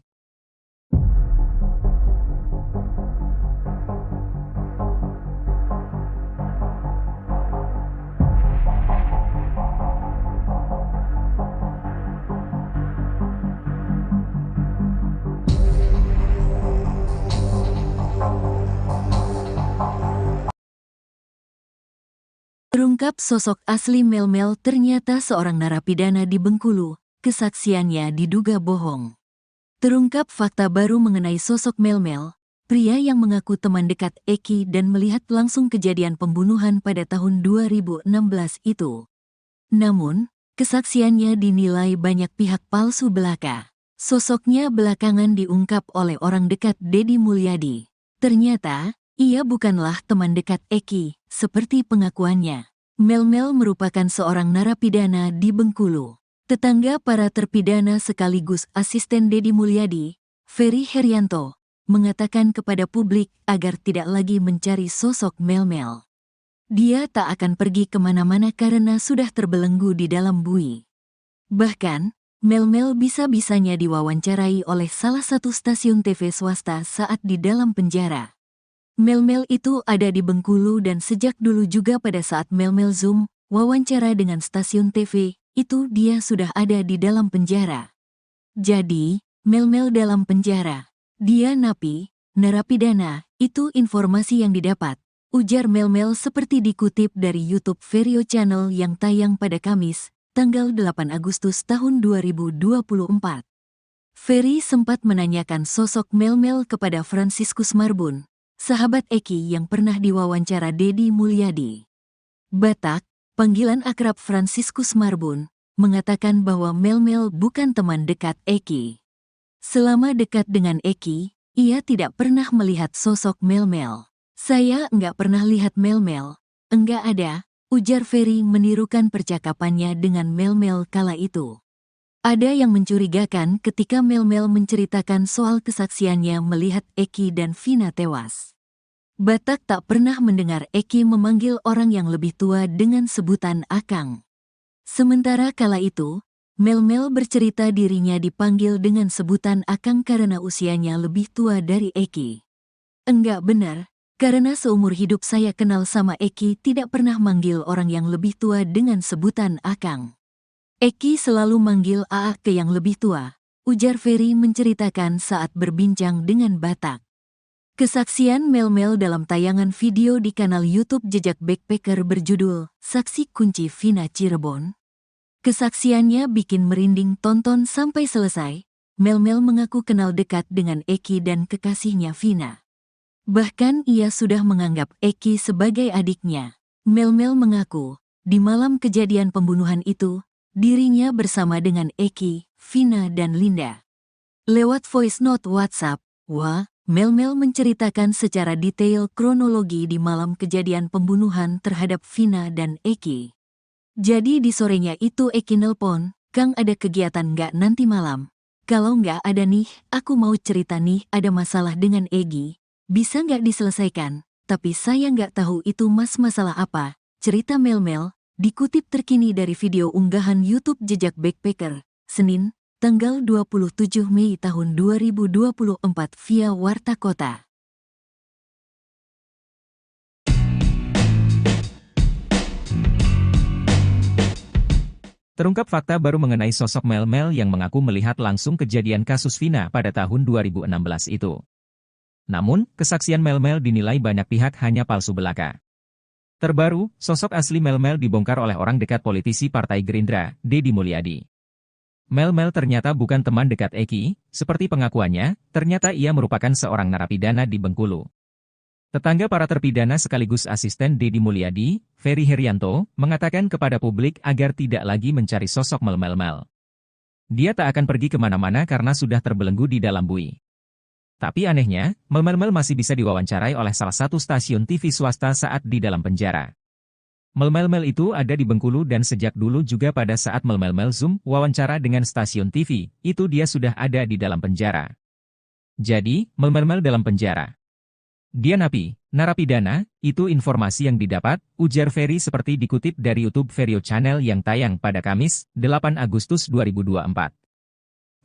Speaker 1: Terungkap sosok asli Melmel ternyata seorang narapidana di Bengkulu, kesaksiannya diduga bohong. Terungkap fakta baru mengenai sosok Melmel, pria yang mengaku teman dekat Eki dan melihat langsung kejadian pembunuhan pada tahun 2016 itu. Namun, kesaksiannya dinilai banyak pihak palsu belaka. Sosoknya belakangan diungkap oleh orang dekat Deddy Mulyadi. Ternyata, ia bukanlah teman dekat Eki, seperti pengakuannya. Melmel merupakan seorang narapidana di Bengkulu. Tetangga para terpidana sekaligus asisten Deddy Mulyadi, Ferry Herianto, mengatakan kepada publik agar tidak lagi mencari sosok Melmel. Dia tak akan pergi kemana-mana karena sudah terbelenggu di dalam bui. Bahkan, Melmel bisa-bisanya diwawancarai oleh salah satu stasiun TV swasta saat di dalam penjara. Melmel itu ada di Bengkulu dan sejak dulu juga pada saat Melmel Zoom, wawancara dengan stasiun TV, itu dia sudah ada di dalam penjara. Jadi, Melmel dalam penjara. Dia napi, narapidana, itu informasi yang didapat. Ujar Melmel seperti dikutip dari YouTube Verio Channel yang tayang pada Kamis, tanggal 8 Agustus tahun 2024. Ferry sempat menanyakan sosok Melmel kepada Franciscus Marbun, sahabat Eki yang pernah diwawancara Deddy Mulyadi. Batak, panggilan akrab Franciscus Marbun, mengatakan bahwa Melmel bukan teman dekat Eki. Selama dekat dengan Eki, ia tidak pernah melihat sosok Melmel. Saya enggak pernah lihat Melmel. Enggak ada, ujar Ferry menirukan percakapannya dengan Melmel kala itu. Ada yang mencurigakan ketika Melmel menceritakan soal kesaksiannya melihat Eki dan Vina tewas. Batak tak pernah mendengar Eki memanggil orang yang lebih tua dengan sebutan Akang. Sementara kala itu, Melmel bercerita dirinya dipanggil dengan sebutan Akang karena usianya lebih tua dari Eki. Enggak benar, karena seumur hidup saya kenal sama Eki tidak pernah manggil orang yang lebih tua dengan sebutan Akang. Eki selalu manggil Aa ke yang lebih tua, ujar Ferry menceritakan saat berbincang dengan Batak. Kesaksian Melmel dalam tayangan video di kanal YouTube Jejak Backpacker berjudul Saksi Kunci Vina Cirebon. Kesaksiannya bikin merinding tonton sampai selesai. Melmel mengaku kenal dekat dengan Eki dan kekasihnya Vina. Bahkan ia sudah menganggap Eki sebagai adiknya. Melmel mengaku, di malam kejadian pembunuhan itu, dirinya bersama dengan Eki, Vina dan Linda. Lewat voice note WhatsApp, Melmel menceritakan secara detail kronologi di malam kejadian pembunuhan terhadap Vina dan Eki. Jadi di sorenya itu Eki nelpon, "Kang ada kegiatan nggak nanti malam? Kalau nggak ada nih, aku mau cerita nih ada masalah dengan Egi. Bisa nggak diselesaikan? Tapi saya nggak tahu itu masalah apa," cerita Melmel. Dikutip terkini dari video unggahan YouTube Jejak Backpacker, Senin, tanggal 27 Mei tahun 2024 via Warta Kota.
Speaker 2: Terungkap fakta baru mengenai sosok Melmel yang mengaku melihat langsung kejadian kasus Vina pada tahun 2016 itu. Namun, kesaksian Melmel dinilai banyak pihak hanya palsu belaka. Terbaru, sosok asli Melmel dibongkar oleh orang dekat politisi Partai Gerindra, Deddy Mulyadi. Melmel ternyata bukan teman dekat Eki, seperti pengakuannya, ternyata ia merupakan seorang narapidana di Bengkulu. Tetangga para terpidana sekaligus asisten Deddy Mulyadi, Ferry Herianto, mengatakan kepada publik agar tidak lagi mencari sosok Melmel. Dia tak akan pergi kemana-mana karena sudah terbelenggu di dalam bui. Tapi anehnya, Melmel masih bisa diwawancarai oleh salah satu stasiun TV swasta saat di dalam penjara. Melmel itu ada di Bengkulu dan sejak dulu juga pada saat Melmel Zoom wawancara dengan stasiun TV, itu dia sudah ada di dalam penjara. Jadi, Melmel dalam penjara. Dia napi, narapidana, itu informasi yang didapat, ujar Ferry seperti dikutip dari YouTube Verio Channel yang tayang pada Kamis, 8 Agustus 2024.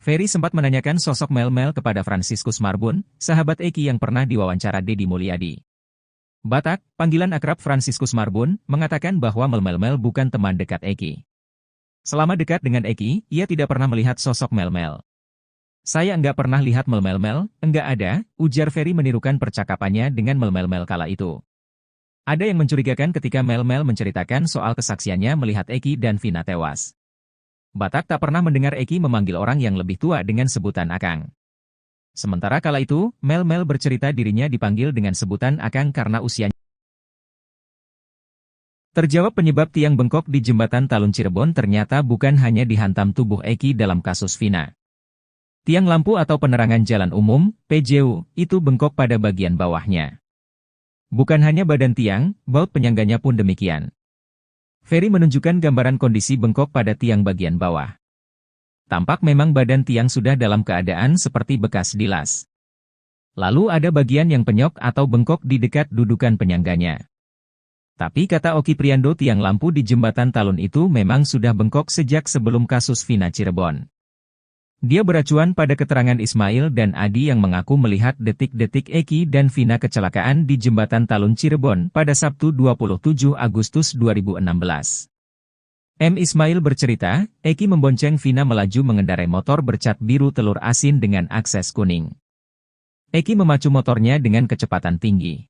Speaker 2: Ferry sempat menanyakan sosok Melmel kepada Franciscus Marbun, sahabat Eki yang pernah diwawancara Deddy Mulyadi. Batak, panggilan akrab Franciscus Marbun, mengatakan bahwa Melmel bukan teman dekat Eki. Selama dekat dengan Eki, ia tidak pernah melihat sosok Melmel. Saya enggak pernah lihat Melmel, enggak ada, ujar Ferry menirukan percakapannya dengan Melmel kala itu. Ada yang mencurigakan ketika Mel-Mel menceritakan soal kesaksiannya melihat Eki dan Vina tewas. Batak tak pernah mendengar Eki memanggil orang yang lebih tua dengan sebutan Akang. Sementara kala itu, Mel-Mel bercerita dirinya dipanggil dengan sebutan Akang karena usianya. Terjawab penyebab tiang bengkok di jembatan Talun Cirebon ternyata bukan hanya dihantam tubuh Eki dalam kasus Vina. Tiang lampu atau penerangan jalan umum, PJU, itu bengkok pada bagian bawahnya. Bukan hanya badan tiang, baut penyangganya pun demikian. Ferry menunjukkan gambaran kondisi bengkok pada tiang bagian bawah. Tampak memang badan tiang sudah dalam keadaan seperti bekas dilas. Lalu ada bagian yang penyok atau bengkok di dekat dudukan penyangganya. Tapi kata Oki Priando, tiang lampu di jembatan Talun itu memang sudah bengkok sejak sebelum kasus Vina Cirebon. Dia beracuan pada keterangan Ismail dan Adi yang mengaku melihat detik-detik Eki dan Vina kecelakaan di jembatan Talun Cirebon pada Sabtu 27 Agustus 2016. M. Ismail bercerita, Eki membonceng Vina melaju mengendarai motor bercat biru telur asin dengan akses kuning. Eki memacu motornya dengan kecepatan tinggi.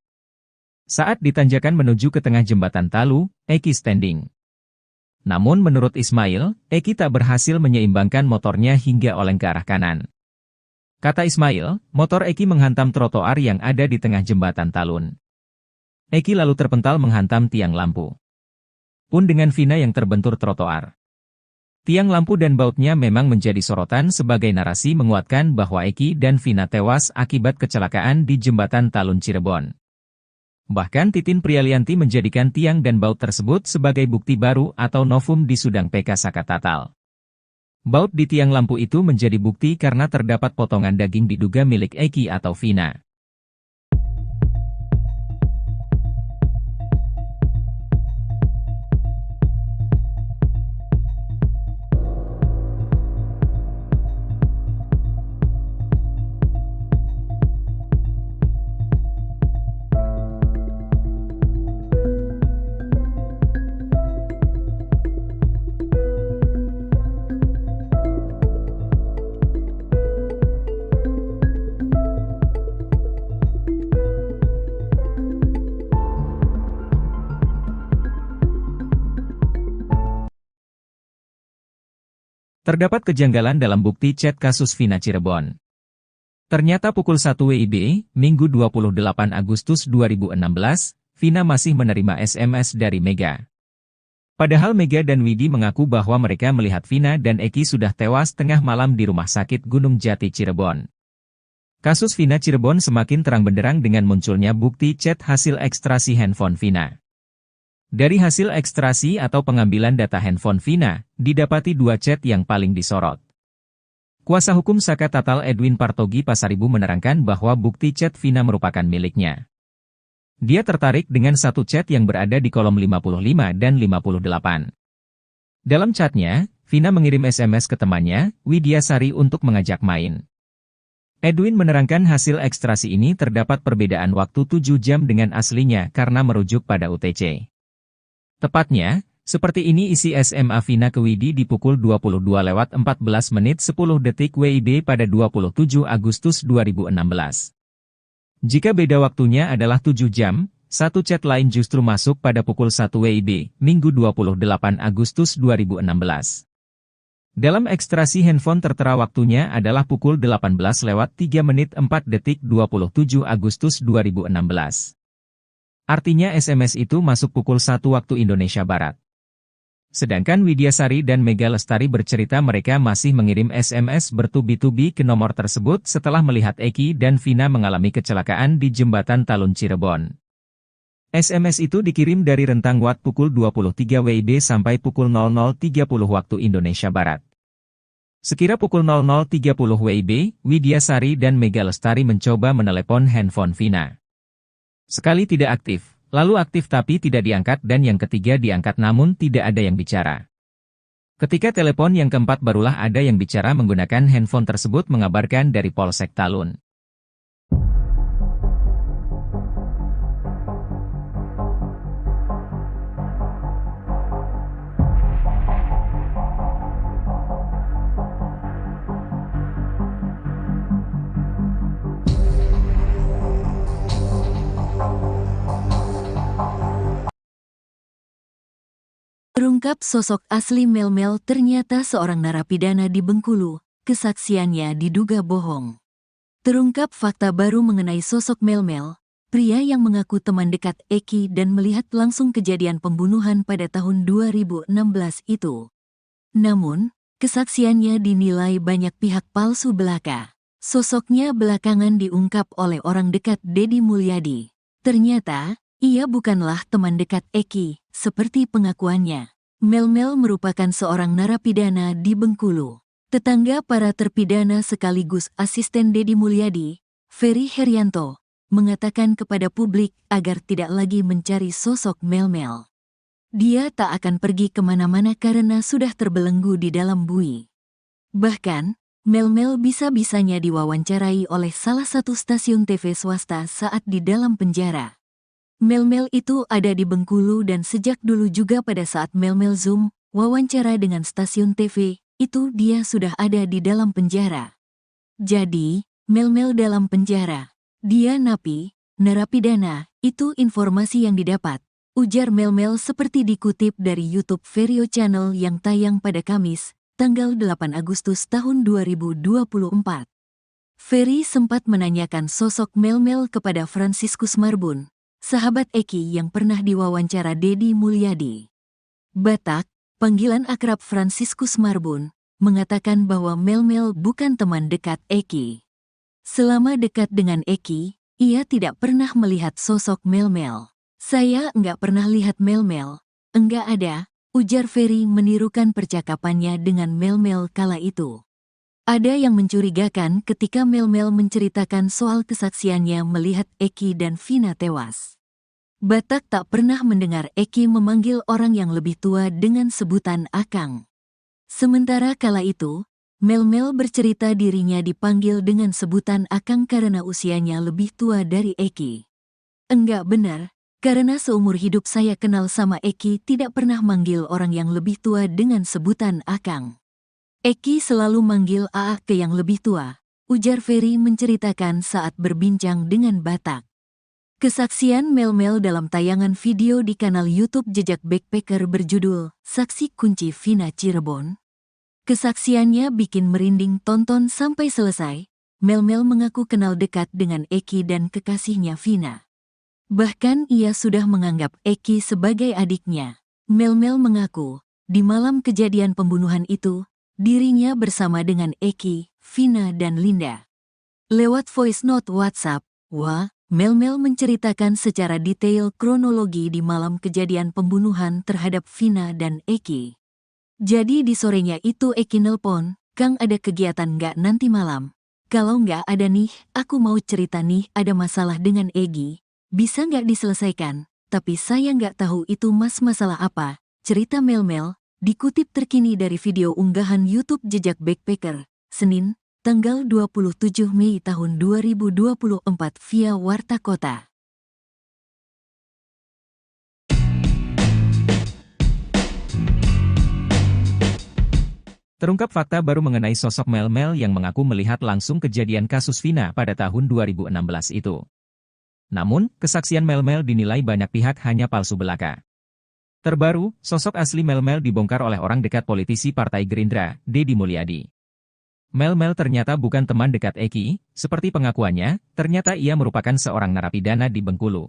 Speaker 2: Saat ditanjakan menuju ke tengah jembatan Talu, Eki standing. Namun menurut Ismail, Eki tak berhasil menyeimbangkan motornya hingga oleng ke arah kanan. Kata Ismail, motor Eki menghantam trotoar yang ada di tengah jembatan Talun. Eki lalu terpental menghantam tiang lampu. Pun dengan Vina yang terbentur trotoar. Tiang lampu dan bautnya memang menjadi sorotan sebagai narasi menguatkan bahwa Eki dan Vina tewas akibat kecelakaan di jembatan Talun Cirebon. Bahkan Titin Prialianti menjadikan tiang dan baut tersebut sebagai bukti baru atau novum di Sudang PK Sakatatal. Baut di tiang lampu itu menjadi bukti karena terdapat potongan daging diduga milik Eki atau Vina. Terdapat kejanggalan dalam bukti chat kasus Vina Cirebon. Ternyata pukul 1 WIB, Minggu 28 Agustus 2016, Vina masih menerima SMS dari Mega. Padahal Mega dan Widi mengaku bahwa mereka melihat Vina dan Eki sudah tewas tengah malam di Rumah Sakit Gunung Jati Cirebon. Kasus Vina Cirebon semakin terang benderang dengan munculnya bukti chat hasil ekstrasi handphone Vina. Dari hasil ekstrasi atau pengambilan data handphone Vina, didapati dua chat yang paling disorot. Kuasa hukum Sakatatal Edwin Partogi Pasaribu menerangkan bahwa bukti chat Vina merupakan miliknya. Dia tertarik dengan satu chat yang berada di kolom 55 dan 58. Dalam chatnya, Vina mengirim SMS ke temannya, Widiasari untuk mengajak main. Edwin menerangkan hasil ekstrasi ini terdapat perbedaan waktu 7 jam dengan aslinya karena merujuk pada UTC. Tepatnya, seperti ini isi SMA Vina ke Widi di pukul 22:14 menit 10 detik WIB pada 27 Agustus 2016. Jika beda waktunya adalah 7 jam, satu chat lain justru masuk pada pukul 1 WIB, Minggu 28 Agustus 2016. Dalam ekstrasi handphone tertera waktunya adalah pukul 18:03 menit 4 detik 27 Agustus 2016. Artinya SMS itu masuk pukul 1 waktu Indonesia Barat. Sedangkan Widiasari dan Mega Lestari bercerita mereka masih mengirim SMS bertubi-tubi ke nomor tersebut setelah melihat Eki dan Vina mengalami kecelakaan di jembatan Talun Cirebon. SMS itu dikirim dari rentang waktu pukul 23 WIB sampai pukul 00.30 waktu Indonesia Barat. Sekira pukul 00.30 WIB, Widiasari dan Mega Lestari mencoba menelepon handphone Vina. Sekali tidak aktif, lalu aktif tapi tidak diangkat dan yang ketiga diangkat namun tidak ada yang bicara. Ketika telepon yang keempat barulah ada yang bicara menggunakan handphone tersebut mengabarkan dari Polsek Talun.
Speaker 3: Halo,
Speaker 1: Terungkap sosok asli Melmel ternyata seorang narapidana di Bengkulu, kesaksiannya diduga bohong. Terungkap fakta baru mengenai sosok Melmel, pria yang mengaku teman dekat Eki dan melihat langsung kejadian pembunuhan pada tahun 2016 itu. Namun, kesaksiannya dinilai banyak pihak palsu belaka. Sosoknya belakangan diungkap oleh orang dekat Deddy Mulyadi. Ternyata, ia bukanlah teman dekat Eki, seperti pengakuannya. Melmel merupakan seorang narapidana di Bengkulu. Tetangga para terpidana sekaligus asisten Deddy Mulyadi, Ferry Herianto, mengatakan kepada publik agar tidak lagi mencari sosok Melmel. Dia tak akan pergi kemana-mana karena sudah terbelenggu di dalam bui. Bahkan, Melmel bisa-bisanya diwawancarai oleh salah satu stasiun TV swasta saat di dalam penjara. Melmel itu ada di Bengkulu dan sejak dulu juga pada saat Melmel Zoom, wawancara dengan stasiun TV, itu dia sudah ada di dalam penjara. Jadi, Melmel dalam penjara. Dia napi, narapidana, itu informasi yang didapat. Ujar Melmel seperti dikutip dari YouTube Verio Channel yang tayang pada Kamis, tanggal 8 Agustus tahun 2024. Ferry sempat menanyakan sosok Melmel kepada Franciscus Marbun, sahabat Eki yang pernah diwawancara Deddy Mulyadi. Batak, panggilan akrab Franciscus Marbun, mengatakan bahwa Melmel bukan teman dekat Eki. Selama dekat dengan Eki, ia tidak pernah melihat sosok Melmel. Saya enggak pernah lihat Melmel, enggak ada, ujar Ferry menirukan percakapannya dengan Melmel kala itu. Ada yang mencurigakan ketika Melmel menceritakan soal kesaksiannya melihat Eki dan Vina tewas. Batak tak pernah mendengar Eki memanggil orang yang lebih tua dengan sebutan Akang. Sementara kala itu, Melmel bercerita dirinya dipanggil dengan sebutan Akang karena usianya lebih tua dari Eki. Enggak benar, karena seumur hidup saya kenal sama Eki tidak pernah manggil orang yang lebih tua dengan sebutan Akang. Eki selalu manggil Aa ke yang lebih tua, ujar Ferry menceritakan saat berbincang dengan Batak. Kesaksian Melmel dalam tayangan video di kanal YouTube Jejak Backpacker berjudul Saksi Kunci Vina Cirebon. Kesaksiannya bikin merinding tonton sampai selesai. Melmel mengaku kenal dekat dengan Eki dan kekasihnya Vina. Bahkan ia sudah menganggap Eki sebagai adiknya. Melmel mengaku, di malam kejadian pembunuhan itu, dirinya bersama dengan Eki, Vina dan Linda. Lewat voice note WhatsApp, Melmel menceritakan secara detail kronologi di malam kejadian pembunuhan terhadap Vina dan Eki. Jadi di sorenya itu Eki nelpon, "Kang ada kegiatan nggak nanti malam? Kalau nggak ada nih, aku mau cerita nih ada masalah dengan Egi. Bisa nggak diselesaikan? Tapi saya nggak tahu itu masalah apa," cerita Melmel, dikutip terkini dari video unggahan YouTube Jejak Backpacker, Senin, tanggal 27 Mei tahun 2024 via Warta Kota.
Speaker 2: Terungkap fakta baru mengenai sosok Melmel yang mengaku melihat langsung kejadian kasus Vina pada tahun 2016 itu. Namun, kesaksian Melmel dinilai banyak pihak hanya palsu belaka. Terbaru, sosok asli Melmel dibongkar oleh orang dekat politisi Partai Gerindra, Deddy Mulyadi. Melmel ternyata bukan teman dekat Eki, seperti pengakuannya, ternyata ia merupakan seorang narapidana di Bengkulu.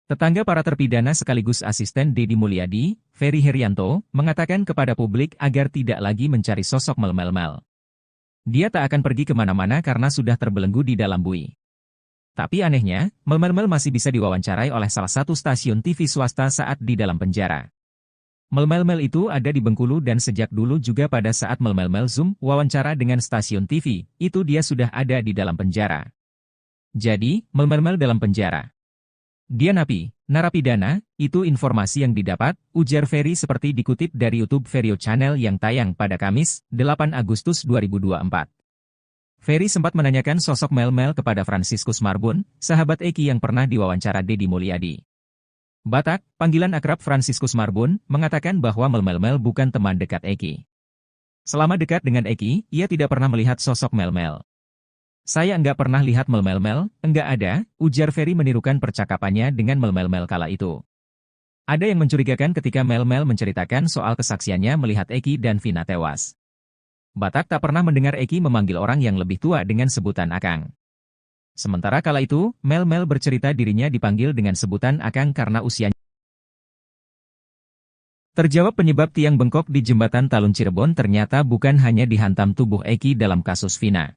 Speaker 2: Tetangga para terpidana sekaligus asisten Deddy Mulyadi, Ferry Herianto, mengatakan kepada publik agar tidak lagi mencari sosok Melmel. Dia tak akan pergi kemana-mana karena sudah terbelenggu di dalam bui. Tapi anehnya, Melmel masih bisa diwawancarai oleh salah satu stasiun TV swasta saat di dalam penjara. Melmel itu ada di Bengkulu dan sejak dulu juga pada saat Melmel Zoom wawancara dengan stasiun TV, itu dia sudah ada di dalam penjara. Jadi, Melmel dalam penjara. Dia napi, narapidana, itu informasi yang didapat, ujar Ferry seperti dikutip dari YouTube Verio Channel yang tayang pada Kamis, 8 Agustus 2024. Ferry sempat menanyakan sosok Melmel kepada Franciscus Marbun, sahabat Eki yang pernah diwawancara Deddy Mulyadi. Batak, panggilan akrab Franciscus Marbun, mengatakan bahwa Melmel bukan teman dekat Eki. Selama dekat dengan Eki, ia tidak pernah melihat sosok Melmel. Saya enggak pernah lihat Melmel, enggak ada, ujar Ferry menirukan percakapannya dengan Melmel kala itu. Ada yang mencurigakan ketika Mel menceritakan soal kesaksiannya melihat Eki dan Vina tewas. Batak tak pernah mendengar Eki memanggil orang yang lebih tua dengan sebutan Akang. Sementara kala itu, Mel bercerita dirinya dipanggil dengan sebutan Akang karena usianya. Terjawab penyebab tiang bengkok di jembatan Talun Cirebon ternyata bukan hanya dihantam tubuh Eki dalam kasus Vina.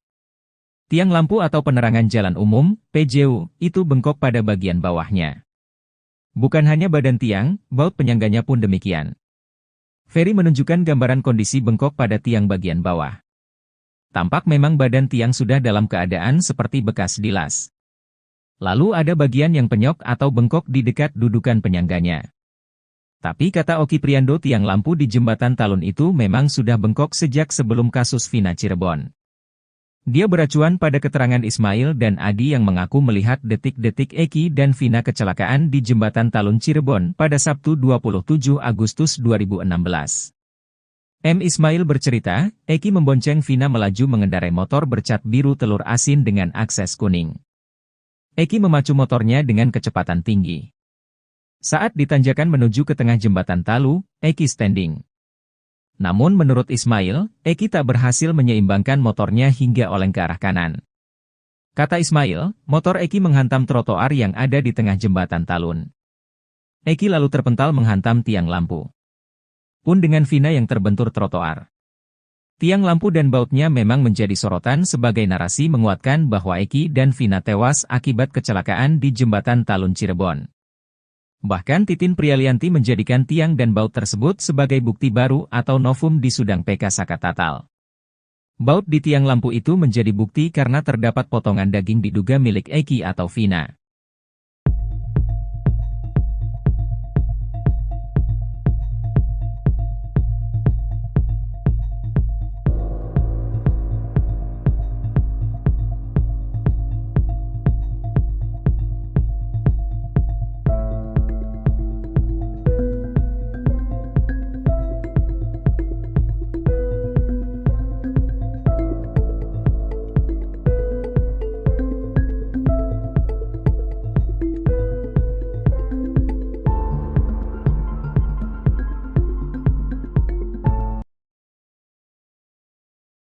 Speaker 2: Tiang lampu atau penerangan jalan umum, PJU, itu bengkok pada bagian bawahnya. Bukan hanya badan tiang, baut penyangganya pun demikian. Ferry menunjukkan gambaran kondisi bengkok pada tiang bagian bawah. Tampak memang badan tiang sudah dalam keadaan seperti bekas dilas. Lalu ada bagian yang penyok atau bengkok di dekat dudukan penyangganya. Tapi kata Oki Priando, tiang lampu di jembatan Talun itu memang sudah bengkok sejak sebelum kasus Vina Cirebon. Dia beracuan pada keterangan Ismail dan Adi yang mengaku melihat detik-detik Eki dan Vina kecelakaan di jembatan Talun Cirebon pada Sabtu 27 Agustus 2016. Ismail bercerita, Eki membonceng Vina melaju mengendarai motor bercat biru telur asin dengan akses kuning. Eki memacu motornya dengan kecepatan tinggi. Saat ditanjakan menuju ke tengah jembatan Talu, Eki standing. Namun menurut Ismail, Eki tak berhasil menyeimbangkan motornya hingga oleng ke arah kanan. Kata Ismail, motor Eki menghantam trotoar yang ada di tengah jembatan Talun. Eki lalu terpental menghantam tiang lampu. Pun dengan Vina yang terbentur trotoar. Tiang lampu dan bautnya memang menjadi sorotan sebagai narasi menguatkan bahwa Eki dan Vina tewas akibat kecelakaan di jembatan Talun Cirebon. Bahkan Titin Prialianti menjadikan tiang dan baut tersebut sebagai bukti baru atau novum di Sudang PK Sakatatal. Baut di tiang lampu itu menjadi bukti karena terdapat potongan daging diduga milik Eki atau Vina.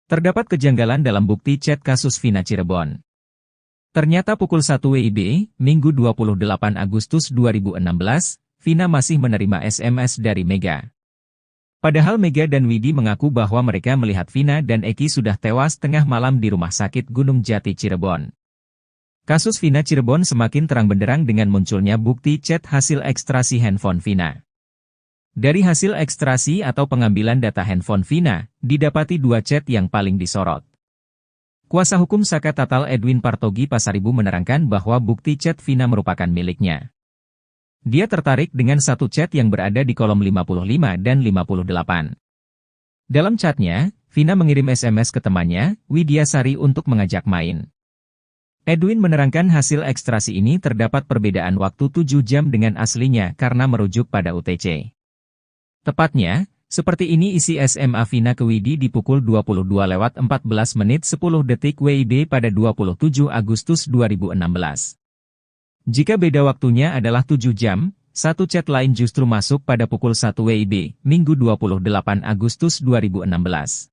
Speaker 2: Terdapat kejanggalan dalam bukti chat kasus Vina Cirebon. Ternyata pukul 1 WIB, Minggu 28 Agustus 2016, Vina masih menerima SMS dari Mega. Padahal Mega dan Widi mengaku bahwa mereka melihat Vina dan Eki sudah tewas tengah malam di Rumah Sakit Gunung Jati Cirebon. Kasus Vina Cirebon semakin terang benderang dengan munculnya bukti chat hasil ekstrasi handphone Vina. Dari hasil ekstrasi atau pengambilan data handphone Vina, didapati dua chat yang paling disorot. Kuasa hukum Sakatatal Edwin Partogi Pasaribu menerangkan bahwa bukti chat Vina merupakan miliknya. Dia tertarik dengan satu chat yang berada di kolom 55 dan 58. Dalam chatnya, Vina mengirim SMS ke temannya, Widiasari untuk mengajak main. Edwin menerangkan hasil ekstrasi ini terdapat perbedaan waktu 7 jam dengan aslinya karena merujuk pada UTC. Tepatnya, seperti ini isi SMA Vina ke Widi di pukul 22:14 menit 10 detik WIB pada 27 Agustus 2016. Jika beda waktunya adalah 7 jam, satu chat lain justru masuk pada pukul 1 WIB, Minggu 28 Agustus 2016.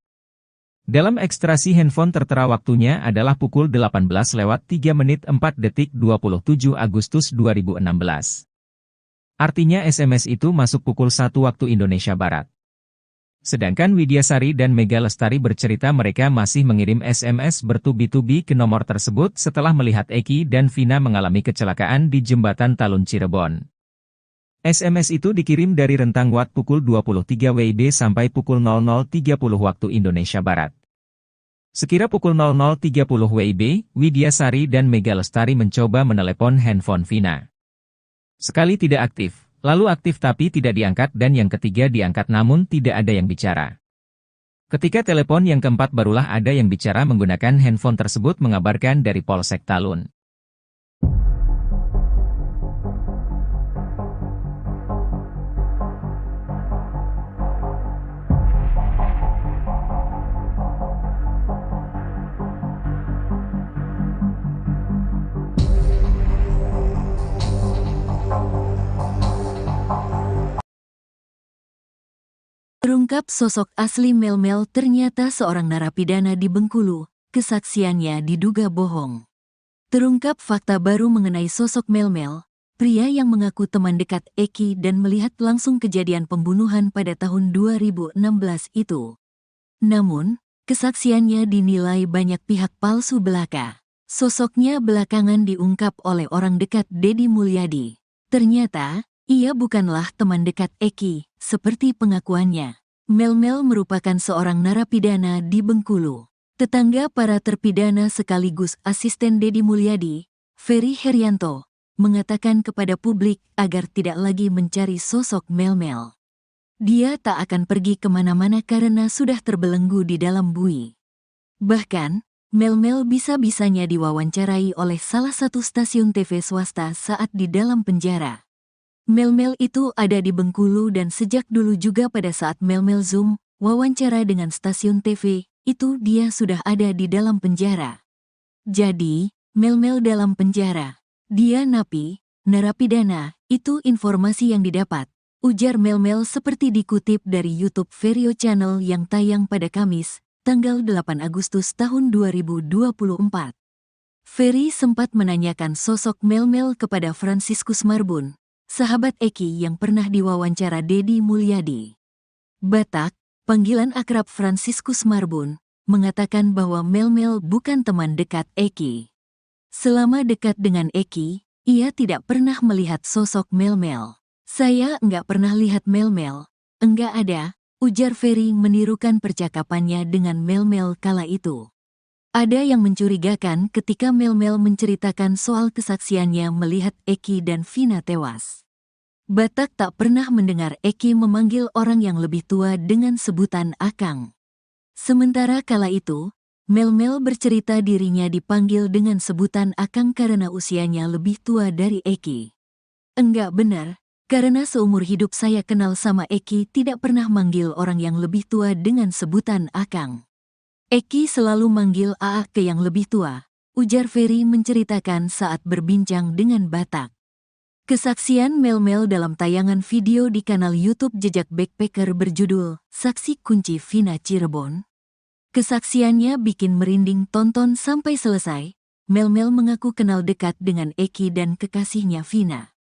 Speaker 2: Dalam ekstrasi handphone tertera waktunya adalah pukul 18:03 menit 4 detik 27 Agustus 2016. Artinya SMS itu masuk pukul 1 waktu Indonesia Barat. Sedangkan Widiasari dan Mega Lestari bercerita mereka masih mengirim SMS bertubi-tubi ke nomor tersebut setelah melihat Eki dan Vina mengalami kecelakaan di jembatan Talun Cirebon. SMS itu dikirim dari rentang waktu pukul 23 WIB sampai pukul 00.30 waktu Indonesia Barat. Sekira pukul 00.30 WIB, Widiasari dan Mega Lestari mencoba menelepon handphone Vina. Sekali tidak aktif, lalu aktif tapi tidak diangkat dan yang ketiga diangkat namun tidak ada yang bicara. Ketika telepon yang keempat barulah ada yang bicara menggunakan handphone tersebut mengabarkan dari Polsek Talun.
Speaker 1: Terungkap sosok asli Melmel ternyata seorang narapidana di Bengkulu, kesaksiannya diduga bohong. Terungkap fakta baru mengenai sosok Melmel, pria yang mengaku teman dekat Eki dan melihat langsung kejadian pembunuhan pada tahun 2016 itu. Namun, kesaksiannya dinilai banyak pihak palsu belaka. Sosoknya belakangan diungkap oleh orang dekat Deddy Mulyadi. Ternyata, ia bukanlah teman dekat Eki, seperti pengakuannya. Melmel merupakan seorang narapidana di Bengkulu. Tetangga para terpidana sekaligus asisten Deddy Mulyadi, Ferry Herianto, mengatakan kepada publik agar tidak lagi mencari sosok Melmel. Dia tak akan pergi kemana-mana karena sudah terbelenggu di dalam bui. Bahkan, Melmel bisa-bisanya diwawancarai oleh salah satu stasiun TV swasta saat di dalam penjara. Melmel itu ada di Bengkulu dan sejak dulu juga pada saat Melmel Zoom, wawancara dengan stasiun TV, itu dia sudah ada di dalam penjara. Jadi, Melmel dalam penjara. Dia napi, narapidana, itu informasi yang didapat. Ujar Melmel seperti dikutip dari YouTube Verio Channel yang tayang pada Kamis, tanggal 8 Agustus tahun 2024. Ferry sempat menanyakan sosok Melmel kepada Franciscus Marbun, sahabat Eki yang pernah diwawancara Deddy Mulyadi. Batak, panggilan akrab Franciscus Marbun, mengatakan bahwa Melmel bukan teman dekat Eki. Selama dekat dengan Eki, ia tidak pernah melihat sosok Melmel. Saya enggak pernah lihat Melmel, enggak ada, ujar Ferry menirukan percakapannya dengan Melmel kala itu. Ada yang mencurigakan ketika Melmel menceritakan soal kesaksiannya melihat Eki dan Vina tewas. Batak tak pernah mendengar Eki memanggil orang yang lebih tua dengan sebutan Akang. Sementara kala itu, Melmel bercerita dirinya dipanggil dengan sebutan Akang karena usianya lebih tua dari Eki. Enggak benar. Karena seumur hidup saya kenal sama Eki tidak pernah manggil orang yang lebih tua dengan sebutan Akang. Eki selalu manggil Aa ke yang lebih tua, ujar Ferry menceritakan saat berbincang dengan Batak. Kesaksian Melmel dalam tayangan video di kanal YouTube Jejak Backpacker berjudul Saksi Kunci Vina Cirebon. Kesaksiannya bikin merinding tonton sampai selesai. Melmel mengaku kenal dekat dengan Eki dan kekasihnya Vina.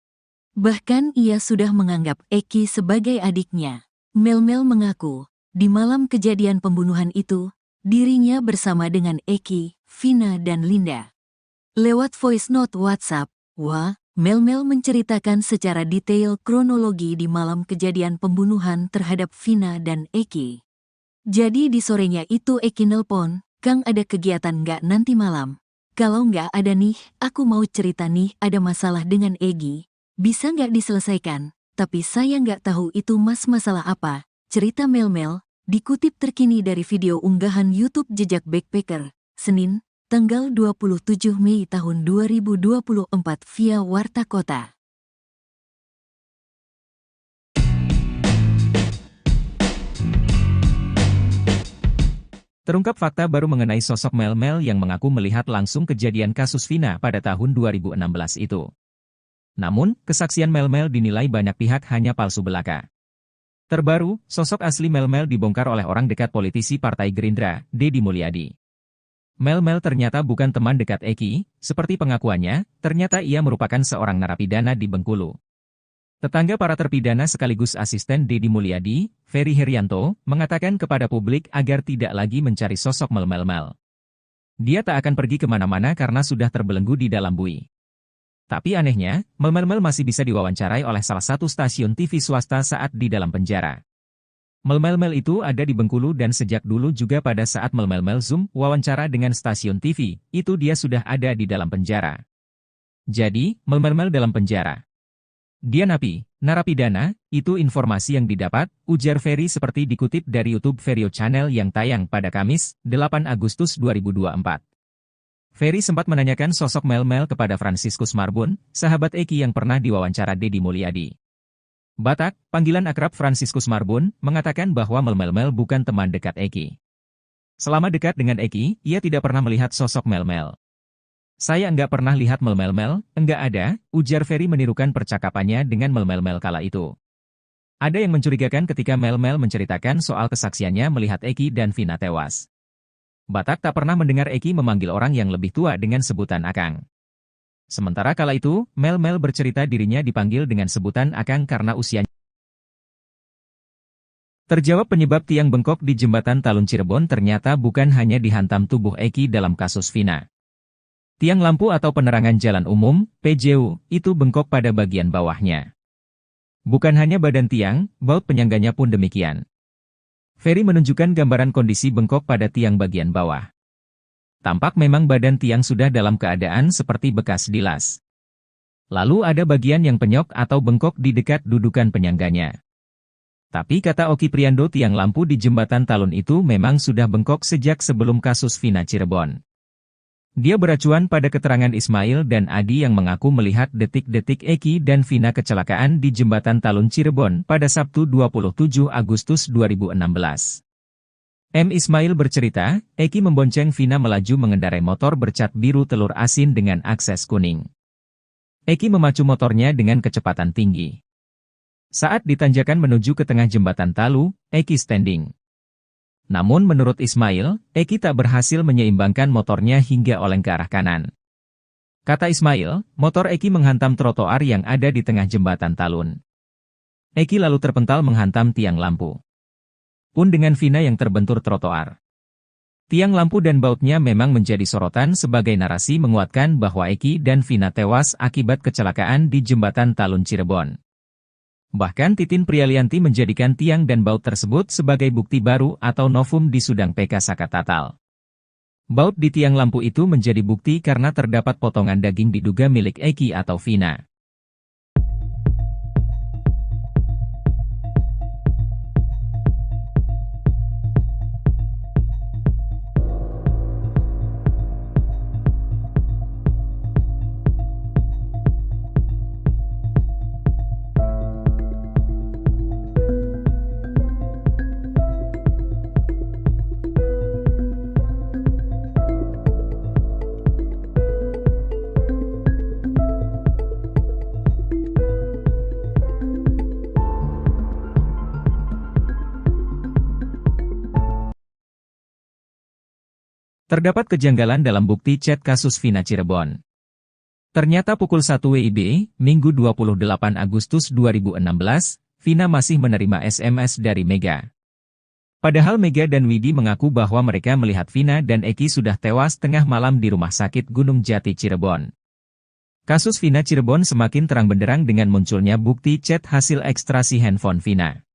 Speaker 1: Bahkan ia sudah menganggap Eki sebagai adiknya. Melmel mengaku, di malam kejadian pembunuhan itu, dirinya bersama dengan Eki, Vina dan Linda. Lewat voice note WhatsApp, Melmel menceritakan secara detail kronologi di malam kejadian pembunuhan terhadap Vina dan Eki. Jadi di sorenya itu Eki nelpon, "Kang ada kegiatan nggak nanti malam? Kalau nggak ada nih, aku mau cerita nih ada masalah dengan Egi. Bisa nggak diselesaikan, tapi saya nggak tahu itu masalah apa," cerita Melmel, dikutip terkini dari video unggahan YouTube Jejak Backpacker, Senin, tanggal 27 Mei tahun 2024 via Warta Kota.
Speaker 2: Terungkap fakta baru mengenai sosok Melmel yang mengaku melihat langsung kejadian kasus Vina pada tahun 2016 itu. Namun, kesaksian Melmel dinilai banyak pihak hanya palsu belaka. Terbaru, sosok asli Melmel dibongkar oleh orang dekat politisi Partai Gerindra, Deddy Mulyadi. Melmel ternyata bukan teman dekat Eki, seperti pengakuannya, ternyata ia merupakan seorang narapidana di Bengkulu. Tetangga para terpidana sekaligus asisten Deddy Mulyadi, Ferry Herianto, mengatakan kepada publik agar tidak lagi mencari sosok Melmel. Dia tak akan pergi kemana-mana karena sudah terbelenggu di dalam bui. Tapi anehnya, Melmel masih bisa diwawancarai oleh salah satu stasiun TV swasta saat di dalam penjara. Melmel itu ada di Bengkulu dan sejak dulu juga pada saat Melmel Zoom wawancara dengan stasiun TV, itu dia sudah ada di dalam penjara. Jadi, Melmel dalam penjara. Dia napi, narapidana, itu informasi yang didapat, ujar Ferry seperti dikutip dari YouTube Verio Channel yang tayang pada Kamis, 8 Agustus 2024. Ferry sempat menanyakan sosok Melmel kepada Franciscus Marbun, sahabat Eki yang pernah diwawancara Deddy Mulyadi. Batak, panggilan akrab Franciscus Marbun, mengatakan bahwa Melmel bukan teman dekat Eki. Selama dekat dengan Eki, ia tidak pernah melihat sosok Melmel. "Saya enggak pernah lihat Melmel, enggak ada," ujar Ferry menirukan percakapannya dengan Melmel kala itu. Ada yang mencurigakan ketika Mel-Mel menceritakan soal kesaksiannya melihat Eki dan Vina tewas. Batak tak pernah mendengar Eki memanggil orang yang lebih tua dengan sebutan Akang. Sementara kala itu, Mel-Mel bercerita dirinya dipanggil dengan sebutan Akang karena usianya. Terjawab penyebab tiang bengkok di jembatan Talun Cirebon ternyata bukan hanya dihantam tubuh Eki dalam kasus Vina. Tiang lampu atau penerangan jalan umum, PJU, itu bengkok pada bagian bawahnya. Bukan hanya badan tiang, baut penyangganya pun demikian. Ferry menunjukkan gambaran kondisi bengkok pada tiang bagian bawah. Tampak memang badan tiang sudah dalam keadaan seperti bekas dilas. Lalu ada bagian yang penyok atau bengkok di dekat dudukan penyangganya. Tapi kata Oki Priando, tiang lampu di jembatan Talun itu memang sudah bengkok sejak sebelum kasus Vina Cirebon. Dia beracuan pada keterangan Ismail dan Adi yang mengaku melihat detik-detik Eki dan Vina kecelakaan di jembatan Talun Cirebon pada Sabtu 27 Agustus 2016. M. Ismail bercerita, Eki membonceng Vina melaju mengendarai motor bercat biru telur asin dengan akses kuning. Eki memacu motornya dengan kecepatan tinggi. Saat ditanjakan menuju ke tengah jembatan Talu, Eki standing. Namun menurut Ismail, Eki tak berhasil menyeimbangkan motornya hingga oleng ke arah kanan. Kata Ismail, motor Eki menghantam trotoar yang ada di tengah jembatan Talun. Eki lalu terpental menghantam tiang lampu. Pun dengan Vina yang terbentur trotoar. Tiang lampu dan bautnya memang menjadi sorotan sebagai narasi menguatkan bahwa Eki dan Vina tewas akibat kecelakaan di jembatan Talun Cirebon. Bahkan Titin Prialianti menjadikan tiang dan baut tersebut sebagai bukti baru atau novum di Sudang PK Sakatatal. Baut di tiang lampu itu menjadi bukti karena terdapat potongan daging diduga milik Eki atau Vina. Terdapat kejanggalan dalam bukti chat kasus Vina Cirebon. Ternyata pukul 1 WIB, Minggu 28 Agustus 2016, Vina masih menerima SMS dari Mega. Padahal Mega dan Widi mengaku bahwa mereka melihat Vina dan Eki sudah tewas tengah malam di Rumah Sakit Gunung Jati Cirebon. Kasus Vina Cirebon semakin terang benderang dengan munculnya bukti chat hasil ekstrasi handphone Vina.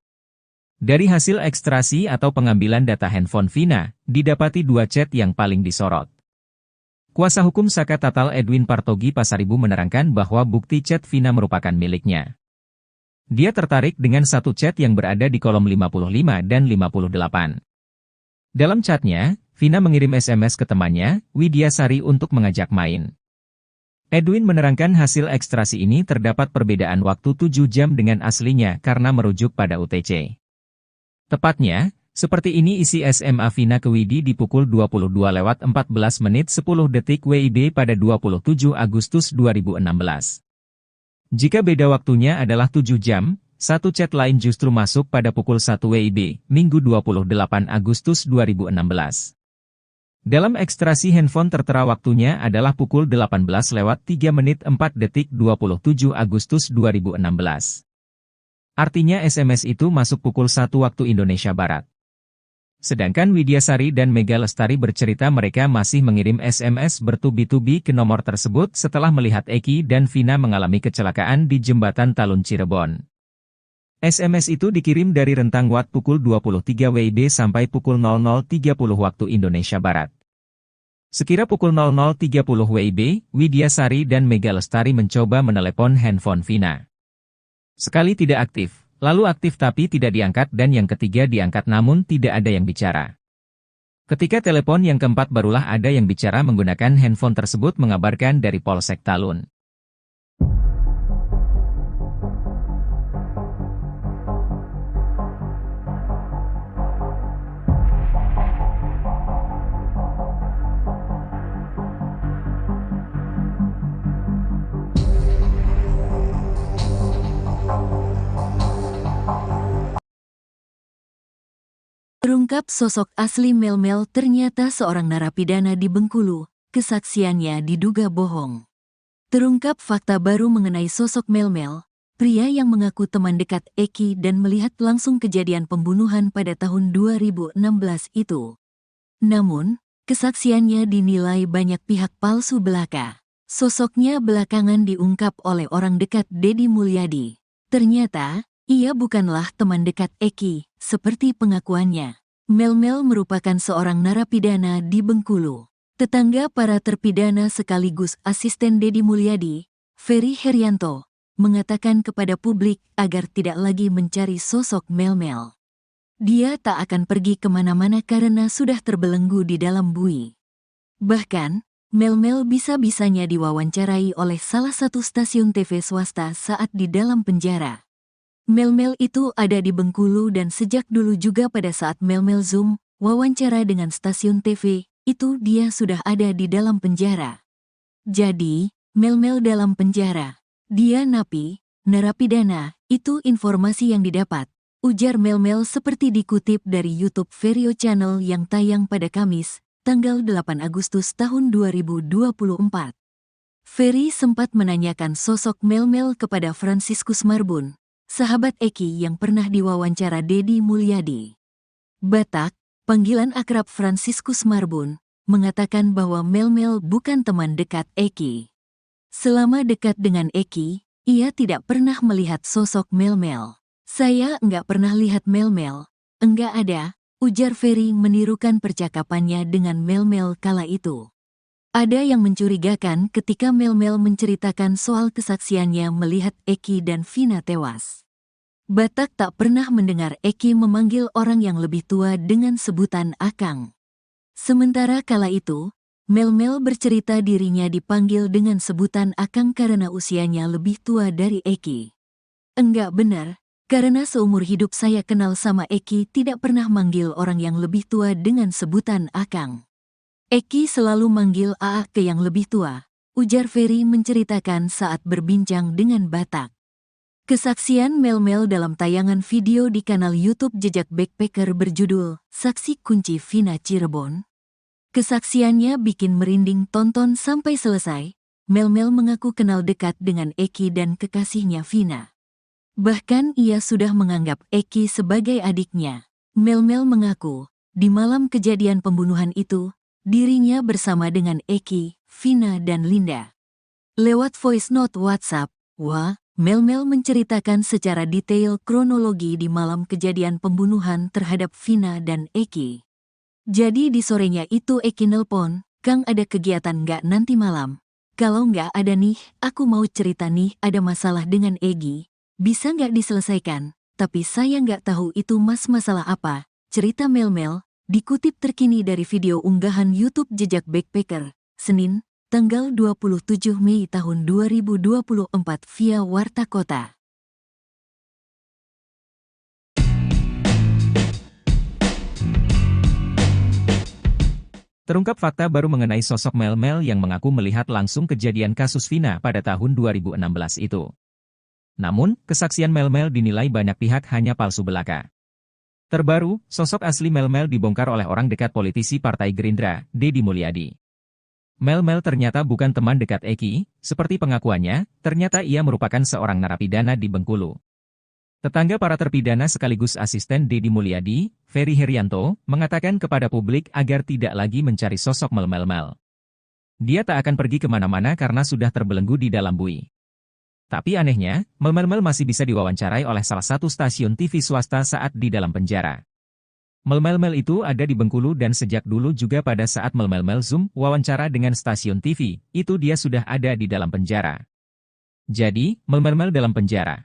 Speaker 2: Dari hasil ekstrasi atau pengambilan data handphone Vina, didapati dua chat yang paling disorot. Kuasa hukum Sakatatal Edwin Partogi Pasaribu menerangkan bahwa bukti chat Vina merupakan miliknya. Dia tertarik dengan satu chat yang berada di kolom 55 dan 58. Dalam chatnya, Vina mengirim SMS ke temannya, Widiasari untuk mengajak main. Edwin menerangkan hasil ekstrasi ini terdapat perbedaan waktu 7 jam dengan aslinya karena merujuk pada UTC. Tepatnya, seperti ini isi SMA Vina ke Widi di pukul 22:14 menit 10 detik WIB pada 27 Agustus 2016. Jika beda waktunya adalah 7 jam, satu chat lain justru masuk pada pukul 1 WIB, Minggu 28 Agustus 2016. Dalam ekstrasi handphone tertera waktunya adalah pukul 18:03 menit 4 detik 27 Agustus 2016. Artinya SMS itu masuk pukul 1 waktu Indonesia Barat. Sedangkan Widiasari dan Mega Lestari bercerita mereka masih mengirim SMS bertubi-tubi ke nomor tersebut setelah melihat Eki dan Vina mengalami kecelakaan di jembatan Talun Cirebon. SMS itu dikirim dari rentang waktu pukul 23 WIB sampai pukul 00.30 waktu Indonesia Barat. Sekira pukul 00.30 WIB, Widiasari dan Mega Lestari mencoba menelepon handphone Vina. Sekali tidak aktif, lalu aktif tapi tidak diangkat dan yang ketiga diangkat namun tidak ada yang bicara. Ketika telepon yang keempat barulah ada yang bicara menggunakan handphone tersebut mengabarkan dari Polsek Talun.
Speaker 1: Terungkap sosok asli Melmel ternyata seorang narapidana di Bengkulu, kesaksiannya diduga bohong. Terungkap fakta baru mengenai sosok Melmel, pria yang mengaku teman dekat Eki dan melihat langsung kejadian pembunuhan pada tahun 2016 itu. Namun, kesaksiannya dinilai banyak pihak palsu belaka. Sosoknya belakangan diungkap oleh orang dekat Deddy Mulyadi. Ternyata, ia bukanlah teman dekat Eki, seperti pengakuannya. Melmel merupakan seorang narapidana di Bengkulu. Tetangga para terpidana sekaligus asisten Deddy Mulyadi, Ferry Herianto, mengatakan kepada publik agar tidak lagi mencari sosok Melmel. Dia tak akan pergi kemana-mana karena sudah terbelenggu di dalam bui. Bahkan, Melmel bisa-bisanya diwawancarai oleh salah satu stasiun TV swasta saat di dalam penjara. Melmel itu ada di Bengkulu dan sejak dulu juga pada saat Melmel Zoom, wawancara dengan stasiun TV, itu dia sudah ada di dalam penjara. Jadi, Melmel dalam penjara. Dia napi, narapidana, itu informasi yang didapat. Ujar Melmel seperti dikutip dari YouTube Verio Channel yang tayang pada Kamis, tanggal 8 Agustus tahun 2024. Ferry sempat menanyakan sosok Melmel kepada Franciscus Marbun, sahabat Eki yang pernah diwawancara Deddy Mulyadi. Batak, panggilan akrab Franciscus Marbun, mengatakan bahwa Melmel bukan teman dekat Eki. Selama dekat dengan Eki, ia tidak pernah melihat sosok Melmel. Saya enggak pernah lihat Melmel, enggak ada, ujar Ferry menirukan percakapannya dengan Melmel kala itu. Ada yang mencurigakan ketika Melmel menceritakan soal kesaksiannya melihat Eki dan Vina tewas. Batak tak pernah mendengar Eki memanggil orang yang lebih tua dengan sebutan Akang. Sementara kala itu, Melmel bercerita dirinya dipanggil dengan sebutan Akang karena usianya lebih tua dari Eki. Enggak benar, karena seumur hidup saya kenal sama Eki tidak pernah manggil orang yang lebih tua dengan sebutan Akang. Eki selalu manggil Aa ke yang lebih tua, ujar Ferry menceritakan saat berbincang dengan Batak. Kesaksian Melmel dalam tayangan video di kanal YouTube Jejak Backpacker berjudul Saksi Kunci Vina Cirebon. Kesaksiannya bikin merinding tonton sampai selesai. Melmel mengaku kenal dekat dengan Eki dan kekasihnya Vina. Bahkan ia sudah menganggap Eki sebagai adiknya. Melmel mengaku, di malam kejadian pembunuhan itu, dirinya bersama dengan Eki, Vina dan Linda. Lewat voice note WhatsApp, Melmel menceritakan secara detail kronologi di malam kejadian pembunuhan terhadap Vina dan Eki. Jadi di sorenya itu Eki nelpon, "Kang ada kegiatan nggak nanti malam? Kalau nggak ada nih, aku mau cerita nih ada masalah dengan Egi. Bisa nggak diselesaikan? Tapi saya nggak tahu itu masalah apa," cerita Melmel, dikutip terkini dari video unggahan YouTube Jejak Backpacker, Senin, tanggal 27 Mei tahun 2024 via Warta Kota.
Speaker 2: Terungkap fakta baru mengenai sosok Melmel yang mengaku melihat langsung kejadian kasus Vina pada tahun 2016 itu. Namun, kesaksian Melmel dinilai banyak pihak hanya palsu belaka. Terbaru, sosok asli Melmel dibongkar oleh orang dekat politisi Partai Gerindra, Deddy Mulyadi. Melmel ternyata bukan teman dekat Eki, seperti pengakuannya, ternyata ia merupakan seorang narapidana di Bengkulu. Tetangga para terpidana sekaligus asisten Deddy Mulyadi, Ferry Herianto, mengatakan kepada publik agar tidak lagi mencari sosok Melmel. Dia tak akan pergi kemana-mana karena sudah terbelenggu di dalam bui. Tapi anehnya, Melmel masih bisa diwawancarai oleh salah satu stasiun TV swasta saat di dalam penjara. Melmel itu ada di Bengkulu dan sejak dulu juga pada saat Melmel Zoom wawancara dengan stasiun TV, itu dia sudah ada di dalam penjara. Jadi, Melmel dalam penjara.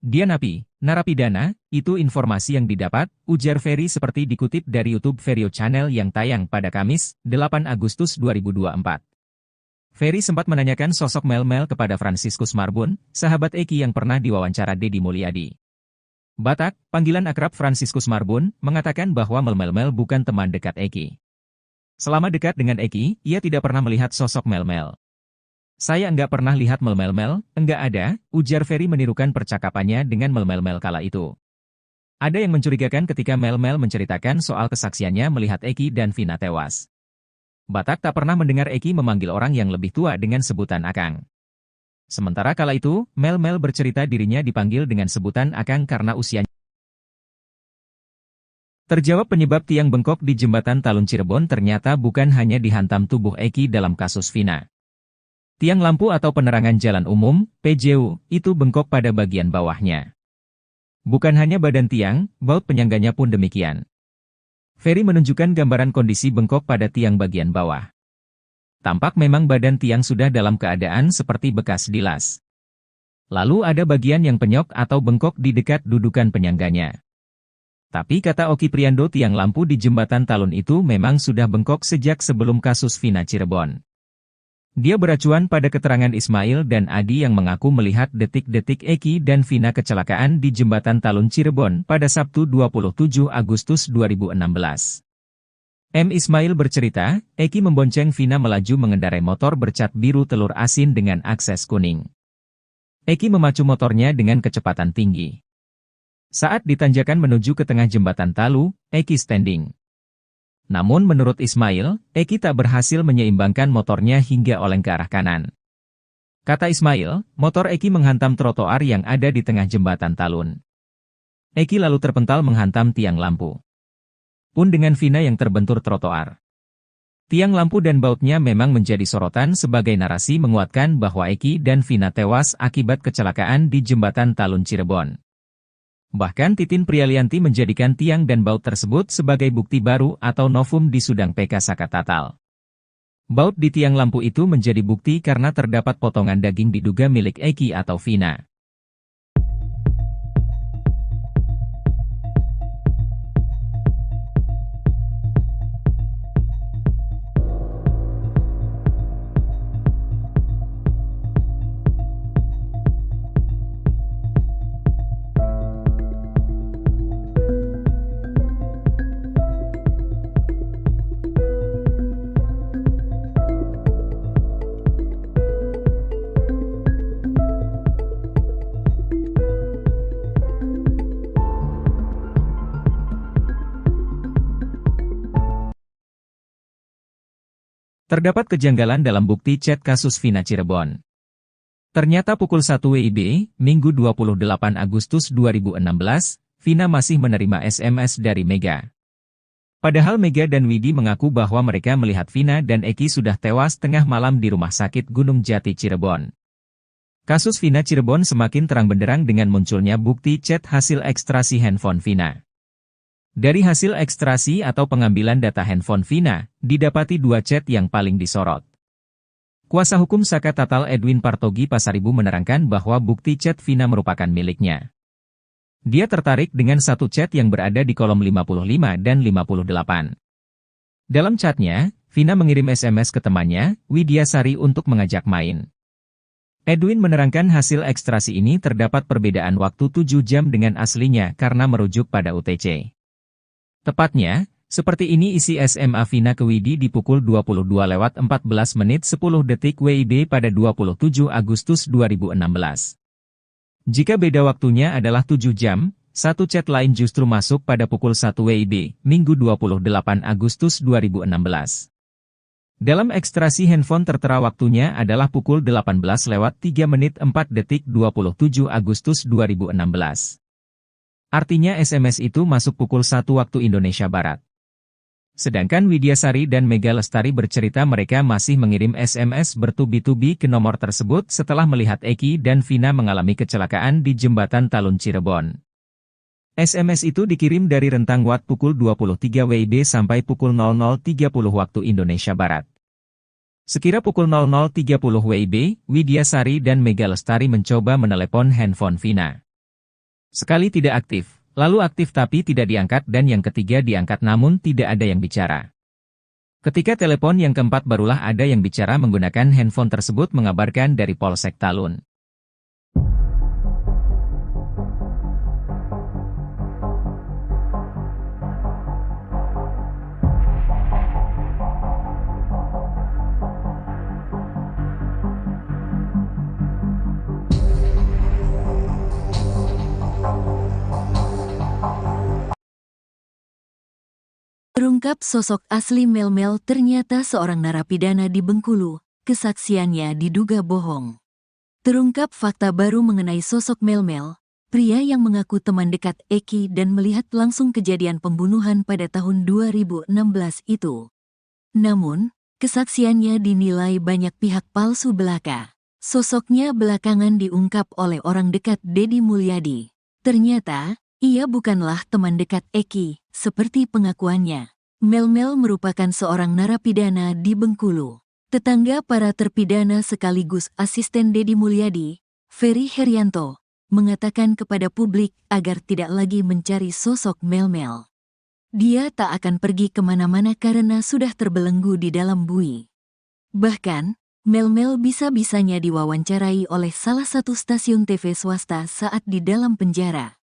Speaker 2: Dia napi, narapidana, itu informasi yang didapat, ujar Ferry seperti dikutip dari YouTube Verio Channel yang tayang pada Kamis, 8 Agustus 2024. Ferry sempat menanyakan sosok Melmel kepada Franciscus Marbun, sahabat Eki yang pernah diwawancara Deddy Mulyadi. Batak, panggilan akrab Franciscus Marbun, mengatakan bahwa Melmel bukan teman dekat Eki. Selama dekat dengan Eki, ia tidak pernah melihat sosok Melmel. Saya enggak pernah lihat Melmel, enggak ada, ujar Ferry menirukan percakapannya dengan Melmel kala itu. Ada yang mencurigakan ketika Mel menceritakan soal kesaksiannya melihat Eki dan Vina tewas. Batak tak pernah mendengar Eki memanggil orang yang lebih tua dengan sebutan Akang. Sementara kala itu, Mel bercerita dirinya dipanggil dengan sebutan Akang karena usianya. Terjawab penyebab tiang bengkok di jembatan Talun Cirebon ternyata bukan hanya dihantam tubuh Eki dalam kasus Vina. Tiang lampu atau penerangan jalan umum, PJU, itu bengkok pada bagian bawahnya. Bukan hanya badan tiang, baut penyangganya pun demikian. Ferry menunjukkan gambaran kondisi bengkok pada tiang bagian bawah. Tampak memang badan tiang sudah dalam keadaan seperti bekas dilas. Lalu ada bagian yang penyok atau bengkok di dekat dudukan penyangganya. Tapi kata Oki Priando tiang lampu di jembatan Talun itu memang sudah bengkok sejak sebelum kasus Vina Cirebon. Dia beracuan pada keterangan Ismail dan Adi yang mengaku melihat detik-detik Eki dan Vina kecelakaan di jembatan Talun Cirebon pada Sabtu 27 Agustus 2016. Ismail bercerita, Eki membonceng Vina melaju mengendarai motor bercat biru telur asin dengan akses kuning. Eki memacu motornya dengan kecepatan tinggi. Saat ditanjakan menuju ke tengah jembatan Talu, Eki standing. Namun menurut Ismail, Eki tak berhasil menyeimbangkan motornya hingga oleng ke arah kanan. Kata Ismail, motor Eki menghantam trotoar yang ada di tengah jembatan Talun. Eki lalu terpental menghantam tiang lampu. Pun dengan Vina yang terbentur trotoar. Tiang lampu dan bautnya memang menjadi sorotan sebagai narasi menguatkan bahwa Eki dan Vina tewas akibat kecelakaan di jembatan Talun Cirebon. Bahkan Titin Prialianti menjadikan tiang dan baut tersebut sebagai bukti baru atau novum di Sudang PK Sakatatal. Baut di tiang lampu itu menjadi bukti karena terdapat potongan daging diduga milik Eki atau Vina. Terdapat kejanggalan dalam bukti chat kasus Vina Cirebon. Ternyata pukul 1 WIB, Minggu 28 Agustus 2016, Vina masih menerima SMS dari Mega. Padahal Mega dan Widi mengaku bahwa mereka melihat Vina dan Eki sudah tewas tengah malam di Rumah Sakit Gunung Jati Cirebon. Kasus Vina Cirebon semakin terang benderang dengan munculnya bukti chat hasil ekstrasi handphone Vina. Dari hasil ekstrasi atau pengambilan data handphone Vina, didapati dua chat yang paling disorot. Kuasa hukum Sakatatal Edwin Partogi Pasaribu menerangkan bahwa bukti chat Vina merupakan miliknya. Dia tertarik dengan satu chat yang berada di kolom 55 dan 58. Dalam chatnya, Vina mengirim SMS ke temannya, Widiasari untuk mengajak main. Edwin menerangkan hasil ekstrasi ini terdapat perbedaan waktu 7 jam dengan aslinya karena merujuk pada UTC. Tepatnya, seperti ini isi SMA Vina ke Widi di pukul 22:14 menit 10 detik WIB pada 27 Agustus 2016. Jika beda waktunya adalah 7 jam, satu chat lain justru masuk pada pukul 1 WIB, Minggu 28 Agustus 2016. Dalam ekstrasi handphone tertera waktunya adalah pukul 18:03 menit 4 detik 27 Agustus 2016. Artinya SMS itu masuk pukul 1 waktu Indonesia Barat. Sedangkan Widiasari dan Mega Lestari bercerita mereka masih mengirim SMS bertubi-tubi ke nomor tersebut setelah melihat Eki dan Vina mengalami kecelakaan di jembatan Talun Cirebon. SMS itu dikirim dari rentang waktu pukul 23 WIB sampai pukul 00.30 waktu Indonesia Barat. Sekira pukul 00.30 WIB, Widiasari dan Mega Lestari mencoba menelepon handphone Vina. Sekali tidak aktif, lalu aktif tapi tidak diangkat dan yang ketiga diangkat namun tidak ada yang bicara. Ketika telepon yang keempat barulah ada yang bicara menggunakan handphone tersebut mengabarkan dari Polsek Talun.
Speaker 1: Terungkap sosok asli Melmel ternyata seorang narapidana di Bengkulu, kesaksiannya diduga bohong. Terungkap fakta baru mengenai sosok Melmel, pria yang mengaku teman dekat Eki dan melihat langsung kejadian pembunuhan pada tahun 2016 itu. Namun, kesaksiannya dinilai banyak pihak palsu belaka. Sosoknya belakangan diungkap oleh orang dekat Deddy Mulyadi. Ternyata, ia bukanlah teman dekat Eki, seperti pengakuannya. Melmel merupakan seorang narapidana di Bengkulu. Tetangga para terpidana sekaligus asisten Deddy Mulyadi, Ferry Herianto, mengatakan kepada publik agar tidak lagi mencari sosok Melmel. Dia tak akan pergi kemana-mana karena sudah terbelenggu di dalam bui. Bahkan, Melmel bisa-bisanya diwawancarai oleh salah satu stasiun TV swasta saat di dalam penjara.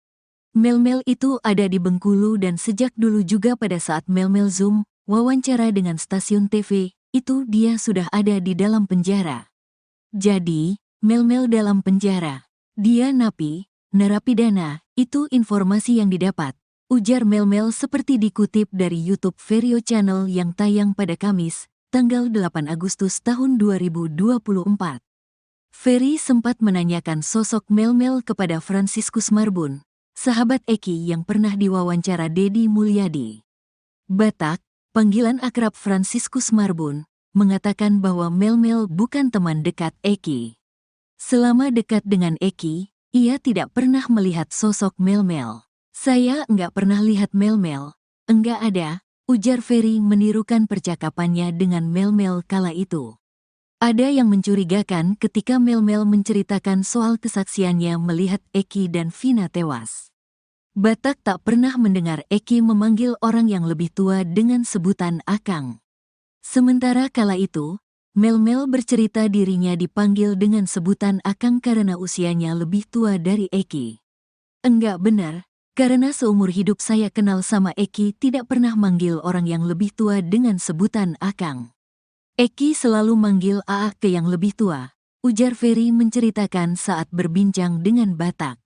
Speaker 1: Melmel itu ada di Bengkulu dan sejak dulu juga pada saat Melmel Zoom, wawancara dengan stasiun TV, itu dia sudah ada di dalam penjara. Jadi, Melmel dalam penjara. Dia napi, narapidana, itu informasi yang didapat. Ujar Melmel seperti dikutip dari YouTube Verio Channel yang tayang pada Kamis, tanggal 8 Agustus tahun 2024. Ferry sempat menanyakan sosok Melmel kepada Franciscus Marbun, sahabat Eki yang pernah diwawancara Deddy Mulyadi. Batak, panggilan akrab Franciscus Marbun, mengatakan bahwa Melmel bukan teman dekat Eki. Selama dekat dengan Eki, ia tidak pernah melihat sosok Melmel. Saya enggak pernah lihat Melmel, enggak ada, ujar Ferry menirukan percakapannya dengan Melmel kala itu. Ada yang mencurigakan ketika Melmel menceritakan soal kesaksiannya melihat Eki dan Vina tewas. Batak tak pernah mendengar Eki memanggil orang yang lebih tua dengan sebutan Akang. Sementara kala itu, Melmel bercerita dirinya dipanggil dengan sebutan Akang karena usianya lebih tua dari Eki. Enggak benar. Karena seumur hidup saya kenal sama Eki tidak pernah manggil orang yang lebih tua dengan sebutan Akang. Eki selalu manggil Aa ke yang lebih tua, ujar Ferry menceritakan saat berbincang dengan Batak.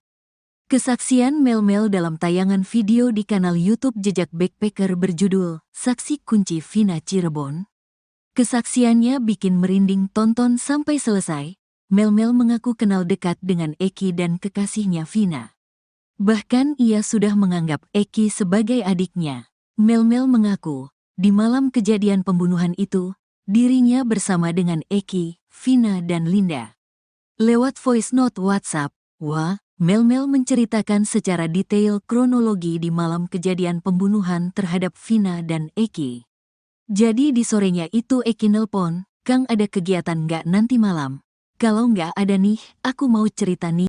Speaker 1: Kesaksian Melmel dalam tayangan video di kanal YouTube Jejak Backpacker berjudul Saksi Kunci Vina Cirebon. Kesaksiannya bikin merinding tonton sampai selesai. Melmel mengaku kenal dekat dengan Eki dan kekasihnya Vina. Bahkan ia sudah menganggap Eki sebagai adiknya. Melmel mengaku, di malam kejadian pembunuhan itu, dirinya bersama dengan Eki, Vina dan Linda. Lewat voice note WhatsApp, Melmel menceritakan secara detail kronologi di malam kejadian pembunuhan terhadap Vina dan Eki. Jadi di sorenya itu Eki nelpon, "Kang ada kegiatan nggak nanti malam? Kalau nggak ada nih, aku mau cerita nih."